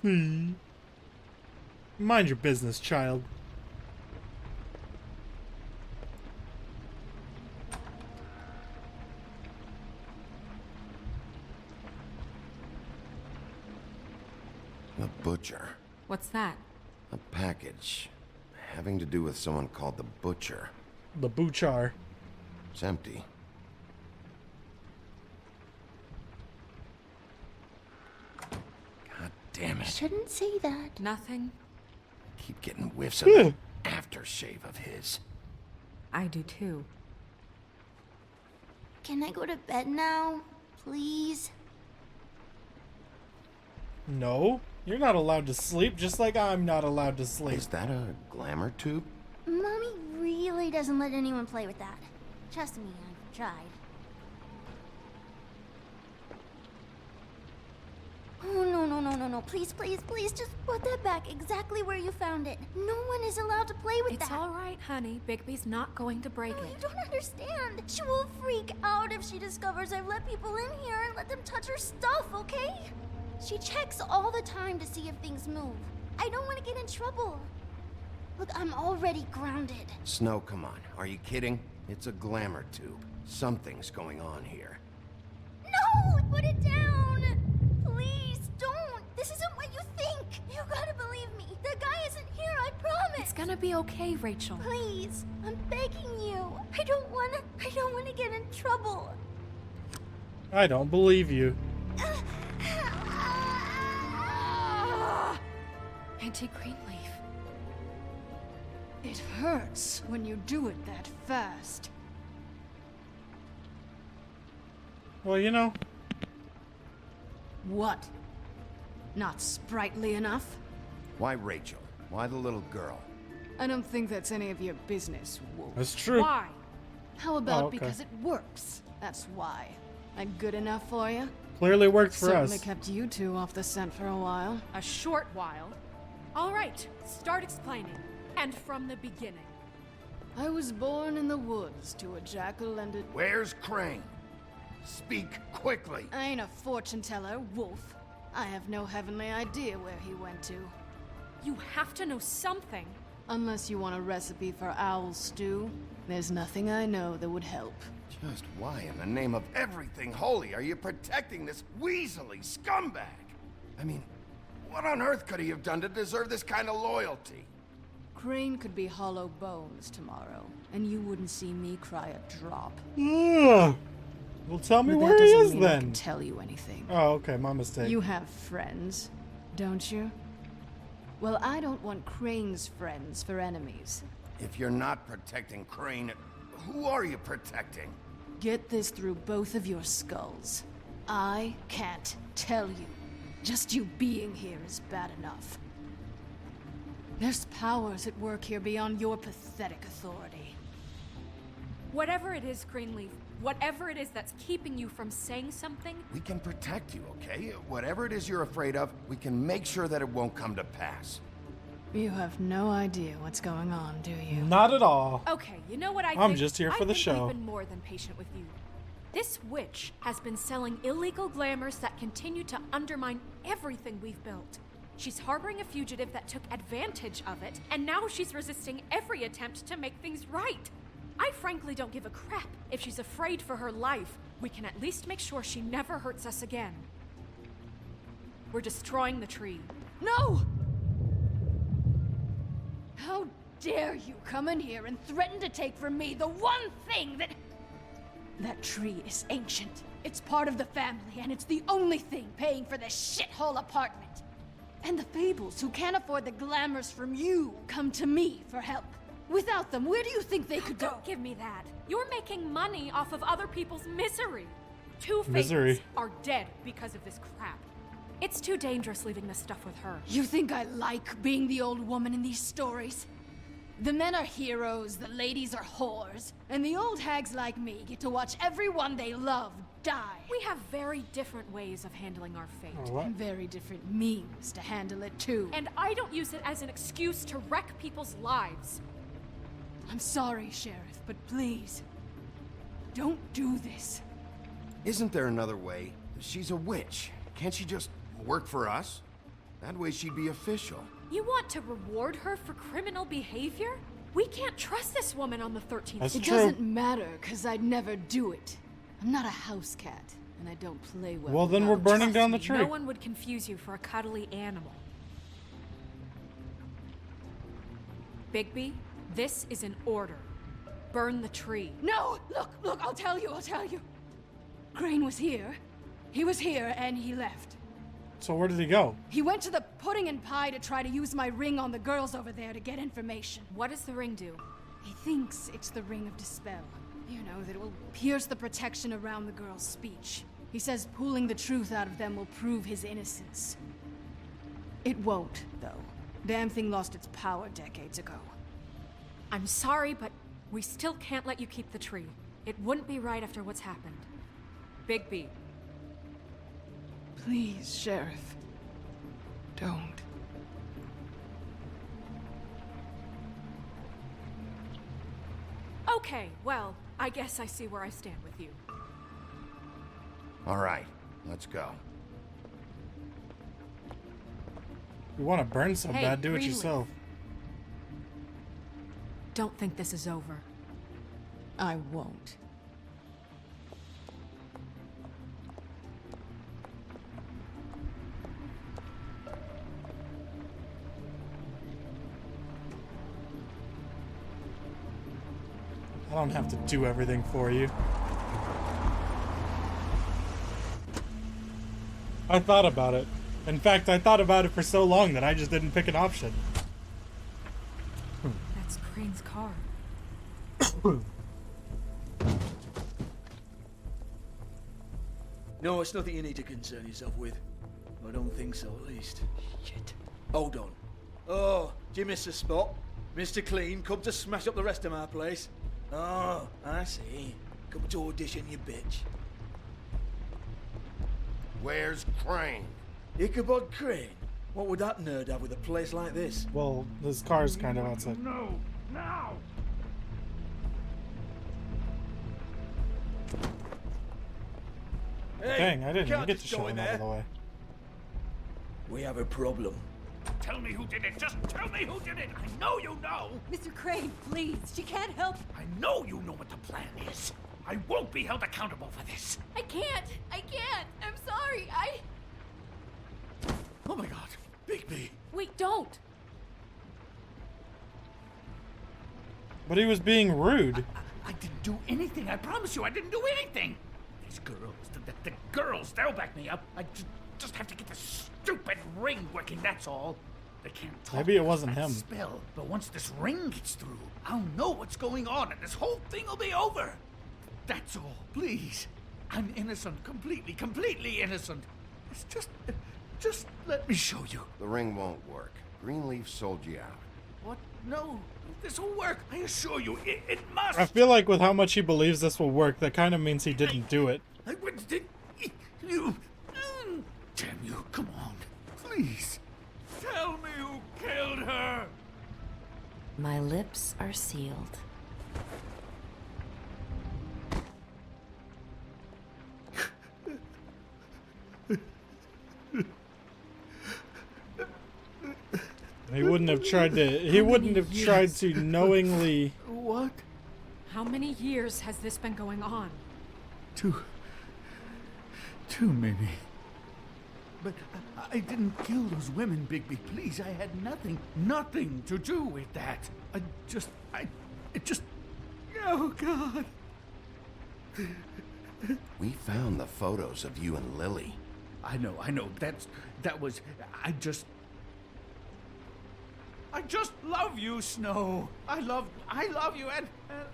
A: Mind your business, child.
C: The Butcher.
K: What's that?
C: A package. Having to do with someone called the Butcher.
A: The Butchar.
C: It's empty. God damn it.
I: Shouldn't say that.
K: Nothing?
C: Keep getting whiffs of that aftershave of his.
K: I do too.
I: Can I go to bed now? Please?
A: No, you're not allowed to sleep, just like I'm not allowed to sleep.
C: Is that a glamour tube?
I: Mommy really doesn't let anyone play with that. Trust me, I've tried. Oh, no,
H: No, please, please, please, just put that back exactly where you found it. No one is allowed to play with that.
K: It's all right, honey. Bigby's not going to break
H: You
K: it.
H: don't understand. She will freak out if she discovers I've let people in here and let them touch her stuff, okay? She checks all the time to see if things move. I don't want to get in trouble. Look, I'm already grounded.
C: Snow, come on. Are you kidding? It's a glamour tube. Something's going on here.
H: No! Put it down! Please, don't! This isn't what you think! You gotta believe me! The guy isn't here, I promise!
K: It's gonna be okay, Rachel.
H: Please, I'm begging you. I don't wanna get in trouble.
A: I don't believe you.
K: Auntie Greenleaf.
S: It hurts when you do it that fast.
A: Well, you know.
S: What? Not sprightly enough?
C: Why Rachel? Why the little girl?
S: I don't think that's any of your business, Wolf.
A: That's true.
S: Why? How about
A: Oh, okay.
S: because it works? That's why. I'm good enough for you?
A: Clearly worked for
S: Certainly
A: us.
S: kept you two off the scent for a while.
K: A short while. All right, start explaining. And from the beginning.
S: I was born in the woods to a jackal and a...
E: Where's Crane? Speak quickly.
S: I ain't a fortune teller, Wolf. I have no heavenly idea where he went to.
K: You have to know something.
S: Unless you want a recipe for owl stew, there's nothing I know that would help.
C: Just why in the name of everything holy are you protecting this weaselly scumbag? I mean, what on earth could he have done to deserve this kind of loyalty?
S: Crane could be hollow bones tomorrow, and you wouldn't see me cry a drop.
A: Ugh. Well, tell me
S: But
A: where
S: that
A: he
S: doesn't
A: is
S: mean I
A: then.
S: can tell you anything.
A: Oh, okay, my mistake.
S: You have friends, don't you? Well, I don't want Crane's friends for enemies.
C: If you're not protecting Crane, who are you protecting?
S: Get this through both of your skulls. I can't tell you. Just you being here is bad enough. There's powers at work here beyond your pathetic authority.
K: Whatever it is, Greenleaf, whatever it is that's keeping you from saying something,
C: We can protect you, okay? Whatever it is you're afraid of, we can make sure that it won't come to pass.
S: You have no idea what's going on, do you?
A: Not at all.
K: okay, you know what I
A: I'm
K: think?
A: just here for
K: I
A: the
K: think
A: show.
K: We've been more than patient with you. This witch has been selling illegal glamours that continue to undermine everything we've built. She's harboring a fugitive that took advantage of it, and now she's resisting every attempt to make things right. I frankly don't give a crap if she's afraid for her life. We can at least make sure she never hurts us again. We're destroying the tree.
S: No! How dare you come in here and threaten to take from me the one thing that... That tree is ancient. It's part of the family, and it's the only thing paying for this shithole apartment. And the Fables, who can't afford the glamours from you, come to me for help. Without them, where do you think they could go?
K: Don't give me that. You're making money off of other people's misery. Two
A: Misery.
K: Fables are dead because of this crap. It's too dangerous leaving this stuff with her.
S: You think I like being the old woman in these stories? The men are heroes, the ladies are whores, and the old hags like me get to watch everyone they love die.
K: We have very different ways of handling our fate.
S: And very different means to handle it, too.
K: And I don't use it as an excuse to wreck people's lives.
S: I'm sorry, Sheriff, but please, don't do this.
C: Isn't there another way? She's a witch. Can't she just work for us? That way she'd be official.
K: You want to reward her for criminal behavior? We can't trust this woman on the 13th.
A: That's
S: It
A: true.
S: doesn't matter, because I'd never do it. I'm not a house cat, and I don't play well.
A: Well, then we're
S: without
A: burning
S: trust.
A: down the tree.
K: No one would confuse you for a cuddly animal. Bigby, this is an order. Burn the tree.
S: No! Look, I'll tell you. Crane was here. He was here, and he left.
A: So where did he go?
S: He went to the pudding and pie to try to use my ring on the girls over there to get information.
K: What does the ring do?
S: He thinks it's the Ring of Dispel. You know, that it will pierce the protection around the girls' speech. He says pulling the truth out of them will prove his innocence. It won't, though. Damn thing lost its power decades ago.
K: I'm sorry, but we still can't let you keep the tree. It wouldn't be right after what's happened. Bigby.
S: Please, Sheriff.
K: Don't.
R: Okay, well, I guess I see where I stand with you.
C: All right, let's go.
A: You want to burn so
R: Hey,
A: bad, do it
R: Greenleaf.
A: yourself.
R: Don't think this is over.
Q: I won't.
A: I don't have to do everything for you. I thought about it. In fact, I thought about it for so long that I just didn't pick an option.
R: That's Crane's car.
B: No, it's nothing you need to concern yourself with. I don't think so, at least. Shit. Hold on. Oh, do you miss a spot? Mr. Clean, come to smash up the rest of my place. Oh, I see. Come to audition, you bitch.
C: Where's Crane?
B: Ichabod Crane? What would that nerd have with a place like this?
A: Well, this car's kind of outside.
E: No, now!
B: Hey,
A: Dang, I didn't even
B: can't
A: get to
B: just
A: show
B: go in
A: him out of
B: there.
A: the way.
B: We have a problem.
V: Tell me who did it. Just tell me who did it. I know you know.
T: Mr. Crane, please. She can't help.
V: I know you know what the plan is. I won't be held accountable for this.
I: I can't. I'm sorry.
B: Oh my god, Bigby.
R: Wait, don't.
A: But he was being rude.
V: I didn't do anything. I promise you, I didn't do anything. These girls, the girls, they'll back me up. I just have to get this stupid ring working, that's all. They can't talk.
A: Maybe it wasn't
V: that
A: him.
V: Spell, but once this ring gets through, I'll know what's going on, and this whole thing will be over. That's all, please. I'm innocent, completely innocent. It's just let me show you.
C: The ring won't work. Greenleaf sold you out.
V: What? No, this will work. I assure you, it must.
A: I feel like with how much he believes this will work, that kind of means he didn't do it.
V: I wouldn't did you. Damn you! Come on, please. Tell me who killed her.
U: My lips are sealed.
A: He wouldn't have tried to. He wouldn't have tried to knowingly.
B: What?
R: How many years has this been going on?
B: Too many. But I didn't kill those women, Bigby. Please, I had nothing to do with that. It just. Oh God.
C: We found the photos of you and Lily.
B: I know. That was. I just love you, Snow. I love you, and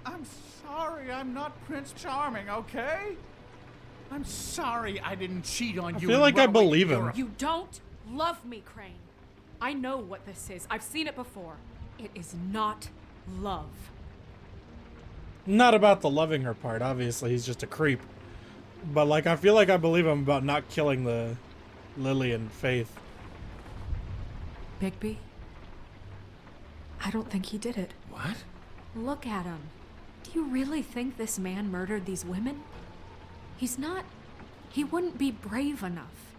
B: I'm sorry I'm not Prince Charming, okay? I'm sorry I didn't cheat on you.
A: feel like I believe him.
R: You don't love me, Crane. I know what this is. I've seen it before. It is not love.
A: Not about the loving her part. Obviously, he's just a creep. But like, I feel like I believe him about not killing the Lily and Faith.
R: Bigby? I don't think he did it.
C: What?
R: Look at him. Do you really think this man murdered these women? He's not... He wouldn't be brave enough.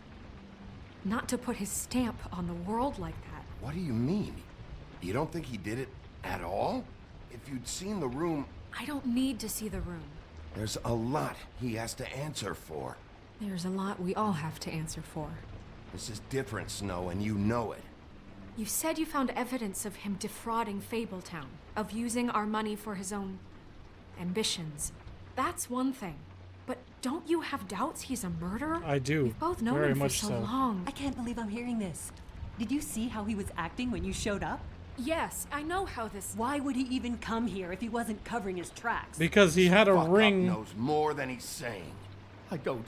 R: Not to put his stamp on the world like that.
C: What do you mean? You don't think he did it at all? If you'd seen the room...
R: I don't need to see the room.
C: There's a lot he has to answer for.
R: There's a lot we all have to answer for.
C: This is different, Snow, and you know it.
R: You said you found evidence of him defrauding Fabletown, of using our money for his own ambitions. That's one thing. But don't you have doubts he's a murderer?
A: I do.
R: We've both known
A: Very
R: him for
A: much
R: so
A: so.
R: long.
T: I can't believe I'm hearing this. Did you see how he was acting when you showed up?
R: Yes, I know how this...
T: Why would he even come here if he wasn't covering his tracks?
A: Because he had a
C: Fuck up
A: ring.
C: knows more than he's saying.
B: I don't.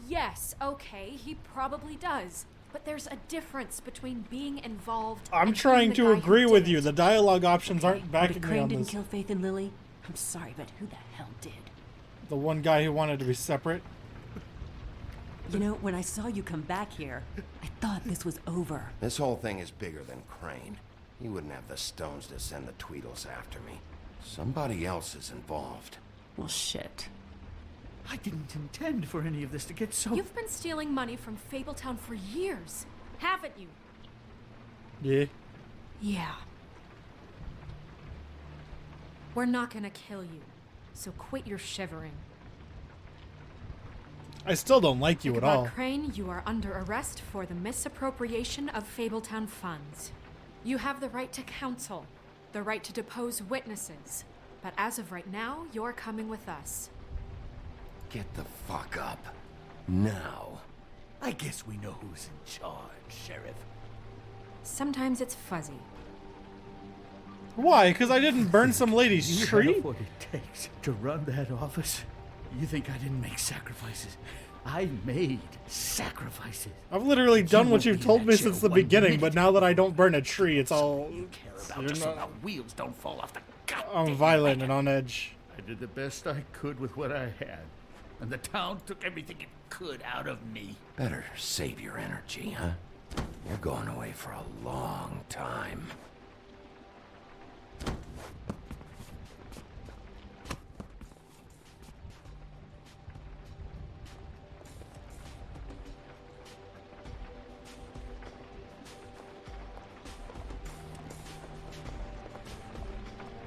R: Yes, okay, he probably does. But there's a difference between being involved
A: I'm
R: and
A: trying
R: being the
A: to
R: guy who
A: agree
R: did
A: with
R: it.
A: you. The dialogue options aren't
T: But
A: backing
T: if
A: me
T: Crane
A: on
T: didn't
A: this.
T: kill Faith and Lily, I'm sorry, but who the hell did?
A: The one guy who wanted to be separate.
T: You know, when I saw you come back here, I thought this was over.
C: This whole thing is bigger than Crane. He wouldn't have the stones to send the Tweedles after me. Somebody else is involved.
T: Well, shit.
V: I didn't intend for any of this to get so...
K: You've been stealing money from Fabletown for years, haven't you?
A: Yeah.
K: Yeah. We're not gonna kill you, so quit your shivering.
A: I still don't like you at all.
K: Crane, you are under arrest for the misappropriation of Fabletown funds. You have the right to counsel, the right to depose witnesses, but as of right now, you're coming with us.
C: Get the fuck up. Now.
V: I guess we know who's in charge, Sheriff.
K: Sometimes it's fuzzy.
A: Why? Because I didn't burn some lady's
V: You
A: tree?
V: have what it takes to run that office? You think I didn't make sacrifices? I made sacrifices.
A: I've literally done what you've told me since the beginning, but now that I don't burn a tree, it's all...
V: You care about just so the wheels don't fall off the
A: I'm violent and on edge.
V: I did the best I could with what I had, and the town took everything it could out of me.
C: Better save your energy, huh? You're going away for a long time.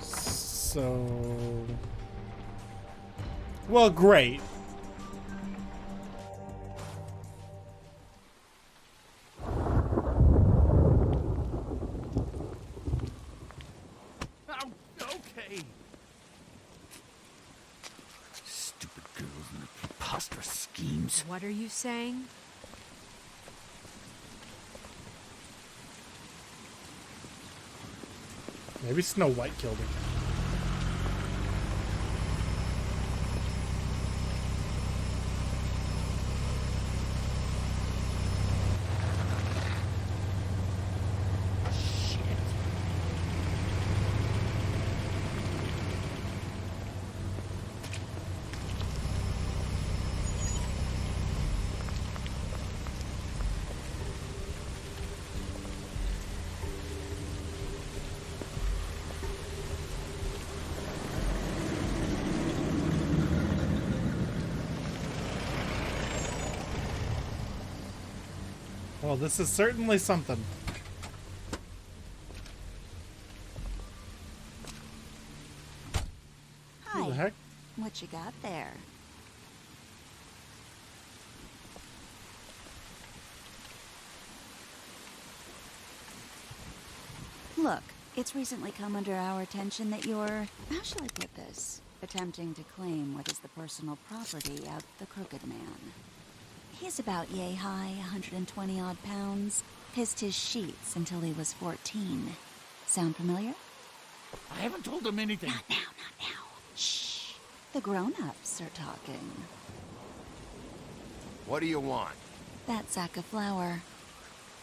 A: So... Well, great.
V: Oh, okay. Stupid girls and their preposterous schemes.
K: What are you saying?
A: Maybe Snow White killed her. Well, this is certainly something.
F: Hi.
A: Who the heck?
F: What you got there? Look, it's recently come under our attention that you're, how shall I put this, attempting to claim what is the personal property of the Crooked Man. He's about yay high, 120 odd pounds. Pissed his sheets until he was 14. Sound familiar?
V: I haven't told them anything.
F: Not now, not now. Shh. The grown-ups are talking.
C: What do you want?
F: That sack of flour.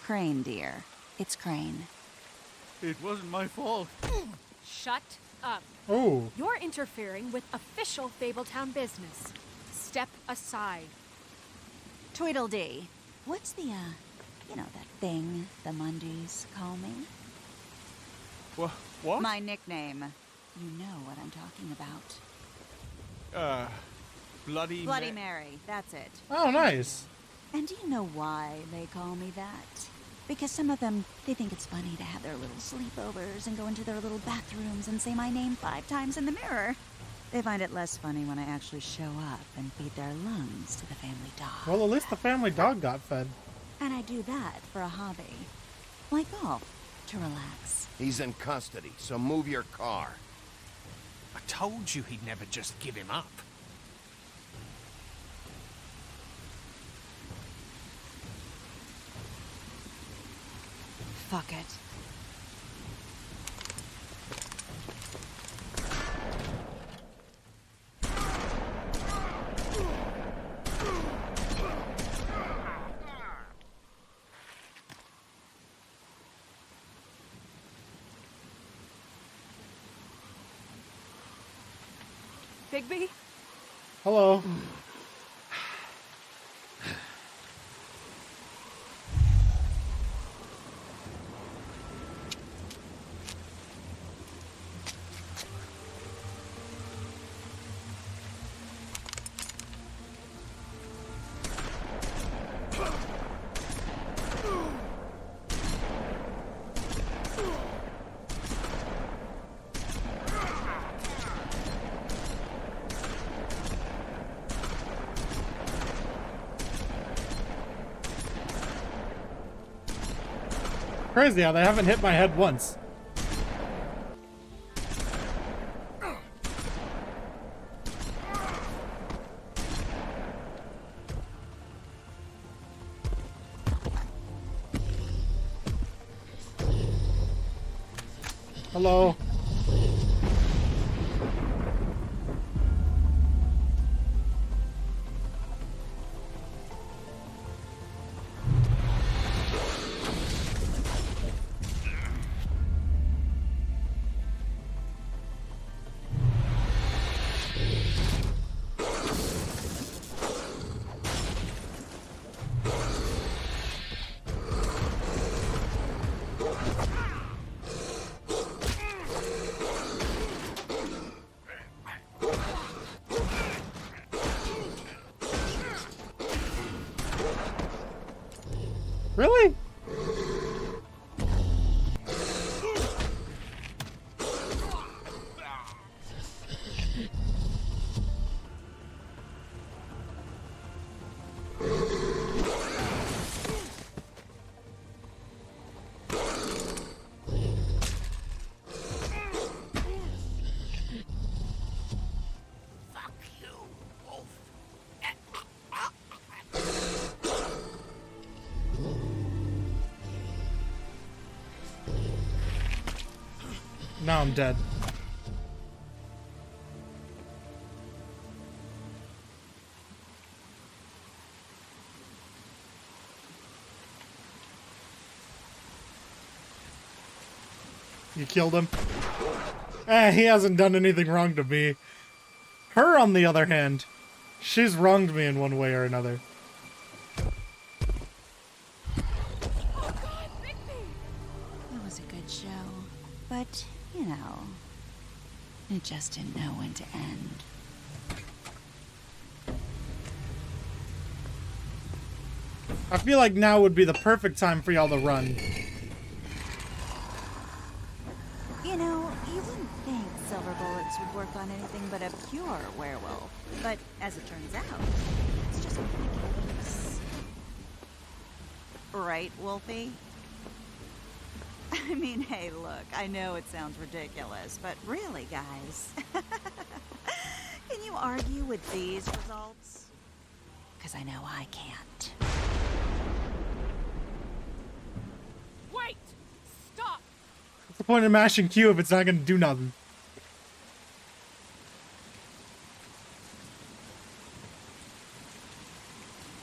F: Crane, dear. It's Crane.
V: It wasn't my fault.
K: Shut up.
A: Oh.
K: You're interfering with official Fabletown business. Step aside.
F: Tweedledee. What's the, you know, that thing the Mundies call me?
V: What?
F: My nickname. You know what I'm talking about.
V: Bloody
F: Mary. That's it.
A: Oh, nice.
F: And do you know why they call me that? Because some of them, they think it's funny to have their little sleepovers and go into their little bathrooms and say my name 5 times in the mirror. They find it less funny when I actually show up and feed their lungs to the family dog.
A: Well, at least the family dog got fed.
F: And I do that for a hobby. Like golf, to relax.
C: He's in custody, so move your car.
J: I told you he'd never just give him up.
F: Fuck it.
K: Bigby?
A: Hello. Crazy how they haven't hit my head once. Hello. Really? Now I'm dead. You killed him? He hasn't done anything wrong to me. Her, on the other hand, she's wronged me in one way or another.
F: It was a good show, but, you know, it just didn't know when to end.
A: I feel like now would be the perfect time for y'all to run.
F: You know, you wouldn't think silver bullets would work on anything but a pure werewolf. But as it turns out, it's just one of the case. Right, Wolfie? I mean, hey, look, I know it sounds ridiculous, but really, guys, can you argue with these results? Because I know I can't.
K: Wait! Stop!
A: What's the point of mashing Q if it's not gonna do nothing?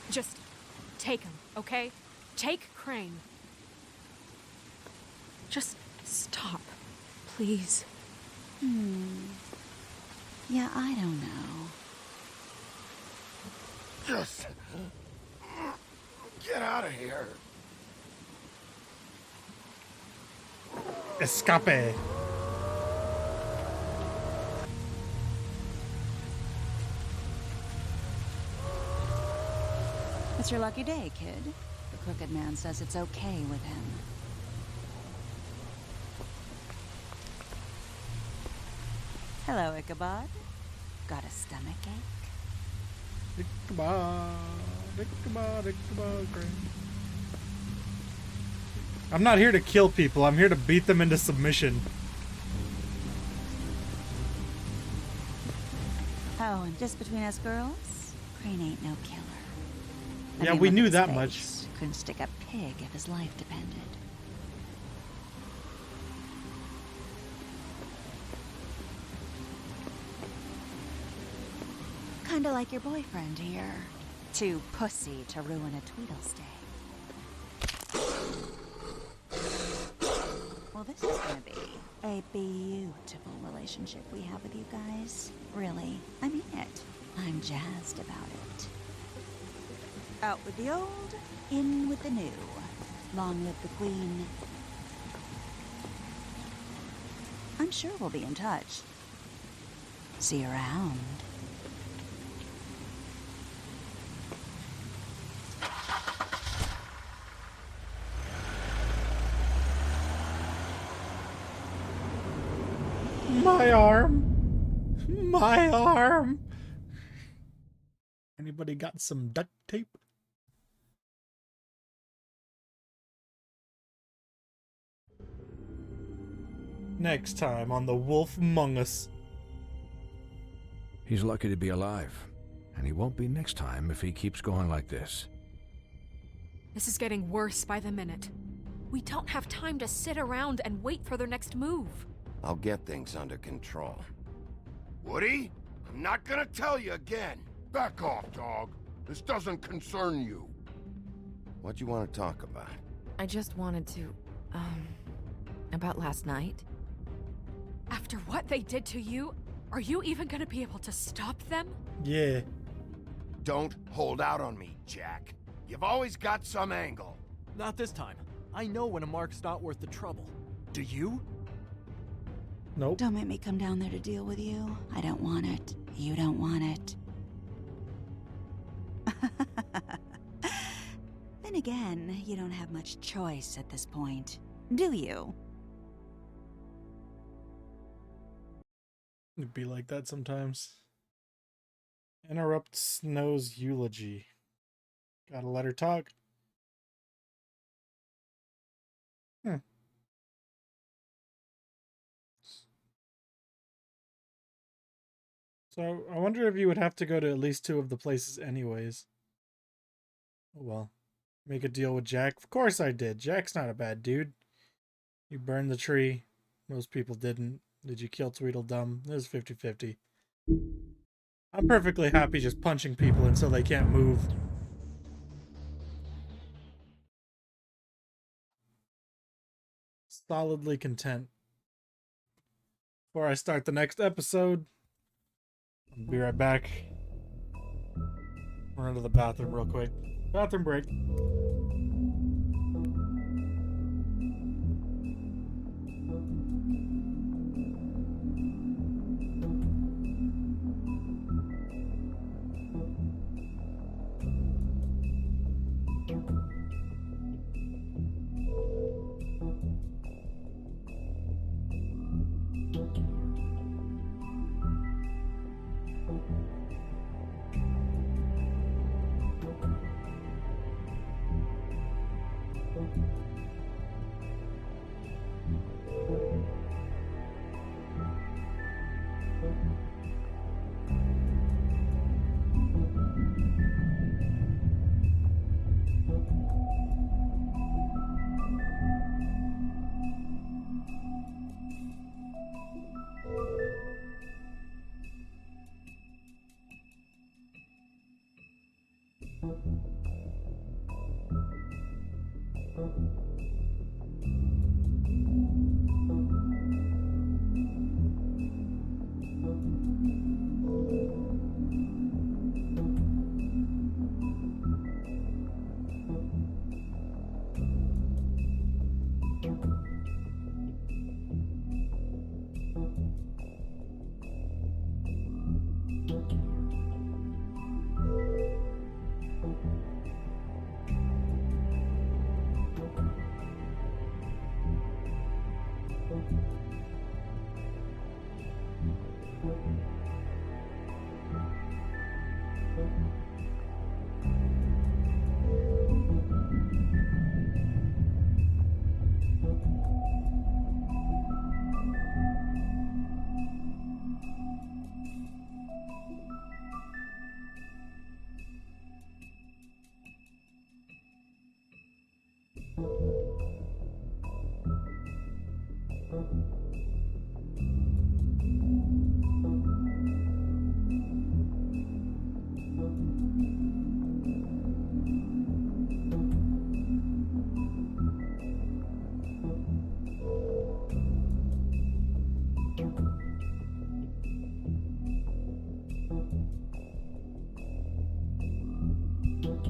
K: Just take him, okay? Take Crane. Just stop, please.
F: Yeah, I don't know.
E: Just get out of here.
A: Escape.
F: It's your lucky day, kid. The Crooked Man says it's okay with him. Hello, Ichabod. Got a stomach ache?
A: Ichabod, Crane. I'm not here to kill people, I'm here to beat them into submission.
F: Oh, and just between us girls, Crane ain't no killer.
A: Yeah,
F: mean,
A: we
F: look
A: knew
F: at his
A: that
F: face.
A: much.
F: Couldn't stick a pig if his life depended. Kinda like your boyfriend here. Too pussy to ruin a Tweedle stay. Well, this is gonna be a beautiful relationship we have with you guys. Really, I mean it. I'm jazzed about it. Out with the old, in with the new. Long live the Queen. I'm sure we'll be in touch. See you around.
A: My arm. My arm. Anybody got some duct tape? Next time on The Wolf Among Us.
G: He's lucky to be alive, and he won't be next time if he keeps going like this.
K: This is getting worse by the minute. We don't have time to sit around and wait for their next move.
C: I'll get things under control.
E: Woody, I'm not gonna tell you again. Back off, dog. This doesn't concern you.
C: What do you want to talk about?
U: I just wanted to, about last night.
K: After what they did to you, are you even gonna be able to stop them?
A: Yeah.
E: Don't hold out on me, Jack. You've always got some angle.
P: Not this time. I know when a mark's not worth the trouble. Do you?
A: Nope.
F: Don't make me come down there to deal with you. I don't want it. You don't want it. Then again, you don't have much choice at this point, do you?
A: It'd be like that sometimes. Interrupt Snow's eulogy. Gotta let her talk. So, I wonder if you would have to go to at least 2 of the places anyways. Oh well. Make a deal with Jack? Of course I did. Jack's not a bad dude. You burned the tree. Most people didn't. Did you kill Tweedledum? It was 50-50. I'm perfectly happy just punching people until they can't move. Solidly content. Before I start the next episode, I'll be right back. Run to the bathroom real quick. Bathroom break.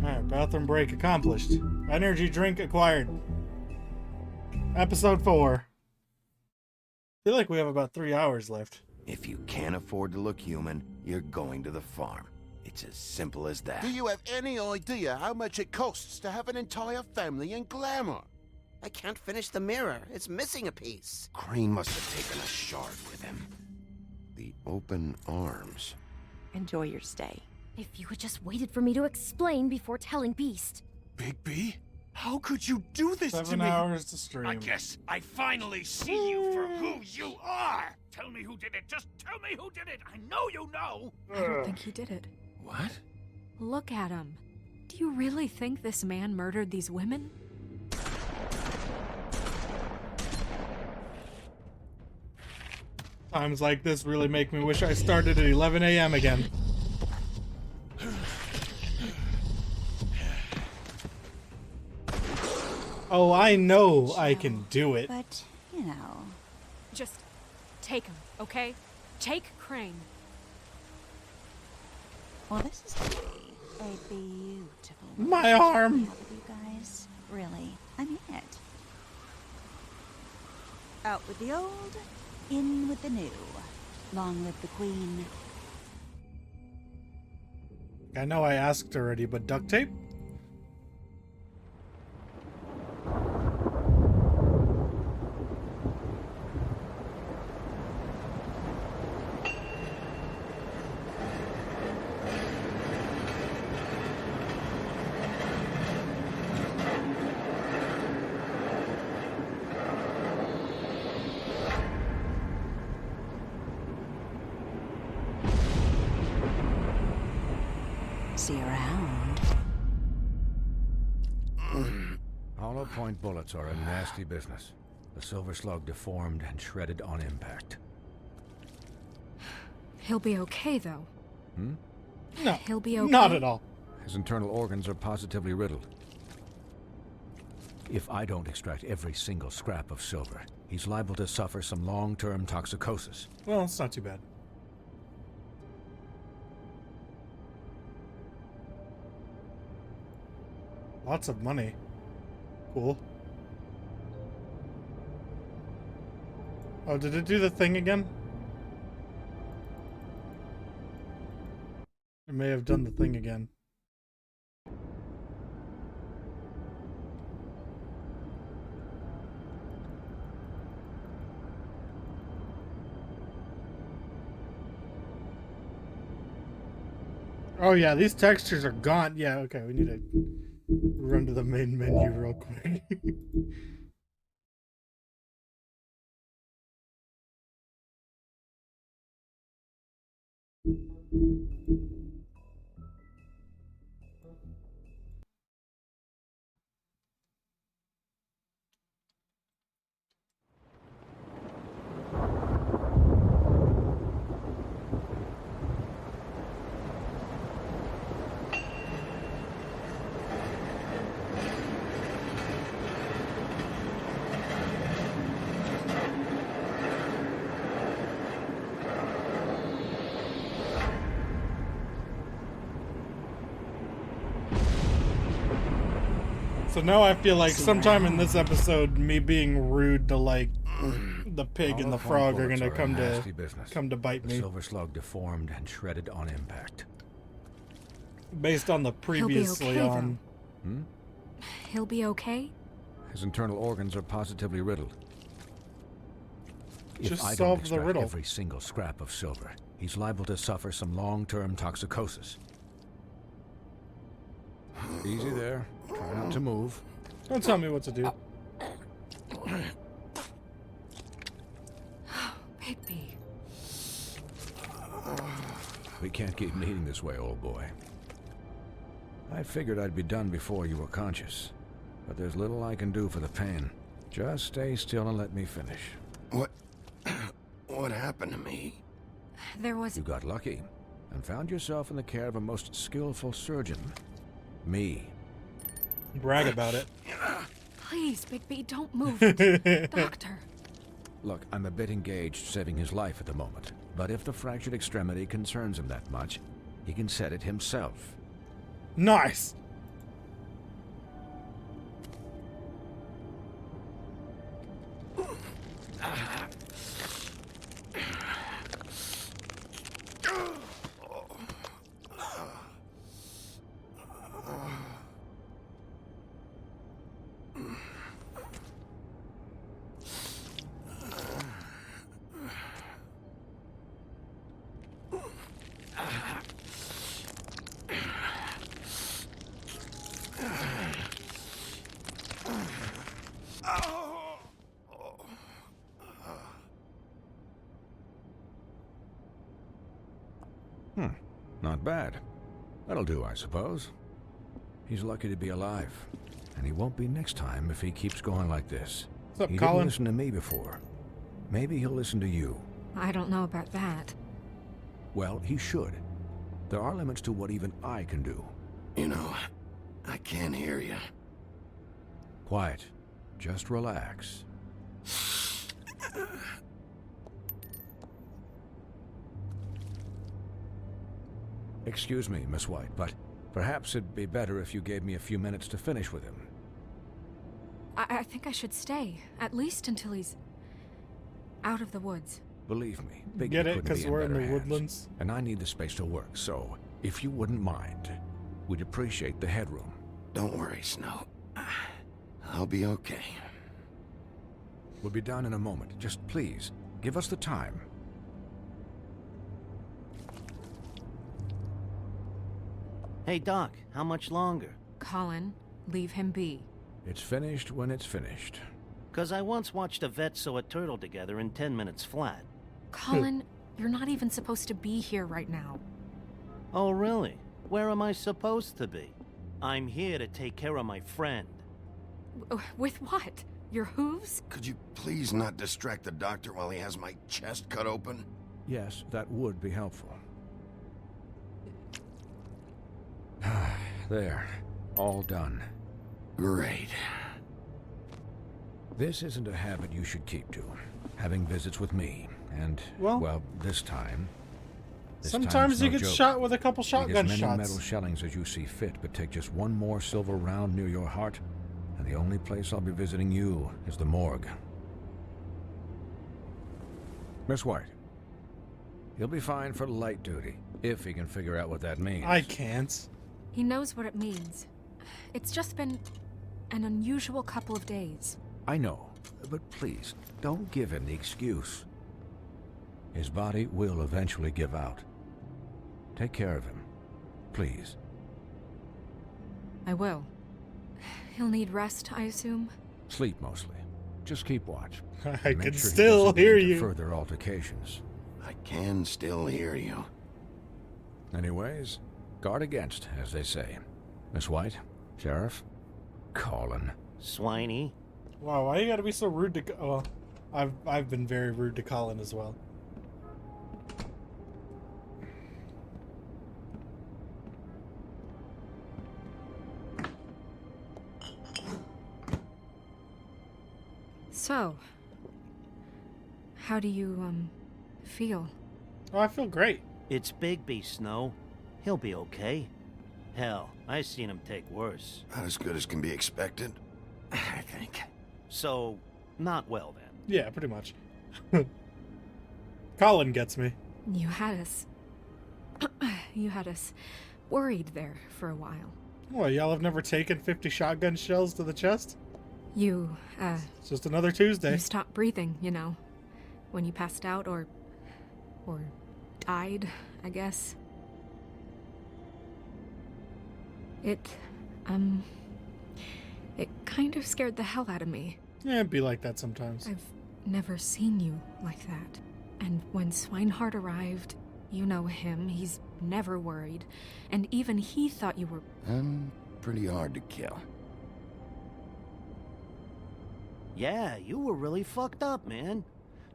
A: Alright, bathroom break accomplished. Energy drink acquired. Episode 4. I feel like we have about 3 hours left.
C: If you can't afford to look human, you're going to the farm. It's as simple as that.
D: Do you have any idea how much it costs to have an entire family in Glamour?
M: I can't finish the mirror. It's missing a piece.
C: Crane must have taken a shard with him. The open arms.
U: Enjoy your stay.
I: If you had just waited for me to explain before telling Beast.
E: Bigby?
J: How could you do this to
A: 7
J: me?
A: hours to stream.
V: I guess I finally see you for who you are. Tell me who did it. Just tell me who did it. I know you know.
K: I don't think he did it.
C: What?
K: Look at him. Do you really think this man murdered these women?
A: Times like this really make me wish I started at 11 a.m. again. Oh, I know I can do it.
F: But, you know.
K: Just take him, okay? Take Crane.
F: Well, this is gonna be a beautiful
A: My arm.
F: relationship with you guys. Really, I mean it. Out with the old, in with the new. Long live the queen.
A: I know I asked already, but duct tape?
F: See you around.
G: Hollow point bullets are a nasty business. The Silver Slug deformed and shredded on impact.
K: He'll be okay, though.
G: Hmm?
A: No,
K: He'll be okay.
A: not at all.
G: His internal organs are positively riddled. If I don't extract every single scrap of silver, he's liable to suffer some long-term toxicosis.
A: Well, it's not too bad. Lots of money. Cool. Oh, did it do the thing again? It may have done the thing again. Oh yeah, these textures are gone. Yeah, okay, we need to run to the main menu real quick. So now I feel like sometime in this episode, me being rude to like the pig and the frog are gonna come to bite me.
G: The Silver Slug deformed and shredded on impact.
A: Based on the previously
K: okay,
A: on.
G: Hmm?
K: He'll be okay?
G: His internal organs are positively riddled.
A: Just
G: if I
A: solve
G: don't
A: the
G: extract
A: riddle.
G: every single scrap of silver, he's liable to suffer some long-term toxicosis. Easy there. Try not to move.
A: Don't tell me what to do.
K: Bigby.
G: We can't keep meeting this way, old boy. I figured I'd be done before you were conscious, but there's little I can do for the pain. Just stay still and let me finish.
C: What happened to me?
K: There was...
G: You got lucky and found yourself in the care of a most skillful surgeon. Me.
A: Brag about it.
K: Please, Bigby, don't move. Doctor.
G: Look, I'm a bit engaged saving his life at the moment, but if the fractured extremity concerns him that much, he can set it himself.
A: Nice.
G: Not bad. That'll do, I suppose. He's lucky to be alive. And he won't be next time if he keeps going like this.
A: What's up,
G: he
A: Colin?
G: didn't listen to me before. Maybe he'll listen to you.
R: I don't know about that.
G: Well, he should. There are limits to what even I can do.
C: You know, I can't hear you.
G: Quiet. Just relax. Excuse me, Miss White, but perhaps it'd be better if you gave me a few minutes to finish with him.
R: I think I should stay, at least until he's out of the woods.
G: Believe me, Biggie
A: Get it?
G: couldn't
A: Because
G: be
A: we're in
G: better
A: the
G: hands.
A: woodlands.
G: And I need the space to work, so if you wouldn't mind, we'd appreciate the headroom.
C: Don't worry, Snow. I'll be okay.
G: We'll be down in a moment. Just please, give us the time.
M: Hey, Doc, how much longer?
R: Colin, leave him be.
G: It's finished when it's finished.
M: 'Cause I once watched a vet sew a turtle together in 10 minutes flat.
R: Colin, you're not even supposed to be here right now.
M: Oh, really? Where am I supposed to be? I'm here to take care of my friend.
R: With what? Your hooves?
C: Could you please not distract the doctor while he has my chest cut open?
G: Yes, that would be helpful. There. All done.
C: Great.
G: This isn't a habit you should keep to. Having visits with me. And,
A: well
G: this time...
A: Sometimes you get shot with a couple shotgun
G: shots. As many
A: shots.
G: metal shellings as you see fit, but take just one more silver round near your heart, and the only place I'll be visiting you is the morgue. Miss White. He'll be fine for light duty, if he can figure out what that means.
A: I can't.
R: He knows what it means. It's just been an unusual couple of days.
G: I know, but please, don't give him the excuse. His body will eventually give out. Take care of him, please.
R: I will. He'll need rest, I assume?
G: Sleep mostly. Just keep watch.
A: I
G: Make
A: can
G: sure he
A: still
G: doesn't
A: hear
G: get into
A: you.
G: Further altercations.
C: I can still hear you.
G: Anyways, guard against, as they say. Miss White, Sheriff, Colin.
M: Swiney.
A: Wow, why you gotta be so rude to... Well, I've been very rude to Colin as well.
R: So, how do you, feel?
A: Oh, I feel great.
M: It's Bigby, Snow. He'll be okay. Hell, I seen him take worse.
C: Not as good as can be expected, I think.
M: So, not well then.
A: Yeah, pretty much. Colin gets me.
R: You had us... you had us worried there for a while.
A: What, y'all have never taken 50 shotgun shells to the chest?
R: You,
A: It's just another Tuesday.
R: You stopped breathing, you know. When you passed out or died, I guess. It kind of scared the hell out of me.
A: Yeah, it'd be like that sometimes.
R: I've never seen you like that. And when Swinehart arrived, you know him, he's never worried. And even he thought you were...
C: I'm pretty hard to kill.
M: Yeah, you were really fucked up, man.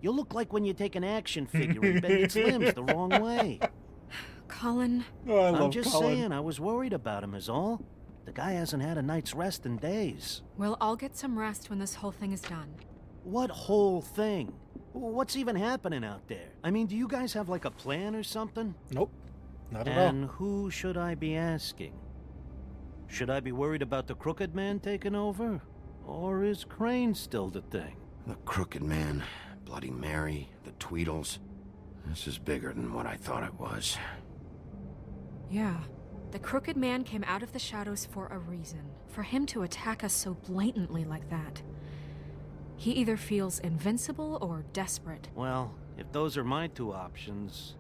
M: You look like when you take an action figure and bend its limbs the wrong way.
R: Colin...
A: Oh, I love
M: I'm just
A: Colin.
M: saying, I was worried about him is all. The guy hasn't had a night's rest in days.
R: We'll all get some rest when this whole thing is done.
M: What whole thing? What's even happening out there? I mean, do you guys have like a plan or something?
A: Nope. Not at all.
M: And who should I be asking? Should I be worried about the Crooked Man taking over? Or is Crane still the thing?
C: The Crooked Man, Bloody Mary, the Tweedles. This is bigger than what I thought it was.
R: Yeah. The Crooked Man came out of the shadows for a reason. For him to attack us so blatantly like that. He either feels invincible or desperate.
M: Well, if those are my two options,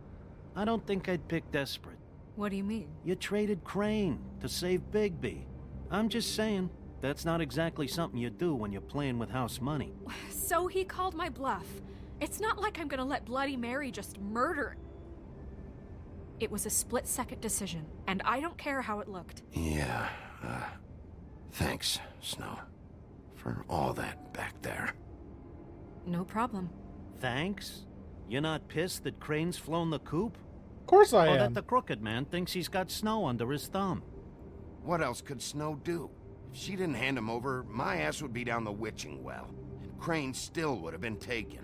M: I don't think I'd pick desperate.
R: What do you mean?
M: You traded Crane to save Bigby. I'm just saying, that's not exactly something you do when you're playing with house money.
K: So he called my bluff. It's not like I'm gonna let Bloody Mary just murder. It was a split-second decision, and I don't care how it looked.
C: Yeah, thanks, Snow, for all that back there.
K: No problem.
M: Thanks? You're not pissed that Crane's flown the coop?
A: Of course I
M: Or
A: am.
M: that the Crooked Man thinks he's got Snow under his thumb?
C: What else could Snow do? If she didn't hand him over, my ass would be down the witching well, and Crane still would have been taken.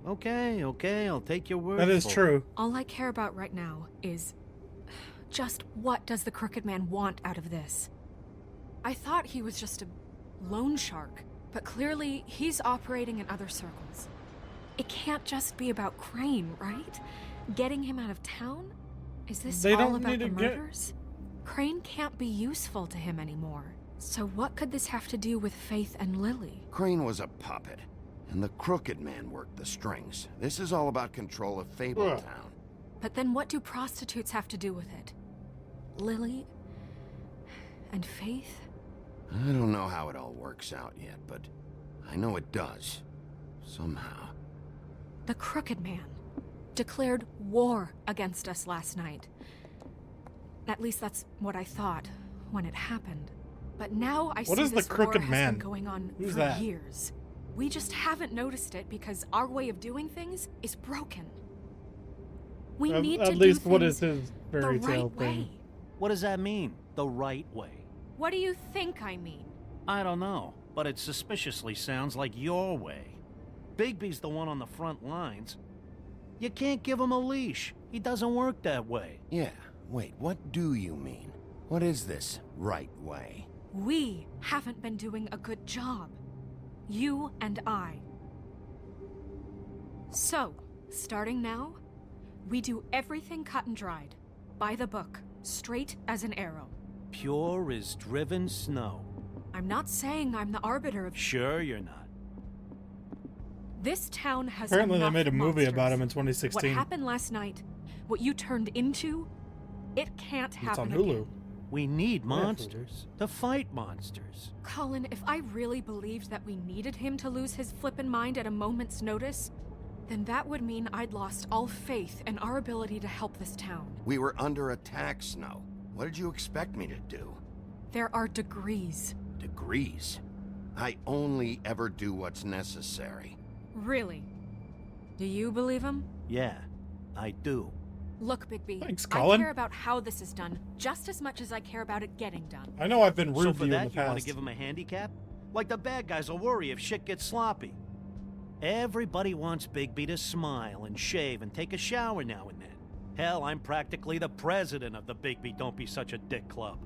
M: Okay, I'll take your word
A: That is
M: for it.
A: true.
K: All I care about right now is just what does the Crooked Man want out of this? I thought he was just a loan shark, but clearly he's operating in other circles. It can't just be about Crane, right? Getting him out of town? Is this
A: They
K: all
A: don't
K: about
A: need
K: the
A: to get-
K: murders? Crane can't be useful to him anymore. So what could this have to do with Faith and Lily?
C: Crane was a puppet, and the Crooked Man worked the strings. This is all about control of Fabletown.
K: But then what do prostitutes have to do with it? Lily? And Faith?
C: I don't know how it all works out yet, but I know it does. Somehow.
K: The Crooked Man declared war against us last night. At least that's what I thought when it happened. But now I
A: What
K: see
A: is the
K: this war
A: Crooked
K: has
A: Man?
K: been going on
A: Who's
K: for
A: that?
K: years. We just haven't noticed it because our way of doing things is broken. We need to
A: At least
K: do
A: what
K: things
A: is his fairy
K: the
A: tale
K: right
A: thing?
K: way.
M: What does that mean, the right way?
K: What do you think I mean?
M: I don't know, but it suspiciously sounds like your way. Bigby's the one on the front lines. You can't give him a leash. He doesn't work that way.
C: Yeah, wait, what do you mean? What is this right way?
K: We haven't been doing a good job. You and I. So, starting now, we do everything cut and dried. By the book. Straight as an arrow.
M: Pure as driven snow.
K: I'm not saying I'm the arbiter of...
M: Sure you're not.
K: This town has
A: Apparently they
K: enough
A: made a movie about
K: monsters.
A: him in 2016.
K: What happened last night, what you turned into, it can't
A: It's on
K: happen
A: Hulu.
K: again.
M: We need
A: Yeah,
M: monsters. To fight monsters.
K: Colin, if I really believed that we needed him to lose his flippin' mind at a moment's notice, then that would mean I'd lost all faith in our ability to help this town.
C: We were under attack, Snow. What did you expect me to do?
K: There are degrees.
C: Degrees? I only ever do what's necessary.
K: Really? Do you believe him?
M: Yeah, I do.
K: Look, Bigby,
A: Thanks,
K: I
A: Colin.
K: care about how this is done just as much as I care about it getting done.
A: I know I've been rude
M: So
A: to
M: for
A: you in
M: that,
A: the
M: you want
A: past.
M: to give him a handicap? Like the bad guys will worry if shit gets sloppy. Everybody wants Bigby to smile and shave and take a shower now and then. Hell, I'm practically the president of the Bigby Don't Be Such a Dick Club.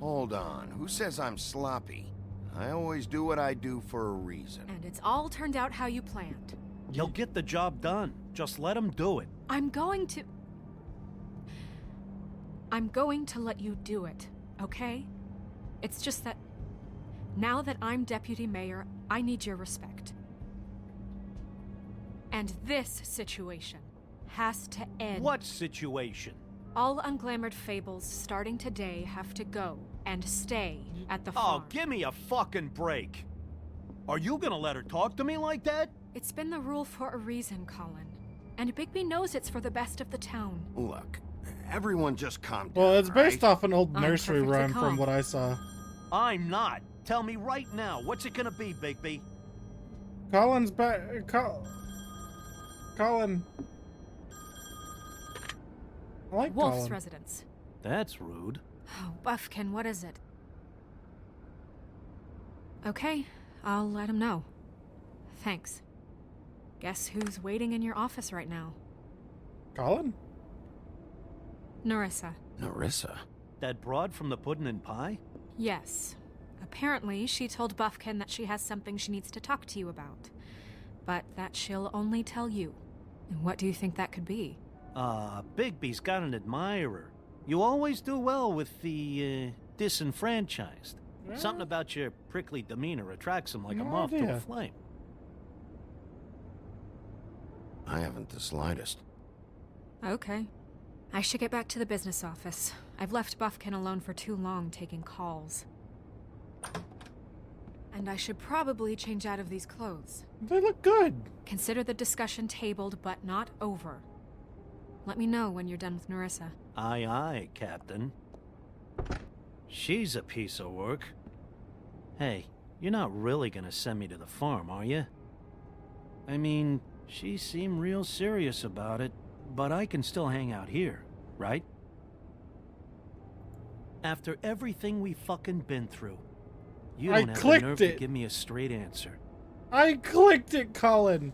C: Hold on, who says I'm sloppy? I always do what I do for a reason.
K: And it's all turned out how you planned.
M: He'll get the job done. Just let him do it.
K: I'm going to let you do it, okay? It's just that now that I'm deputy mayor, I need your respect. And this situation has to end.
M: What situation?
K: All unglamored fables starting today have to go and stay at the farm.
M: Oh, give me a fucking break. Are you gonna let her talk to me like that?
K: It's been the rule for a reason, Colin. And Bigby knows it's for the best of the town.
C: Look, everyone just calm down.
A: Well, it's based
C: right?
A: off an old
K: I'm
A: nursery
K: perfectly
A: rhyme from
K: calm.
A: what I saw.
M: I'm not. Tell me right now, what's it gonna be, Bigby?
A: Colin's back. Colin. I like
K: Wolf's
A: Colin.
K: residence.
M: That's rude.
K: Oh, Buffkin, what is it? Okay, I'll let him know. Thanks. Guess who's waiting in your office right now?
A: Colin?
K: Narissa.
C: Narissa?
M: That broad from the puddin' and pie?
K: Yes. Apparently, she told Buffkin that she has something she needs to talk to you about. But that she'll only tell you. And what do you think that could be?
M: Bigby's got an admirer. You always do well with the, disenfranchised. Something about your prickly demeanor attracts him like a
A: No
M: moth to
A: idea.
M: a flame.
C: I haven't the slightest.
K: Okay. I should get back to the business office. I've left Buffkin alone for too long taking calls. And I should probably change out of these clothes.
A: They look good.
K: Consider the discussion tabled, but not over. Let me know when you're done with Nerissa.
M: Aye, aye, Captain. She's a piece of work. Hey, you're not really gonna send me to the farm, are you? I mean, she seemed real serious about it, but I can still hang out here, right? After everything we fucking been through, you don't have the nerve to give me a straight answer.
A: I clicked it, Colin.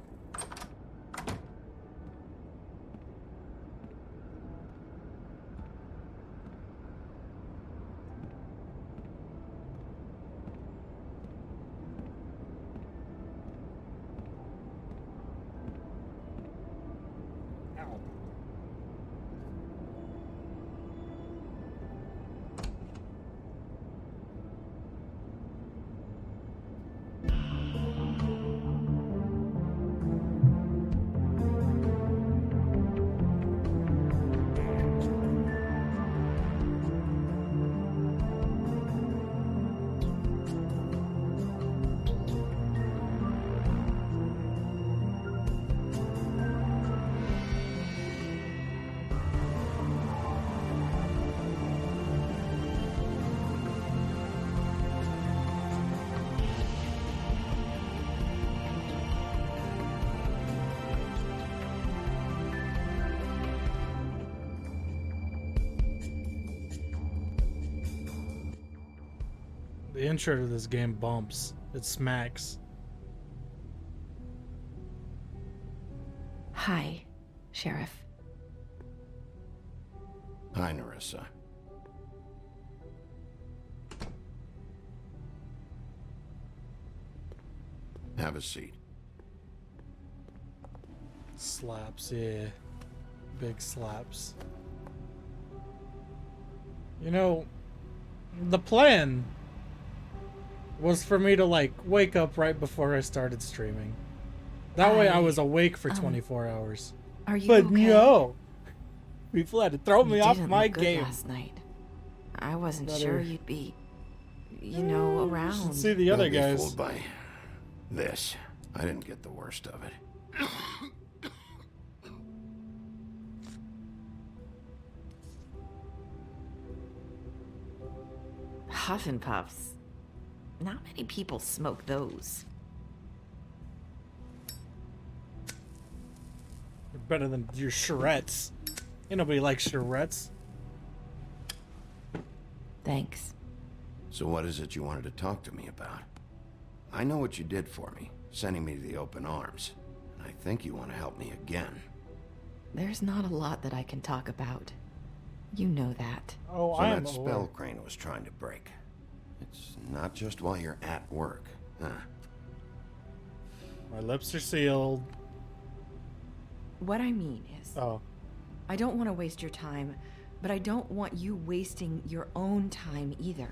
A: The intro to this game bumps. It smacks.
R: Hi, Sheriff.
C: Hi, Nerissa. Have a seat.
A: Slaps, yeah. Big slaps. You know, the plan was for me to, like, wake up right before I started streaming. That way I was awake for 24 hours.
R: Are you
A: But
R: okay?
A: no! People had to throw me
R: You
A: off
R: didn't
A: my
R: look good
A: game.
R: last night. I wasn't
A: Better-
R: sure you'd be, you know,
A: You
R: around.
A: should see the other
C: Don't be
A: guys.
C: fooled by this. I didn't get the worst of it.
N: Huff and Puffs. Not many people smoke those.
A: They're better than your charrettes. Ain't nobody likes charrettes.
N: Thanks.
C: So what is it you wanted to talk to me about? I know what you did for me, sending me to the open arms. And I think you want to help me again.
N: There's not a lot that I can talk about. You know that.
A: Oh,
C: So
A: I am
C: that
A: aware.
C: spell Crane was trying to break. It's not just while you're at work, huh?
A: My lips are sealed.
N: What I mean is,
A: Oh.
N: I don't want to waste your time, but I don't want you wasting your own time either.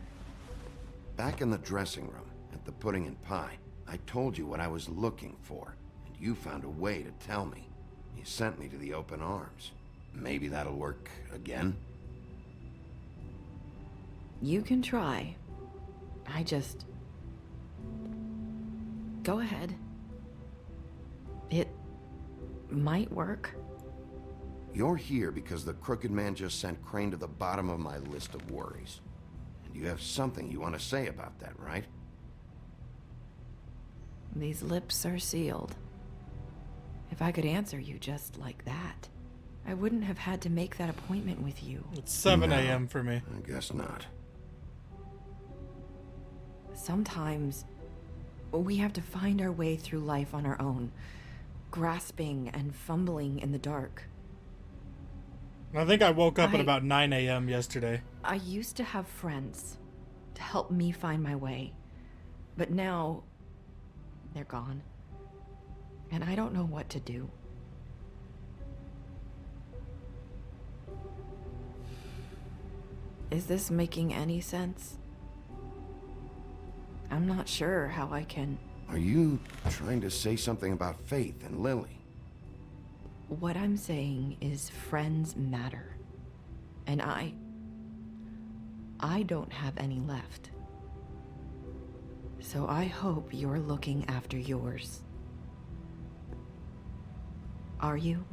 C: Back in the dressing room, at the Pudding and Pie, I told you what I was looking for, and you found a way to tell me. You sent me to the open arms. Maybe that'll work again?
N: You can try. I just... Go ahead. It might work.
C: You're here because the Crooked Man just sent Crane to the bottom of my list of worries. And you have something you want to say about that, right?
N: These lips are sealed. If I could answer you just like that, I wouldn't have had to make that appointment with you.
A: It's 7
C: No,
A: a.m. for me.
C: I guess not.
N: Sometimes we have to find our way through life on our own, grasping and fumbling in the dark.
A: I think I woke up at
N: I-
A: about 9 a.m. yesterday.
N: I used to have friends to help me find my way, but now they're gone, and I don't know what to do. Is this making any sense? I'm not sure how I can...
C: Are you trying to say something about Faith and Lily?
N: What I'm saying is friends matter. And I don't have any left. So I hope you're looking after yours. Are you?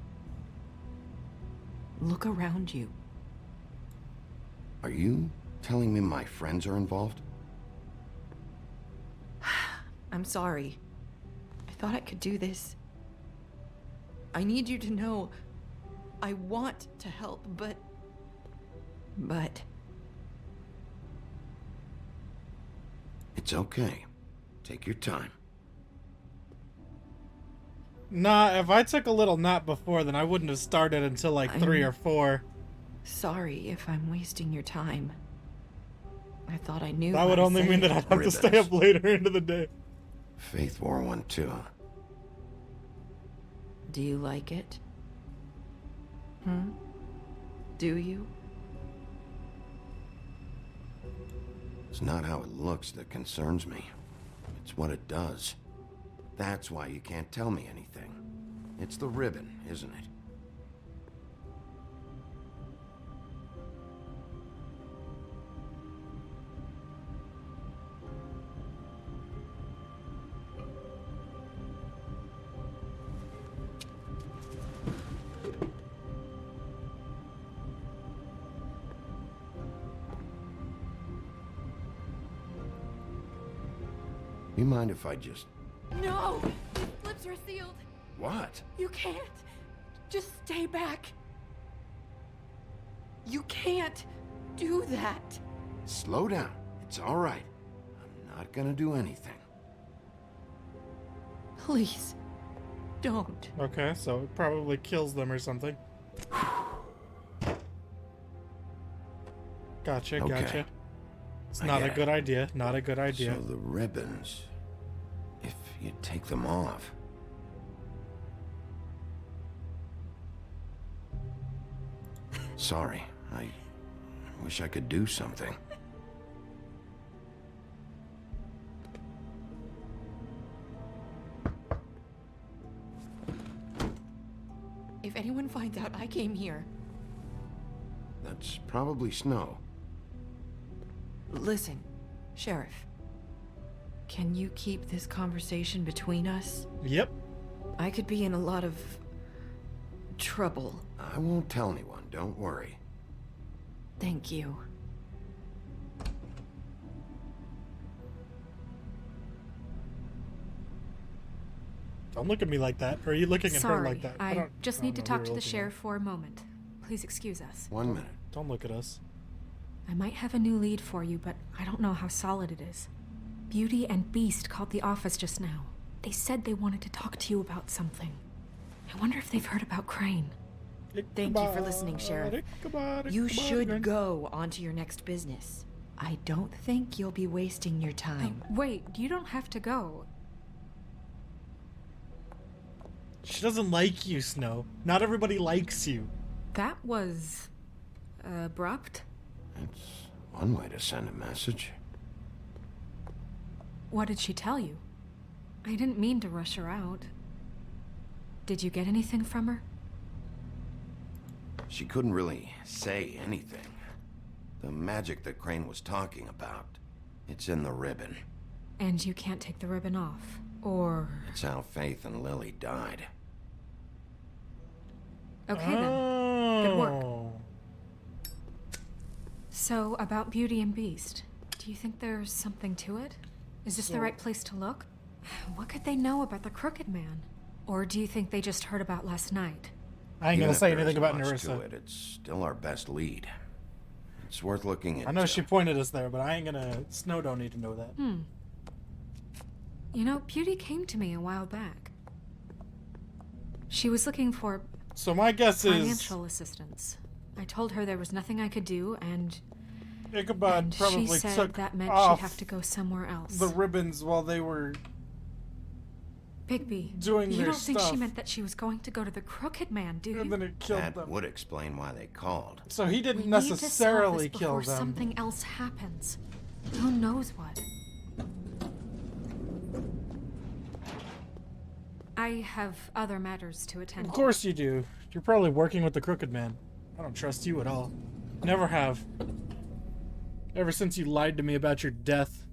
N: Look around you.
C: Are you telling me my friends are involved?
N: I'm sorry. I thought I could do this. I need you to know I want to help, but...
C: It's okay. Take your time.
A: Nah, if I took a little nap before, then I wouldn't have started until like 3 or 4.
N: Sorry if I'm wasting your time. I thought I knew.
A: That would only mean that I'd have to stay up later into the day.
C: Faith War 1-2.
N: Do you like it? Do you?
C: It's not how it looks that concerns me. It's what it does. That's why you can't tell me anything. It's the ribbon, isn't it? You mind if I just...
K: No! Lips are sealed.
C: What?
K: You can't. Just stay back. You can't do that.
C: Slow down. It's all right. I'm not gonna do anything.
N: Please, don't.
A: Okay, so it probably kills them or something. Gotcha,
C: Okay.
A: gotcha. It's
C: I
A: not a
C: get
A: good
C: it.
A: idea. Not a good idea.
C: So the ribbons, if you take them off... Sorry, I wish I could do something.
N: If anyone finds out I came here...
C: That's probably Snow.
N: Listen, Sheriff. Can you keep this conversation between us?
A: Yep.
N: I could be in a lot of... trouble.
C: I won't tell anyone, don't worry.
N: Thank you.
A: Don't look at me like that. Or are you looking at her
R: Sorry,
A: like that?
R: I just need to
A: know
R: talk
A: who
R: to
A: you're
R: the
A: looking
R: sheriff for a moment. Please excuse us.
C: 1 minute.
A: Don't look at us.
R: I might have a new lead for you, but I don't know how solid it is. Beauty and Beast called the office just now. They said they wanted to talk to you about something. I wonder if they've heard about Crane.
N: Thank you for listening, Sheriff. You should go on to your next business. I don't think you'll be wasting your time.
R: Wait, you don't have to go.
A: She doesn't like you, Snow. Not everybody likes you.
R: That was... abrupt?
C: It's one way to send a message.
R: What did she tell you? I didn't mean to rush her out. Did you get anything from her?
C: She couldn't really say anything. The magic that Crane was talking about, it's in the ribbon.
R: And you can't take the ribbon off, or...
C: It's how Faith and Lily died.
R: Okay then. Good work. So, about Beauty and Beast, do you think there's something to it? Is this the right place to look? What could they know about the Crooked Man? Or do you think they just heard about last night?
A: I ain't
C: Even
A: gonna
C: if
A: say
C: there
A: anything
C: isn't
A: about
C: much to
A: Nerissa.
C: it, it's still our best lead. It's worth looking into.
A: I know she pointed us there, but I ain't gonna... Snow don't need to know that.
R: You know, Beauty came to me a while back. She was looking for...
A: So my guess is...
R: financial assistance. I told her there was nothing I could do, and...
A: Ichabod probably
R: she said
A: took
R: that meant
A: off
R: she'd have to go somewhere else.
A: the ribbons while they were
R: Bigby,
A: doing
R: you
A: their
R: don't think
A: stuff.
R: she meant that she was going to go to the Crooked Man, do you?
A: And then it killed
C: That
A: them.
C: would explain why they called.
A: So he didn't
R: We need to solve
A: necessarily
R: this
A: kill
R: before
A: them.
R: something else happens. Who knows what? I have other matters to attend
A: Of course you do. You're probably working with the Crooked Man. I don't trust you at all. Never have. Ever since you lied to me about your death.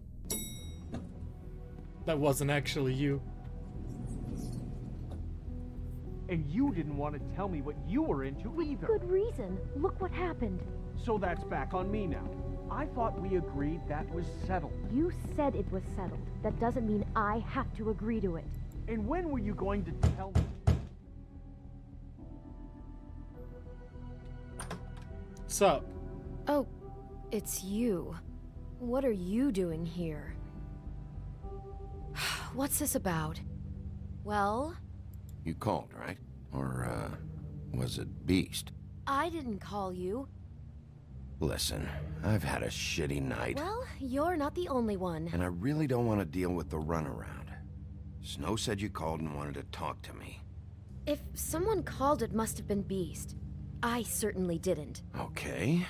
A: That wasn't actually you.
L: And you didn't want to tell me what you were into either.
I: Good reason. Look what happened.
L: So that's back on me now. I thought we agreed that was settled.
I: You said it was settled. That doesn't mean I have to agree to it.
L: And when were you going to tell me?
A: What's up?
I: Oh, it's you. What are you doing here? What's this about? Well,
C: You called, right? Or, was it Beast?
I: I didn't call you.
C: Listen, I've had a shitty night.
I: Well, you're not the only one.
C: And I really don't want to deal with the runaround. Snow said you called and wanted to talk to me.
I: If someone called, it must have been Beast. I certainly didn't.
C: Okay,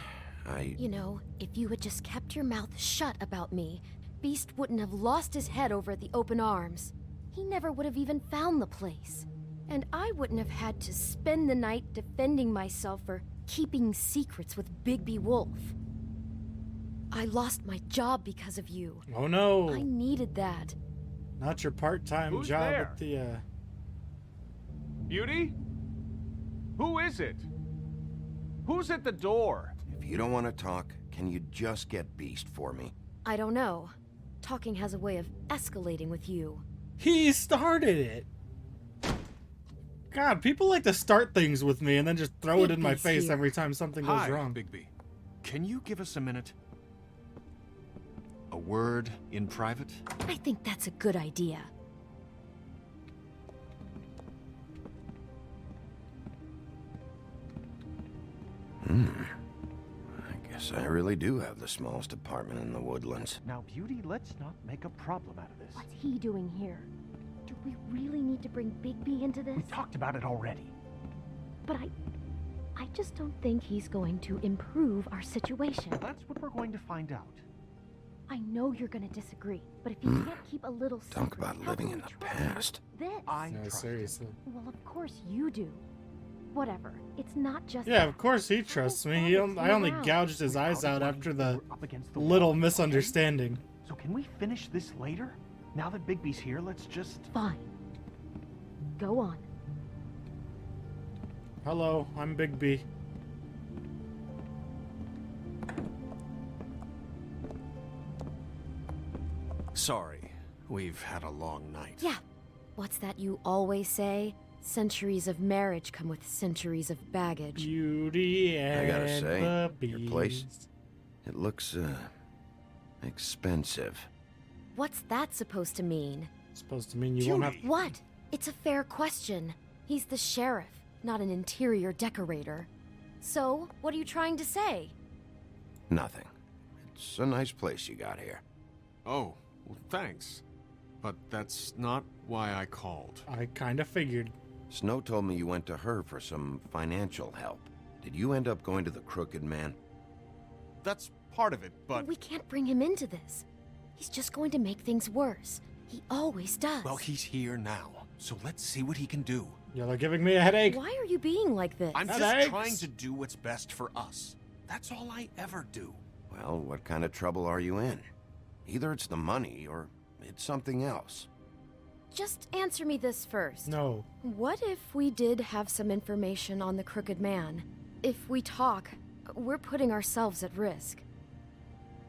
I: You know, if you had just kept your mouth shut about me, Beast wouldn't have lost his head over at the Open Arms. He never would have even found the place. And I wouldn't have had to spend the night defending myself for keeping secrets with Bigby Wolf. I lost my job because of you.
A: Oh no.
I: I needed that.
A: Not your part-time
L: Who's
A: job
L: there?
A: at the,
L: Beauty? Who is it? Who's at the door?
C: If you don't want to talk, can you just get Beast for me?
I: I don't know. Talking has a way of escalating with you.
A: He started it. God, people like to start things with me and then just throw it in my
J: Bigby's
A: face
J: here.
A: every time something goes
J: Hi,
A: wrong.
J: Bigby. Can you give us a minute? A word in private?
I: I think that's a good idea.
C: I guess I really do have the smallest apartment in the Woodlands.
L: Now, Beauty, let's not make a problem out of this.
I: What's he doing here? Do we really need to bring Bigby into this?
L: We talked about it already.
I: But I just don't think he's going to improve our situation.
L: That's what we're going to find out.
I: I know you're going to disagree, but if you can't keep a little
C: Talk
I: secret,
C: about
I: how
C: living
I: can
C: in
I: we
C: the
I: trust
C: past.
I: This?
A: No, seriously.
I: Well, of course you do. Whatever. It's not just
A: Yeah,
I: that.
A: of course he trusts me. I only gouged his eyes out after the little misunderstanding.
L: So can we finish this later? Now that Bigby's here, let's just...
I: Fine. Go on.
A: Hello, I'm Big B.
J: Sorry, we've had a long night.
I: Yeah. What's that you always say? Centuries of marriage come with centuries of baggage.
A: Beauty and
C: I gotta say,
A: the
C: your place, it looks, expensive.
I: What's that supposed to mean?
A: Supposed to mean you won't have...
I: What? It's a fair question. He's the sheriff, not an interior decorator. So, what are you trying to say?
C: Nothing. It's a nice place you got here.
J: Oh, well, thanks. But that's not why I called.
A: I kinda figured.
C: Snow told me you went to her for some financial help. Did you end up going to the Crooked Man?
J: That's part of it, but...
I: We can't bring him into this. He's just going to make things worse. He always does.
J: Well, he's here now, so let's see what he can do.
A: Y'all are giving me a headache.
I: Why are you being like this?
J: I'm just trying to do what's best for us. That's all I ever do.
C: Well, what kind of trouble are you in? Either it's the money, or it's something else.
I: Just answer me this first.
A: No.
I: What if we did have some information on the Crooked Man? If we talk, we're putting ourselves at risk.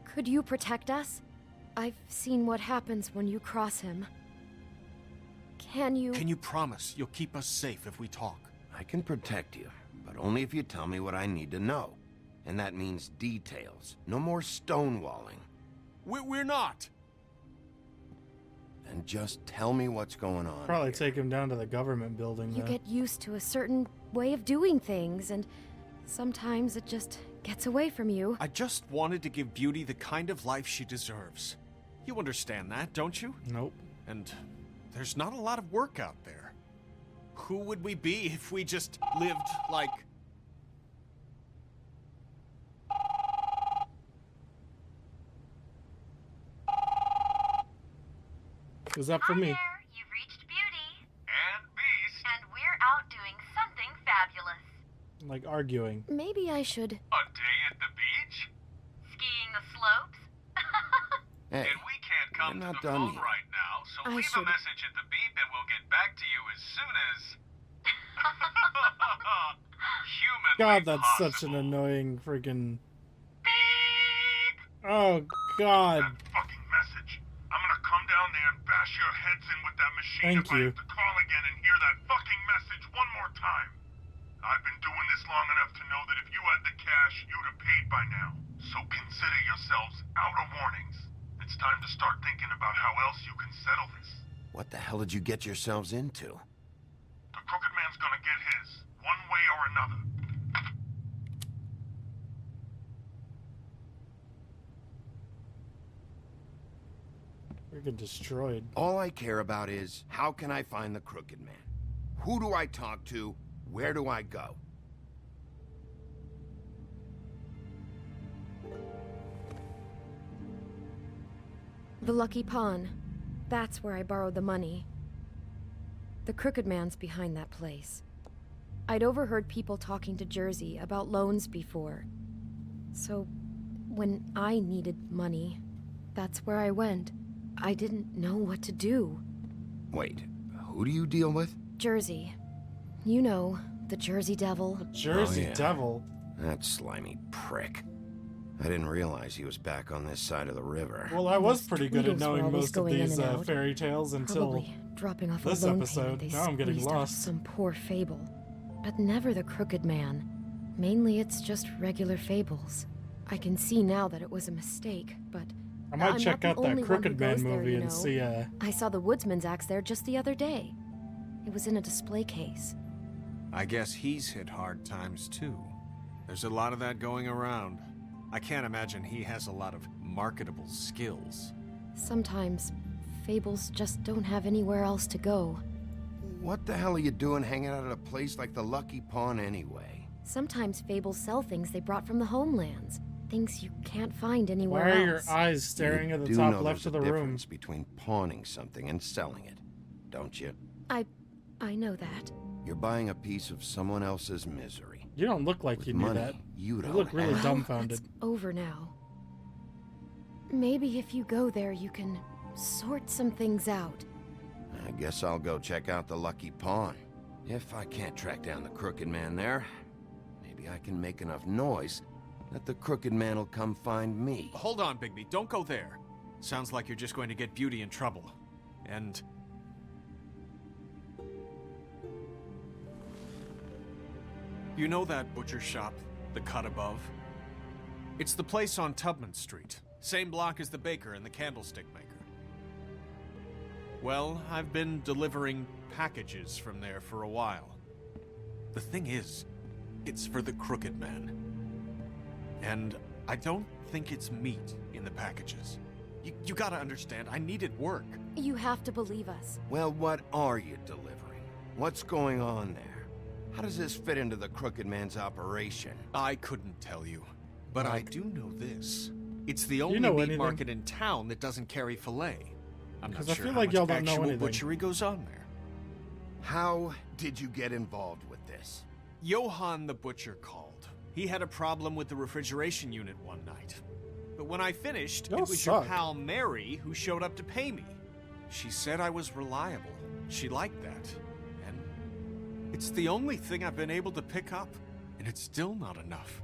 I: Could you protect us? I've seen what happens when you cross him. Can you...
J: Can you promise you'll keep us safe if we talk?
C: I can protect you, but only if you tell me what I need to know. And that means details. No more stonewalling.
J: We're not!
C: Then just tell me what's going on.
A: Probably take him down to the government building,
I: You
A: though.
I: get used to a certain way of doing things, and sometimes it just gets away from you.
J: I just wanted to give Beauty the kind of life she deserves. You understand that, don't you?
A: Nope.
J: And there's not a lot of work out there. Who would we be if we just lived like...
A: It was up for me.
O: You've reached Beauty. And Beast. And we're out doing something fabulous.
A: Like arguing.
I: Maybe I should...
O: A day at the beach? Skiing the slopes?
C: Hey.
O: And we can't
C: I'm not done yet.
O: right now, so
K: I
O: leave
K: should-
O: a message at the beep and we'll get back to you as soon as... Humanly
A: God, that's
O: possible.
A: such an annoying freaking. Oh God.
E: Fucking message. I'm gonna come down there and bash your heads in with that machine
A: Thank
E: if I
A: you.
E: have to call again and hear that fucking message one more time. I've been doing this long enough to know that if you had the cash, you'd have paid by now. So consider yourselves out of warnings. It's time to start thinking about how else you can settle this.
C: What the hell did you get yourselves into?
E: The Crooked Man's gonna get his, one way or another.
A: Freaking destroyed.
C: All I care about is, how can I find the Crooked Man? Who do I talk to? Where do I go?
K: The Lucky Pawn. That's where I borrowed the money. The Crooked Man's behind that place. I'd overheard people talking to Jersey about loans before. So, when I needed money, that's where I went. I didn't know what to do.
C: Wait, who do you deal with?
K: Jersey. You know, the Jersey Devil.
A: Jersey
C: Oh, yeah.
A: Devil.
C: That slimy prick. I didn't realize he was back on this side of the river.
A: Well, I was
K: Those
A: pretty good at
K: Tweedles were
A: knowing
K: always
A: most of
K: going in
A: these
K: and out.
A: fairy tales until
K: Probably dropping off
A: this
K: a loan
A: episode.
K: payment they
A: Now I'm getting
K: squeezed out of
A: lost.
K: some poor fable. But never the Crooked Man. Mainly it's just regular fables. I can see now that it was a mistake, but
A: I might
K: I'm
A: check
K: not
A: out
K: the
A: that
K: only one
A: Crooked
K: who
A: Man
K: goes there,
A: movie
K: you
A: and
K: know.
A: see.
K: I saw the Woodsman's axe there just the other day. It was in a display case.
J: I guess he's hit hard times too. There's a lot of that going around. I can't imagine he has a lot of marketable skills.
K: Sometimes fables just don't have anywhere else to go.
C: What the hell are you doing hanging out at a place like the Lucky Pawn anyway?
K: Sometimes fables sell things they brought from the homelands. Things you can't find
A: Why
K: anywhere
A: are your
K: else.
A: eyes staring at the
C: do
A: top
C: know
A: left
C: there's
A: of
C: a
A: the room?
C: difference between pawning something and selling it, don't you?
K: I know that.
C: You're buying a piece of someone else's misery.
A: You don't look like
C: With
A: you knew
C: money
A: that.
C: you
A: You
C: don't
A: look really
C: have.
A: dumbfounded.
K: It's over now. Maybe if you go there, you can sort some things out.
C: I guess I'll go check out the Lucky Pawn. If I can't track down the Crooked Man there, maybe I can make enough noise that the Crooked Man will come find me.
J: Hold on, Bigby. Don't go there. Sounds like you're just going to get Beauty in trouble. And... you know that butcher shop, the cut above? It's the place on Tubman Street. Same block as the baker and the candlestick maker. Well, I've been delivering packages from there for a while. The thing is, it's for the Crooked Man. And I don't think it's meat in the packages. You gotta understand, I needed work.
K: You have to believe us.
C: Well, what are you delivering? What's going on there? How does this fit into the Crooked Man's operation?
J: I couldn't tell you, but I do know this. It's the only
A: know
J: meat
A: anything?
J: market in town that doesn't carry filet. I'm not
A: 'Cause I
J: sure
A: feel
J: how
A: like
J: much
A: y'all don't know
J: actual
A: anything.
J: butchery goes on there.
C: How did you get involved with this?
J: Johann the butcher called. He had a problem with the refrigeration unit one night. But when I finished,
A: Y'all
J: it was your
A: suck.
J: pal Mary who showed up to pay me. She said I was reliable. She liked that. And it's the only thing I've been able to pick up, and it's still not enough.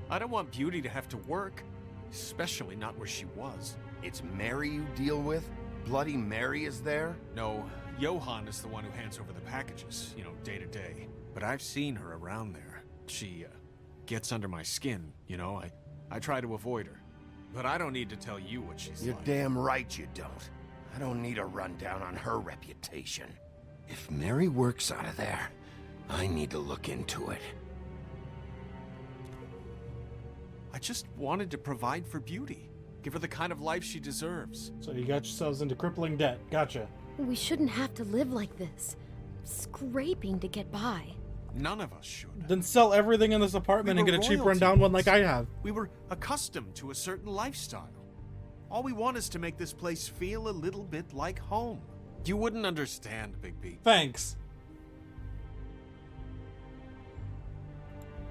J: I don't want Beauty to have to work, especially not where she was.
C: It's Mary you deal with? Bloody Mary is there?
J: No, Johann is the one who hands over the packages, you know, day to day. But I've seen her around there. She gets under my skin, you know. I try to avoid her. But I don't need to tell you what she's
C: You're
J: like.
C: damn right you don't. I don't need a rundown on her reputation. If Mary works out of there, I need to look into it.
J: I just wanted to provide for Beauty. Give her the kind of life she deserves.
A: So you got yourselves into crippling debt. Gotcha.
K: We shouldn't have to live like this. Scraping to get by.
J: None of us should.
A: Then sell everything in this apartment
J: We
A: and get
J: were
A: a cheap
J: royalty.
A: rundown one like I have.
J: We were accustomed to a certain lifestyle. All we want is to make this place feel a little bit like home. You wouldn't understand, Bigby.
A: Thanks.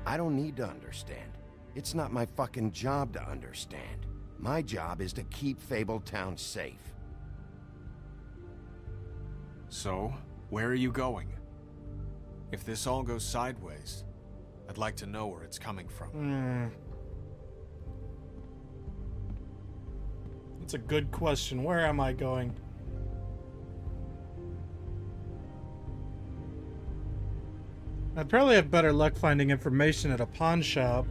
C: I don't need to understand. It's not my fucking job to understand. My job is to keep Fabletown safe.
J: So, where are you going? If this all goes sideways, I'd like to know where it's coming from.
A: That's a good question. Where am I going? I'd probably have better luck finding information at a pawn shop.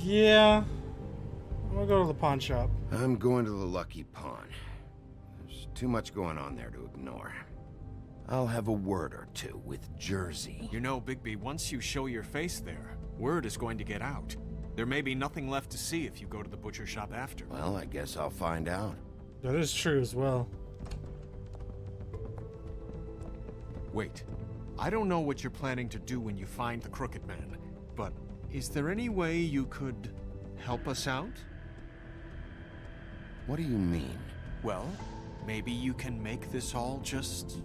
A: Yeah. I'm gonna go to the pawn shop.
C: I'm going to the Lucky Pawn. There's too much going on there to ignore. I'll have a word or two with Jersey.
J: You know, Bigby, once you show your face there, word is going to get out. There may be nothing left to see if you go to the butcher shop after.
C: Well, I guess I'll find out.
A: That is true as well.
J: Wait. I don't know what you're planning to do when you find the Crooked Man, but is there any way you could help us out?
C: What do you mean?
J: Well, maybe you can make this all just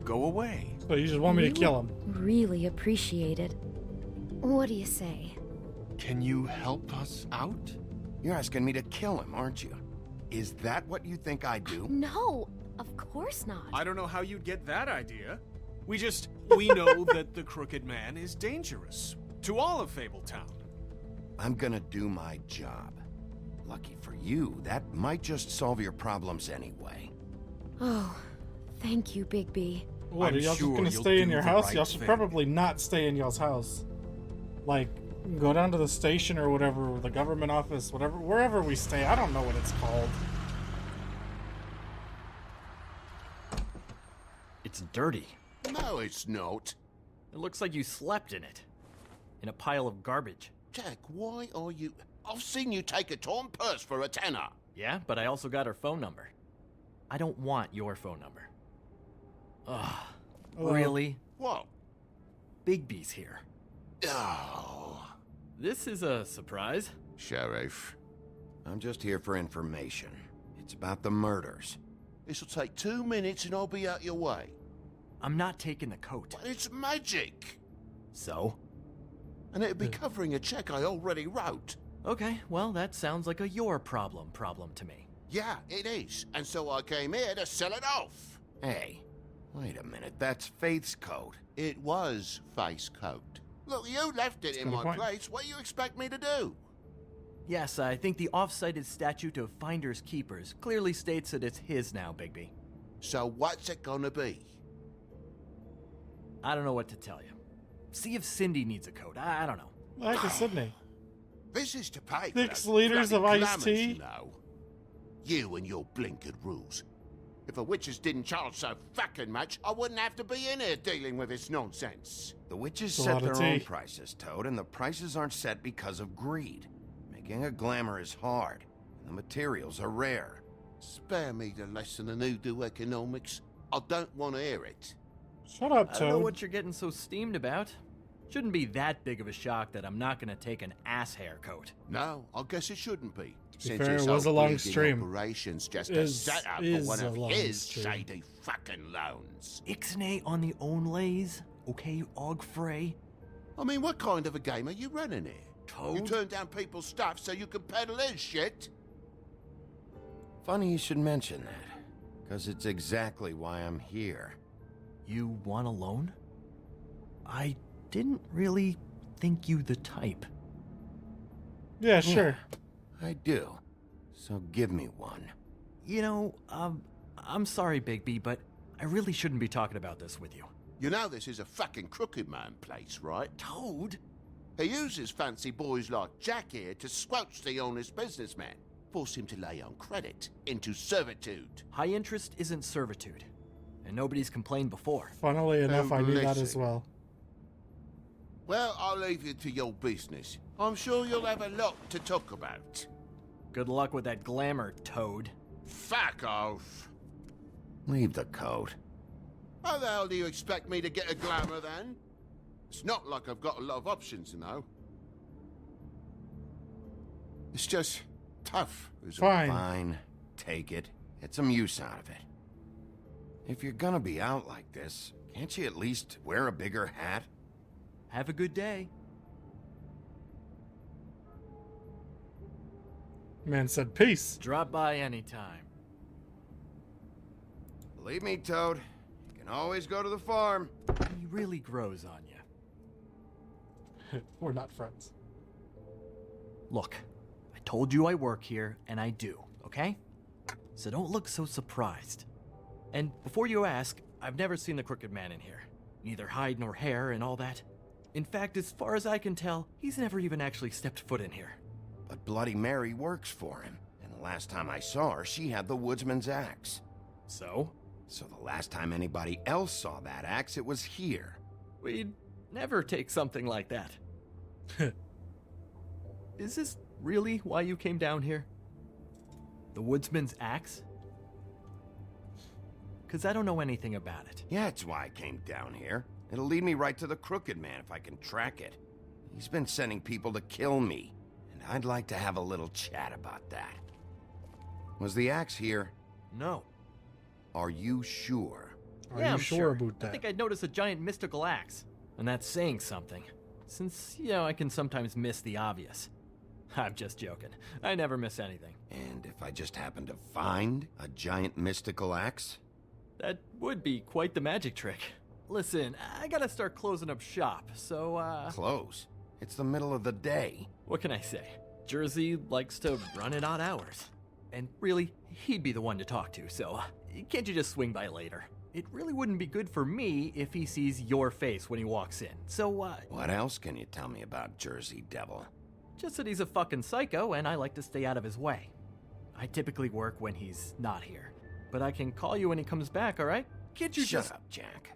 J: go away.
A: So you just want me to kill him?
I: Really appreciate it. What do you say?
J: Can you help us out?
C: You're asking me to kill him, aren't you? Is that what you think I do?
I: No, of course not.
J: I don't know how you'd get that idea. We know that the Crooked Man is dangerous to all of Fabletown.
C: I'm gonna do my job. Lucky for you, that might just solve your problems anyway.
I: Oh, thank you, Bigby.
A: What, are y'all just gonna stay in your house? Y'all should probably not stay in y'all's house. Like, go down to the station or whatever, the government office, whatever, wherever we stay. I don't know what it's called.
P: It's dirty.
D: No, it's not.
P: It looks like you slept in it. In a pile of garbage.
D: Jack, why are you... I've seen you take a torn purse for a tenner.
P: Yeah, but I also got her phone number. I don't want your phone number. Ugh. Really?
D: What?
P: Bigby's here.
D: Oh.
P: This is a surprise.
D: Sheriff.
C: I'm just here for information. It's about the murders.
D: This'll take 2 minutes and I'll be out your way.
P: I'm not taking the coat.
D: But it's magic.
P: So?
D: And it'd be covering a check I already wrote.
P: Okay, well, that sounds like a your problem to me.
D: Yeah, it is. And so I came here to sell it off.
C: Hey, wait a minute. That's Faith's coat.
D: It was Faith's coat. Look, you left it in my place. What do you expect me to do?
P: Yes, I think the off-cited statute of Finders Keepers clearly states that it's his now, Bigby.
D: So what's it gonna be?
P: I don't know what to tell you. See if Cindy needs a coat. I don't know.
A: The heck is Sydney?
D: This is to pay
A: 6
D: for
A: liters of iced
D: glamours,
A: tea?
D: you know. You and your blinkered rules. If the witches didn't charge so fucking much, I wouldn't have to be in here dealing with this nonsense.
C: The witches
A: It's a
C: set
A: lot of
C: their own
A: tea.
C: prices, Toad, and the prices aren't set because of greed. Making a glamour is hard, and the materials are rare.
D: Spare me the lesson in hoodoo economics. I don't want to hear it.
A: Shut up,
P: I don't know
A: Toad.
P: what you're getting so steamed about. Shouldn't be that big of a shock that I'm not gonna take an ass hair coat.
D: No, I guess it shouldn't be.
A: be fair, it was a long stream.
D: Operations just a setup for one of his shady fucking loans.
P: Ixnay on the own lays, okay, Og Frey?
D: I mean, what kind of a game are you running here?
P: Toad?
D: You turn down people's stuff so you can peddle his shit?
C: Funny you should mention that, because it's exactly why I'm here.
P: You want a loan? I didn't really think you the type.
A: Yeah, sure.
C: I do. So give me one.
P: You know, I'm sorry, Bigby, but I really shouldn't be talking about this with you.
D: You know this is a fucking crooked man place, right?
P: Toad?
D: He uses fancy boys like Jack here to squelch the honest businessman. Force him to lay on credit into servitude.
P: High interest isn't servitude. And nobody's complained before.
A: Funnily enough, I knew that as
D: listen.
A: well.
D: Well, I'll leave you to your business. I'm sure you'll have a lot to talk about.
P: Good luck with that glamour, Toad.
D: Fuck off.
C: Leave the coat.
D: How the hell do you expect me to get a glamour then? It's not like I've got a lot of options, you know. It's just tough.
C: Fine. Take it. Get some use out of it. If you're gonna be out like this, can't you at least wear a bigger hat?
P: Have a good day.
A: Man said peace.
P: Drop by anytime.
C: Believe me, Toad. You can always go to the farm.
P: He really grows on you.
A: We're not friends.
P: Look, I told you I work here, and I do, okay? So don't look so surprised. And before you ask, I've never seen the Crooked Man in here. Neither hide nor hair and all that. In fact, as far as I can tell, he's never even actually stepped foot in here.
C: But Bloody Mary works for him. And the last time I saw her, she had the woodsman's axe.
P: So?
C: So the last time anybody else saw that axe, it was here.
P: We'd never take something like that. Is this really why you came down here? The woodsman's axe? Because I don't know anything about it.
C: Yeah, it's why I came down here. It'll lead me right to the Crooked Man if I can track it. He's been sending people to kill me, and I'd like to have a little chat about that. Was the axe here?
P: No.
C: Are you sure?
P: I'm sure about that? I think I'd notice a giant mystical axe, and that's saying something. Since, I can sometimes miss the obvious. I'm just joking. I never miss anything.
C: And if I just happen to find a giant mystical axe?
P: That would be quite the magic trick. Listen, I gotta start closing up shop, so,
C: Close? It's the middle of the day.
P: What can I say? Jersey likes to run at odd hours. And really, he'd be the one to talk to, so can't you just swing by later? It really wouldn't be good for me if he sees your face when he walks in, so,
C: What else can you tell me about Jersey Devil?
P: Just that he's a fucking psycho, and I like to stay out of his way. I typically work when he's not here. But I can call you when he comes back, alright? Can't you
C: Shut up, Jack.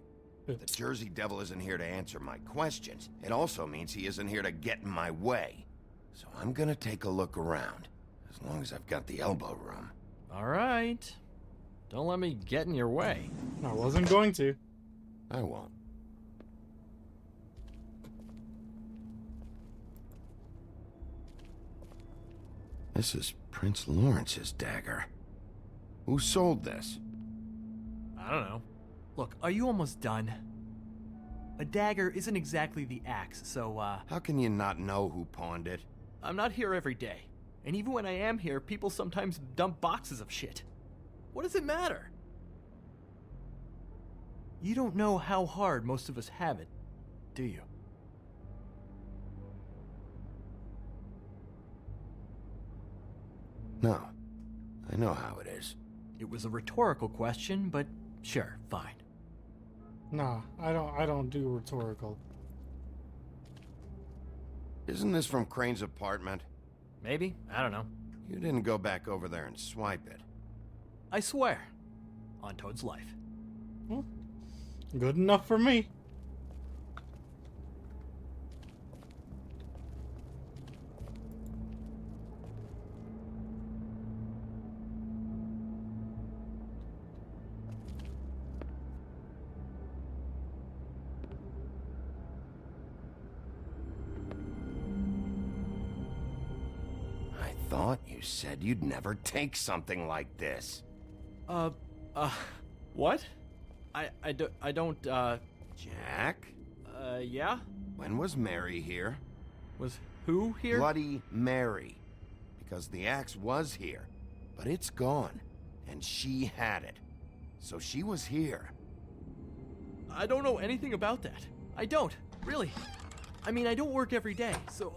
C: If the Jersey Devil isn't here to answer my questions, it also means he isn't here to get in my way. So I'm gonna take a look around, as long as I've got the elbow room.
P: Alright. Don't let me get in your way.
A: I wasn't going to.
C: I won't. This is Prince Lawrence's dagger. Who sold this?
P: I don't know. Look, are you almost done? A dagger isn't exactly the axe, so,
C: How can you not know who pawned it?
P: I'm not here every day. And even when I am here, people sometimes dump boxes of shit. What does it matter? You don't know how hard most of us have it, do you?
C: No. I know how it is.
P: It was a rhetorical question, but sure, fine.
A: Nah, I don't do rhetorical.
C: Isn't this from Crane's apartment?
P: Maybe, I don't know.
C: You didn't go back over there and swipe it.
P: I swear. On Toad's life.
A: Well, good enough for me.
C: I thought you said you'd never take something like this.
P: What? I don't,
C: Jack?
P: Yeah?
C: When was Mary here?
P: Was who here?
C: Bloody Mary. Because the axe was here, but it's gone, and she had it. So she was here.
P: I don't know anything about that. I don't, really. I mean, I don't work every day, so...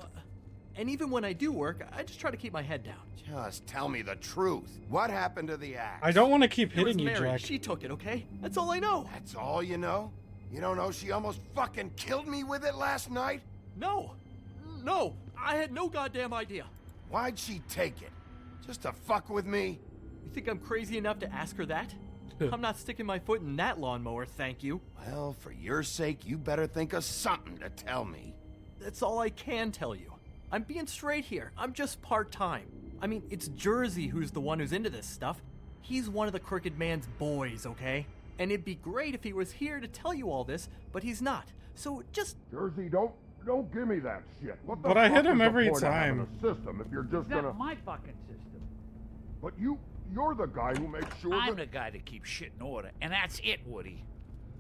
P: and even when I do work, I just try to keep my head down.
C: Just tell me the truth. What happened to the axe?
A: I don't want to keep hitting you,
P: Mary.
A: Jack.
P: She took it, okay? That's all I know.
C: That's all you know? You don't know she almost fucking killed me with it last night?
P: No. No. I had no goddamn idea.
C: Why'd she take it? Just to fuck with me?
P: You think I'm crazy enough to ask her that? I'm not sticking my foot in that lawnmower, thank you.
C: Well, for your sake, you better think of something to tell me.
P: That's all I can tell you. I'm being straight here. I'm just part-time. I mean, it's Jersey who's the one who's into this stuff. He's one of the Crooked Man's boys, okay? And it'd be great if he was here to tell you all this, but he's not. So just...
E: Jersey, don't give me that shit. What the
A: But I
E: fuck
A: hit him
E: is the
A: every
E: point of having
A: time.
E: a system if you're just
V: That's
E: gonna...
V: my fucking system.
E: But you're the guy who makes sure
V: I'm
E: that...
V: the guy that keeps shit in order, and that's it, Woody.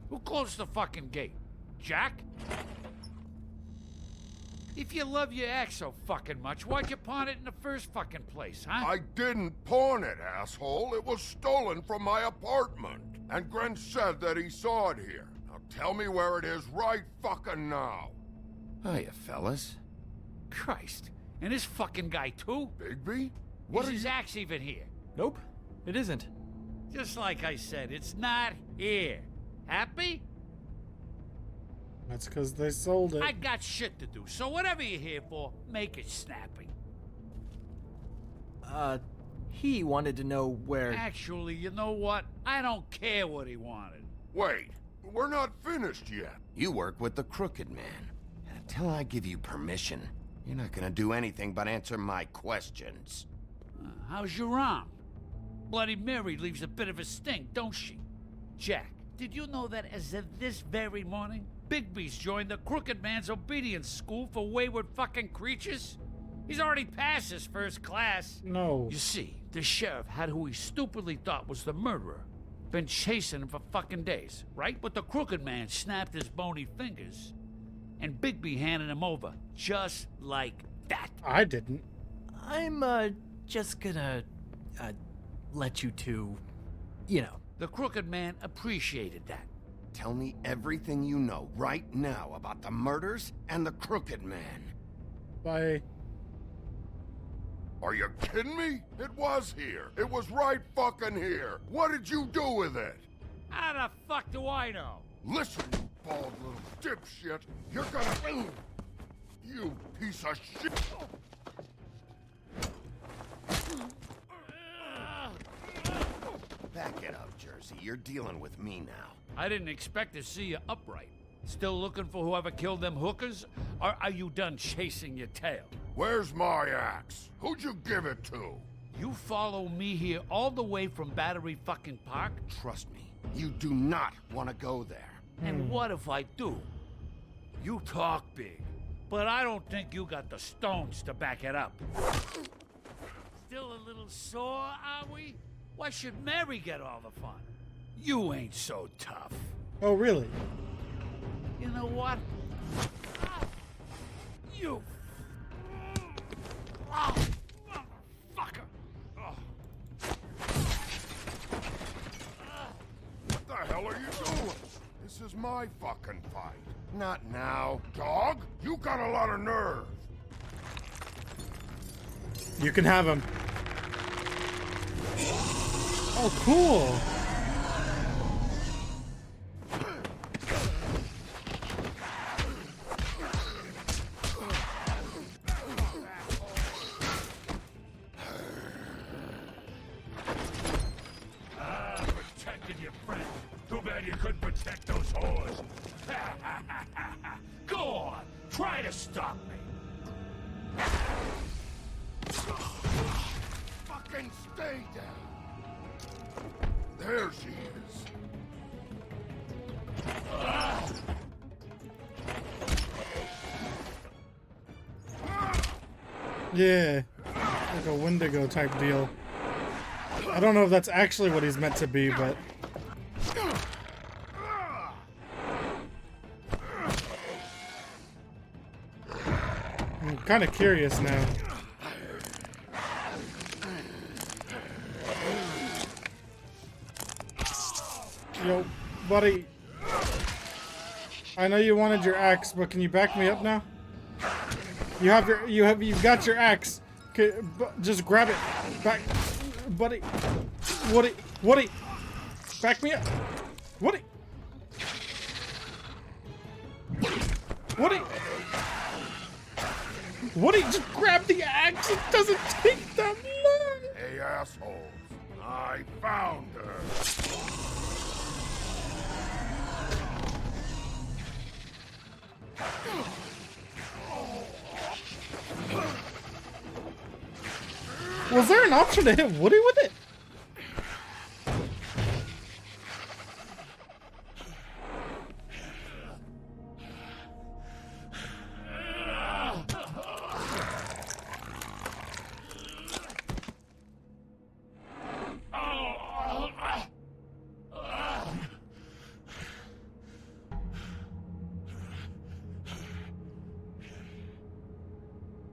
V: Who closed the fucking gate? Jack?
H: If you love your ex so fucking much, why'd you pawn it in the first fucking place, huh?
E: I didn't pawn it, asshole. It was stolen from my apartment. And Gren said that he saw it here. Now tell me where it is right fucking now.
C: Hiya, fellas.
H: Christ. And this fucking guy, too?
E: Bigby?
H: Is his axe even here?
P: Nope, it isn't.
H: Just like I said, it's not here. Happy?
A: That's because they sold it.
H: I got shit to do, so whatever you're here for, make it snappy.
P: He wanted to know where...
H: Actually, you know what? I don't care what he wanted.
E: Wait, we're not finished yet.
C: You work with the Crooked Man. And until I give you permission, you're not gonna do anything but answer my questions.
H: How's your arm? Bloody Mary leaves a bit of a stink, don't she? Jack, did you know that as of this very morning, Bigby's joined the Crooked Man's obedience school for wayward fucking creatures? He's already passed his first class.
A: No.
H: You see, the sheriff had who he stupidly thought was the murderer. Been chasing him for fucking days, right? But the Crooked Man snapped his bony fingers, and Bigby handed him over, just like that.
A: I didn't.
P: I'm, just gonna, let you two, you know.
H: The Crooked Man appreciated that.
C: Tell me everything you know right now about the murders and the Crooked Man.
A: Bye.
E: Are you kidding me? It was here. It was right fucking here. What did you do with it?
H: How the fuck do I know?
E: Listen, you bald little dipshit. You're gonna... You piece of shit.
C: Back it up, Jersey. You're dealing with me now.
H: I didn't expect to see you upright. Still looking for whoever killed them hookers? Or are you done chasing your tail?
E: Where's my axe? Who'd you give it to?
H: You follow me here all the way from Battery fucking Park?
C: Trust me, you do not want to go there.
H: And what if I do? You talk big, but I don't think you got the stones to back it up. Still a little sore, are we? Why should Mary get all the fun? You ain't so tough.
A: Oh, really?
H: You know what? You... Oh, motherfucker! Oh.
E: What the hell are you doing? This is my fucking fight.
C: Not now.
E: Dog, you got a lot of nerve.
A: You can have him. Oh, cool.
H: Protected your friend. Too bad you couldn't protect those whores. Go on, try to stop me.
E: Fucking stay down. There she is.
A: Yeah. Like a Wendigo type deal. I don't know if that's actually what he's meant to be, but... I'm kind of curious now. Yo, buddy. I know you wanted your axe, but can you back me up now? You've got your axe. Okay, just grab it. Back, buddy. Woody. Back me up. Woody. Woody, just grab the axe. It doesn't take that long.
E: Hey, assholes. I found her.
A: Was there an option to hit Woody with it?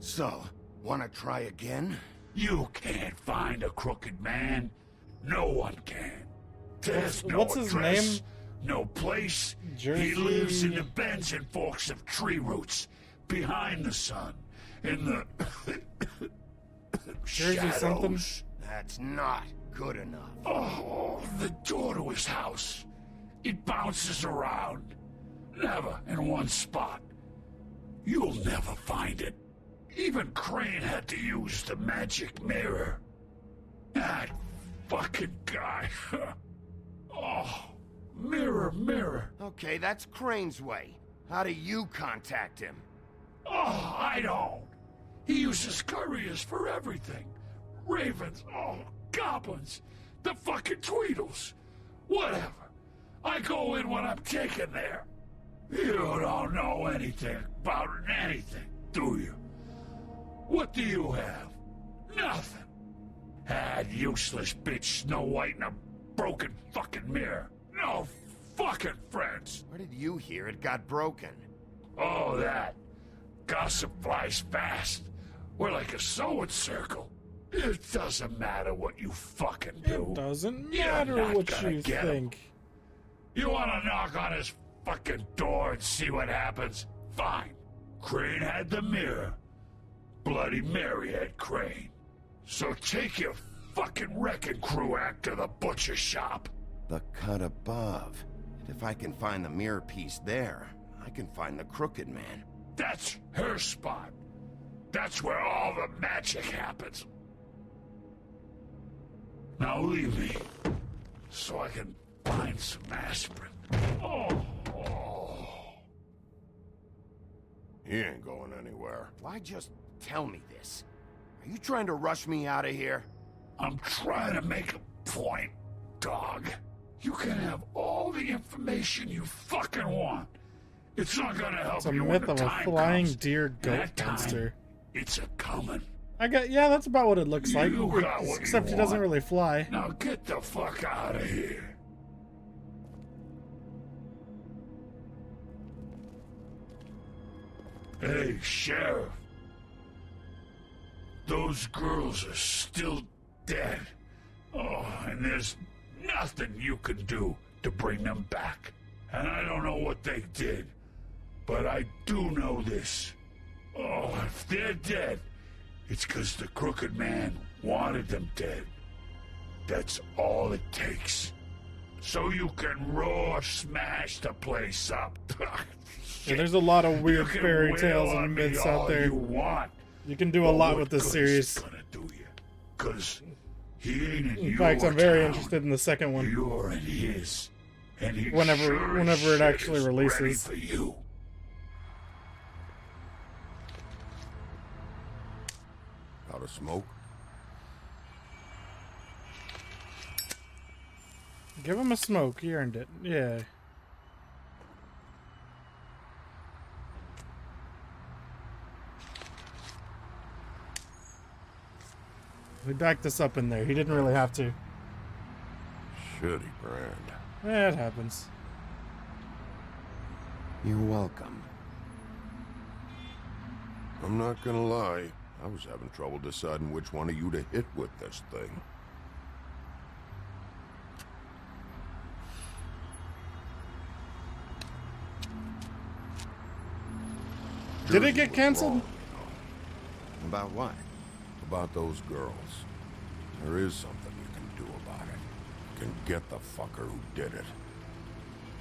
E: So, wanna try again?
Q: You can't find a crooked man. No one can. There's no
A: what's his
Q: address,
A: name?
Q: no place.
A: Jersey...
Q: He lives in the bends and forks of tree roots, behind the sun, in the
A: Jersey something?
Q: shadows.
E: That's not good enough.
Q: Oh, the door to his house. It bounces around. Never in one spot. You'll never find it. Even Crane had to use the magic mirror. That fucking guy. Oh, mirror, mirror.
E: Okay, that's Crane's way. How do you contact him?
Q: Oh, I don't. He uses couriers for everything. Ravens, oh, goblins, the fucking Tweedles. Whatever. I go in when I'm taken there. You don't know anything about anything, do you? What do you have? Nothing. Had useless bitch Snow White and a broken fucking mirror. No fucking friends.
E: Where did you hear it got broken?
Q: Oh, that. Gossip flies fast. We're like a sewing circle. It doesn't matter what you fucking do.
A: It doesn't
Q: You're
A: matter
Q: not
A: what
Q: gonna
A: you
Q: get 'em.
A: think.
Q: You wanna knock on his fucking door and see what happens? Fine. Crane had the mirror. Bloody Mary had Crane. So take your fucking wrecking crew act to the butcher shop.
C: The cut above. And if I can find the mirror piece there, I can find the Crooked Man.
Q: That's her spot. That's where all the magic happens. Now leave me, so I can find some aspirin. Oh.
E: He ain't going anywhere. Why just tell me this? Are you trying to rush me out of here?
Q: I'm trying to make a point, dog. You can have all the information you fucking want. It's not gonna help
A: It's a
Q: you when
A: myth
Q: the
A: of a
Q: time
A: flying
Q: comes.
A: deer
Q: And
A: goat
Q: that time,
A: monster.
Q: It's a coming.
A: Yeah, that's about what it looks like.
Q: You got what
A: Except
Q: you
A: he doesn't
Q: want.
A: really fly.
Q: Now get the fuck out of here. Hey, Sheriff. Those girls are still dead. Oh, and there's nothing you can do to bring them back. And I don't know what they did, but I do know this. Oh, if they're dead, it's because the Crooked Man wanted them dead. That's all it takes. So you can raw smash the place up.
A: Yeah, there's a lot of weird
Q: You can
A: fairy
Q: wail
A: tales
Q: on
A: and
Q: me
A: myths
Q: all
A: out there.
Q: you want.
A: You can do a
Q: But
A: lot
Q: what
A: with this
Q: good is
A: series.
Q: it gonna do you? 'Cause he ain't in
A: In fact,
Q: your
A: I'm very
Q: town.
A: interested in the second one.
Q: You're in his. And he
A: Whenever
Q: sure as
A: it
Q: shit
A: actually
Q: is
A: releases.
Q: ready for you.
E: Got a smoke?
A: Give him a smoke. He earned it. Yeah. We backed us up in there. He didn't really have to.
E: Shitty brand.
A: Yeah, it happens.
C: You're welcome.
E: I'm not gonna lie. I was having trouble deciding which one of you to hit with this thing.
A: Did it
E: Jersey
A: get
E: was
A: canceled?
E: wrong.
C: About what?
E: About those girls. There is something you can do about it. You can get the fucker who did it.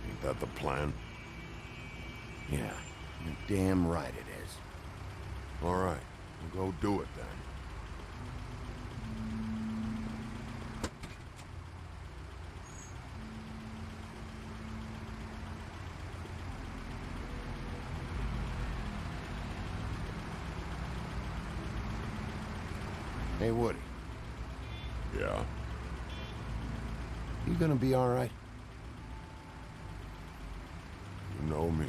E: Ain't that the plan?
C: Yeah, you're damn right it is.
E: All right, we'll go do it then.
C: Hey, Woody.
E: Yeah?
C: You gonna be all right?
E: You know me.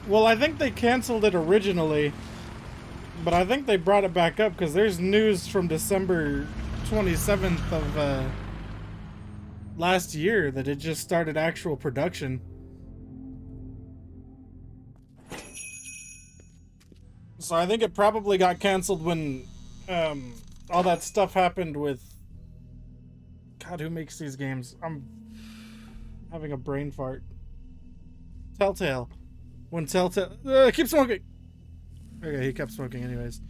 A: Well, I think they canceled it originally, but I think they brought it back up because there's news from December 27th of last year that it just started actual production. So I think it probably got canceled when all that stuff happened with... God, who makes these games? I'm having a brain fart. Telltale. When Telltale... keep smoking! Okay, he kept smoking anyways.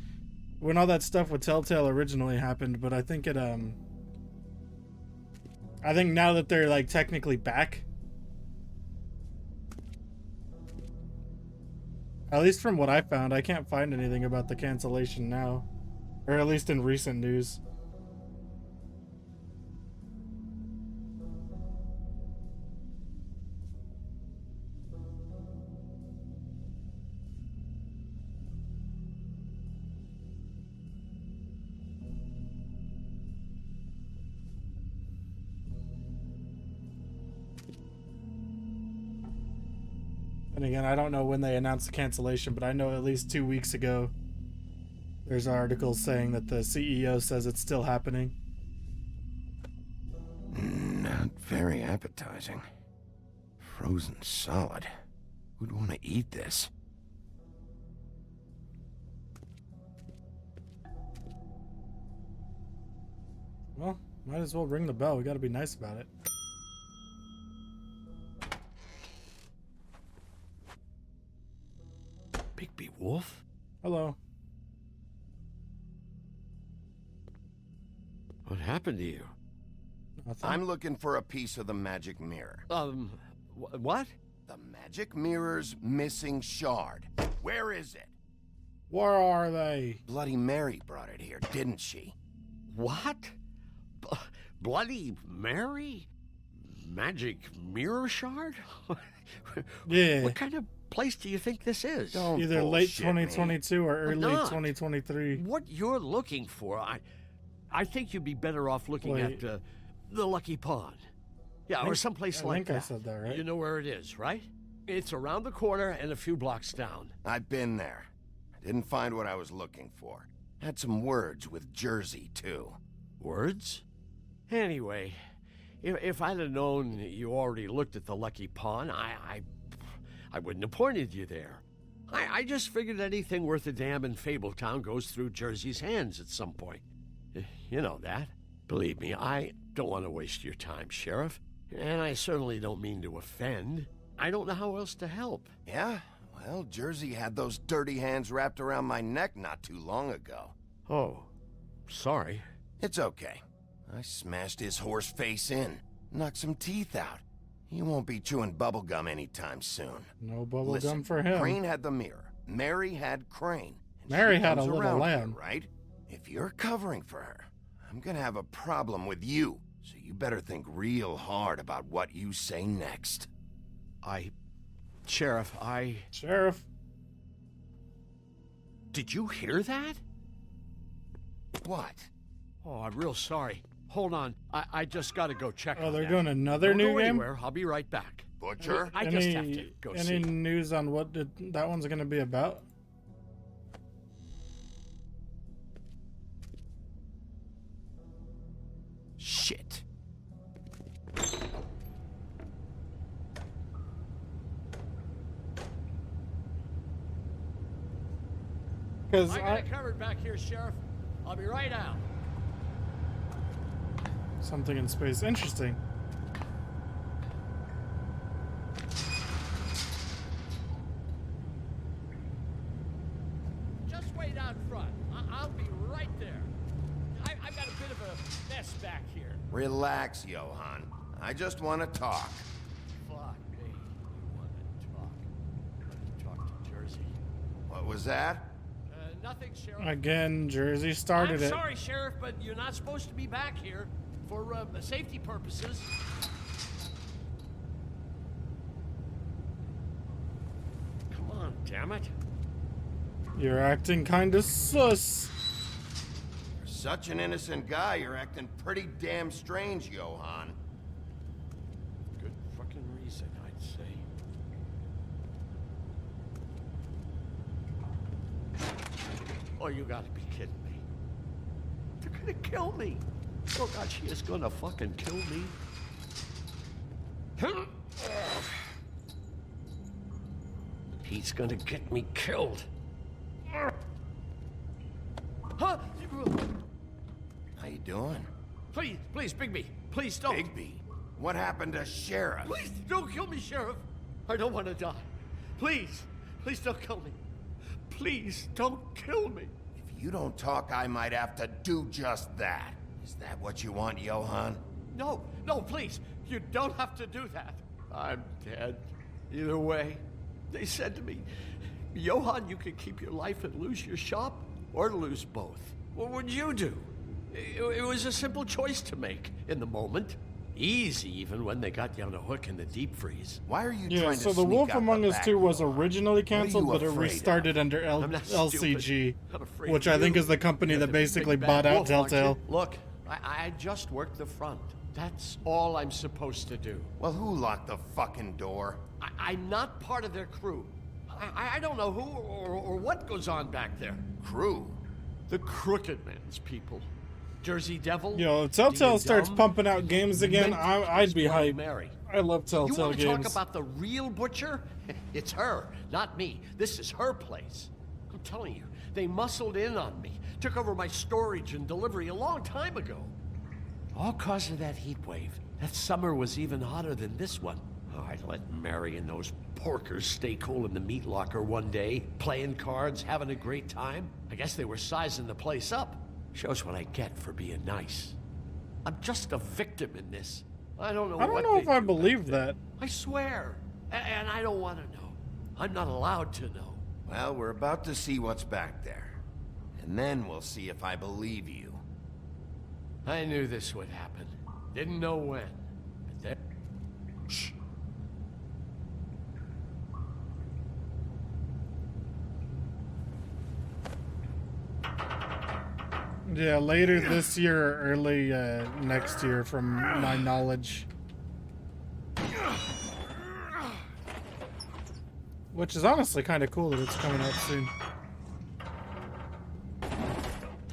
A: When all that stuff with Telltale originally happened, but I think it, I think now that they're, like, technically back... At least from what I found, I can't find anything about the cancellation now. Or at least in recent news. And again, I don't know when they announced the cancellation, but I know at least 2 weeks ago, there's articles saying that the CEO says it's still happening.
C: Not very appetizing. Frozen solid. Who'd want to eat this?
A: Well, might as well ring the bell. We gotta be nice about it.
B: Bigby Wolf?
A: Hello.
B: What happened to you?
A: Nothing.
C: I'm looking for a piece of the magic mirror.
B: What?
C: The magic mirror's missing shard. Where is it?
A: Where are they?
C: Bloody Mary brought it here, didn't she?
B: What? Bloody Mary? Magic mirror shard?
A: Yeah.
B: What kind of place do you think this is?
C: Don't
A: Either late
C: bullshit
A: 2022 or early
B: not.
A: 2023.
B: What you're looking for, I think you'd be better off looking
A: Wait.
B: at the Lucky Pond. Yeah, or someplace
A: I
B: like
A: think
B: that.
A: I said that, right?
B: You know where it is, right? It's around the corner and a few blocks down.
C: I've been there. Didn't find what I was looking for. Had some words with Jersey, too.
B: Words? Anyway, if I'd have known you already looked at the Lucky Pond, I wouldn't have pointed you there. I just figured anything worth a damn in Fabletown goes through Jersey's hands at some point. You know that. Believe me, I don't want to waste your time, Sheriff. And I certainly don't mean to offend. I don't know how else to help.
C: Yeah? Well, Jersey had those dirty hands wrapped around my neck not too long ago.
B: Oh, sorry.
C: It's okay. I smashed his horse face in, knocked some teeth out. He won't be chewing bubblegum anytime soon.
A: No bubble
C: Listen,
A: gum for him.
C: Crane had the mirror. Mary had Crane. And
A: Mary
C: she
A: had a
C: comes
A: little
C: around
A: lamb.
C: here, right? If you're covering for her, I'm gonna have a problem with you. So you better think real hard about what you say next.
B: Sheriff,
A: Sheriff.
B: Did you hear that?
C: What?
B: Oh, I'm real sorry. Hold on. I just gotta go check
A: Oh,
B: on
A: they're
B: that.
A: doing another
B: Don't
A: new
B: go
A: game?
B: anywhere. I'll be right back.
C: Butcher?
B: I just have to go
A: Any
B: see.
A: news on what that one's gonna be about?
C: Shit.
A: Because
B: I got it covered back here, Sheriff. I'll be right out.
A: something in space. Interesting.
B: Just wait out front. I'll be right there. I've got a bit of a mess back here.
C: Relax, Johan. I just want to talk.
B: Fuck me. You want to talk? Want to talk to Jersey?
C: What was that?
B: Nothing, Sheriff.
A: Again, Jersey started
B: I'm
A: it.
B: sorry, Sheriff, but you're not supposed to be back here for safety purposes. Come on, damn it.
A: You're acting kind of sus.
C: For such an innocent guy, you're acting pretty damn strange, Johan.
B: Good fucking reason, I'd say. Oh, you gotta be kidding me. They're gonna kill me. Oh, God, she is gonna fucking kill me. He's gonna get me killed. Huh?
C: How you doing?
B: Please, Bigby. Please don't.
C: Bigby? What happened to Sheriff?
B: Please don't kill me, Sheriff. I don't want to die. Please don't kill me. Please don't kill me.
C: If you don't talk, I might have to do just that. Is that what you want, Johann?
B: No, please. You don't have to do that. I'm dead. Either way. They said to me, Johann, you could keep your life and lose your shop, or lose both. What would you do? It was a simple choice to make in the moment. Easy, even when they got you on a hook in the deep freeze.
C: Why are you
A: Yeah,
C: trying
A: so
C: to
A: The
C: sneak
A: Wolf
C: out
A: Among
C: the
A: Us
C: back
A: 2 was
C: door?
A: originally
C: What are you
A: canceled, but it
C: afraid
A: restarted
C: of?
A: under
B: I'm not
A: LCG,
B: stupid. I'm afraid
A: which
B: of
A: I think
B: you.
A: is the company
B: You're
A: that
B: the big
A: basically
B: bad
A: bought out
B: wolf, aren't you?
A: Telltale.
B: Look, I just worked the front. That's all I'm supposed to do.
C: Well, who locked the fucking door?
B: I'm not part of their crew. I don't know who or what goes on back there.
C: Crew?
B: The Crooked Man's people. Jersey Devil.
A: Yo, if Telltale
B: Dean
A: starts
B: Dumb,
A: pumping out games again, I'd be
B: Bloody
A: hyped.
B: Mary.
A: I love
B: You
A: Telltale
B: want to
A: games.
B: talk about the real butcher? It's her, not me. This is her place. I'm telling you, they muscled in on me, took over my storage and delivery a long time ago. All cause of that heat wave. That summer was even hotter than this one. Oh, I'd let Mary and those porkers stay cool in the meat locker one day, playing cards, having a great time. I guess they were sizing the place up. Shows what I get for being nice. I'm just a victim in this. I don't know
A: I don't
B: what
A: know
B: they
A: if I
B: do
A: believe
B: back there.
A: that.
B: I swear. And I don't want to know. I'm not allowed to know.
C: Well, we're about to see what's back there. And then we'll see if I believe you.
B: I knew this would happen. Didn't know when. But there... Shh.
A: Yeah, later this year or early next year, from my knowledge. Which is honestly kind of cool that it's coming out soon.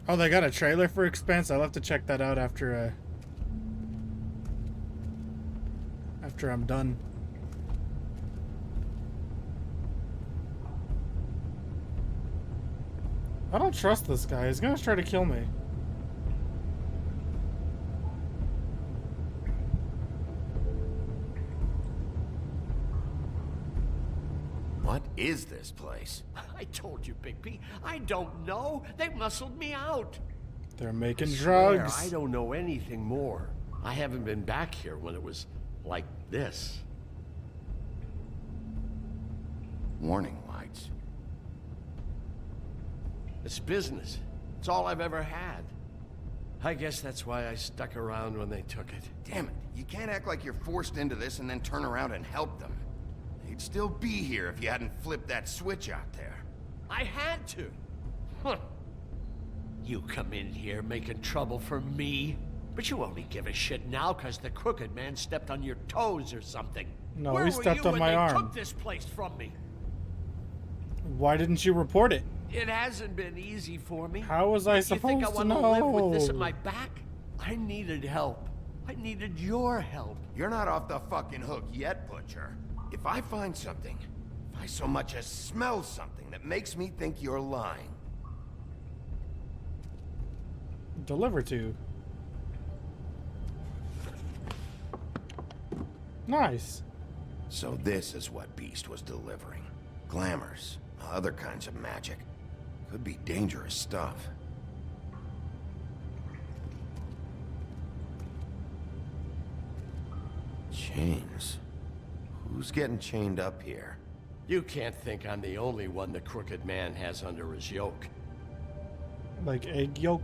A: Oh, they got a trailer for Expanse? I'll have to check that out after I'm done. I don't trust this guy. He's gonna try to kill me.
C: What is this place?
B: I told you, Bigby. I don't know. They muscled me out.
A: They're making
B: I swear,
A: drugs.
B: I don't know anything more. I haven't been back here when it was like this.
C: Warning lights.
B: It's business. It's all I've ever had. I guess that's why I stuck around when they took it.
C: Damn it. You can't act like you're forced into this and then turn around and help them. They'd still be here if you hadn't flipped that switch out there.
B: I had to. Huh. You come in here making trouble for me, but you only give a shit now because the Crooked Man stepped on your toes or something.
A: No,
B: Where
A: he
B: were
A: stepped
B: you
A: on
B: when
A: my
B: they
A: arm.
B: took this place from me?
A: Why didn't you report it?
B: It hasn't been easy for me.
A: How was I
B: You think I
A: supposed to
B: want to live with this at
A: know?
B: my back? I needed help. I needed your help.
C: You're not off the fucking hook yet, Butcher. If I find something, if I so much as smell something that makes me think you're lying,
A: Deliver to. Nice.
C: So this is what Beast was delivering. Glamours, other kinds of magic. Could be dangerous stuff. Chains. Who's getting chained up here?
B: You can't think I'm the only one the Crooked Man has under his yoke.
A: Like egg yolk.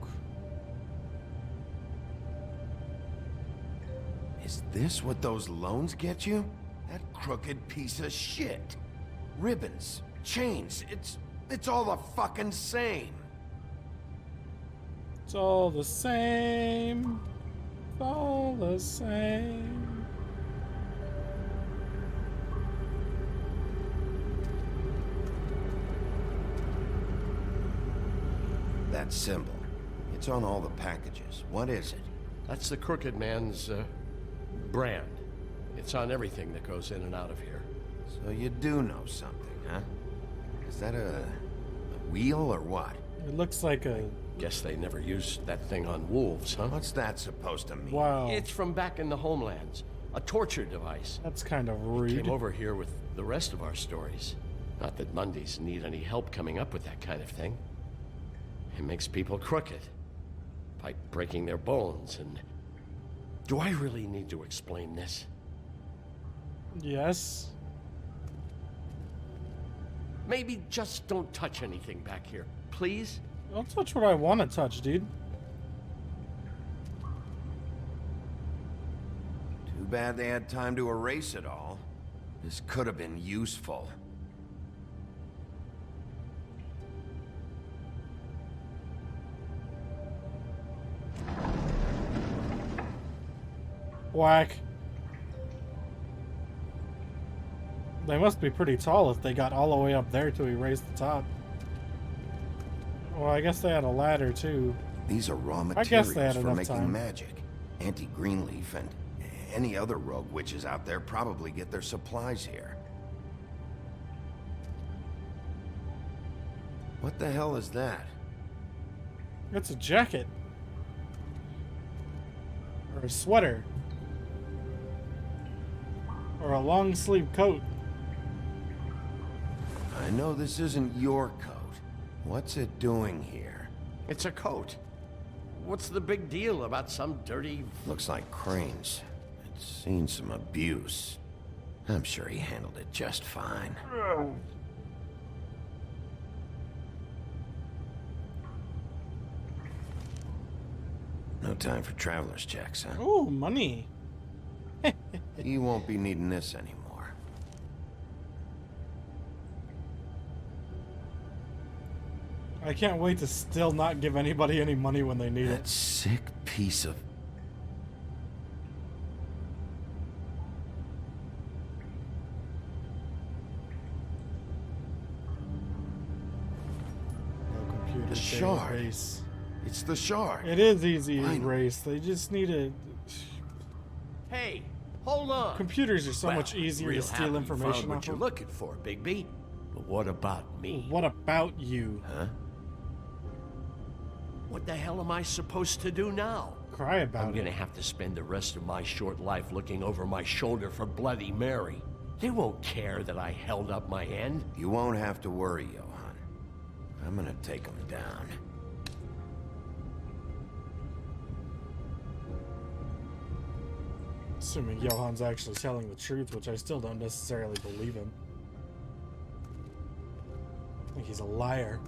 C: Is this what those loans get you? That crooked piece of shit. Ribbons, chains, it's all the fucking same.
A: It's all the same. It's all the same.
C: That symbol. It's on all the packages. What is it?
B: That's the Crooked Man's brand. It's on everything that goes in and out of here.
C: So you do know something, huh? Is that a wheel or what?
A: It looks like a...
B: Guess they never used that thing on wolves, huh?
C: What's that supposed to mean?
A: Wow.
B: It's from back in the homelands. A torture device.
A: That's kind of
B: It
A: rude.
B: came over here with the rest of our stories. Not that Mundies need any help coming up with that kind of thing. It makes people crooked. By breaking their bones and... Do I really need to explain this?
A: Yes.
B: Maybe just don't touch anything back here, please?
A: I'll touch what I want to touch, dude.
C: Too bad they had time to erase it all. This could have been useful.
A: Whack. They must be pretty tall if they got all the way up there to erase the top. Well, I guess they had a ladder too.
C: These are raw
A: I guess
C: materials
A: they had
C: for
A: enough
C: making
A: time.
C: magic. Auntie Greenleaf and any other rogue witches out there probably get their supplies here. What the hell is that?
A: It's a jacket. Or a sweater. Or a long sleeve coat.
C: I know this isn't your coat. What's it doing here?
B: It's a coat. What's the big deal about some dirty...
C: Looks like Crane's. It's seen some abuse. I'm sure he handled it just fine. No time for traveler's checks, huh?
A: Ooh, money.
C: You won't be needing this anymore.
A: I can't wait to still not give anybody any money when they need
C: That
A: it.
C: sick piece of...
A: No computer
C: The
A: to
C: shard.
A: erase.
C: It's the shard.
A: It is easy to
C: Finally.
A: erase. They just need to...
B: Hey, hold on.
A: Computers are so
B: Well,
A: much easier
B: real
A: to steal
B: happy you
A: information
B: found what
A: off
B: you're
A: of.
B: looking for, Bigby. But what about me?
A: What about you?
C: Huh?
B: What the hell am I supposed to do now?
A: Cry about
B: I'm
A: it.
B: gonna have to spend the rest of my short life looking over my shoulder for Bloody Mary. They won't care that I held up my end.
C: You won't have to worry, Johann. I'm gonna take him down.
A: Assuming Johann's actually telling the truth, which I still don't necessarily believe him. I think he's a liar.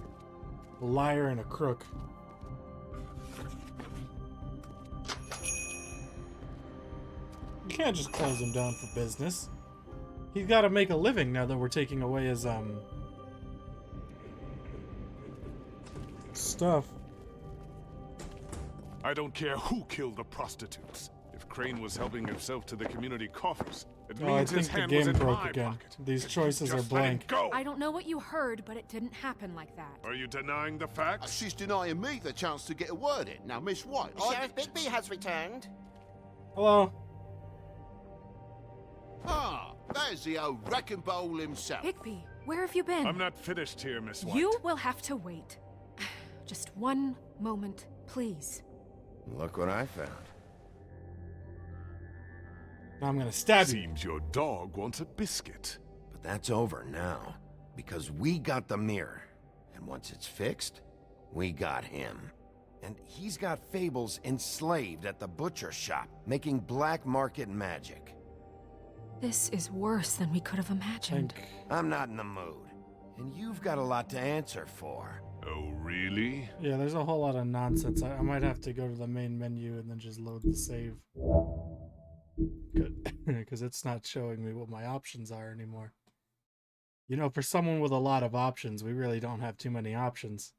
A: A liar and a crook. You can't just close him down for business. He's got to make a living now that we're taking away his, stuff.
E: I don't care who killed the prostitutes. If Crane was helping himself to the community coffers, it
A: Oh, I
E: means his
A: think the
E: hand was
A: game
E: in
A: broke
E: my
A: again.
E: pocket.
A: These choices are
E: Just let him
A: blank.
E: go.
K: I don't know what you heard, but it didn't happen like that.
E: Are you denying the facts?
D: She's denying me the chance to get a word in. Now, Miss White,
S: Sheriff Bigby has returned.
A: Hello.
D: Ah, there's the old wrecking bowl himself.
K: Bigby, where have you been?
E: I'm not finished here, Miss White.
K: You will have to wait. Just one moment, please.
C: Look what I found.
A: Now I'm gonna stab you.
E: Seems your dog wants a biscuit.
C: But that's over now. Because we got the mirror. And once it's fixed, we got him. And he's got Fables enslaved at the butcher shop, making black market magic.
K: This is worse than we could have imagined.
C: I'm not in the mood. And you've got a lot to answer for.
E: Oh, really?
A: Yeah, there's a whole lot of nonsense. I might have to go to the main menu and then just load the save. Good. Because it's not showing me what my options are anymore. You know, for someone with a lot of options, we really don't have too many options.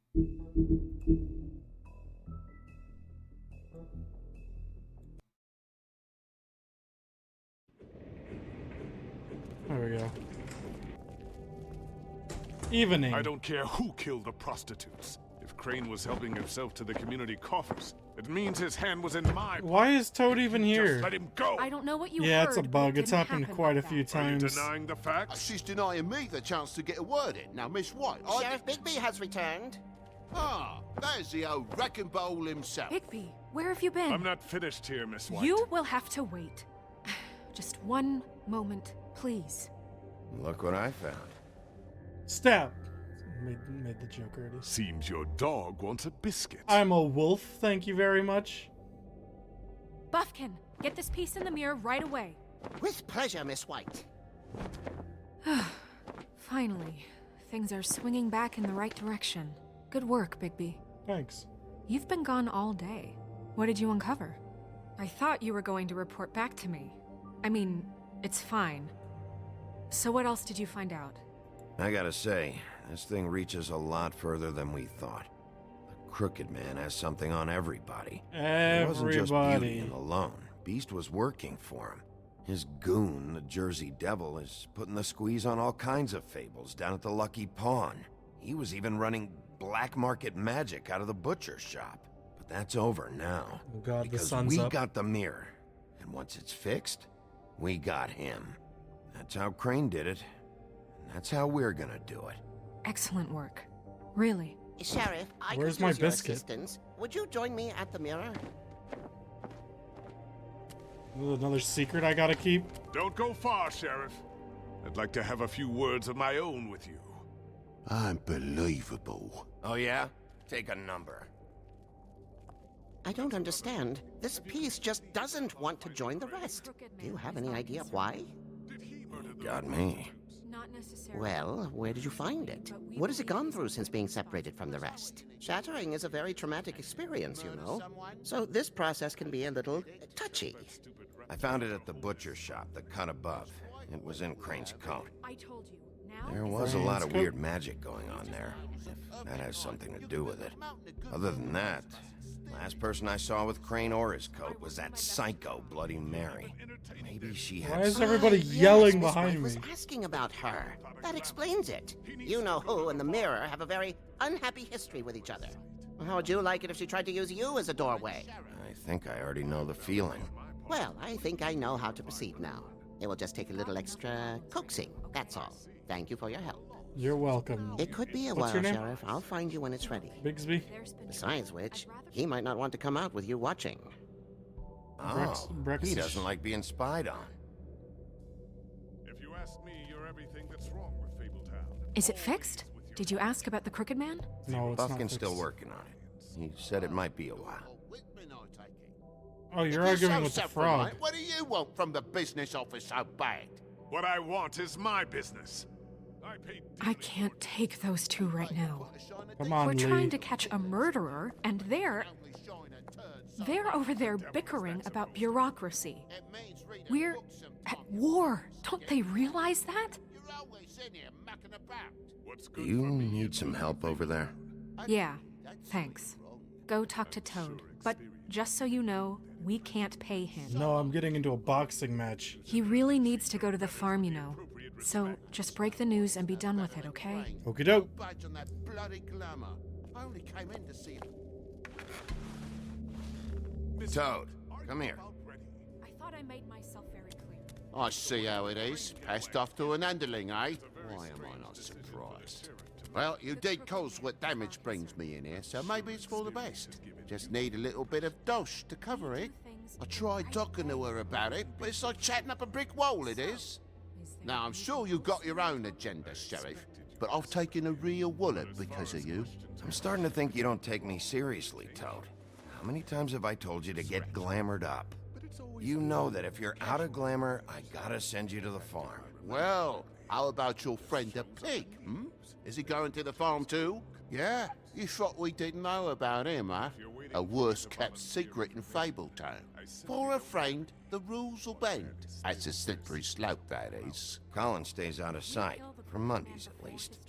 A: There we go. Evening.
E: I don't care who killed the prostitutes. If Crane was helping himself to the community coffers. It means his hand was in my...
A: Why is Toad even here?
E: Just let him go!
K: I don't know what you
A: Yeah,
K: heard.
A: it's a bug. It's happened quite a few times.
E: Are you denying the facts?
D: She's denying me the chance to get a word in. Now, Miss White,
S: Sheriff Bigby has returned.
D: Ah, there's the old wrecking ball himself.
K: Bigby, where have you been?
E: I'm not finished here, Miss White.
K: You will have to wait. Just one moment, please.
C: Look what I found.
A: Stab. Made the joke already.
E: Seems your dog wants a biscuit.
A: I'm a wolf, thank you very much.
K: Buffkin, get this piece in the mirror right away.
S: With pleasure, Miss White.
K: Finally, things are swinging back in the right direction. Good work, Bigby.
A: Thanks.
K: You've been gone all day. What did you uncover? I thought you were going to report back to me. I mean, it's fine. So what else did you find out?
C: I gotta say, this thing reaches a lot further than we thought. The Crooked Man has something on everybody. It wasn't just Beauty and alone. Beast was working for him. His goon, the Jersey Devil, is putting the squeeze on all kinds of fables down at the Lucky Pawn. He was even running black market magic out of the butcher shop. But that's over now.
A: Oh God, the
C: because
A: sun's
C: we
A: up.
C: got the mirror. And once it's fixed, we got him. That's how Crane did it. And that's how we're gonna do it.
K: Excellent work. Really.
S: Sheriff, I
A: Where's
S: could
A: my
S: use your
A: biscuit?
S: assistance. Would you join me at the mirror?
A: Another secret I gotta keep.
E: Don't go far, Sheriff. I'd like to have a few words of my own with you.
D: Unbelievable.
C: Oh yeah? Take a number.
S: I don't understand. This piece just doesn't want to join the rest. Do you have any idea why?
C: Got me.
K: Not necessarily.
S: Well, where did you find it? What has it gone through since being separated from the rest? Shattering is a very traumatic experience, you know. So this process can be a little touchy.
C: I found it at the butcher shop, the cut above. It was in Crane's coat.
K: I told you. Now
C: There was a lot of weird magic going on there, if that has something to do with it. Other than that, last person I saw with Crane or his coat was that psycho Bloody Mary. Maybe she had...
A: Why is everybody yelling
S: Miss
A: behind
S: White
A: me?
S: was asking about her. That explains it. You know who and the mirror have a very unhappy history with each other. How would you like it if she tried to use you as a doorway?
C: I think I already know the feeling.
S: Well, I think I know how to proceed now. It will just take a little extra coaxing, that's all. Thank you for your help.
A: You're welcome.
S: It could be a
A: What's
S: while,
A: your name?
S: Sheriff. I'll find you when it's ready.
A: Bigsby?
S: Besides which, he might not want to come out with you watching.
C: Oh,
A: Brex-
C: he doesn't like being spied on.
E: If you ask me, you're everything that's wrong with Fabletown.
K: Is it fixed? Did you ask about the Crooked Man?
A: No, it's not
C: Buffkin's
A: fixed.
C: still working on it. He said it might be a while.
A: Oh, you're
D: If
A: arguing
D: so
A: with the
D: self-reliant,
A: frog.
D: What do you want from the business office so bad?
E: What I want is my business. I paid
K: I can't take those two right now.
A: Come on,
K: We're
A: Lee.
K: trying to catch a murderer, and they're over there bickering about bureaucracy. We're at war. Don't they realize that?
C: Do you need some help over there?
K: Yeah, thanks. Go talk to Toad. But just so you know, we can't pay him.
A: No, I'm getting into a boxing match.
K: He really needs to go to the farm, you know. So just break the news and be done with it, okay?
A: Okie doke.
D: Badge on that bloody glamour. I only came in to see him.
C: Toad, come here.
K: I thought I made myself very clear.
D: I see how it is. Passed off to an underling, eh? Why am I not surprised? Well, you did cause what damage brings me in here, so maybe it's for the best. Just need a little bit of dosh to cover it. I tried talking to her about it, but it's like chatting up a brick wall, it is. Now, I'm sure you got your own agenda, Sheriff, but I've taken a real wallet because of you.
C: I'm starting to think you don't take me seriously, Toad. How many times have I told you to get glamored up? You know that if you're out of glamour, I gotta send you to the farm.
D: Well, how about your friend the pig, hmm? Is he going to the farm too? Yeah? You thought we didn't know about him, huh? A worst-kept secret in Fabletown. For a friend, the rules will bend. That's a slippery slope, that is.
C: Colin stays out of sight, for Mondays at least.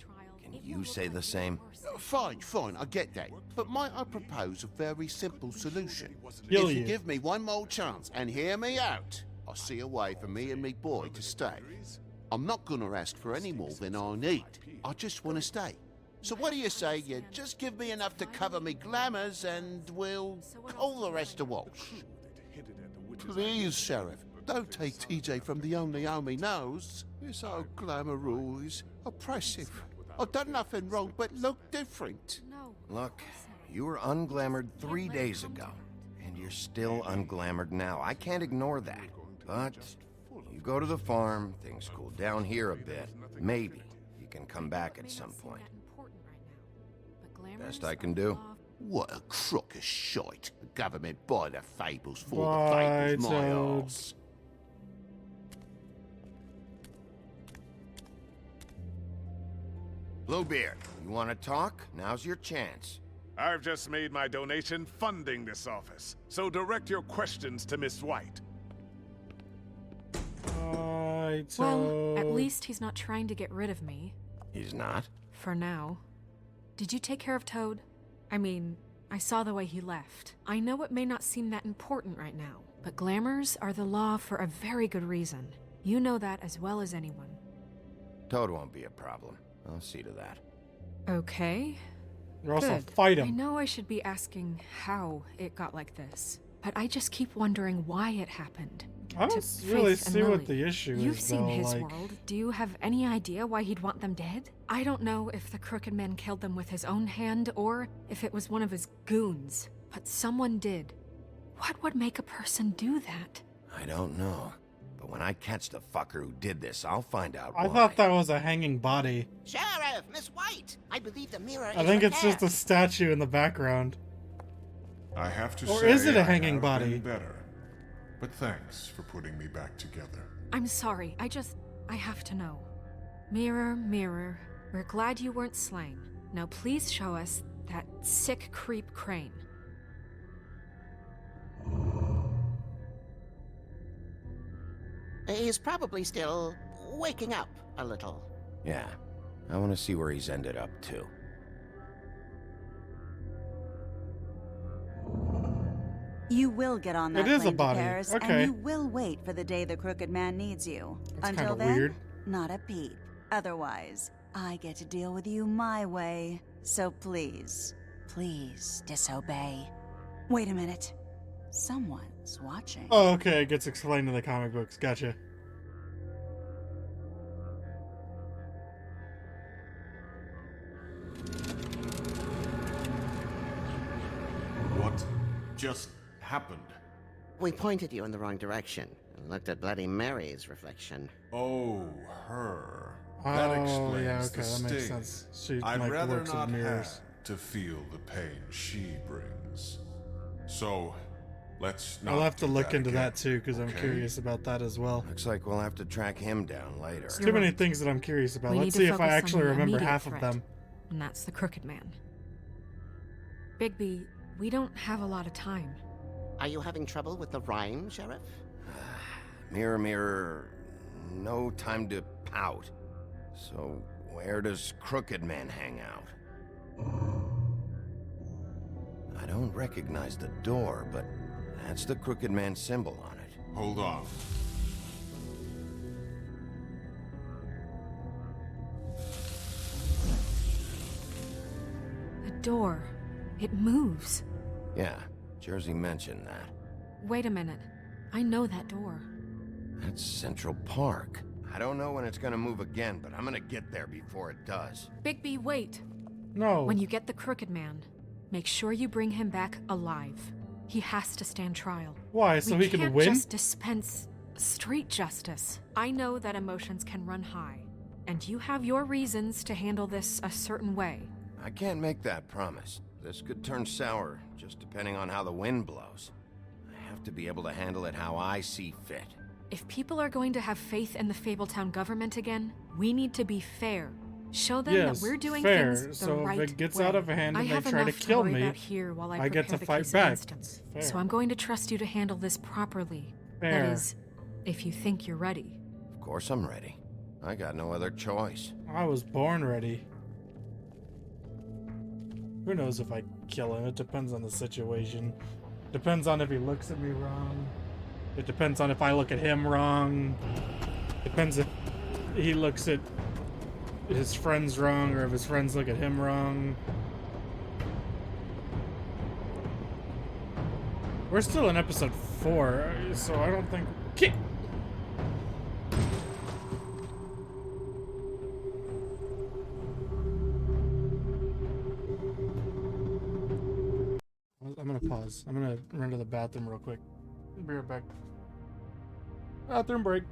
C: Can you say the same?
D: Fine, I get that. But might I propose a very simple solution?
A: Kill
D: If you
A: you.
D: give me one more chance and hear me out, I'll see a way for me and me boy to stay. I'm not gonna ask for any more than I need. I just want to stay. So what do you say you just give me enough to cover me glamours and we'll call the rest a wash? Please, Sheriff, don't take TJ from the only home he knows. This old glamour rule is oppressive. I've done nothing wrong but look different.
C: Look, you were unglamored 3 days ago, and you're still unglamored now. I can't ignore that. But you go to the farm, things cool down here a bit. Maybe you can come back at some point. Best I can do.
D: What a crock of shite. The government buy the fables for the fables, my arse.
C: Bluebeard, you want to talk? Now's your chance.
E: I've just made my donation funding this office, so direct your questions to Miss White.
R: Well, at least he's not trying to get rid of me.
C: He's not?
R: For now. Did you take care of Toad? I mean, I saw the way he left. I know it may not seem that important right now, but glamours are the law for a very good reason. You know that as well as anyone.
C: Toad won't be a problem. I'll see to that.
R: Okay.
A: You're also
R: Good.
A: fight him.
R: I know I should be asking how it got like this, but I just keep wondering why it happened.
A: I don't really see what the issue is.
R: You've seen
A: though,
R: his
A: like...
R: world. Do you have any idea why he'd want them dead? I don't know if the Crooked Man killed them with his own hand or if it was one of his goons, but someone did. What would make a person do that?
C: I don't know. But when I catch the fucker who did this, I'll find out
A: I
C: why.
A: thought that was a hanging body.
S: Sheriff, Miss White, I believe the mirror
A: I think it's just a statue in the background.
E: I have to
A: Or
E: say,
A: is it a
E: I
A: hanging
E: have
A: body?
E: been better. But thanks for putting me back together.
R: I'm sorry, I have to know. Mirror, mirror, we're glad you weren't slain. Now please show us that sick creep Crane.
S: He's probably still waking up a little.
C: Yeah. I want to see where he's ended up, too.
F: You will get on that
A: It is a
F: plane to
A: body.
F: Paris,
A: Okay.
F: and you will wait for the day the Crooked Man needs you.
A: That's
F: Until
A: kinda
F: then,
A: weird.
F: not a peep. Otherwise, I get to deal with you my way. So please, please disobey. Wait a minute. Someone's watching.
A: Oh, okay, it gets explained in the comic books. Gotcha.
J: What just happened?
S: We pointed you in the wrong direction and looked at Bloody Mary's reflection.
J: Oh, her.
A: Oh,
J: That explains
A: yeah,
J: the
A: okay, that
J: sting.
A: makes sense. She,
J: I'd
A: like,
J: rather
A: works with
J: not
A: mirrors.
J: have to feel the pain she brings. So, let's not
A: I'll have to
J: do
A: look
J: that
A: into
J: again,
A: that too, because I'm
J: okay?
A: curious about that as well.
C: Looks like we'll have to track him down later.
A: There's too many things that I'm curious about.
R: We
A: Let's
R: need to
A: see if I
R: focus on
A: actually
R: the
A: remember
R: immediate
A: half of
R: threat,
A: them.
R: And that's the Crooked Man. Bigby, we don't have a lot of time.
S: Are you having trouble with the rhyme, Sheriff?
C: Mirror, mirror, no time to pout. So, where does Crooked Man hang out? I don't recognize the door, but that's the Crooked Man symbol on it.
E: Hold on.
R: The door. It moves.
C: Yeah, Jersey mentioned that.
R: Wait a minute. I know that door.
C: That's Central Park. I don't know when it's gonna move again, but I'm gonna get there before it does.
R: Bigby, wait.
A: No.
R: When you get the Crooked Man, make sure you bring him back alive. He has to stand trial.
A: Why, so
R: We
A: he can
R: can't
A: win?
R: just dispense street justice. I know that emotions can run high, and you have your reasons to handle this a certain way.
C: I can't make that promise. This could turn sour, just depending on how the wind blows. I have to be able to handle it how I see fit.
R: If people are going to have faith in the Fabletown government again, we need to be fair. Show them
A: Yes,
R: that we're doing
A: fair.
R: things the
A: So if
R: right
A: it gets
R: way.
A: out of hand
R: I
A: and they
R: have
A: try to
R: enough
A: kill
R: worry
A: me,
R: about here while I
A: I get
R: prepare
A: to
R: the
A: fight
R: case
A: back.
R: against him.
A: Fair.
R: So I'm going to trust you to handle this properly.
A: Fair.
R: That is, if you think you're ready.
C: Of course I'm ready. I got no other choice.
A: I was born ready. Who knows if I kill him? It depends on the situation. Depends on if he looks at me wrong. It depends on if I look at him wrong. Depends if he looks at his friends wrong or if his friends look at him wrong. We're still in episode 4, so I don't think... Kick! I'm gonna pause. I'm gonna run to the bathroom real quick. Be right back. Bathroom break.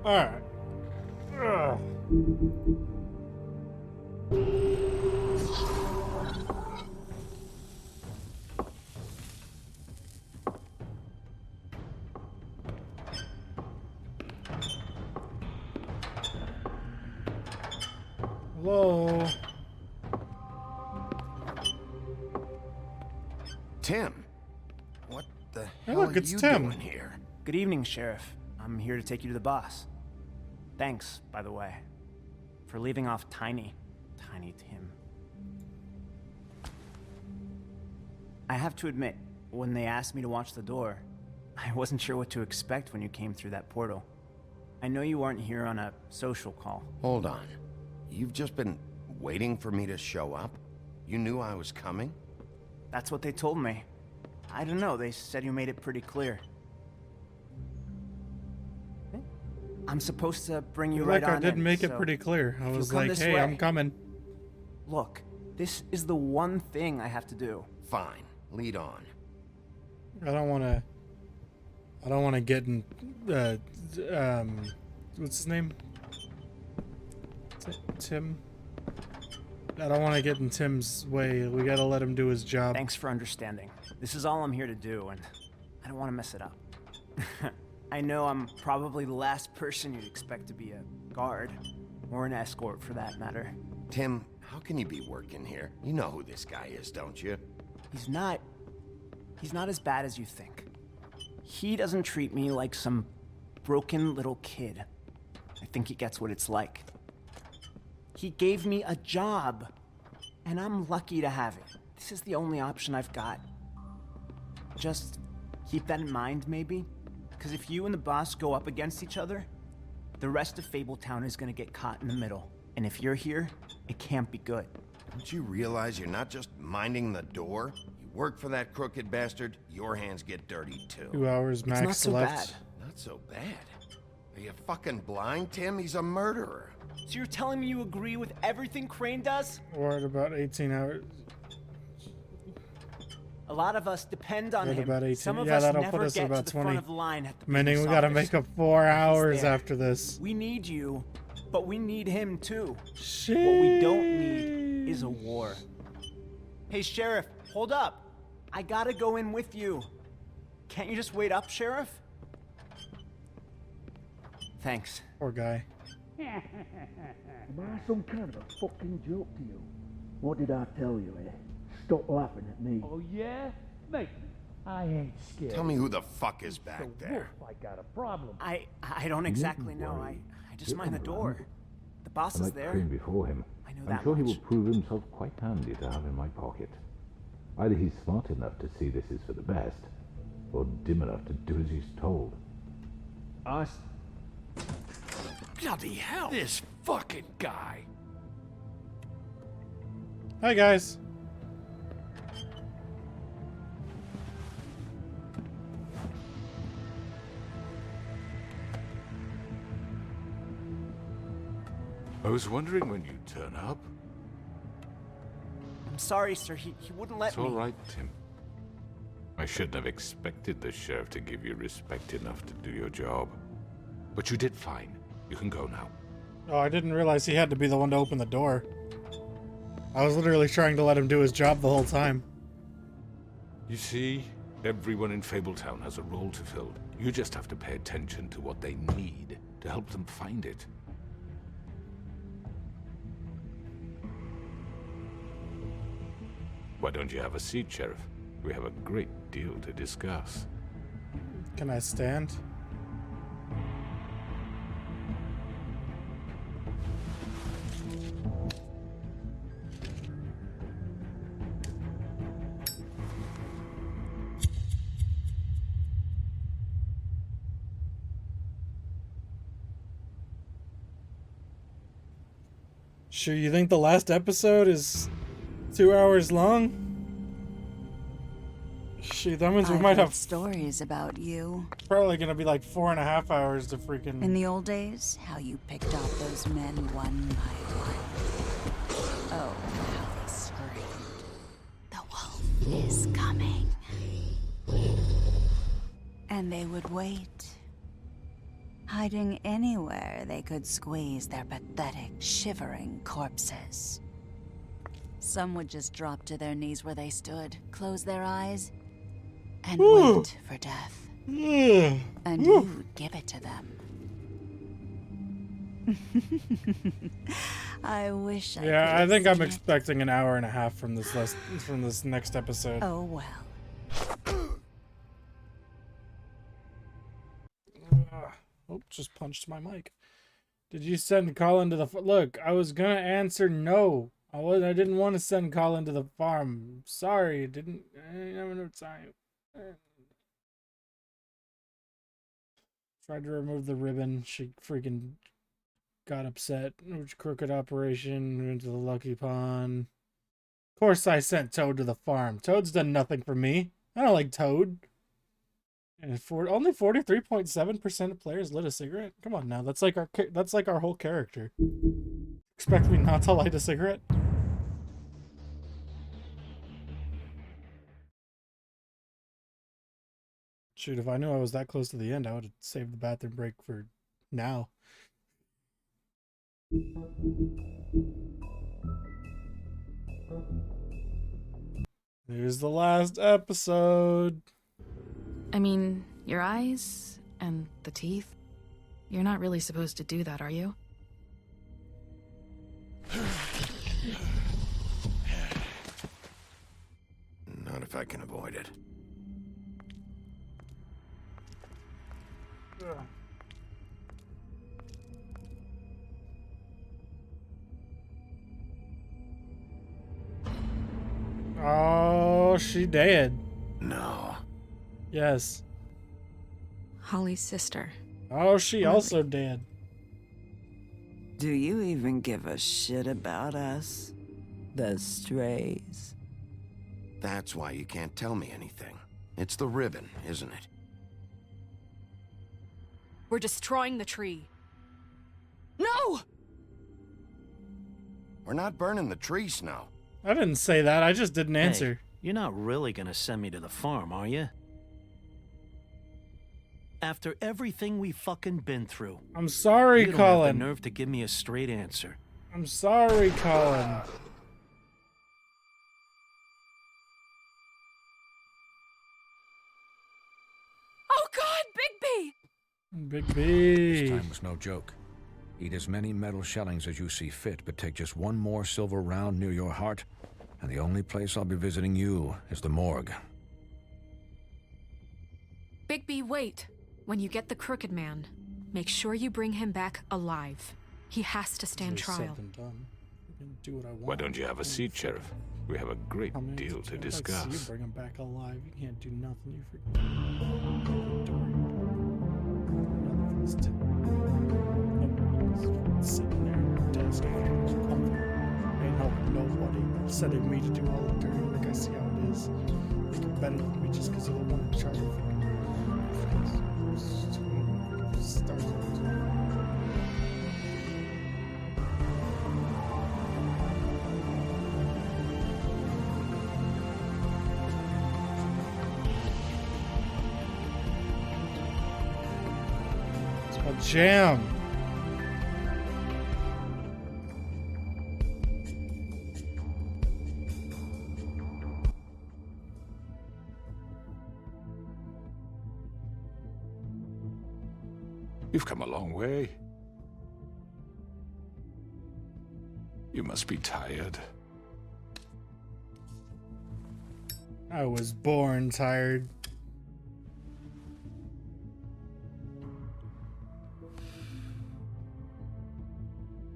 A: Alright. Hello?
C: Tim, what the
A: Hey,
C: hell
A: look,
C: are
A: it's
C: you
A: Tim.
C: doing here?
T: Good evening, Sheriff. I'm here to take you to the boss. Thanks, by the way, for leaving off Tiny Tim. I have to admit, when they asked me to watch the door, I wasn't sure what to expect when you came through that portal. I know you weren't here on a social call.
C: Hold on. You've just been waiting for me to show up? You knew I was coming?
T: That's what they told me. I don't know, they said you made it pretty clear. I'm supposed to bring you right
A: Like
T: on
A: I did
T: in,
A: make it
T: so
A: pretty clear. I
T: if you'll
A: was
T: come
A: like,
T: this
A: hey,
T: way.
A: I'm coming.
T: Look, this is the one thing I have to do.
C: Fine. Lead on.
A: I don't want to get in what's his name? Tim. I don't want to get in Tim's way. We got to let him do his job.
T: Thanks for understanding. This is all I'm here to do, and I don't want to mess it up. I know I'm probably the last person you'd expect to be a guard, or an escort for that matter.
C: Tim, how can you be working here? You know who this guy is, don't you?
T: He's not as bad as you think. He doesn't treat me like some broken little kid. I think he gets what it's like. He gave me a job, and I'm lucky to have it. This is the only option I've got. Just keep that in mind, maybe? Because if you and the boss go up against each other, the rest of Fabletown is gonna get caught in the middle. And if you're here, it can't be good.
C: Don't you realize you're not just minding the door? You work for that crooked bastard, your hands get dirty too.
A: 2 hours max
T: not so
A: left.
T: bad.
C: Not so bad. Are you fucking blind, Tim? He's a murderer.
T: So you're telling me you agree with everything Crane does?
A: We're at about 18 hours.
T: A lot of us depend on
A: We're at
T: him.
A: about 18.
T: Some of
A: Yeah,
T: us
A: that'll
T: never
A: put us
T: get
A: at about
T: to the
A: 20.
T: front of the line at the
A: Meaning
T: business
A: we got to
T: office.
A: make up 4 hours
T: there.
A: after this.
T: We need you, but we need him too. What we don't need is a war. Hey, Sheriff, hold up. I gotta go in with you. Can't you just wait up, Sheriff? Thanks.
A: Poor guy.
U: Am I some kind of a fucking joke to you? What did I tell you, eh?
Q: stop laughing at me.
V: Oh, yeah? Mate, I ain't scared.
C: Tell me who the fuck is back
V: So,
C: there.
V: Wolf, I got a problem.
T: I don't exactly know. I just mind the door. The boss is there.
G: Train before him.
T: I know
G: I'm
T: that
G: sure he
T: much.
G: will prove himself quite handy to have in my pocket. Either he's smart enough to see this is for the best, or dim enough to do as he's told.
V: Us? Bloody hell! This fucking guy.
A: Hi, guys.
U: I was wondering when you'd turn up.
T: I'm sorry, sir. He wouldn't let
U: It's
T: me.
U: all right, Tim. I shouldn't have expected the sheriff to give you respect enough to do your job. But you did fine. You can go now.
A: Oh, I didn't realize he had to be the one to open the door. I was literally trying to let him do his job the whole time.
U: You see, everyone in Fabletown has a role to fill. You just have to pay attention to what they need to help them find it. Why don't you have a seat, Sheriff? We have a great deal to discuss.
A: Can I stand? Sure, you think the last episode is 2 hours long? Shit, that means we
F: I've
A: might
F: heard
A: have
F: stories about you.
A: probably gonna be like 4.5 hours to freaking.
F: In the old days, how you picked off those men one by one. Oh, how they screamed. The wolf is coming. And they would wait, hiding anywhere they could squeeze their pathetic, shivering corpses. Some would just drop to their knees where they stood, close their eyes, and wait for death. And you'd give it to them. I wish I
A: Yeah, I
F: could
A: think
F: have
A: I'm
F: seen it.
A: expecting an hour and a half from this next episode.
F: Oh well.
A: Oh, just punched my mic. Did you send Colin to the look? I was gonna answer no. I didn't want to send Colin to the farm. Sorry, I didn't have enough time. Tried to remove the ribbon. She freaking got upset. Which crooked operation went to the Lucky Pond. Of course, I sent Toad to the farm. Toad's done nothing for me. I don't like Toad. And only 43.7% of players lit a cigarette. Come on now, that's like our whole character. Expect me not to light a cigarette? Shoot, if I knew I was that close to the end, I would have saved the bathroom break for now. Here's the last episode.
W: I mean, your eyes and the teeth. You're not really supposed to do that, are you?
C: Not if I can avoid it.
A: Oh, she dead.
C: No.
A: Yes.
W: Holly's sister.
A: Oh, she also dead.
X: Do you even give a shit about us? The strays.
C: That's why you can't tell me anything. It's the ribbon, isn't it?
K: We're destroying the tree.
X: No!
C: We're not burning the tree, Snow.
A: I didn't say that. I just didn't answer.
M: Hey, you're not really gonna send me to the farm, are you? After everything we fucking been through.
A: I'm sorry,
M: you don't have
A: Colin.
M: the nerve to give me a straight answer.
A: I'm sorry, Colin.
K: Oh God, Bigby!
A: Big B.
Y: This time was no joke. Eat as many metal shellings as you see fit, but take just one more silver round near your heart,
I: and the only place I'll be visiting you is the morgue.
K: Bigby, wait. When you get the Crooked Man, make sure you bring him back alive. He has to stand trial.
A: Do what I want.
U: Why don't you have a seat, Sheriff? We have a great deal to discuss.
A: You bring him back alive. You can't do nothing. You freaking sitting there at the desk. Ain't helping nobody. Setting me to do all the dirty work. I see how it is. Think you're better than me just because you're the one in charge of Jam.
U: You've come a long way. You must be tired.
A: I was born tired.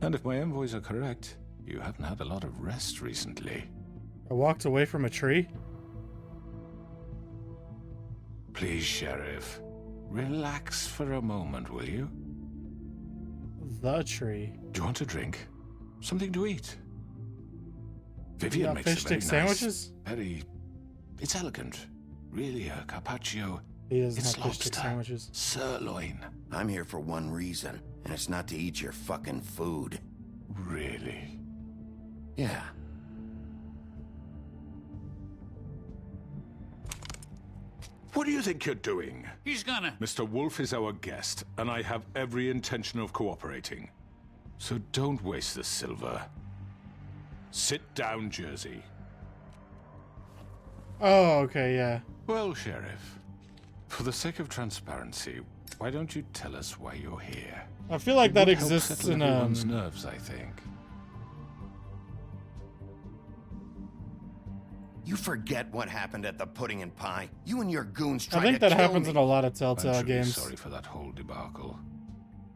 U: And if my envoys are correct, you haven't had a lot of rest recently.
A: I walked away from a tree?
U: Please, Sheriff, relax for a moment, will you?
A: The tree.
U: Do you want a drink? Something to eat? Vivian
A: got
U: makes
A: fish
U: a very
A: stick
U: nice,
A: sandwiches?
U: It's elegant. Really, a carpaccio.
A: He doesn't
U: It's
A: have fish stick
U: lobster,
A: sandwiches.
U: sirloin.
C: I'm here for one reason, and it's not to eat your fucking food.
U: Really?
C: Yeah.
U: What do you think you're doing?
H: He's gonna...
U: Mr. Wolf is our guest, and I have every intention of cooperating. So don't waste the silver. Sit down, Jersey.
A: Oh, okay, yeah.
U: Well, Sheriff, for the sake of transparency, why don't you tell us why you're here?
A: I feel like that
U: It would help
A: exists
U: settle
A: in
U: everyone's nerves, I think.
C: You forget what happened at the Pudding and Pie. You and your goons
A: I
C: tried
A: think
C: to
A: that
C: kill
A: happens
C: me.
A: in a lot of Telltale
U: I'm truly
A: games.
U: sorry for that whole debacle.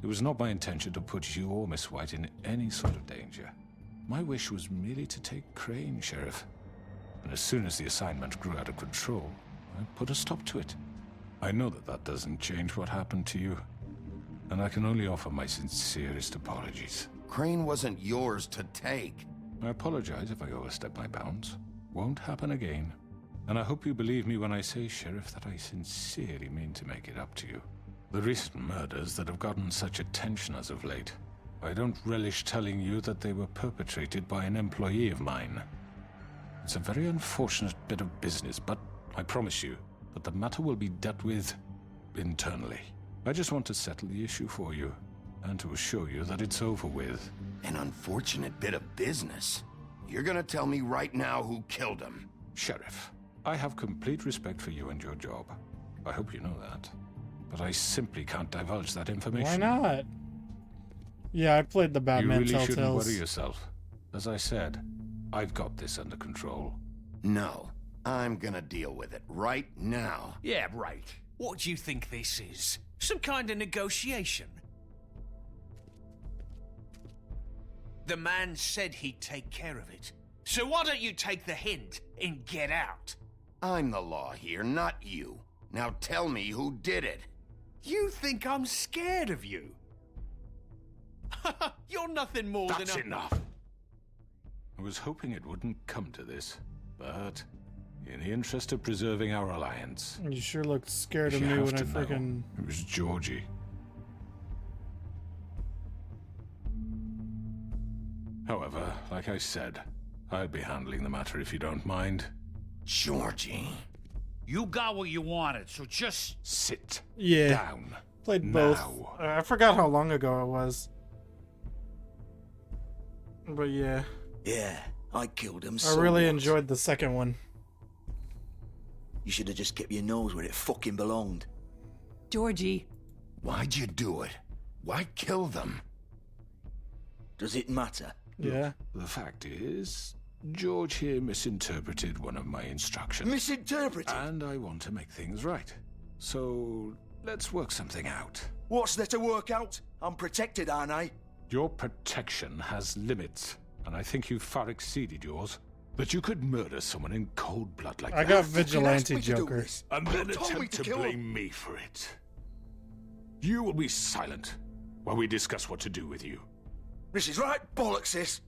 U: It was not my intention to put you or Miss White in any sort of danger. My wish was merely to take Crane, Sheriff. And as soon as the assignment grew out of control, I put a stop to it. I know that that doesn't change what happened to you, and I can only offer my sincerest apologies.
C: Crane wasn't yours to take.
U: I apologize if I overstep my bounds. Won't happen again. And I hope you believe me when I say, Sheriff, that I sincerely mean to make it up to you. The recent murders that have gotten such attention as of late, I don't relish telling you that they were perpetrated by an employee of mine. It's a very unfortunate bit of business, but I promise you that the matter will be dealt with internally. I just want to settle the issue for you, and to assure you that it's over with.
C: An unfortunate bit of business? You're gonna tell me right now who killed him?
U: Sheriff, I have complete respect for you and your job. I hope you know that. But I simply can't divulge that information.
A: Why not? Yeah, I played the Batman
U: You really shouldn't
A: Telltales.
U: worry yourself. As I said, I've got this under control.
C: No. I'm gonna deal with it right now.
V: Yeah, right. What do you think this is? Some kind of negotiation? The man said he'd take care of it. So why don't you take the hint and get out?
C: I'm the law here, not you. Now tell me who did it.
V: You think I'm scared of you? You're nothing more than
U: That's
V: a...
U: enough. I was hoping it wouldn't come to this, but in the interest of preserving our alliance,
A: You sure looked scared
U: if
A: of
U: you
A: me
U: have
A: when I
U: to know,
A: freaking.
U: it was Georgie. However, like I said, I'll be handling the matter if you don't mind.
C: Georgie.
H: You got what you wanted, so just...
U: Sit
A: Yeah.
U: down.
A: Played both.
U: Now.
A: I forgot how long ago it was. But yeah.
L: Yeah, I killed him.
A: I really enjoyed the second one.
L: You should have just kept your nose where it fucking belonged.
S: Georgie.
C: Why'd you do it? Why kill them?
L: Does it matter?
A: Yeah.
U: The fact is, George here misinterpreted one of my instructions.
L: Misinterpreted?
U: And I want to make things right. So, let's work something out.
L: What's there to work out? I'm protected, aren't I?
U: Your protection has limits, and I think you've far exceeded yours. That you could murder someone in cold blood like that.
A: I got Vigilante Joker.
U: And then attempt to blame me for it. You will be silent while we discuss what to do with you.
L: This is right bollocks, this.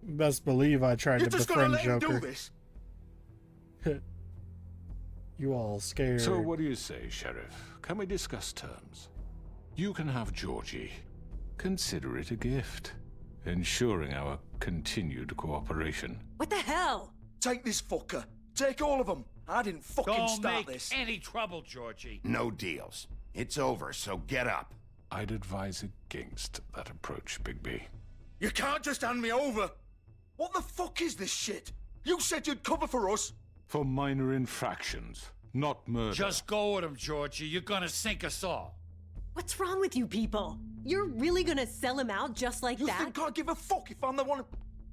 A: Best believe I tried
L: You're
A: to
L: just gonna
A: befriend
L: let him
A: Joker.
L: do this?
A: You all scared.
U: So what do you say, Sheriff? Can we discuss terms? You can have Georgie. Consider it a gift, ensuring our continued cooperation.
B: What the hell?
L: Take this fucker. Take all of them. I didn't fucking
H: Don't
L: start
H: make
L: this.
H: any trouble, Georgie.
C: No deals. It's over, so get up.
U: I'd advise against that approach, Bigby.
L: You can't just hand me over. What the fuck is this shit? You said you'd cover for us.
U: For minor infractions, not murder.
H: Just go with him, Georgie. You're gonna sink us all.
B: What's wrong with you people? You're really gonna sell him out just like that?
L: You think I give a fuck if I'm the one?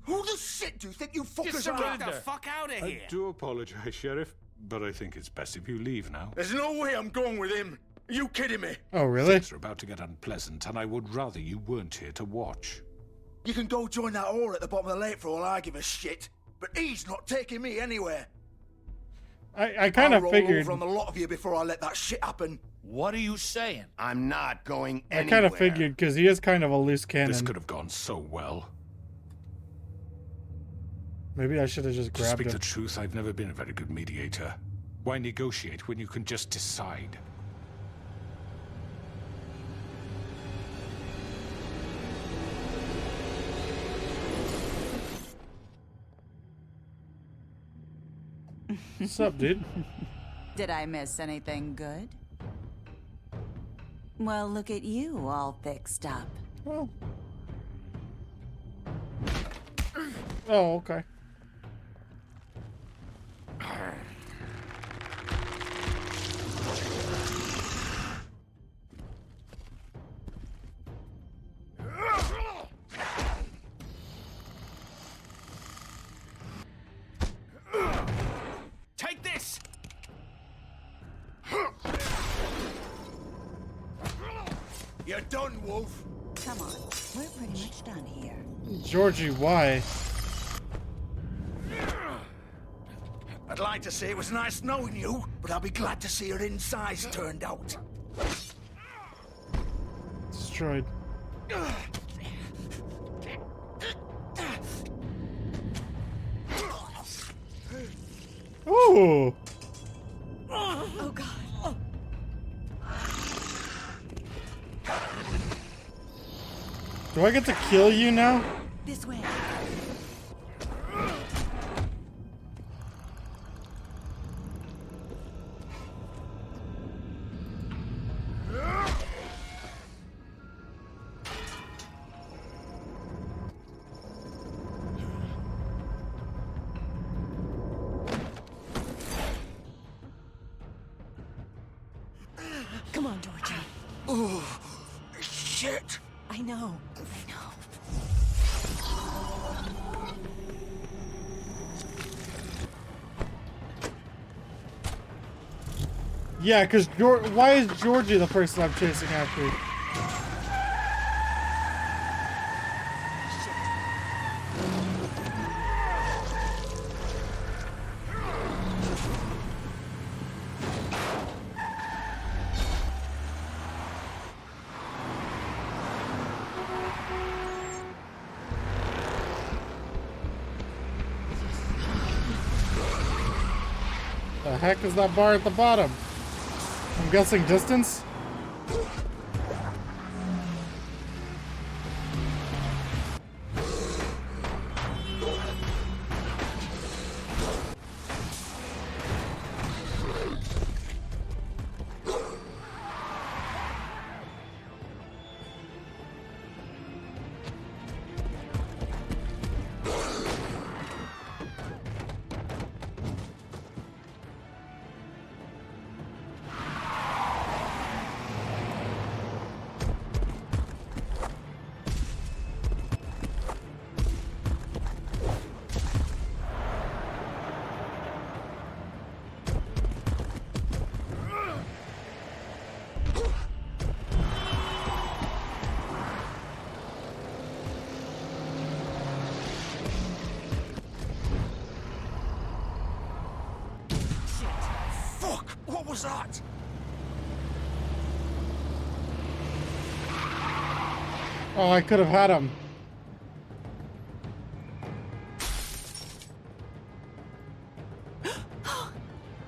L: Who the shit do you think you fuckers are?
J: Get the fuck out of here!
U: I do apologize, Sheriff, but I think it's best if you leave now.
L: There's no way I'm going with him. Are you kidding me?
A: Oh, really?
U: Things are about to get unpleasant, and I would rather you weren't here to watch.
L: You can go join that whore at the bottom of the lake for all I give a shit. But he's not taking me anywhere.
A: I kind of
L: I'll
A: figured.
L: roll over on the lot of you before I let that shit happen.
H: What are you saying?
C: I'm not going
A: I
C: anywhere.
A: kind of figured because he is kind of a loose cannon.
U: This could have gone so well.
A: Maybe I should have just
U: To
A: grabbed
U: speak
A: him.
U: the truth, I've never been a very good mediator. Why negotiate when you can just decide?
A: What's up, dude?
F: Did I miss anything good? Well, look at you, all fixed up.
A: Oh, okay.
J: Take this!
L: You're done, Wolf.
F: Come on, we're pretty much done here.
A: Georgie, why?
L: I'd like to say it was nice knowing you, but I'll be glad to see your insides turned out.
A: Destroyed. Ooh.
B: Oh god.
A: Do I get to kill you now?
F: This way. Come on, Georgie.
L: Oh, shit.
F: I know.
A: Yeah, because why is Georgie the person I'm chasing after? The heck is that bar at the bottom? I'm guessing distance?
L: was that?
A: Oh, I could have had him.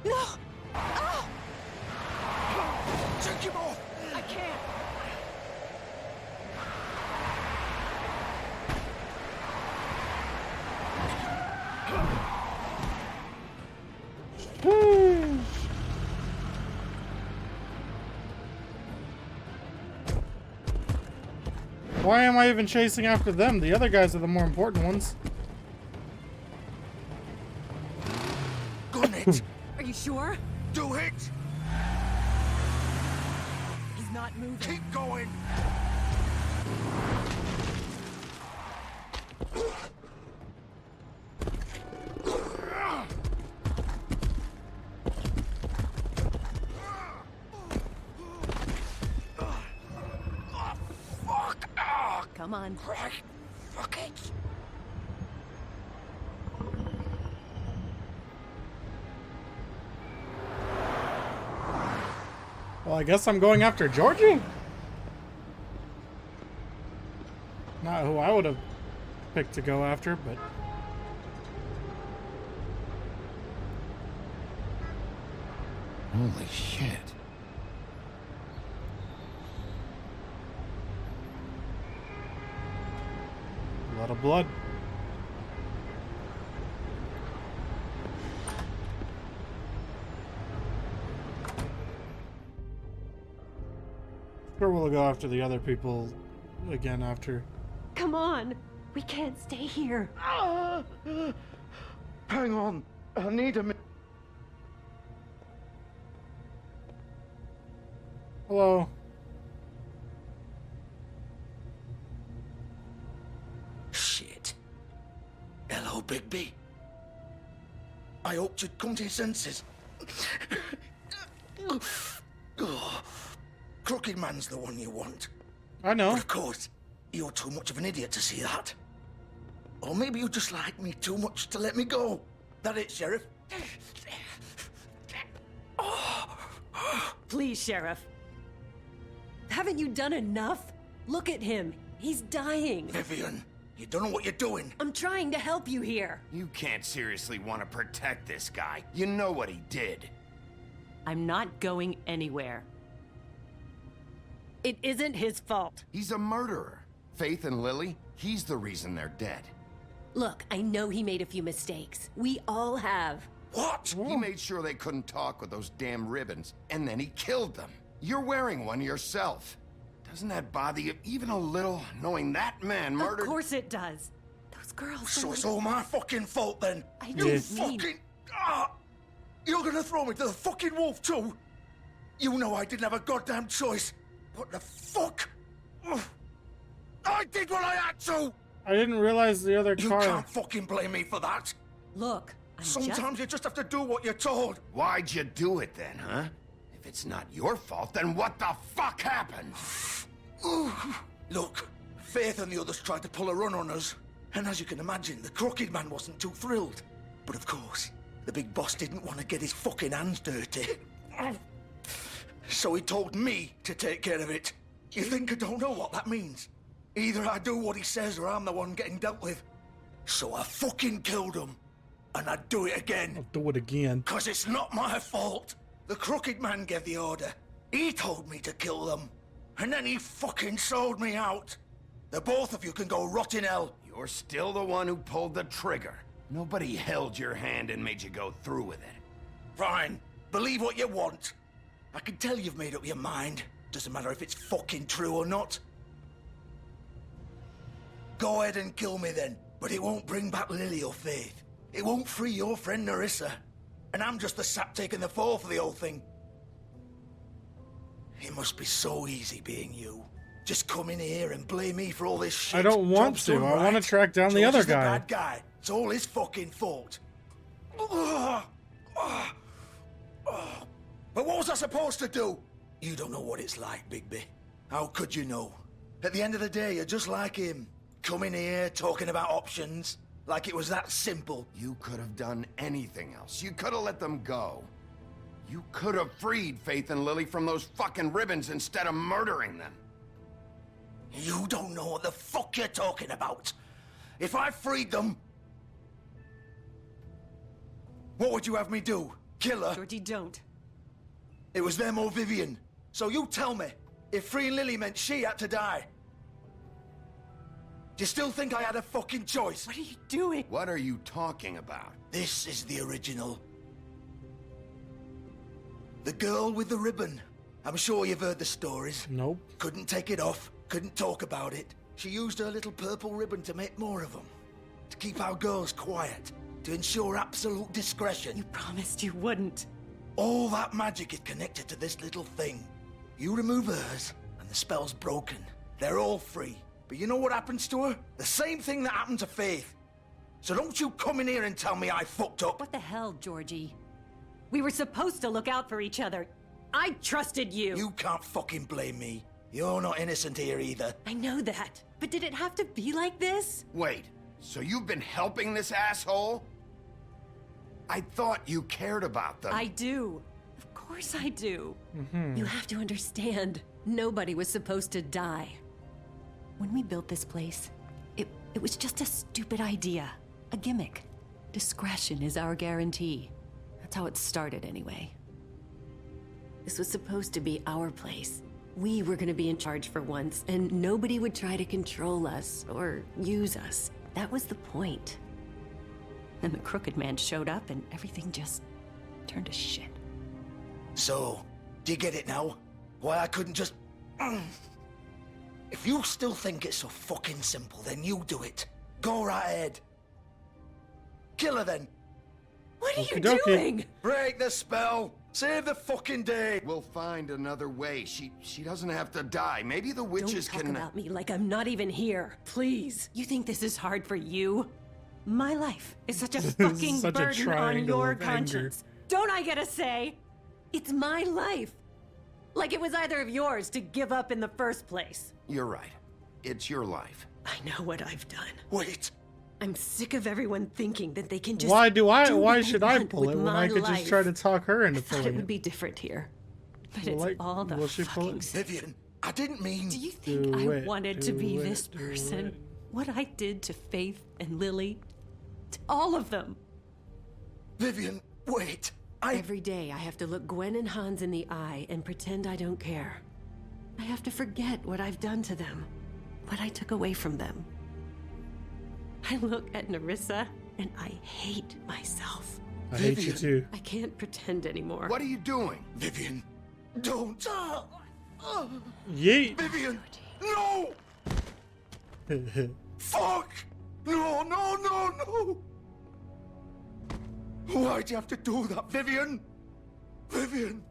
B: No!
L: Take him off!
B: I can't!
A: Why am I even chasing after them? The other guys are the more important ones.
L: Gun it!
B: Are you sure?
L: Do it!
B: He's not moving.
L: Keep going!
B: Come on.
L: Fuck it!
A: Well, I guess I'm going after Georgie? Not who I would have picked to go after, but...
C: Holy shit.
A: A lot of blood. Sure, we'll go after the other people again after.
B: Come on. We can't stay here.
L: Hang on. I need a minute.
A: Hello.
L: Shit. Hello, Bigby. I hoped you'd come to your senses. Oh, Crooked Man's the one you want.
A: I know.
L: But of course, you're too much of an idiot to see that. Or maybe you just like me too much to let me go. That it, Sheriff?
B: Please, Sheriff. Haven't you done enough? Look at him. He's dying.
L: Vivian, you don't know what you're doing.
B: I'm trying to help you here.
C: You can't seriously want to protect this guy. You know what he did.
B: I'm not going anywhere. It isn't his fault.
C: He's a murderer. Faith and Lily, he's the reason they're dead.
B: Look, I know he made a few mistakes. We all have.
L: What?
C: He made sure they couldn't talk with those damn ribbons, and then he killed them. You're wearing one yourself. Doesn't that bother you even a little, knowing that man murdered...
B: Of course it does. Those girls...
L: So it's all my fucking fault then?
B: I
L: You
B: don't mean...
L: fucking... You're gonna throw me to the fucking wolf too? You know I didn't have a goddamn choice. What the fuck? I did what I had to!
A: I didn't realize the other
L: You
A: car...
L: can't fucking blame me for that.
B: Look,
L: Sometimes you just have to do what you're told.
C: Why'd you do it then, huh? If it's not your fault, then what the fuck happened?
L: Look, Faith and the others tried to pull a run on us. And as you can imagine, the Crooked Man wasn't too thrilled. But of course, the big boss didn't want to get his fucking hands dirty. So he told me to take care of it. You think I don't know what that means? Either I do what he says or I'm the one getting dealt with. So I fucking killed him. And I'd do it again.
A: I'll do it again.
L: 'Cause it's not my fault. The Crooked Man gave the order. He told me to kill them. And then he fucking sold me out. The both of you can go rot in hell.
C: You're still the one who pulled the trigger. Nobody held your hand and made you go through with it.
L: Fine. Believe what you want. I can tell you've made up your mind. Doesn't matter if it's fucking true or not. Go ahead and kill me then. But it won't bring back Lily or Faith. It won't free your friend Nerissa. And I'm just the sap taking the fall for the whole thing. It must be so easy being you. Just come in here and blame me for all this shit.
A: I don't want
L: Job's
A: to.
L: done
A: I
L: right.
A: want to track down the
L: George
A: other
L: is
A: guy.
L: bad guy. It's all his fucking fault. But what was I supposed to do? You don't know what it's like, Bigby. How could you know? At the end of the day, you're just like him. Coming here, talking about options. Like it was that simple.
C: You could have done anything else. You could have let them go. You could have freed Faith and Lily from those fucking ribbons instead of murdering them.
L: You don't know what the fuck you're talking about. If I freed them... What would you have me do? Kill her?
B: Georgie, don't.
L: It was them or Vivian. So you tell me, if freeing Lily meant she had to die. Do you still think I had a fucking choice?
B: What are you doing?
C: What are you talking about?
L: This is the original. The girl with the ribbon. I'm sure you've heard the stories.
A: Nope.
L: Couldn't take it off, couldn't talk about it. She used her little purple ribbon to make more of them. To keep our girls quiet. To ensure absolute discretion.
B: You promised you wouldn't.
L: All that magic is connected to this little thing. You remove hers, and the spell's broken. They're all free. But you know what happens to her? The same thing that happened to Faith. So don't you come in here and tell me I fucked up.
B: What the hell, Georgie? We were supposed to look out for each other. I trusted you.
L: You can't fucking blame me. You're not innocent here either.
B: I know that. But did it have to be like this?
C: Wait, so you've been helping this asshole? I thought you cared about them.
B: I do. Of course I do. You have to understand. Nobody was supposed to die. When we built this place, it was just a stupid idea. A gimmick. Discretion is our guarantee. That's how it started anyway. This was supposed to be our place. We were gonna be in charge for once, and nobody would try to control us or use us. That was the point. And the Crooked Man showed up and everything just turned to shit.
L: So, do you get it now? Why I couldn't just... If you still think it's so fucking simple, then you do it. Go right ahead. Kill her then.
B: What are you doing?
L: Break the spell. Save the fucking day.
C: We'll find another way. She doesn't have to die. Maybe the witches
B: Don't talk
C: can...
B: about me like I'm not even here. Please. You think this is hard for you? My life is such a fucking
A: Such a
B: burden on
A: triangle
B: your
A: of
B: conscience. Don't I get a say? It's my life. Like it was either of yours to give up in the first place.
C: You're right. It's your life.
B: I know what I've done.
L: Wait.
B: I'm sick of everyone thinking that they can just
A: Why
B: what
A: should
B: they
A: I
B: want
A: pull
B: with
A: it when
B: my
A: I could
B: life.
A: just try to talk her into
B: I thought
A: pulling
B: it would
A: it?
B: be different here. But
A: Will
B: it's all the
A: will she pull
B: fucking
A: it?
L: Vivian, I didn't mean...
B: Do you think
A: Do
B: I
A: it,
B: wanted to
A: do
B: be
A: it,
B: this
A: do
B: person?
A: it.
B: What I did to Faith and Lily? To all of them.
L: Vivian, wait.
B: Every day I have to look Gwen and Hans in the eye and pretend I don't care. I have to forget what I've done to them. What I took away from them. I look at Nerissa and I hate myself.
A: I hate you too.
B: I can't pretend anymore.
C: What are you doing?
L: Vivian, don't.
A: Yeet.
L: Vivian, no! Fuck! No, no, no, no! Why'd you have to do that, Vivian? Vivian!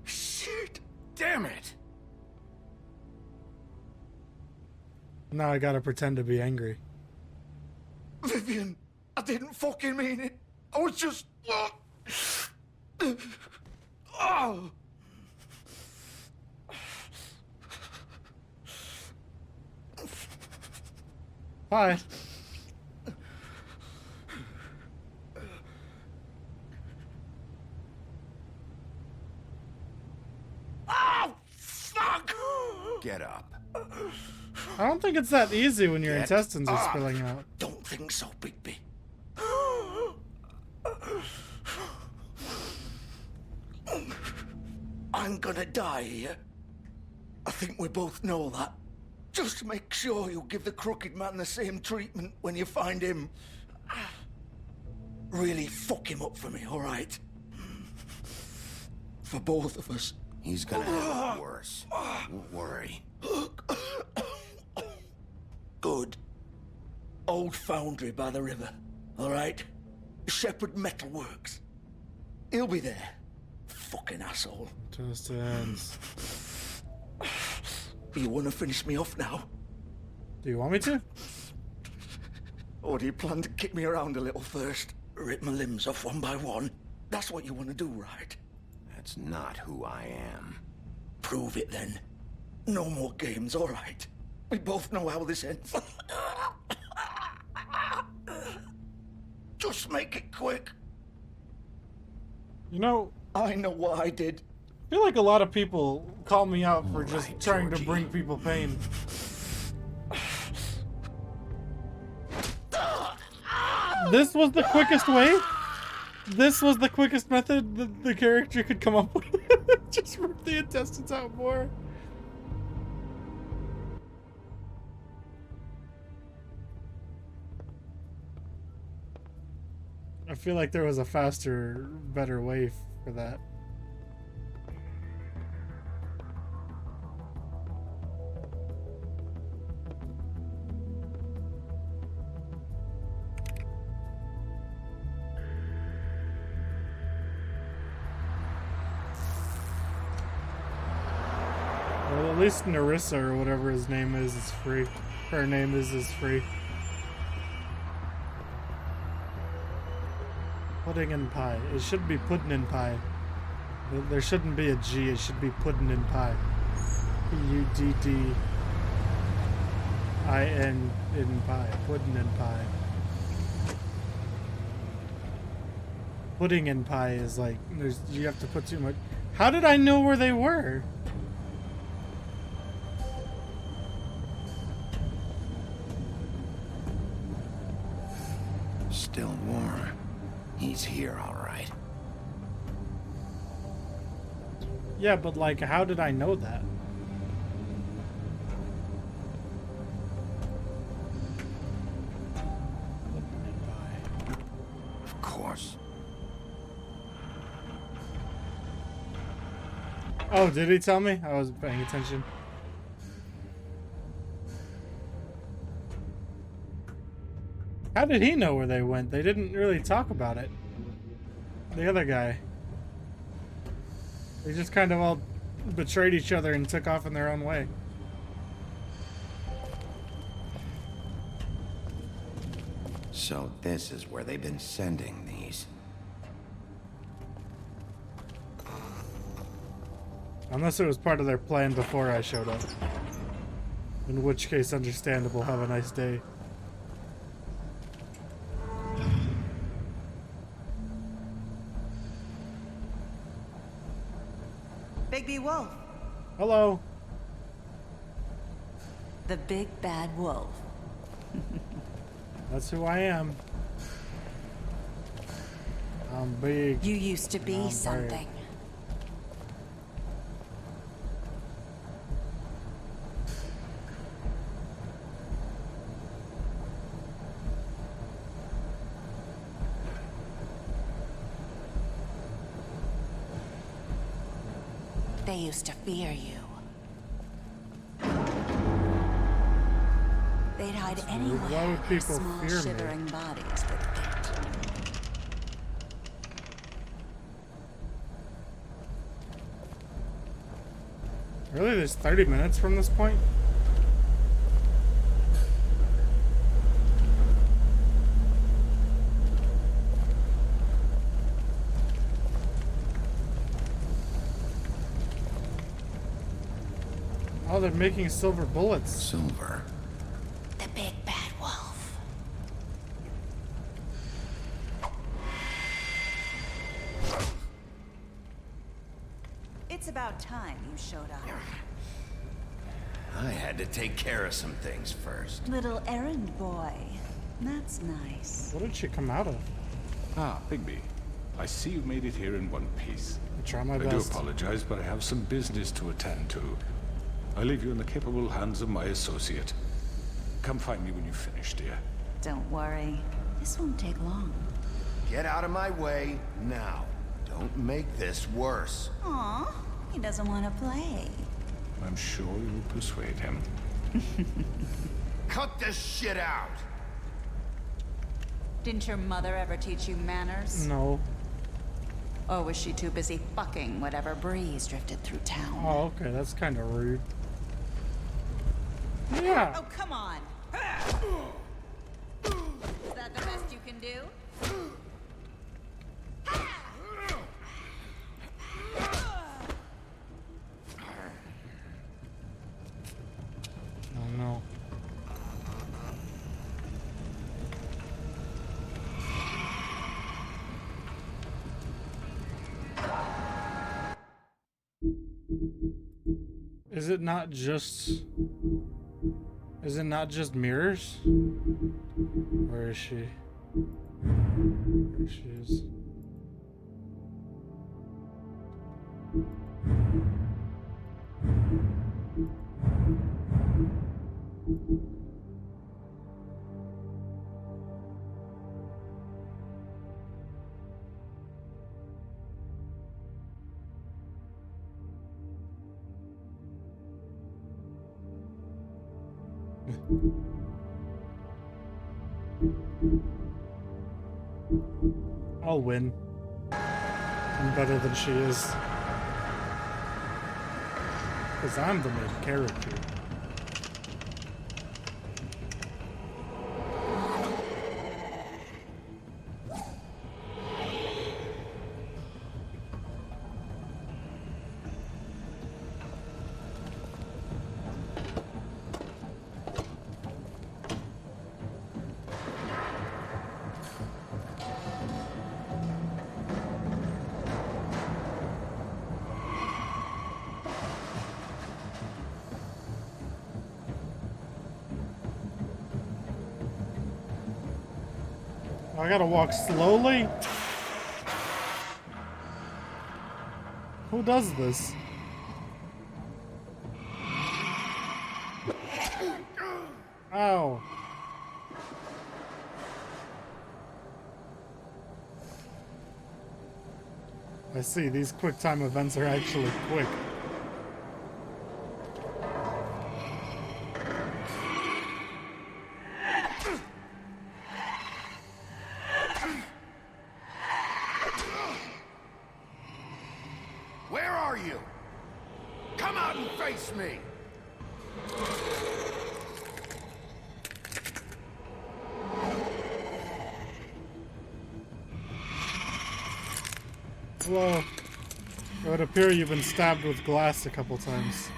L: Shit!
C: Damn it!
A: Now I gotta pretend to be angry.
L: Vivian, I didn't fucking mean it. I was just... Oh!
A: Hi.
L: Oh, fuck!
C: Get up.
A: I don't think it's that easy when your
L: Get
A: intestines are
L: up.
A: spilling out.
L: Don't think so, Bigby. I'm gonna die here. I think we both know that. Just make sure you give the Crooked Man the same treatment when you find him. Really fuck him up for me, all right? For both of us.
C: He's gonna have it worse. Don't worry.
L: Good. Old foundry by the river, all right? Shepherd Metalworks. He'll be there. Fucking asshole.
A: Just ends.
L: You want to finish me off now?
A: Do you want me to?
L: Or do you plan to kick me around a little first? Rip my limbs off one by one? That's what you want to do, right?
C: That's not who I am.
L: Prove it then. No more games, all right? We both know how this ends. Just make it quick.
A: You know,
L: I know what I did.
A: I feel like a lot of people call me out for just trying to bring people pain. This was the quickest way? This was the quickest method that the character could come up with? Just rip the intestines out more. I feel like there was a faster, better way for that. Well, at least Narissa or whatever his name is free. Her name is free. Pudding and pie. It should be pudding and pie. There shouldn't be a G. It should be pudding and pie. Puddin in pie. Pudding and pie. Pudding and pie is like you have to put too much. How did I know where they were?
C: Still warm. He's here, all right.
A: Yeah, but like, how did I know that?
C: Of course.
A: Oh, did he tell me? I wasn't paying attention. How did he know where they went? They didn't really talk about it. The other guy. They just kind of all betrayed each other and took off in their own way.
C: So this is where they've been sending these.
A: Unless it was part of their plan before I showed up. In which case, understandable. Have a nice day.
F: Bigby Wolf.
A: Hello.
F: The big bad wolf.
A: That's who I am. I'm big.
F: You used to be something. They used to fear you. They'd hide anywhere.
A: Why would people
F: small,
A: fear me?
F: shivering bodies would fit.
A: Really? There's 30 minutes from this point? Oh, they're making silver bullets.
C: Silver.
F: The big bad wolf. It's about time you showed up.
C: I had to take care of some things first.
F: Little errand boy. That's nice.
A: What did she come out of?
U: Ah, Bigby. I see you've made it here in one piece.
A: I try my
U: I do
A: best.
U: apologize, but I have some business to attend to. I leave you in the capable hands of my associate. Come find me when you finish, dear.
F: Don't worry. This won't take long.
C: Get out of my way now. Don't make this worse.
F: Aw, he doesn't want to play.
U: I'm sure you'll persuade him.
C: Cut this shit out!
F: Didn't your mother ever teach you manners?
A: No.
F: Or was she too busy fucking whatever breeze drifted through town?
A: Oh, okay. That's kind of rude. Yeah.
F: Oh, come on. Is that the best you can do?
A: Oh no. Is it not just... Is it not just mirrors? Where is she? There she is. I'll win. I'm better than she is. Because I'm the main character. I gotta walk slowly? Who does this? Ow. I see, these quick time events are actually quick.
E: Where are you? Come out and face me!
A: Hello. It would appear you've been stabbed with glass a couple times.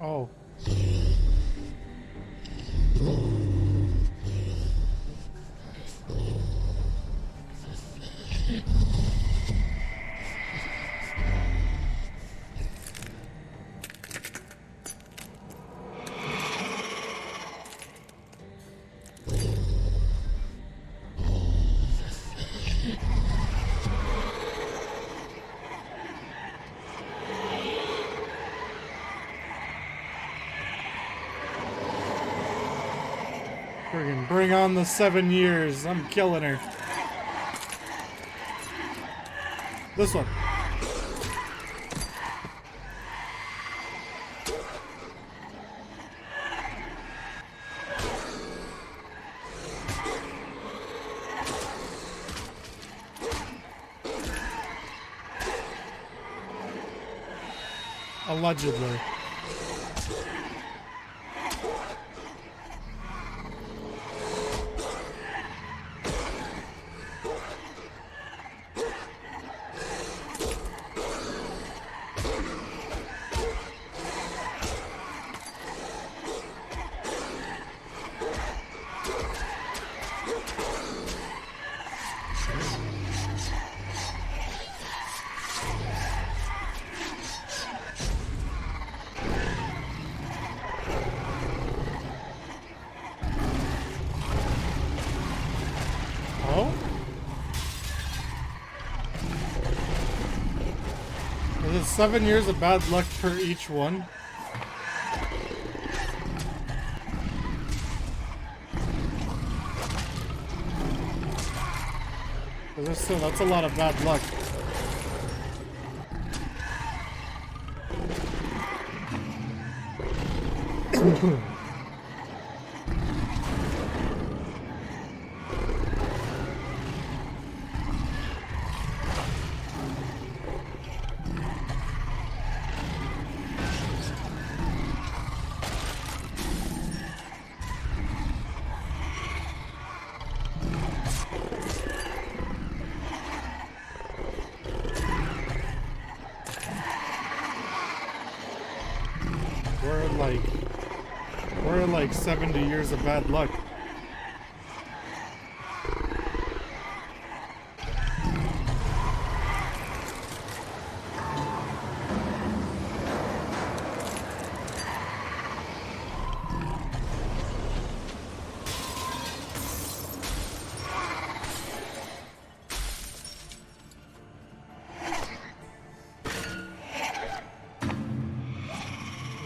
A: Oh. Friggin' bring on the 7 years. I'm killing her. This one. Allegedly. Is it 7 years of bad luck per each one? That's a lot of bad luck. We're like 70 years of bad luck.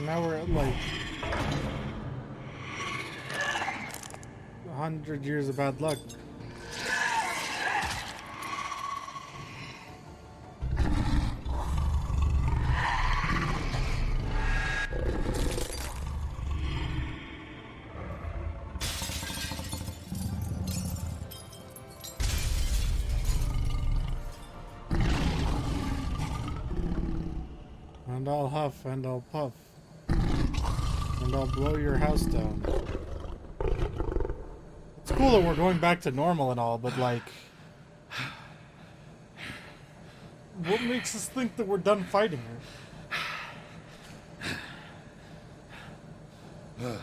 A: Now we're at like 100 years of bad luck. And I'll huff and I'll puff. And I'll blow your house down. It's cool that we're going back to normal and all, but like... what makes us think that we're done fighting her?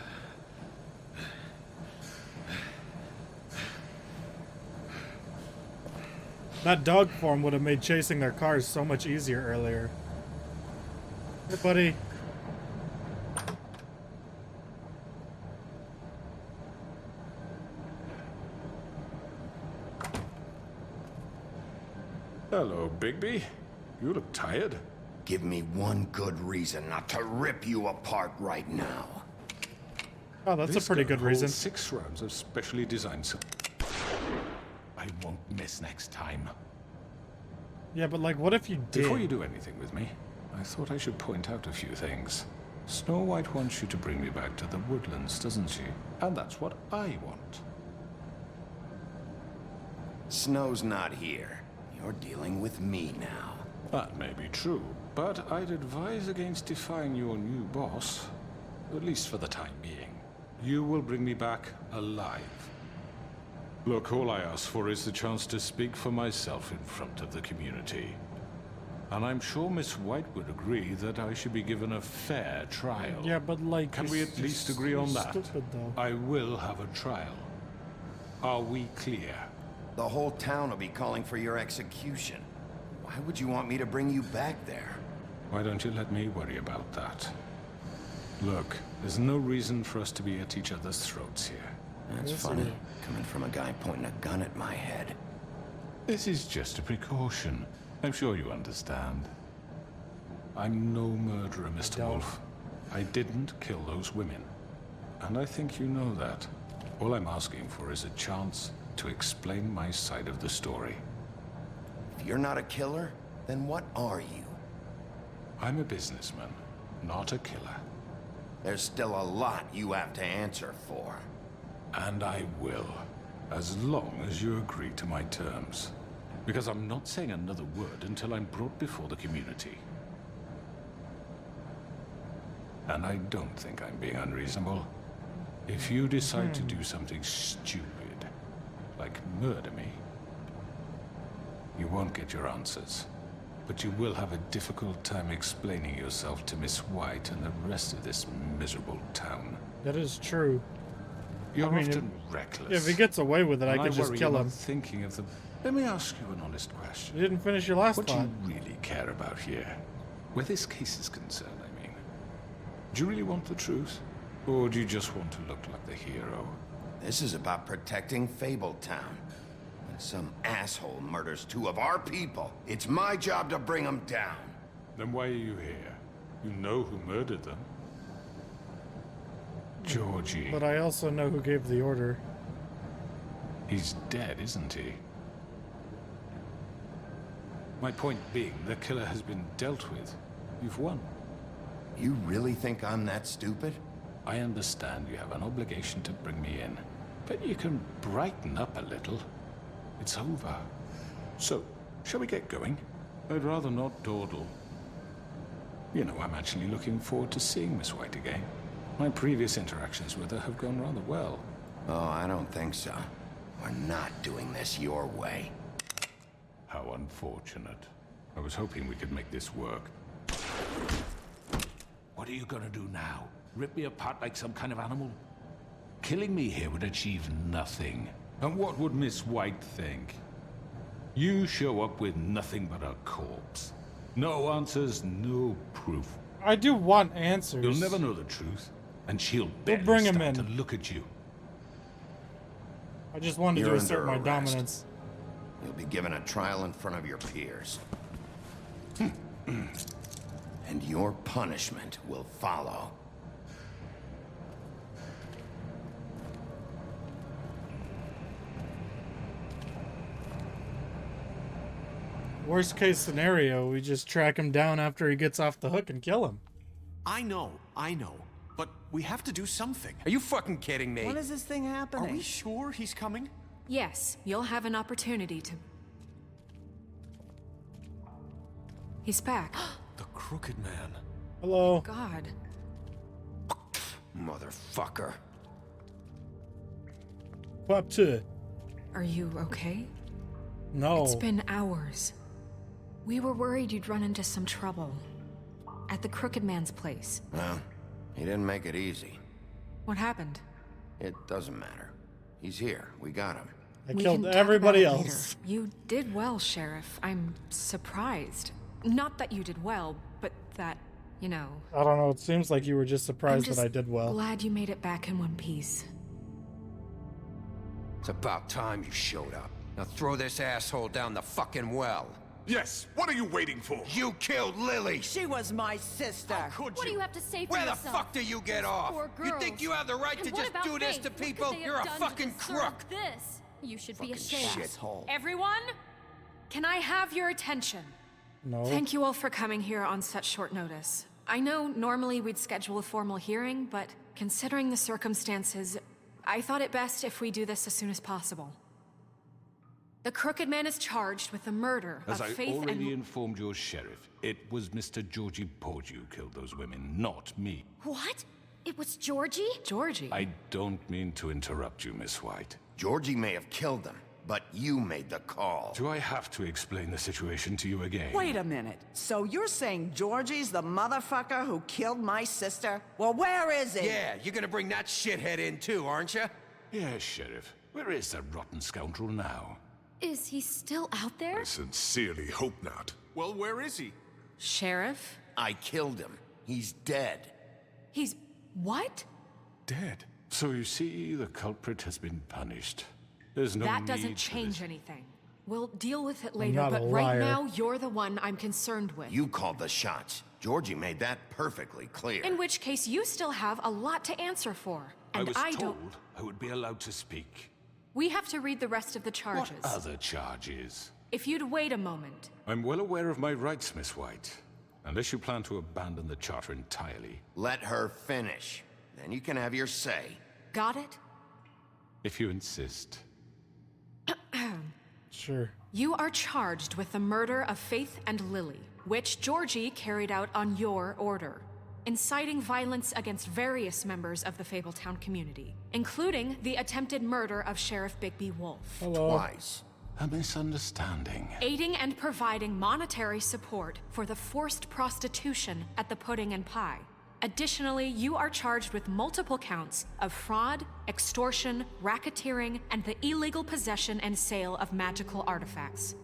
A: That dog form would have made chasing their cars so much easier earlier. Hey, buddy.
U: Hello, Bigby. You look tired.
C: Give me one good reason not to rip you apart right now.
A: Oh, that's
U: This
A: a pretty
U: gun
A: good reason.
U: holds 6 rounds of specially designed. I won't miss next time.
A: Yeah, but like, what if you did?
U: Before you do anything with me, I thought I should point out a few things. Snow White wants you to bring me back to the woodlands, doesn't she? And that's what I want.
C: Snow's not here. You're dealing with me now.
U: That may be true, but I'd advise against defying your new boss, at least for the time being. You will bring me back alive. Look, all I ask for is the chance to speak for myself in front of the community. And I'm sure Miss White would agree that I should be given a fair trial.
A: Yeah, but like...
U: Can we at least agree on that?
A: Stupid, though.
U: I will have a trial. Are we clear?
C: The whole town will be calling for your execution. Why would you want me to bring you back there?
U: Why don't you let me worry about that? Look, there's no reason for us to be at each other's throats here.
C: That's funny, coming from a guy pointing a gun at my head.
U: This is just a precaution. I'm sure you understand. I'm no murderer, Mr. Wolf. I didn't kill those women. And I think you know that. All I'm asking for is a chance to explain my side of the story.
C: If you're not a killer, then what are you?
U: I'm a businessman, not a killer.
C: There's still a lot you have to answer for.
U: And I will, as long as you agree to my terms. Because I'm not saying another word until I'm brought before the community. And I don't think I'm being unreasonable. If you decide to do something stupid, like murder me, you won't get your answers. But you will have a difficult time explaining yourself to Miss White and the rest of this miserable town.
A: That is true.
U: You're
A: I mean,
U: often reckless.
A: If he gets away with it, I
U: And
A: could just
U: worry
A: kill
U: you're
A: him.
U: not thinking of the... Let me ask you an honest question.
A: You didn't finish your last
U: What do
A: thought.
U: you really care about here? Where this case is concerned, I mean. Do you really want the truth? Or do you just want to look like the hero?
C: This is about protecting Fabletown. When some asshole murders 2 of our people, it's my job to bring them down.
U: Then why are you here? You know who murdered them. Georgie.
A: But I also know who gave the order.
U: He's dead, isn't he? My point being, the killer has been dealt with. You've won.
C: You really think I'm that stupid?
U: I understand you have an obligation to bring me in, but you can brighten up a little. It's over. So, shall we get going? I'd rather not dawdle. You know, I'm actually looking forward to seeing Miss White again. My previous interactions with her have gone rather well.
C: Oh, I don't think so. We're not doing this your way.
U: How unfortunate. I was hoping we could make this work. What are you gonna do now? Rip me apart like some kind of animal? Killing me here would achieve nothing. And what would Miss White think? You show up with nothing but a corpse. No answers, no proof.
A: I do want answers.
U: You'll never know the truth, and she'll barely
A: bring him
U: start
A: in.
U: to look at you.
A: I just wanted
C: You're
A: to assert
C: under
A: my
C: arrest.
A: dominance.
C: You'll be given a trial in front of your peers. And your punishment will follow.
A: Worst case scenario, we just track him down after he gets off the hook and kill him.
J: I know. But we have to do something.
D: Are you fucking kidding me?
T: When is this thing happening?
J: Are we sure he's coming?
K: Yes, you'll have an opportunity to... He's back.
J: The Crooked Man.
A: Hello.
K: God.
D: Motherfucker.
A: Pop to it.
K: Are you okay?
A: No.
K: It's been hours. We were worried you'd run into some trouble. At the Crooked Man's place.
C: Well, he didn't make it easy.
K: What happened?
C: It doesn't matter. He's here. We got him.
A: I
K: We
A: killed
K: can talk
A: everybody
K: about it
A: else.
K: later. You did well, Sheriff. I'm surprised. Not that you did well, but that, you know...
A: I don't know. It seems like you were just surprised
K: I'm
A: that I did well.
K: Glad you made it back in one piece.
D: It's about time you showed up. Now throw this asshole down the fucking well.
E: Yes, what are you waiting for?
D: You killed Lily!
X: She was my sister.
B: What do you have to say for
D: Where the
B: yourself?
D: fuck do you get off?
B: Poor
D: You
B: girls.
D: think you have the right
B: And
D: to
B: what
D: just
B: about
D: do this
B: Faith?
D: to
B: What could
D: people?
B: they have
D: You're a
B: done to
D: fucking
B: deserve
D: crook!
B: This. You should be ashamed.
D: Shithole.
K: Everyone, can I have your attention?
A: No.
K: Thank you all for coming here on such short notice. I know normally we'd schedule a formal hearing, but considering the circumstances, I thought it best if we do this as soon as possible. The Crooked Man is charged with the murder
U: As
K: of
U: I
K: Faith
U: already
K: and...
U: informed your sheriff, it was Mr. Georgie Porge who killed those women, not me.
B: What? It was Georgie?
K: Georgie?
U: I don't mean to interrupt you, Miss White.
C: Georgie may have killed them, but you made the call.
U: Do I have to explain the situation to you again?
X: Wait a minute. So you're saying Georgie's the motherfucker who killed my sister? Well, where is he?
D: Yeah, you're gonna bring that shithead in too, aren't you?
U: Yes, Sheriff. Where is that rotten scoundrel now?
B: Is he still out there?
E: I sincerely hope not.
J: Well, where is he?
K: Sheriff?
C: I killed him. He's dead.
K: He's... what?
U: Dead. So you see, the culprit has been punished. There's no
K: That doesn't
U: need for
K: change
U: this.
K: anything. We'll deal with it later,
A: not a
K: but right
A: liar.
K: now, you're the one I'm concerned with.
C: You called the shots. Georgie made that perfectly clear.
K: In which case, you still have a lot to answer for. And
U: I was
K: don't...
U: told I would be allowed to speak.
K: We have to read the rest of the charges.
U: What other charges?
K: If you'd wait a moment.
U: I'm well aware of my rights, Miss White. Unless you plan to abandon the charter entirely.
C: Let her finish. Then you can have your say.
K: Got it?
U: If you insist.
A: Sure.
K: You are charged with the murder of Faith and Lily, which Georgie carried out on your order, inciting violence against various members of the Fabletown community, including the attempted murder of Sheriff Bigby Wolf.
A: Hello.
C: Twice.
U: A misunderstanding.
K: Aiding and providing monetary support for the forced prostitution at the Pudding and Pie. Additionally, you are charged with multiple counts of fraud, extortion, racketeering, and the illegal possession and sale of magical artifacts.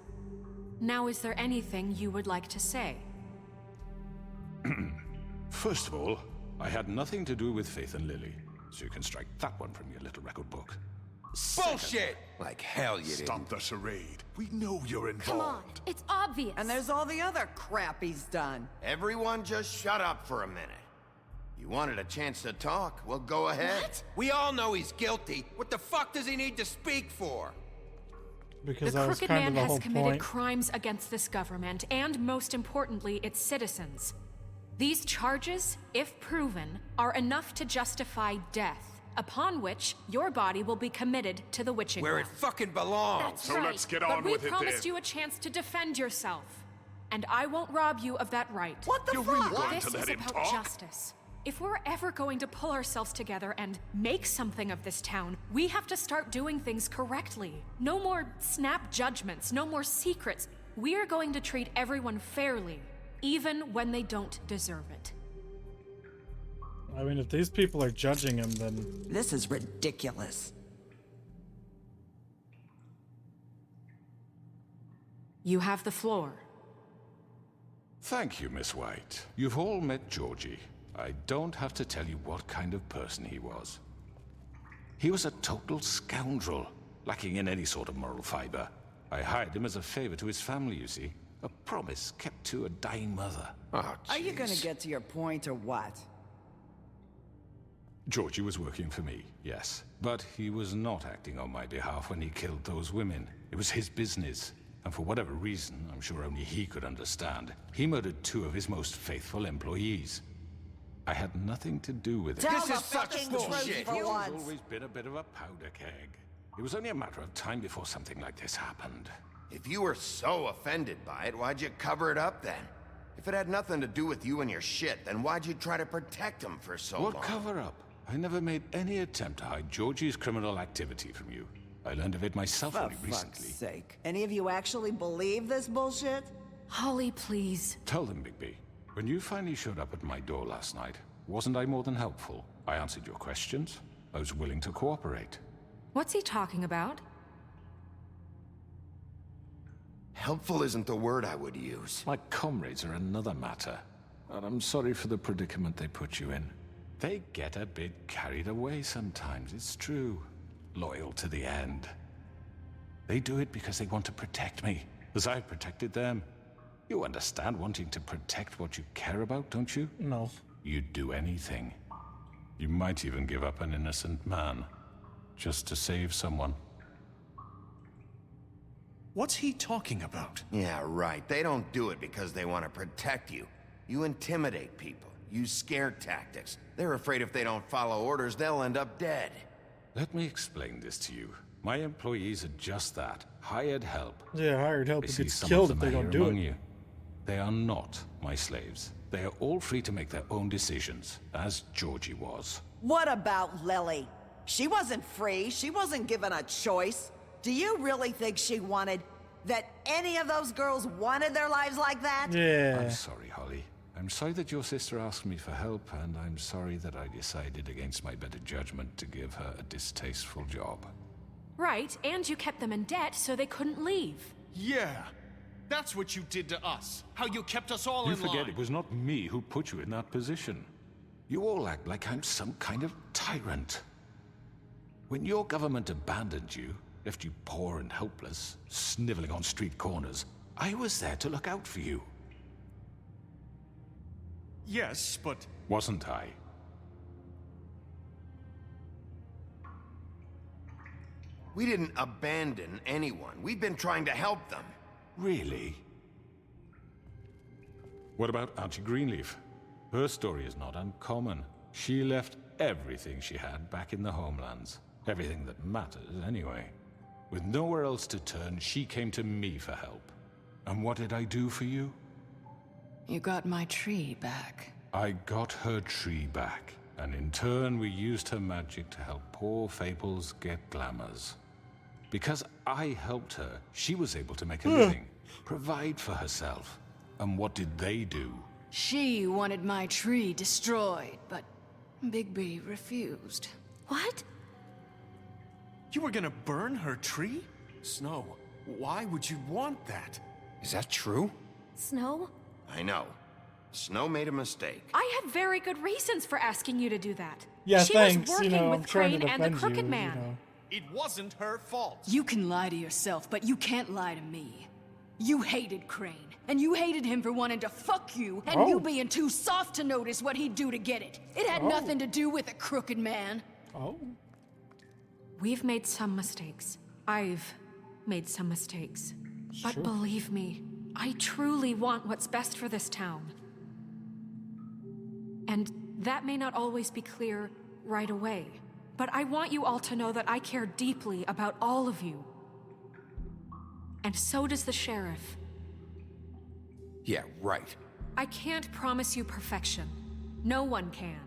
K: Now, is there anything you would like to say?
U: First of all, I had nothing to do with Faith and Lily, so you can strike that one from your little record book.
D: Bullshit! Like hell you didn't.
E: Stop the charade. We know you're involved.
B: Come on, it's obvious.
X: And there's all the other crap he's done.
C: Everyone just shut up for a minute. You wanted a chance to talk? Well, go ahead.
B: What?
D: We all know he's guilty. What the fuck does he need to speak for?
A: Because
K: The
A: that was
K: Crooked
A: kind
K: Man
A: of the
K: has
A: whole
K: committed
A: point.
K: crimes against this government and, most importantly, its citizens. These charges, if proven, are enough to justify death, upon which your body will be committed to the witching
D: Where
K: well.
D: it fucking belongs.
B: That's
E: So
B: right.
E: let's get
K: But
E: on
K: we
E: with it
K: promised
E: then.
K: you a chance to defend yourself, and I won't rob you of that right.
X: What the
E: You're
X: fuck?
E: really going
K: This
E: to let
K: is
E: him
K: about
E: talk?
K: justice. If we're ever going to pull ourselves together and make something of this town, we have to start doing things correctly. No more snap judgments, no more secrets. We are going to treat everyone fairly, even when they don't deserve it.
A: I mean, if these people are judging him, then...
X: This is ridiculous.
K: You have the floor.
U: Thank you, Miss White. You've all met Georgie. I don't have to tell you what kind of person he was. He was a total scoundrel, lacking in any sort of moral fiber. I hired him as a favor to his family, you see. A promise kept to a dying mother.
X: Are you gonna get to your point or what?
U: Georgie was working for me, yes. But he was not acting on my behalf when he killed those women. It was his business. And for whatever reason, I'm sure only he could understand, he murdered 2 of his most faithful employees. I had nothing to do with it.
X: This is such bullshit.
U: Georgie's always been a bit of a powder keg. It was only a matter of time before something like this happened.
C: If you were so offended by it, why'd you cover it up then? If it had nothing to do with you and your shit, then why'd you try to protect him for so long?
U: What cover up? I never made any attempt to hide Georgie's criminal activity from you. I learned of it myself only recently.
X: For fuck's sake. Any of you actually believe this bullshit?
K: Holly, please.
U: Tell them, Bigby. When you finally showed up at my door last night, wasn't I more than helpful? I answered your questions. I was willing to cooperate.
K: What's he talking about?
C: Helpful isn't the word I would use.
U: My comrades are another matter. And I'm sorry for the predicament they put you in. They get a bit carried away sometimes, it's true. Loyal to the end. They do it because they want to protect me, as I've protected them. You understand wanting to protect what you care about, don't you?
A: No.
U: You'd do anything. You might even give up an innocent man, just to save someone.
J: What's he talking about?
C: Yeah, right. They don't do it because they want to protect you. You intimidate people, use scare tactics. They're afraid if they don't follow orders, they'll end up dead.
U: Let me explain this to you. My employees are just that. Hired help.
A: Yeah, hired help
U: They
A: who
U: see
A: gets
U: some
A: killed
U: of
A: if
U: them
A: they
U: are
A: don't
U: here
A: do
U: among
A: it.
U: you. They are not my slaves. They are all free to make their own decisions, as Georgie was.
X: What about Lily? She wasn't free. She wasn't given a choice. Do you really think she wanted... that any of those girls wanted their lives like that?
A: Yeah.
U: I'm sorry, Holly. I'm sorry that your sister asked me for help, and I'm sorry that I decided against my better judgment to give her a distasteful job.
K: Right, and you kept them in debt so they couldn't leave.
J: Yeah. That's what you did to us. How you kept us all
U: You
J: in line.
U: forget it was not me who put you in that position. You all act like I'm some kind of tyrant. When your government abandoned you, left you poor and helpless, sniveling on street corners, I was there to look out for you.
J: Yes, but...
U: Wasn't I?
C: We didn't abandon anyone. We've been trying to help them.
U: Really? What about Auntie Greenleaf? Her story is not uncommon. She left everything she had back in the homelands. Everything that matters, anyway. With nowhere else to turn, she came to me for help. And what did I do for you?
W: You got my tree back.
U: I got her tree back, and in turn we used her magic to help poor Fables get glamours. Because I helped her, she was able to make a living, provide for herself. And what did they do?
W: She wanted my tree destroyed, but Bigby refused.
K: What?
J: You were gonna burn her tree? Snow, why would you want that?
D: Is that true?
B: Snow?
C: I know. Snow made a mistake.
K: I had very good reasons for asking you to do that.
A: Yeah,
K: she
A: thanks.
K: was working
A: I'm
K: with
A: trying to
K: Crane and the
A: defend
K: Crooked
A: you,
K: Man.
J: It wasn't her fault.
W: You can lie to yourself, but you can't lie to me. You hated Crane, and you hated him for wanting to fuck you, and you being too soft to notice what he'd do to get it. It had nothing to do with a Crooked Man.
A: Oh.
K: We've made some mistakes. I've made some mistakes. But
A: Sure.
K: believe me, I truly want what's best for this town. And that may not always be clear right away. But I want you all to know that I care deeply about all of you. And so does the sheriff.
D: Yeah, right.
K: I can't promise you perfection. No one can.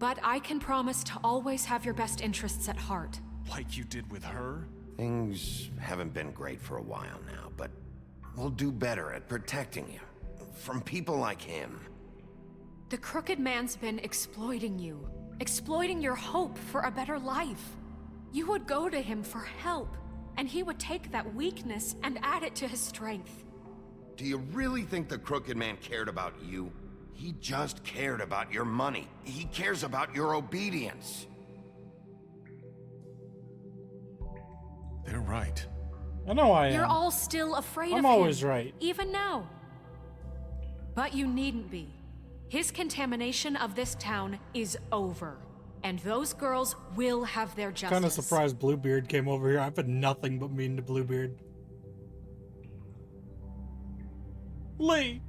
K: But I can promise to always have your best interests at heart.
J: Like you did with her?
C: Things haven't been great for a while now, but we'll do better at protecting you. From people like him.
K: The Crooked Man's been exploiting you. Exploiting your hope for a better life. You would go to him for help, and he would take that weakness and add it to his strength.
C: Do you really think the Crooked Man cared about you? He just cared about your money. He cares about your obedience.
J: They're right.
A: I know I am.
K: You're all still afraid of him.
A: I'm always right.
K: Even now. But you needn't be. His contamination of this town is over. And those girls will have their justice.
A: Kind of surprised Bluebeard came over here. I've been nothing but mean to Bluebeard. Lee!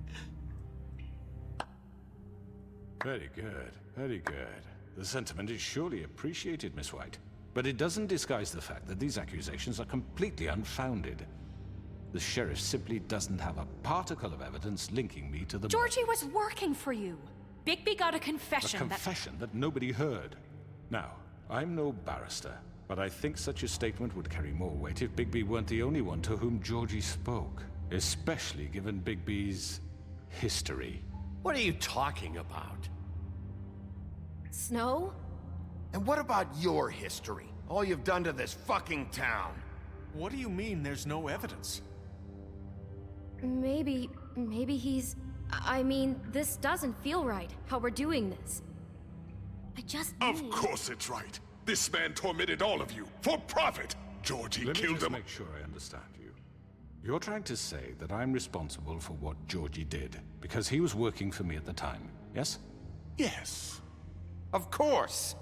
U: Very good, very good. The sentiment is surely appreciated, Miss White. But it doesn't disguise the fact that these accusations are completely unfounded. The sheriff simply doesn't have a particle of evidence linking me to the...
K: Georgie was working for you. Bigby got a confession.
U: A confession that nobody heard. Now, I'm no barrister, but I think such a statement would carry more weight if Bigby weren't the only one to whom Georgie spoke. Especially given Bigby's history.
N: What are you talking about?
B: Snow?
C: And what about your history? All you've done to this fucking town?
J: What do you mean there's no evidence?
O: Maybe he's... I mean, this doesn't feel right, how we're doing this. I just need...
E: Of course it's right. This man tormented all of you, for profit. Georgie
U: Let me
E: killed
U: just
E: him.
U: make sure I understand you. You're trying to say that I'm responsible for what Georgie did, because he was working for me at the time, yes?
E: Yes.
C: Of course.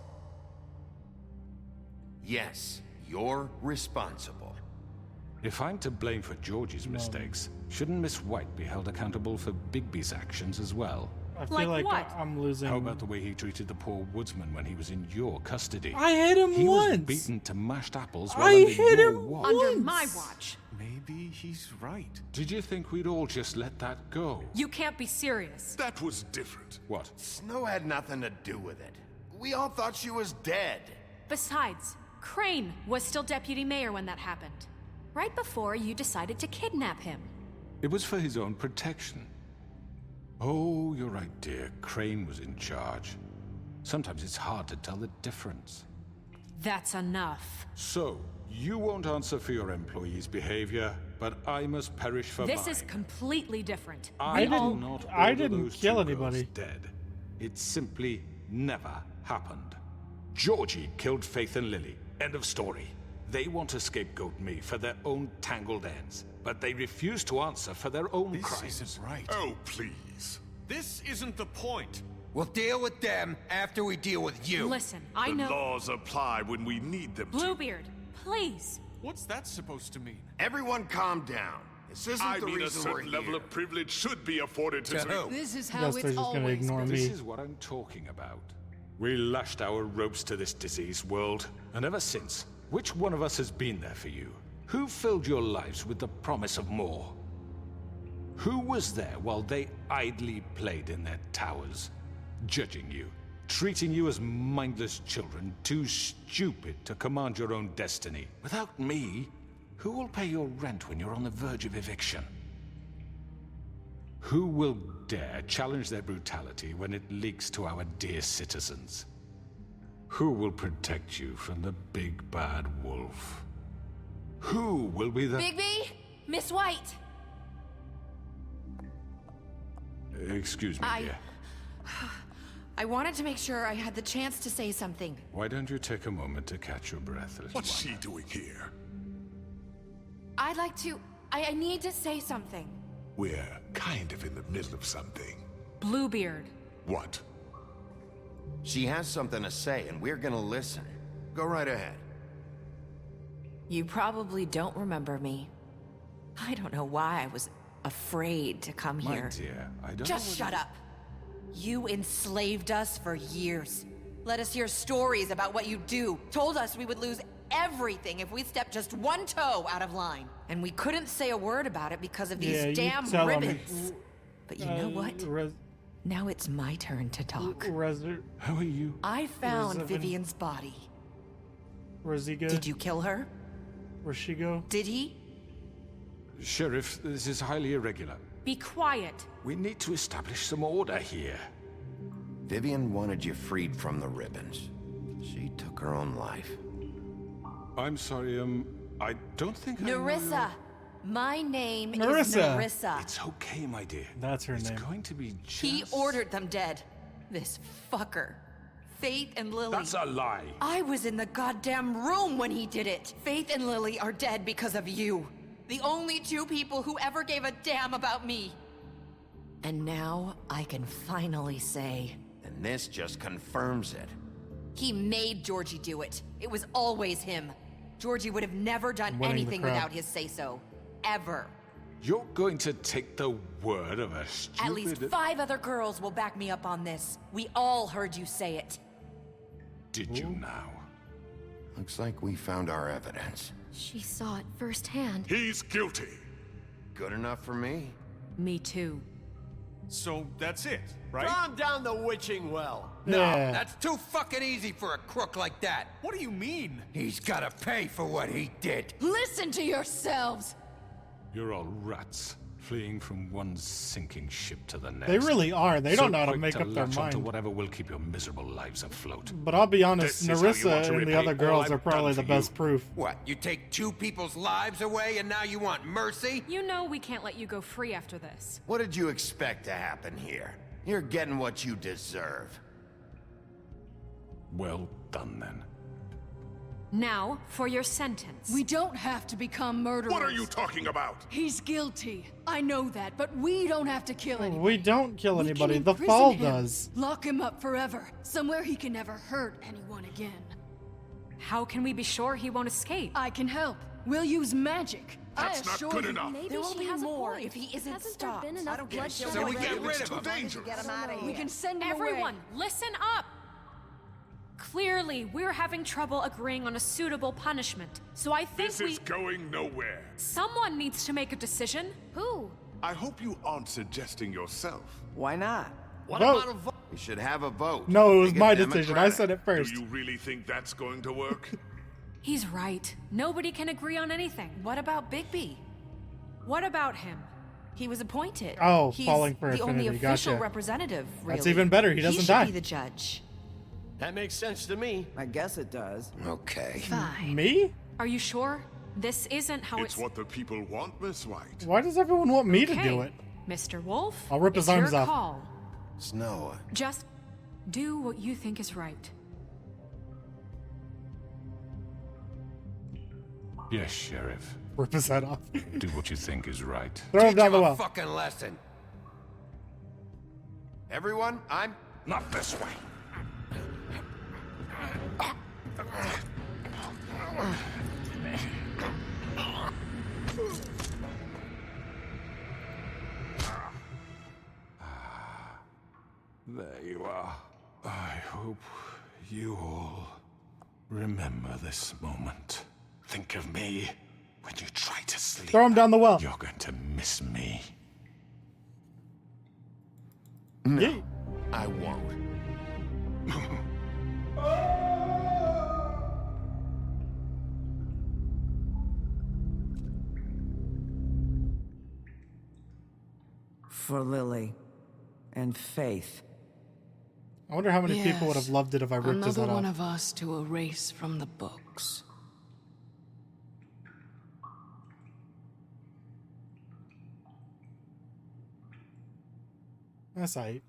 C: Yes, you're responsible.
U: If I'm to blame for Georgie's mistakes, shouldn't Miss White be held accountable for Bigby's actions as well?
A: I feel like I'm losing...
U: How about the way he treated the poor woodsman when he was in your custody?
A: I hit him
U: he
A: once!
U: He was beaten to mashed apples while
A: I
U: under
A: hit
U: your
A: him
U: watch.
K: Under my watch.
J: Maybe he's right.
U: Did you think we'd all just let that go?
K: You can't be serious.
E: That was different.
U: What?
C: Snow had nothing to do with it. We all thought she was dead.
K: Besides, Crane was still deputy mayor when that happened. Right before you decided to kidnap him.
U: It was for his own protection. Oh, you're right, dear. Crane was in charge. Sometimes it's hard to tell the difference.
K: That's enough.
U: So, you won't answer for your employees' behavior, but I must perish for mine.
K: This is completely different.
U: I
A: didn't kill anybody.
U: Dead. It simply never happened. Georgie killed Faith and Lily. End of story. They want to scapegoat me for their own tangled ends, but they refuse to answer for their own crimes.
J: This isn't right.
E: Oh, please.
J: This isn't the point.
D: We'll deal with them after we deal with you.
K: Listen, I know...
E: The laws apply when we need them to.
K: Bluebeard, please.
J: What's that supposed to mean?
C: Everyone calm down. This isn't the
E: mean,
C: reason
E: a certain
C: we're
E: level
C: here.
E: of privilege should be afforded to...
B: This is
A: Guess
B: how
A: they're
B: it's
A: just gonna
B: always
A: ignore
B: been.
A: me.
U: This is what I'm talking about. We lashed our ropes to this diseased world, and ever since, which one of us has been there for you? Who filled your lives with the promise of more? Who was there while they idly played in their towers, judging you, treating you as mindless children, too stupid to command your own destiny? Without me, who will pay your rent when you're on the verge of eviction? Who will dare challenge their brutality when it leaks to our dear citizens? Who will protect you from the big bad wolf? Who will be the...
O: Bigby? Miss White!
U: Excuse me, dear.
P: I wanted to make sure I had the chance to say something.
U: Why don't you take a moment to catch your breath, little
E: What's
U: one?
E: she doing here?
P: I'd like to... I need to say something.
E: We're kind of in the middle of something.
K: Bluebeard.
E: What?
C: She has something to say, and we're gonna listen. Go right ahead.
P: You probably don't remember me. I don't know why I was afraid to come
U: My
P: here.
U: dear, I don't
P: Just
U: know
P: shut up. You enslaved us for years. Let us hear stories about what you do. Told us we would lose everything if we stepped just one toe out of line. And we couldn't say a word about it because of these damn ribbons. But you know what? Now it's my turn to talk.
U: How are you?
P: I found Vivian's body.
A: Where's he go?
P: Did you kill her?
A: Where'd she go?
P: Did he?
U: Sheriff, this is highly irregular.
K: Be quiet.
U: We need to establish some order here.
C: Vivian wanted you freed from the ribbons. She took her own life.
U: I'm sorry, I don't think
P: Nerissa! My name is
A: Nerissa.
P: Nerissa.
U: It's okay, my dear.
A: That's her name.
U: It's going to be just...
P: He ordered them dead. This fucker. Faith and Lily.
U: That's a lie.
P: I was in the goddamn room when he did it. Faith and Lily are dead because of you. The only two people who ever gave a damn about me. And now I can finally say...
C: And this just confirms it.
P: He made Georgie do it. It was always him. Georgie would have never done
A: Winning the
P: anything
A: crowd.
P: without his say-so. Ever.
U: You're going to take the word of a stupid...
P: At least 5 other girls will back me up on this. We all heard you say it.
U: Did you now?
C: Looks like we found our evidence.
O: She saw it firsthand.
E: He's guilty.
C: Good enough for me.
B: Me too.
J: So that's it, right?
N: Throw him down the witching well.
D: No,
A: Yeah.
D: that's too fucking easy for a crook like that.
J: What do you mean?
D: He's gotta pay for what he did.
W: Listen to yourselves!
U: You're all rats, fleeing from one sinking ship to the next.
A: They really are. They
U: So
A: don't know how to
U: quick
A: make up their
U: latch onto
A: mind.
U: whatever will keep your miserable lives afloat.
A: But I'll be honest,
U: This is how you
A: Nerissa
U: want to
A: and the
U: repay
A: other
U: all
A: girls
U: I've
A: are probably
U: done
A: the
U: for
A: best
U: you.
A: proof.
D: What, you take 2 people's lives away and now you want mercy?
K: You know we can't let you go free after this.
C: What did you expect to happen here? You're getting what you deserve.
U: Well done, then.
K: Now, for your sentence.
W: We don't have to become murderers.
E: What are you talking about?
W: He's guilty. I know that, but we don't have to kill anyone.
A: We don't kill
W: We can
A: anybody. The
W: imprison
A: fall
W: him,
A: does.
W: Lock him up forever, somewhere he can never hurt anyone again.
K: How can we be sure he won't escape?
W: I can help. We'll use magic.
E: That's
W: I
E: not
W: assure
E: good
W: you.
E: enough.
O: Maybe
P: There will
O: she
P: be
O: has
P: more
O: a point.
P: if he isn't
O: Hasn't
P: stopped.
O: there been enough bloodshed
D: So we get
O: already?
D: rid of him.
E: Dangerous.
X: Get him out of here.
W: We can send him
K: Everyone,
W: away.
K: listen up! Clearly, we're having trouble agreeing on a suitable punishment. So I think
E: This is going nowhere.
K: someone needs to make a decision.
O: Who?
E: I hope you aren't suggesting yourself.
T: Why not?
A: Vote.
C: We should have a vote.
A: No, it was
C: Make it
A: my decision. I
C: democratic.
A: said it first.
E: Do you really think that's going to work?
K: He's right. Nobody can agree on anything.
P: What about Bigby?
K: What about him?
P: He was appointed.
A: Oh,
P: He's
A: falling for
P: the only
A: affinity.
P: official
A: Gotcha.
P: representative, really.
A: That's even better. He doesn't
P: should
A: die.
P: be the judge.
N: That makes sense to me.
T: I guess it does.
C: Okay.
W: Fine.
A: Me?
K: Are you sure? This isn't how
E: It's what the people want, Miss White.
A: Why does everyone want me to do it?
K: Mr. Wolf,
A: I'll rip his
K: it's your
A: arms off.
K: call.
C: Snow.
K: Just do what you think is right.
U: Yes, Sheriff.
A: Rip his head off.
U: Do what you think is right.
A: Throw him
D: Teach
A: down
D: him
A: the
D: a
A: well.
D: fucking lesson.
C: Everyone, I'm...
U: Not this way. There you are. I hope you all remember this moment. Think of me when you try to sleep.
A: Throw him down the well.
U: You're going to miss me.
C: No, I won't.
T: For Lily. And Faith.
A: I wonder how many people would have
W: Yes.
A: loved it if I ripped his head
W: Another one
A: off.
W: of us to erase from the books.
A: That's aight.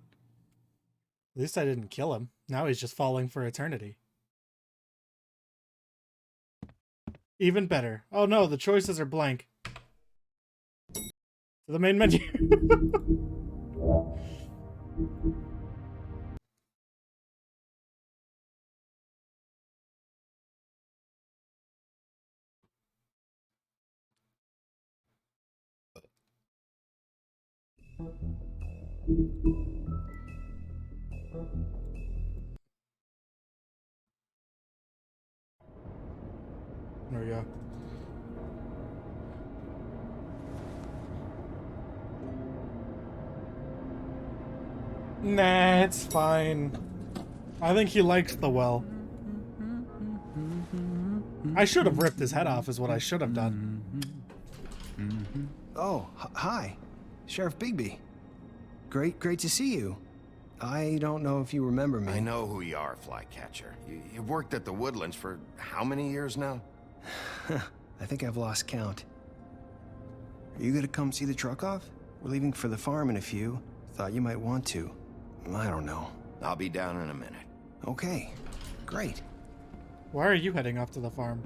A: At least I didn't kill him. Now he's just falling for eternity. Even better. Oh no, the choices are blank. To the main menu. There we go. Nah, it's fine. I think he likes the well. I should have ripped his head off is what I should have done.
G: Oh, hi. Sheriff Bigby. Great to see you. I don't know if you remember me.
C: I know who you are, Flycatcher. You've worked at the Woodlands for how many years now?
G: I think I've lost count. Are you gonna come see the truck off? We're leaving for the farm in a few. Thought you might want to. I don't know.
C: I'll be down in a minute.
G: Okay, great.
A: Why are you heading off to the farm?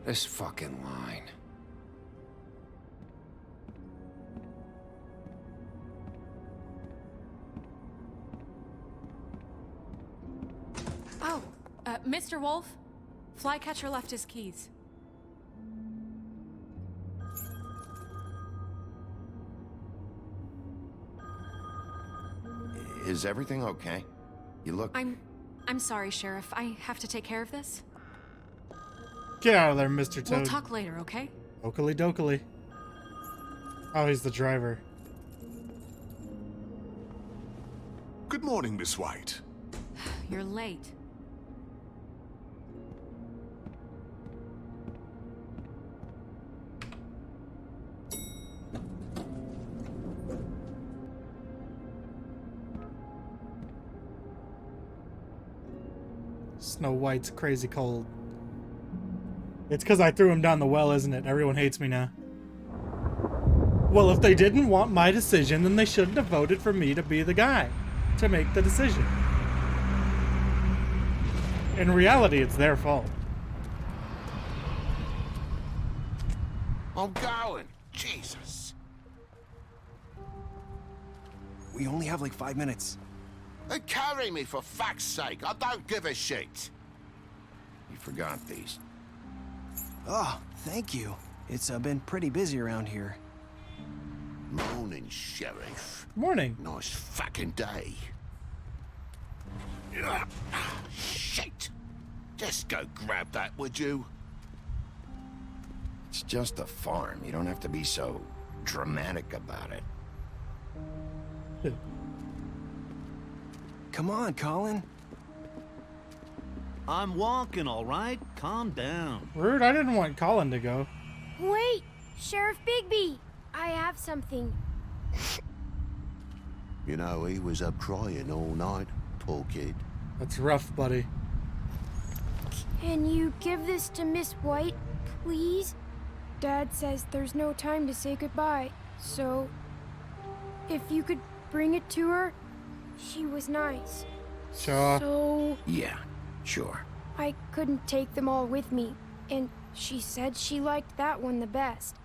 C: This fucking line.
K: Oh, Mr. Wolf? Flycatcher left his keys.
C: Is everything okay? You look...
K: I'm sorry, Sheriff. I have to take care of this.
A: Get out of there, Mr. Toad.
K: We'll talk later, okay?
A: Oakley dokley. Oh, he's the driver.
E: Good morning, Miss White.
K: You're late.
A: Snow White's crazy cold. It's because I threw him down the well, isn't it? Everyone hates me now. Well, if they didn't want my decision, then they shouldn't have voted for me to be the guy to make the decision. In reality, it's their fault.
E: I'm going. Jesus.
G: We only have like 5 minutes.
E: They carry me for fuck's sake. I don't give a shit.
C: You forgot these.
G: Oh, thank you. It's been pretty busy around here.
E: Morning, Sheriff.
A: Morning.
E: Nice fucking day. Shit. Just go grab that, would you?
C: It's just a farm. You don't have to be so dramatic about it.
G: Come on, Colin.
M: I'm walking, all right? Calm down.
A: Rude, I didn't want Colin to go.
Q: Wait, Sheriff Bigby. I have something.
E: You know, he was up crying all night, poor kid.
A: That's rough, buddy.
Q: Can you give this to Miss White, please? Dad says there's no time to say goodbye, so if you could bring it to her. She was nice.
A: Sure.
Q: So...
C: Yeah, sure.
Q: I couldn't take them all with me, and she said she liked that one the best.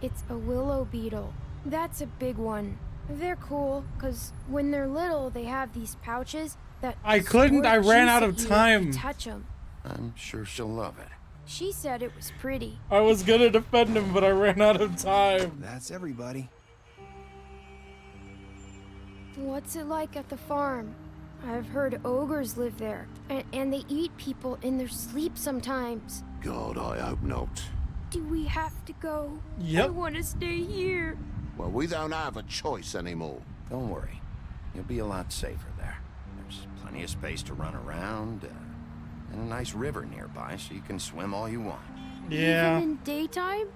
Q: It's a willow beetle. That's a big one. They're cool, because when they're little, they have these pouches that...
A: I couldn't, I ran out of time.
Q: Touch them.
C: I'm sure she'll love it.
Q: She said it was pretty.
A: I was gonna defend him, but I ran out of time.
G: That's everybody.
Q: What's it like at the farm? I've heard ogres live there, and they eat people in their sleep sometimes.
E: God, I hope not.
Q: Do we have to go?
A: Yep.
Q: I want to stay here.
E: Well, we don't have a choice anymore.
C: Don't worry. You'll be a lot safer there. There's plenty of space to run around, and a nice river nearby, so you can swim all you want.
A: Yeah.
Q: Even in daytime?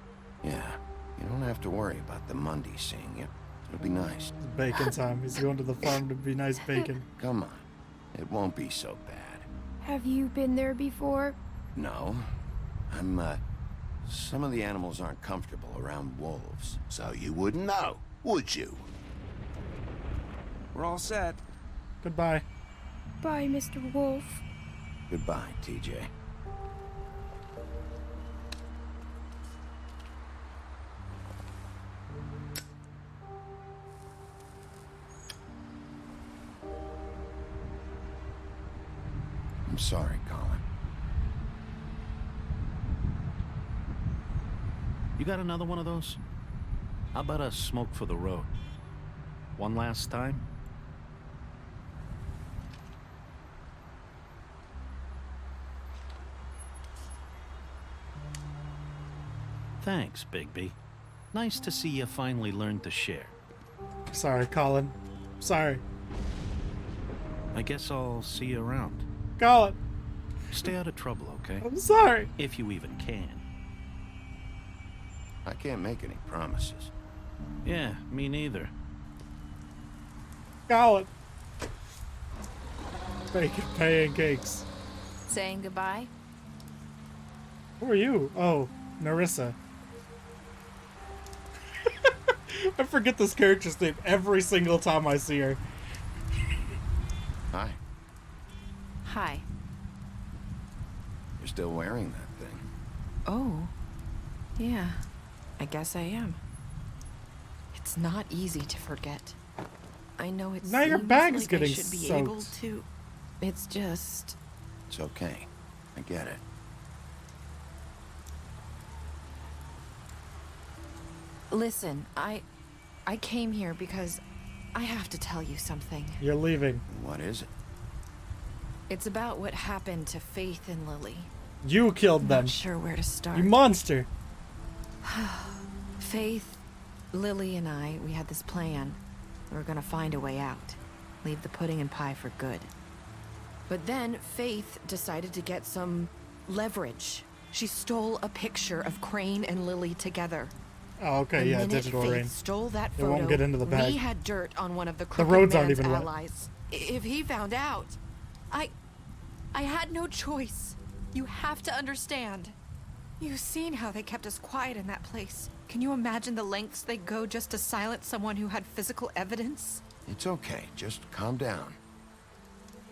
C: Yeah. You don't have to worry about the Mundy seeing you. It'll be nice.
A: It's bacon time. He's going to the farm to be nice bacon.
C: Come on. It won't be so bad.
Q: Have you been there before?
C: No. Some of the animals aren't comfortable around wolves.
E: So you wouldn't know, would you?
G: We're all set.
A: Goodbye.
Q: Bye, Mr. Wolf.
C: Goodbye, TJ. I'm sorry, Colin.
M: You got another one of those? How about a smoke for the road? One last time? Thanks, Bigby. Nice to see you finally learned to share.
A: Sorry, Colin. Sorry.
M: I guess I'll see you around.
A: Colin.
M: Stay out of trouble, okay?
A: I'm sorry.
M: If you even can.
C: I can't make any promises.
M: Yeah, me neither.
A: Colin. Bacon pancakes.
I: Saying goodbye?
A: Who are you? Oh, Narissa. I forget this character's name every single time I see her.
C: Hi.
I: Hi.
C: You're still wearing that thing.
P: Oh. Yeah. I guess I am. It's not easy to forget. I know it's
A: now your bag's
P: like
A: getting
P: I should be
A: soaked.
P: able to. It's just.
C: It's okay. I get it.
P: Listen, I came here because I have to tell you something.
A: You're leaving.
C: What is it?
P: It's about what happened to Faith and Lily.
A: You killed them.
P: Not sure where to start.
A: You monster.
P: Faith, Lily, and I, we had this plan. We were gonna find a way out. Leave the pudding and pie for good. But then Faith decided to get some leverage. She stole a picture of Crane and Lily together.
A: Oh, okay,
P: the
A: yeah,
P: minute
A: digital
P: Faith
A: rain.
P: stole that
A: It
P: photo,
A: won't get into the bag.
P: we had dirt on one of the
A: The
P: Crooked
A: roads aren't
P: Man's
A: even wet.
P: allies. If he found out, I had no choice. You have to understand. You've seen how they kept us quiet in that place. Can you imagine the lengths they go just to silence someone who had physical evidence?
C: It's okay. Just calm down.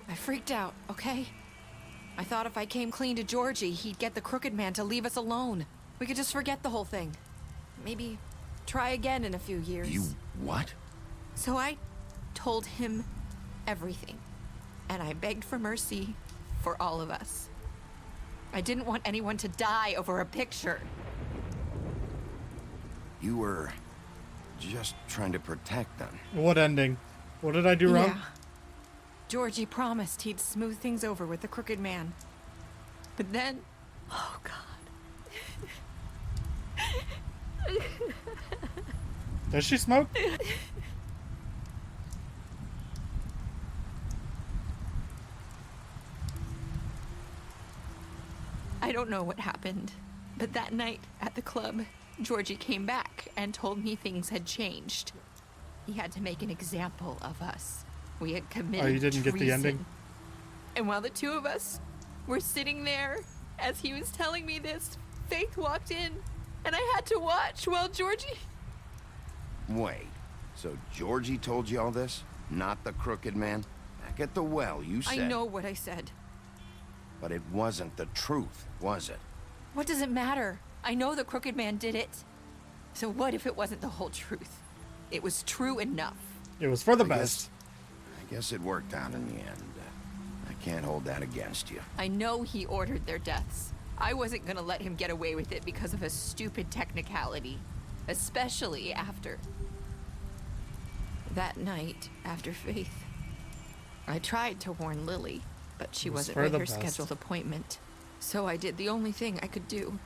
P: I freaked out, okay? I thought if I came clean to Georgie, he'd get the Crooked Man to leave us alone. We could just forget the whole thing. Maybe try again in a few years.
C: You what?
P: So I told him everything. And I begged for mercy for all of us. I didn't want anyone to die over a picture.
C: You were just trying to protect them.
A: What ending? What did I do wrong?
P: Yeah. Georgie promised he'd smooth things over with the Crooked Man. But then... Oh, God.
A: Does she smoke?
P: I don't know what happened, but that night at the club, Georgie came back and told me things had changed. He had to make an example of us. We had committed
A: Oh, you didn't get the
P: treason.
A: ending?
P: And while the two of us were sitting there, as he was telling me this, Faith walked in, and I had to watch while Georgie...
C: Wait. So Georgie told you all this? Not the Crooked Man? Back at the well, you said...
P: I know what I said.
C: But it wasn't the truth, was it?
P: What does it matter? I know the Crooked Man did it. So what if it wasn't the whole truth? It was true enough.
A: It was for the best.
C: I guess it worked out in the end. I can't hold that against you.
P: I know he ordered their deaths. I wasn't gonna let him get away with it because of a stupid technicality. Especially after... that night, after Faith. I tried to warn Lily, but she wasn't with her scheduled appointment. So I did the only thing I could do.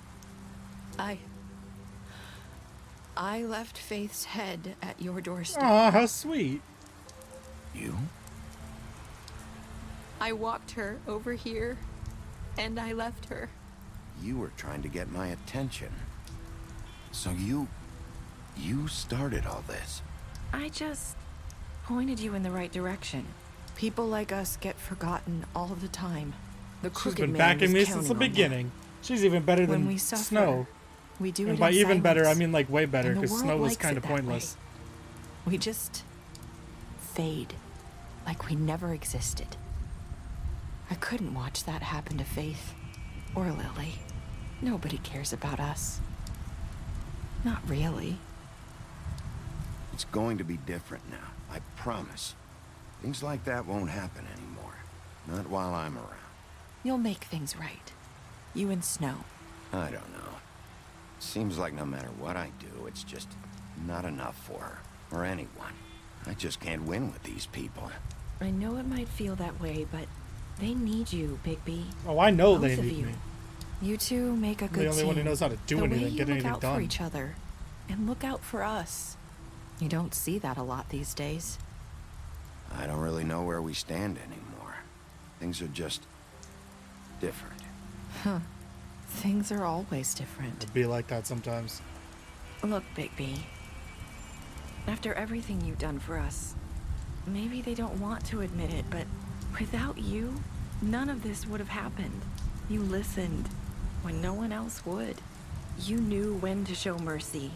P: I left Faith's head at your doorstep.
A: Aw, how sweet.
C: You?
P: I walked her over here, and I left her.
C: You were trying to get my attention. So you started all this.
P: I just pointed you in the right direction. People like us get forgotten all the time. The
A: She's
P: Crooked
A: been
P: Man
A: backing
P: was
A: me since
P: counting
A: the
P: on that.
A: beginning. She's even better
P: When
A: than
P: we suffer,
A: Snow.
P: We do
A: And
P: it
A: by
P: in
A: even better, I
P: silence.
A: mean like way better,
P: And the
A: because
P: world
A: Snow was
P: likes
A: kind
P: it
A: of
P: that way.
A: pointless.
P: We just fade, like we never existed. I couldn't watch that happen to Faith or Lily. Nobody cares about us. Not really.
C: It's going to be different now, I promise. Things like that won't happen anymore. Not while I'm around.
P: You'll make things right. You and Snow.
C: I don't know. Seems like no matter what I do, it's just not enough for her, or anyone. I just can't win with these people.
P: I know it might feel that way, but they need you, Bigby.
A: Oh, I know
P: Both
A: they
P: of
A: need
P: you.
A: me.
P: You two make a
A: I'm
P: good
A: the only
P: team.
A: one who knows how to do
P: the
A: anything,
P: way you
A: get
P: look
A: anything
P: out
A: done.
P: for each other, and look out for us. You don't see that a lot these days.
C: I don't really know where we stand anymore. Things are just different.
P: Huh. Things are always different.
A: It'd be like that sometimes.
P: Look, Bigby. After everything you've done for us,
K: Maybe they don't want to admit it, but without you, none of this would have happened. You listened when no one else would. You knew when to show mercy,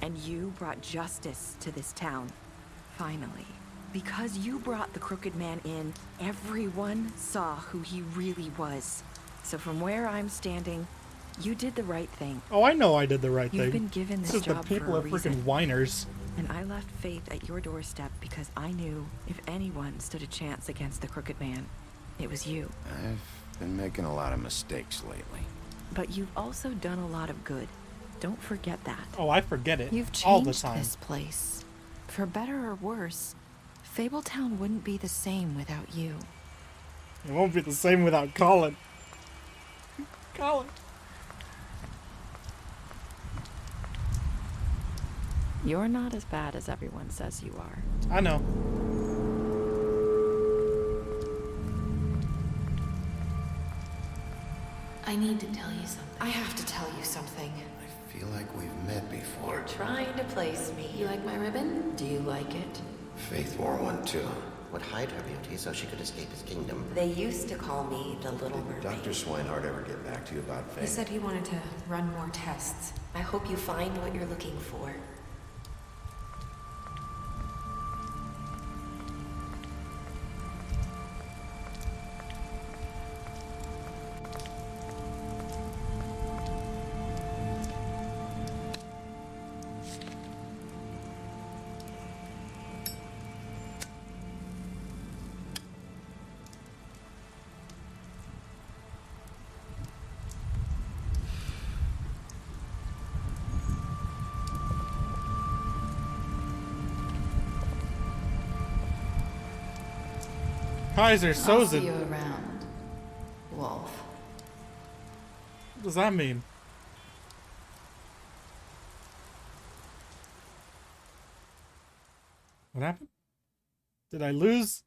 K: and you brought justice to this town. Finally. Because you brought the Crooked Man in, everyone saw who he really was. So from where I'm standing, you did the right thing.
A: Oh, I know I did the right thing.
K: You've been given this job
A: the people
K: for a
A: are freaking
K: reason.
A: whiners.
K: And I left Faith at your doorstep because I knew if anyone stood a chance against the Crooked Man, it was you.
C: I've been making a lot of mistakes lately.
K: But you've also done a lot of good. Don't forget that.
A: Oh, I forget it
K: You've
A: all the
K: changed
A: time.
K: this place. For better or worse, Fabletown wouldn't be the same without you.
A: It won't be the same without Colin. Colin.
K: You're not as bad as everyone says you are.
A: I know.
H: I need to tell you something.
B: I have to tell you something.
C: I feel like we've met before.
B: You're trying to place me.
H: You like my ribbon?
B: Do you like it?
C: Faith wore one too.
R: Would hide her beauty so she could escape his kingdom.
B: They used to call me the Little Mermaid.
C: Dr. Swinehart ever get back to you about Faith?
H: He said he wanted to run more tests.
B: I hope you find what you're looking for.
A: Kaiser
H: I'll
A: Soze.
H: see you around, Wolf.
A: What does that mean? What happened? Did I lose?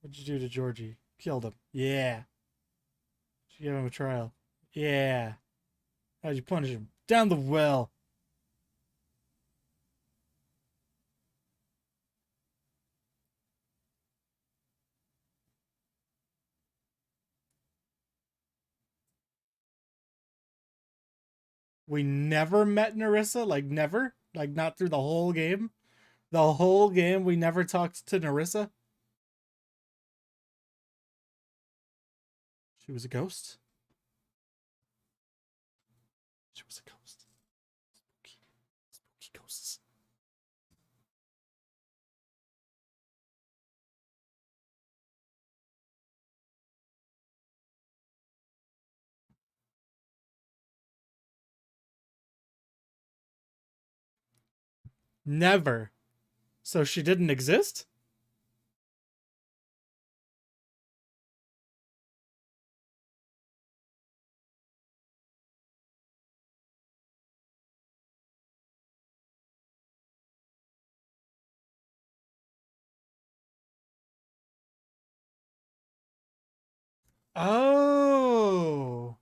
A: What'd you do to Georgie? Killed him. Yeah. Did you give him a trial? Yeah. How'd you punish him? Down the well. We never met Nerissa? Like, never? Like, not through the whole game? The whole game we never talked to Nerissa? She was a ghost? She was a ghost. Spooky. Spooky ghosts. Never. So she didn't exist? Oh.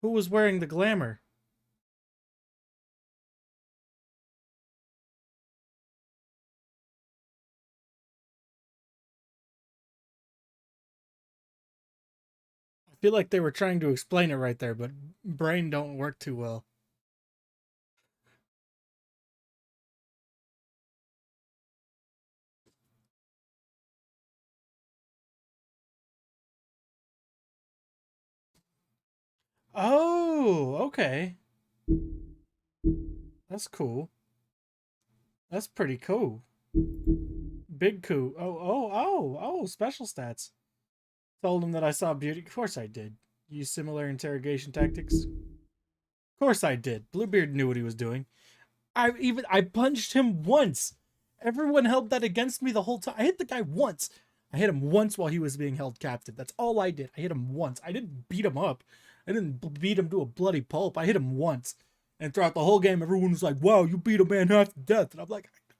A: Who was wearing the glamour? I feel like they were trying to explain it right there, but brain don't work too well. Oh, okay. That's cool. That's pretty cool. Big coup. Oh, special stats. Told him that I saw beauty. Of course I did. Use similar interrogation tactics. Of course I did. Bluebeard knew what he was doing. I punched him once. Everyone held that against me the whole time. I hit the guy once. I hit him once while he was being held captive. That's all I did. I hit him once. I didn't beat him up. I didn't beat him to a bloody pulp. I hit him once. And throughout the whole game, everyone was like, wow, you beat a man half to death. And I'm like, I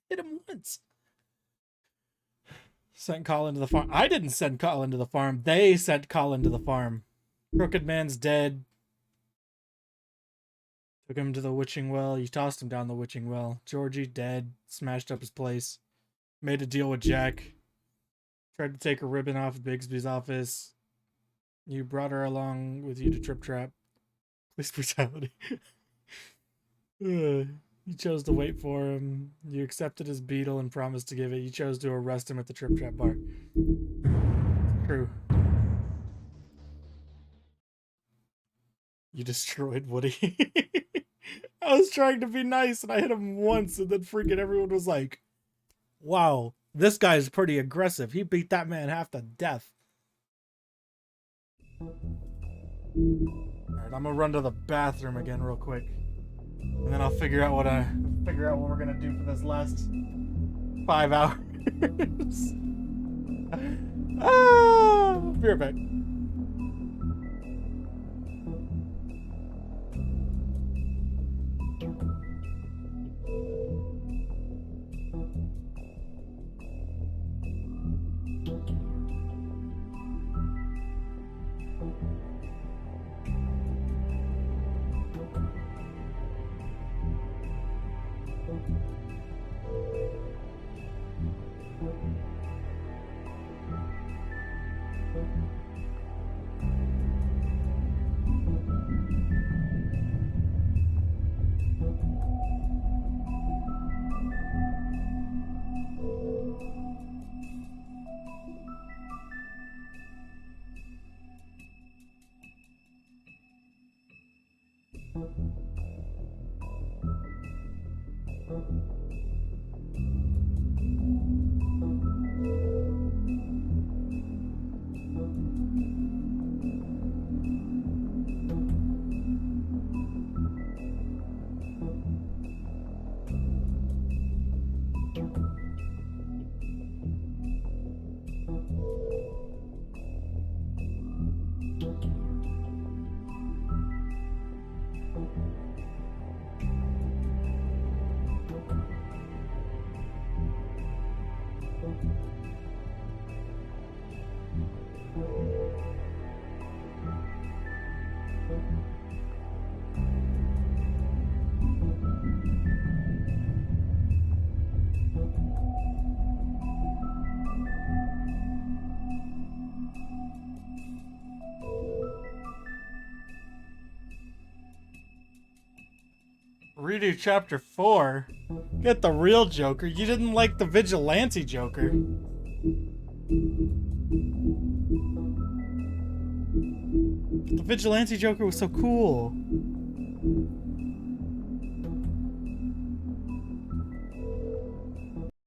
A: hit him once. Sent Colin to the farm. I didn't send Colin to the farm. They sent Colin to the farm. Crooked Man's dead. Took him to the witching well. You tossed him down the witching well. Georgie dead. Smashed up his place. Made a deal with Jack. Tried to take a ribbon off of Bigsby's office. You brought her along with you to Trip Trap. Police brutality. You chose to wait for him. You accepted his beetle and promised to give it. You chose to arrest him at the Trip Trap bar. True. You destroyed Woody. I was trying to be nice and I hit him once and then freaking everyone was like, wow, this guy's pretty aggressive. He beat that man half to death. Alright, I'm gonna run to the bathroom again real quick. And then I'll figure out what we're gonna do for this last 5 hours. Be right back. Redo chapter 4. Get the real Joker. You didn't like the vigilante Joker. The vigilante Joker was so cool.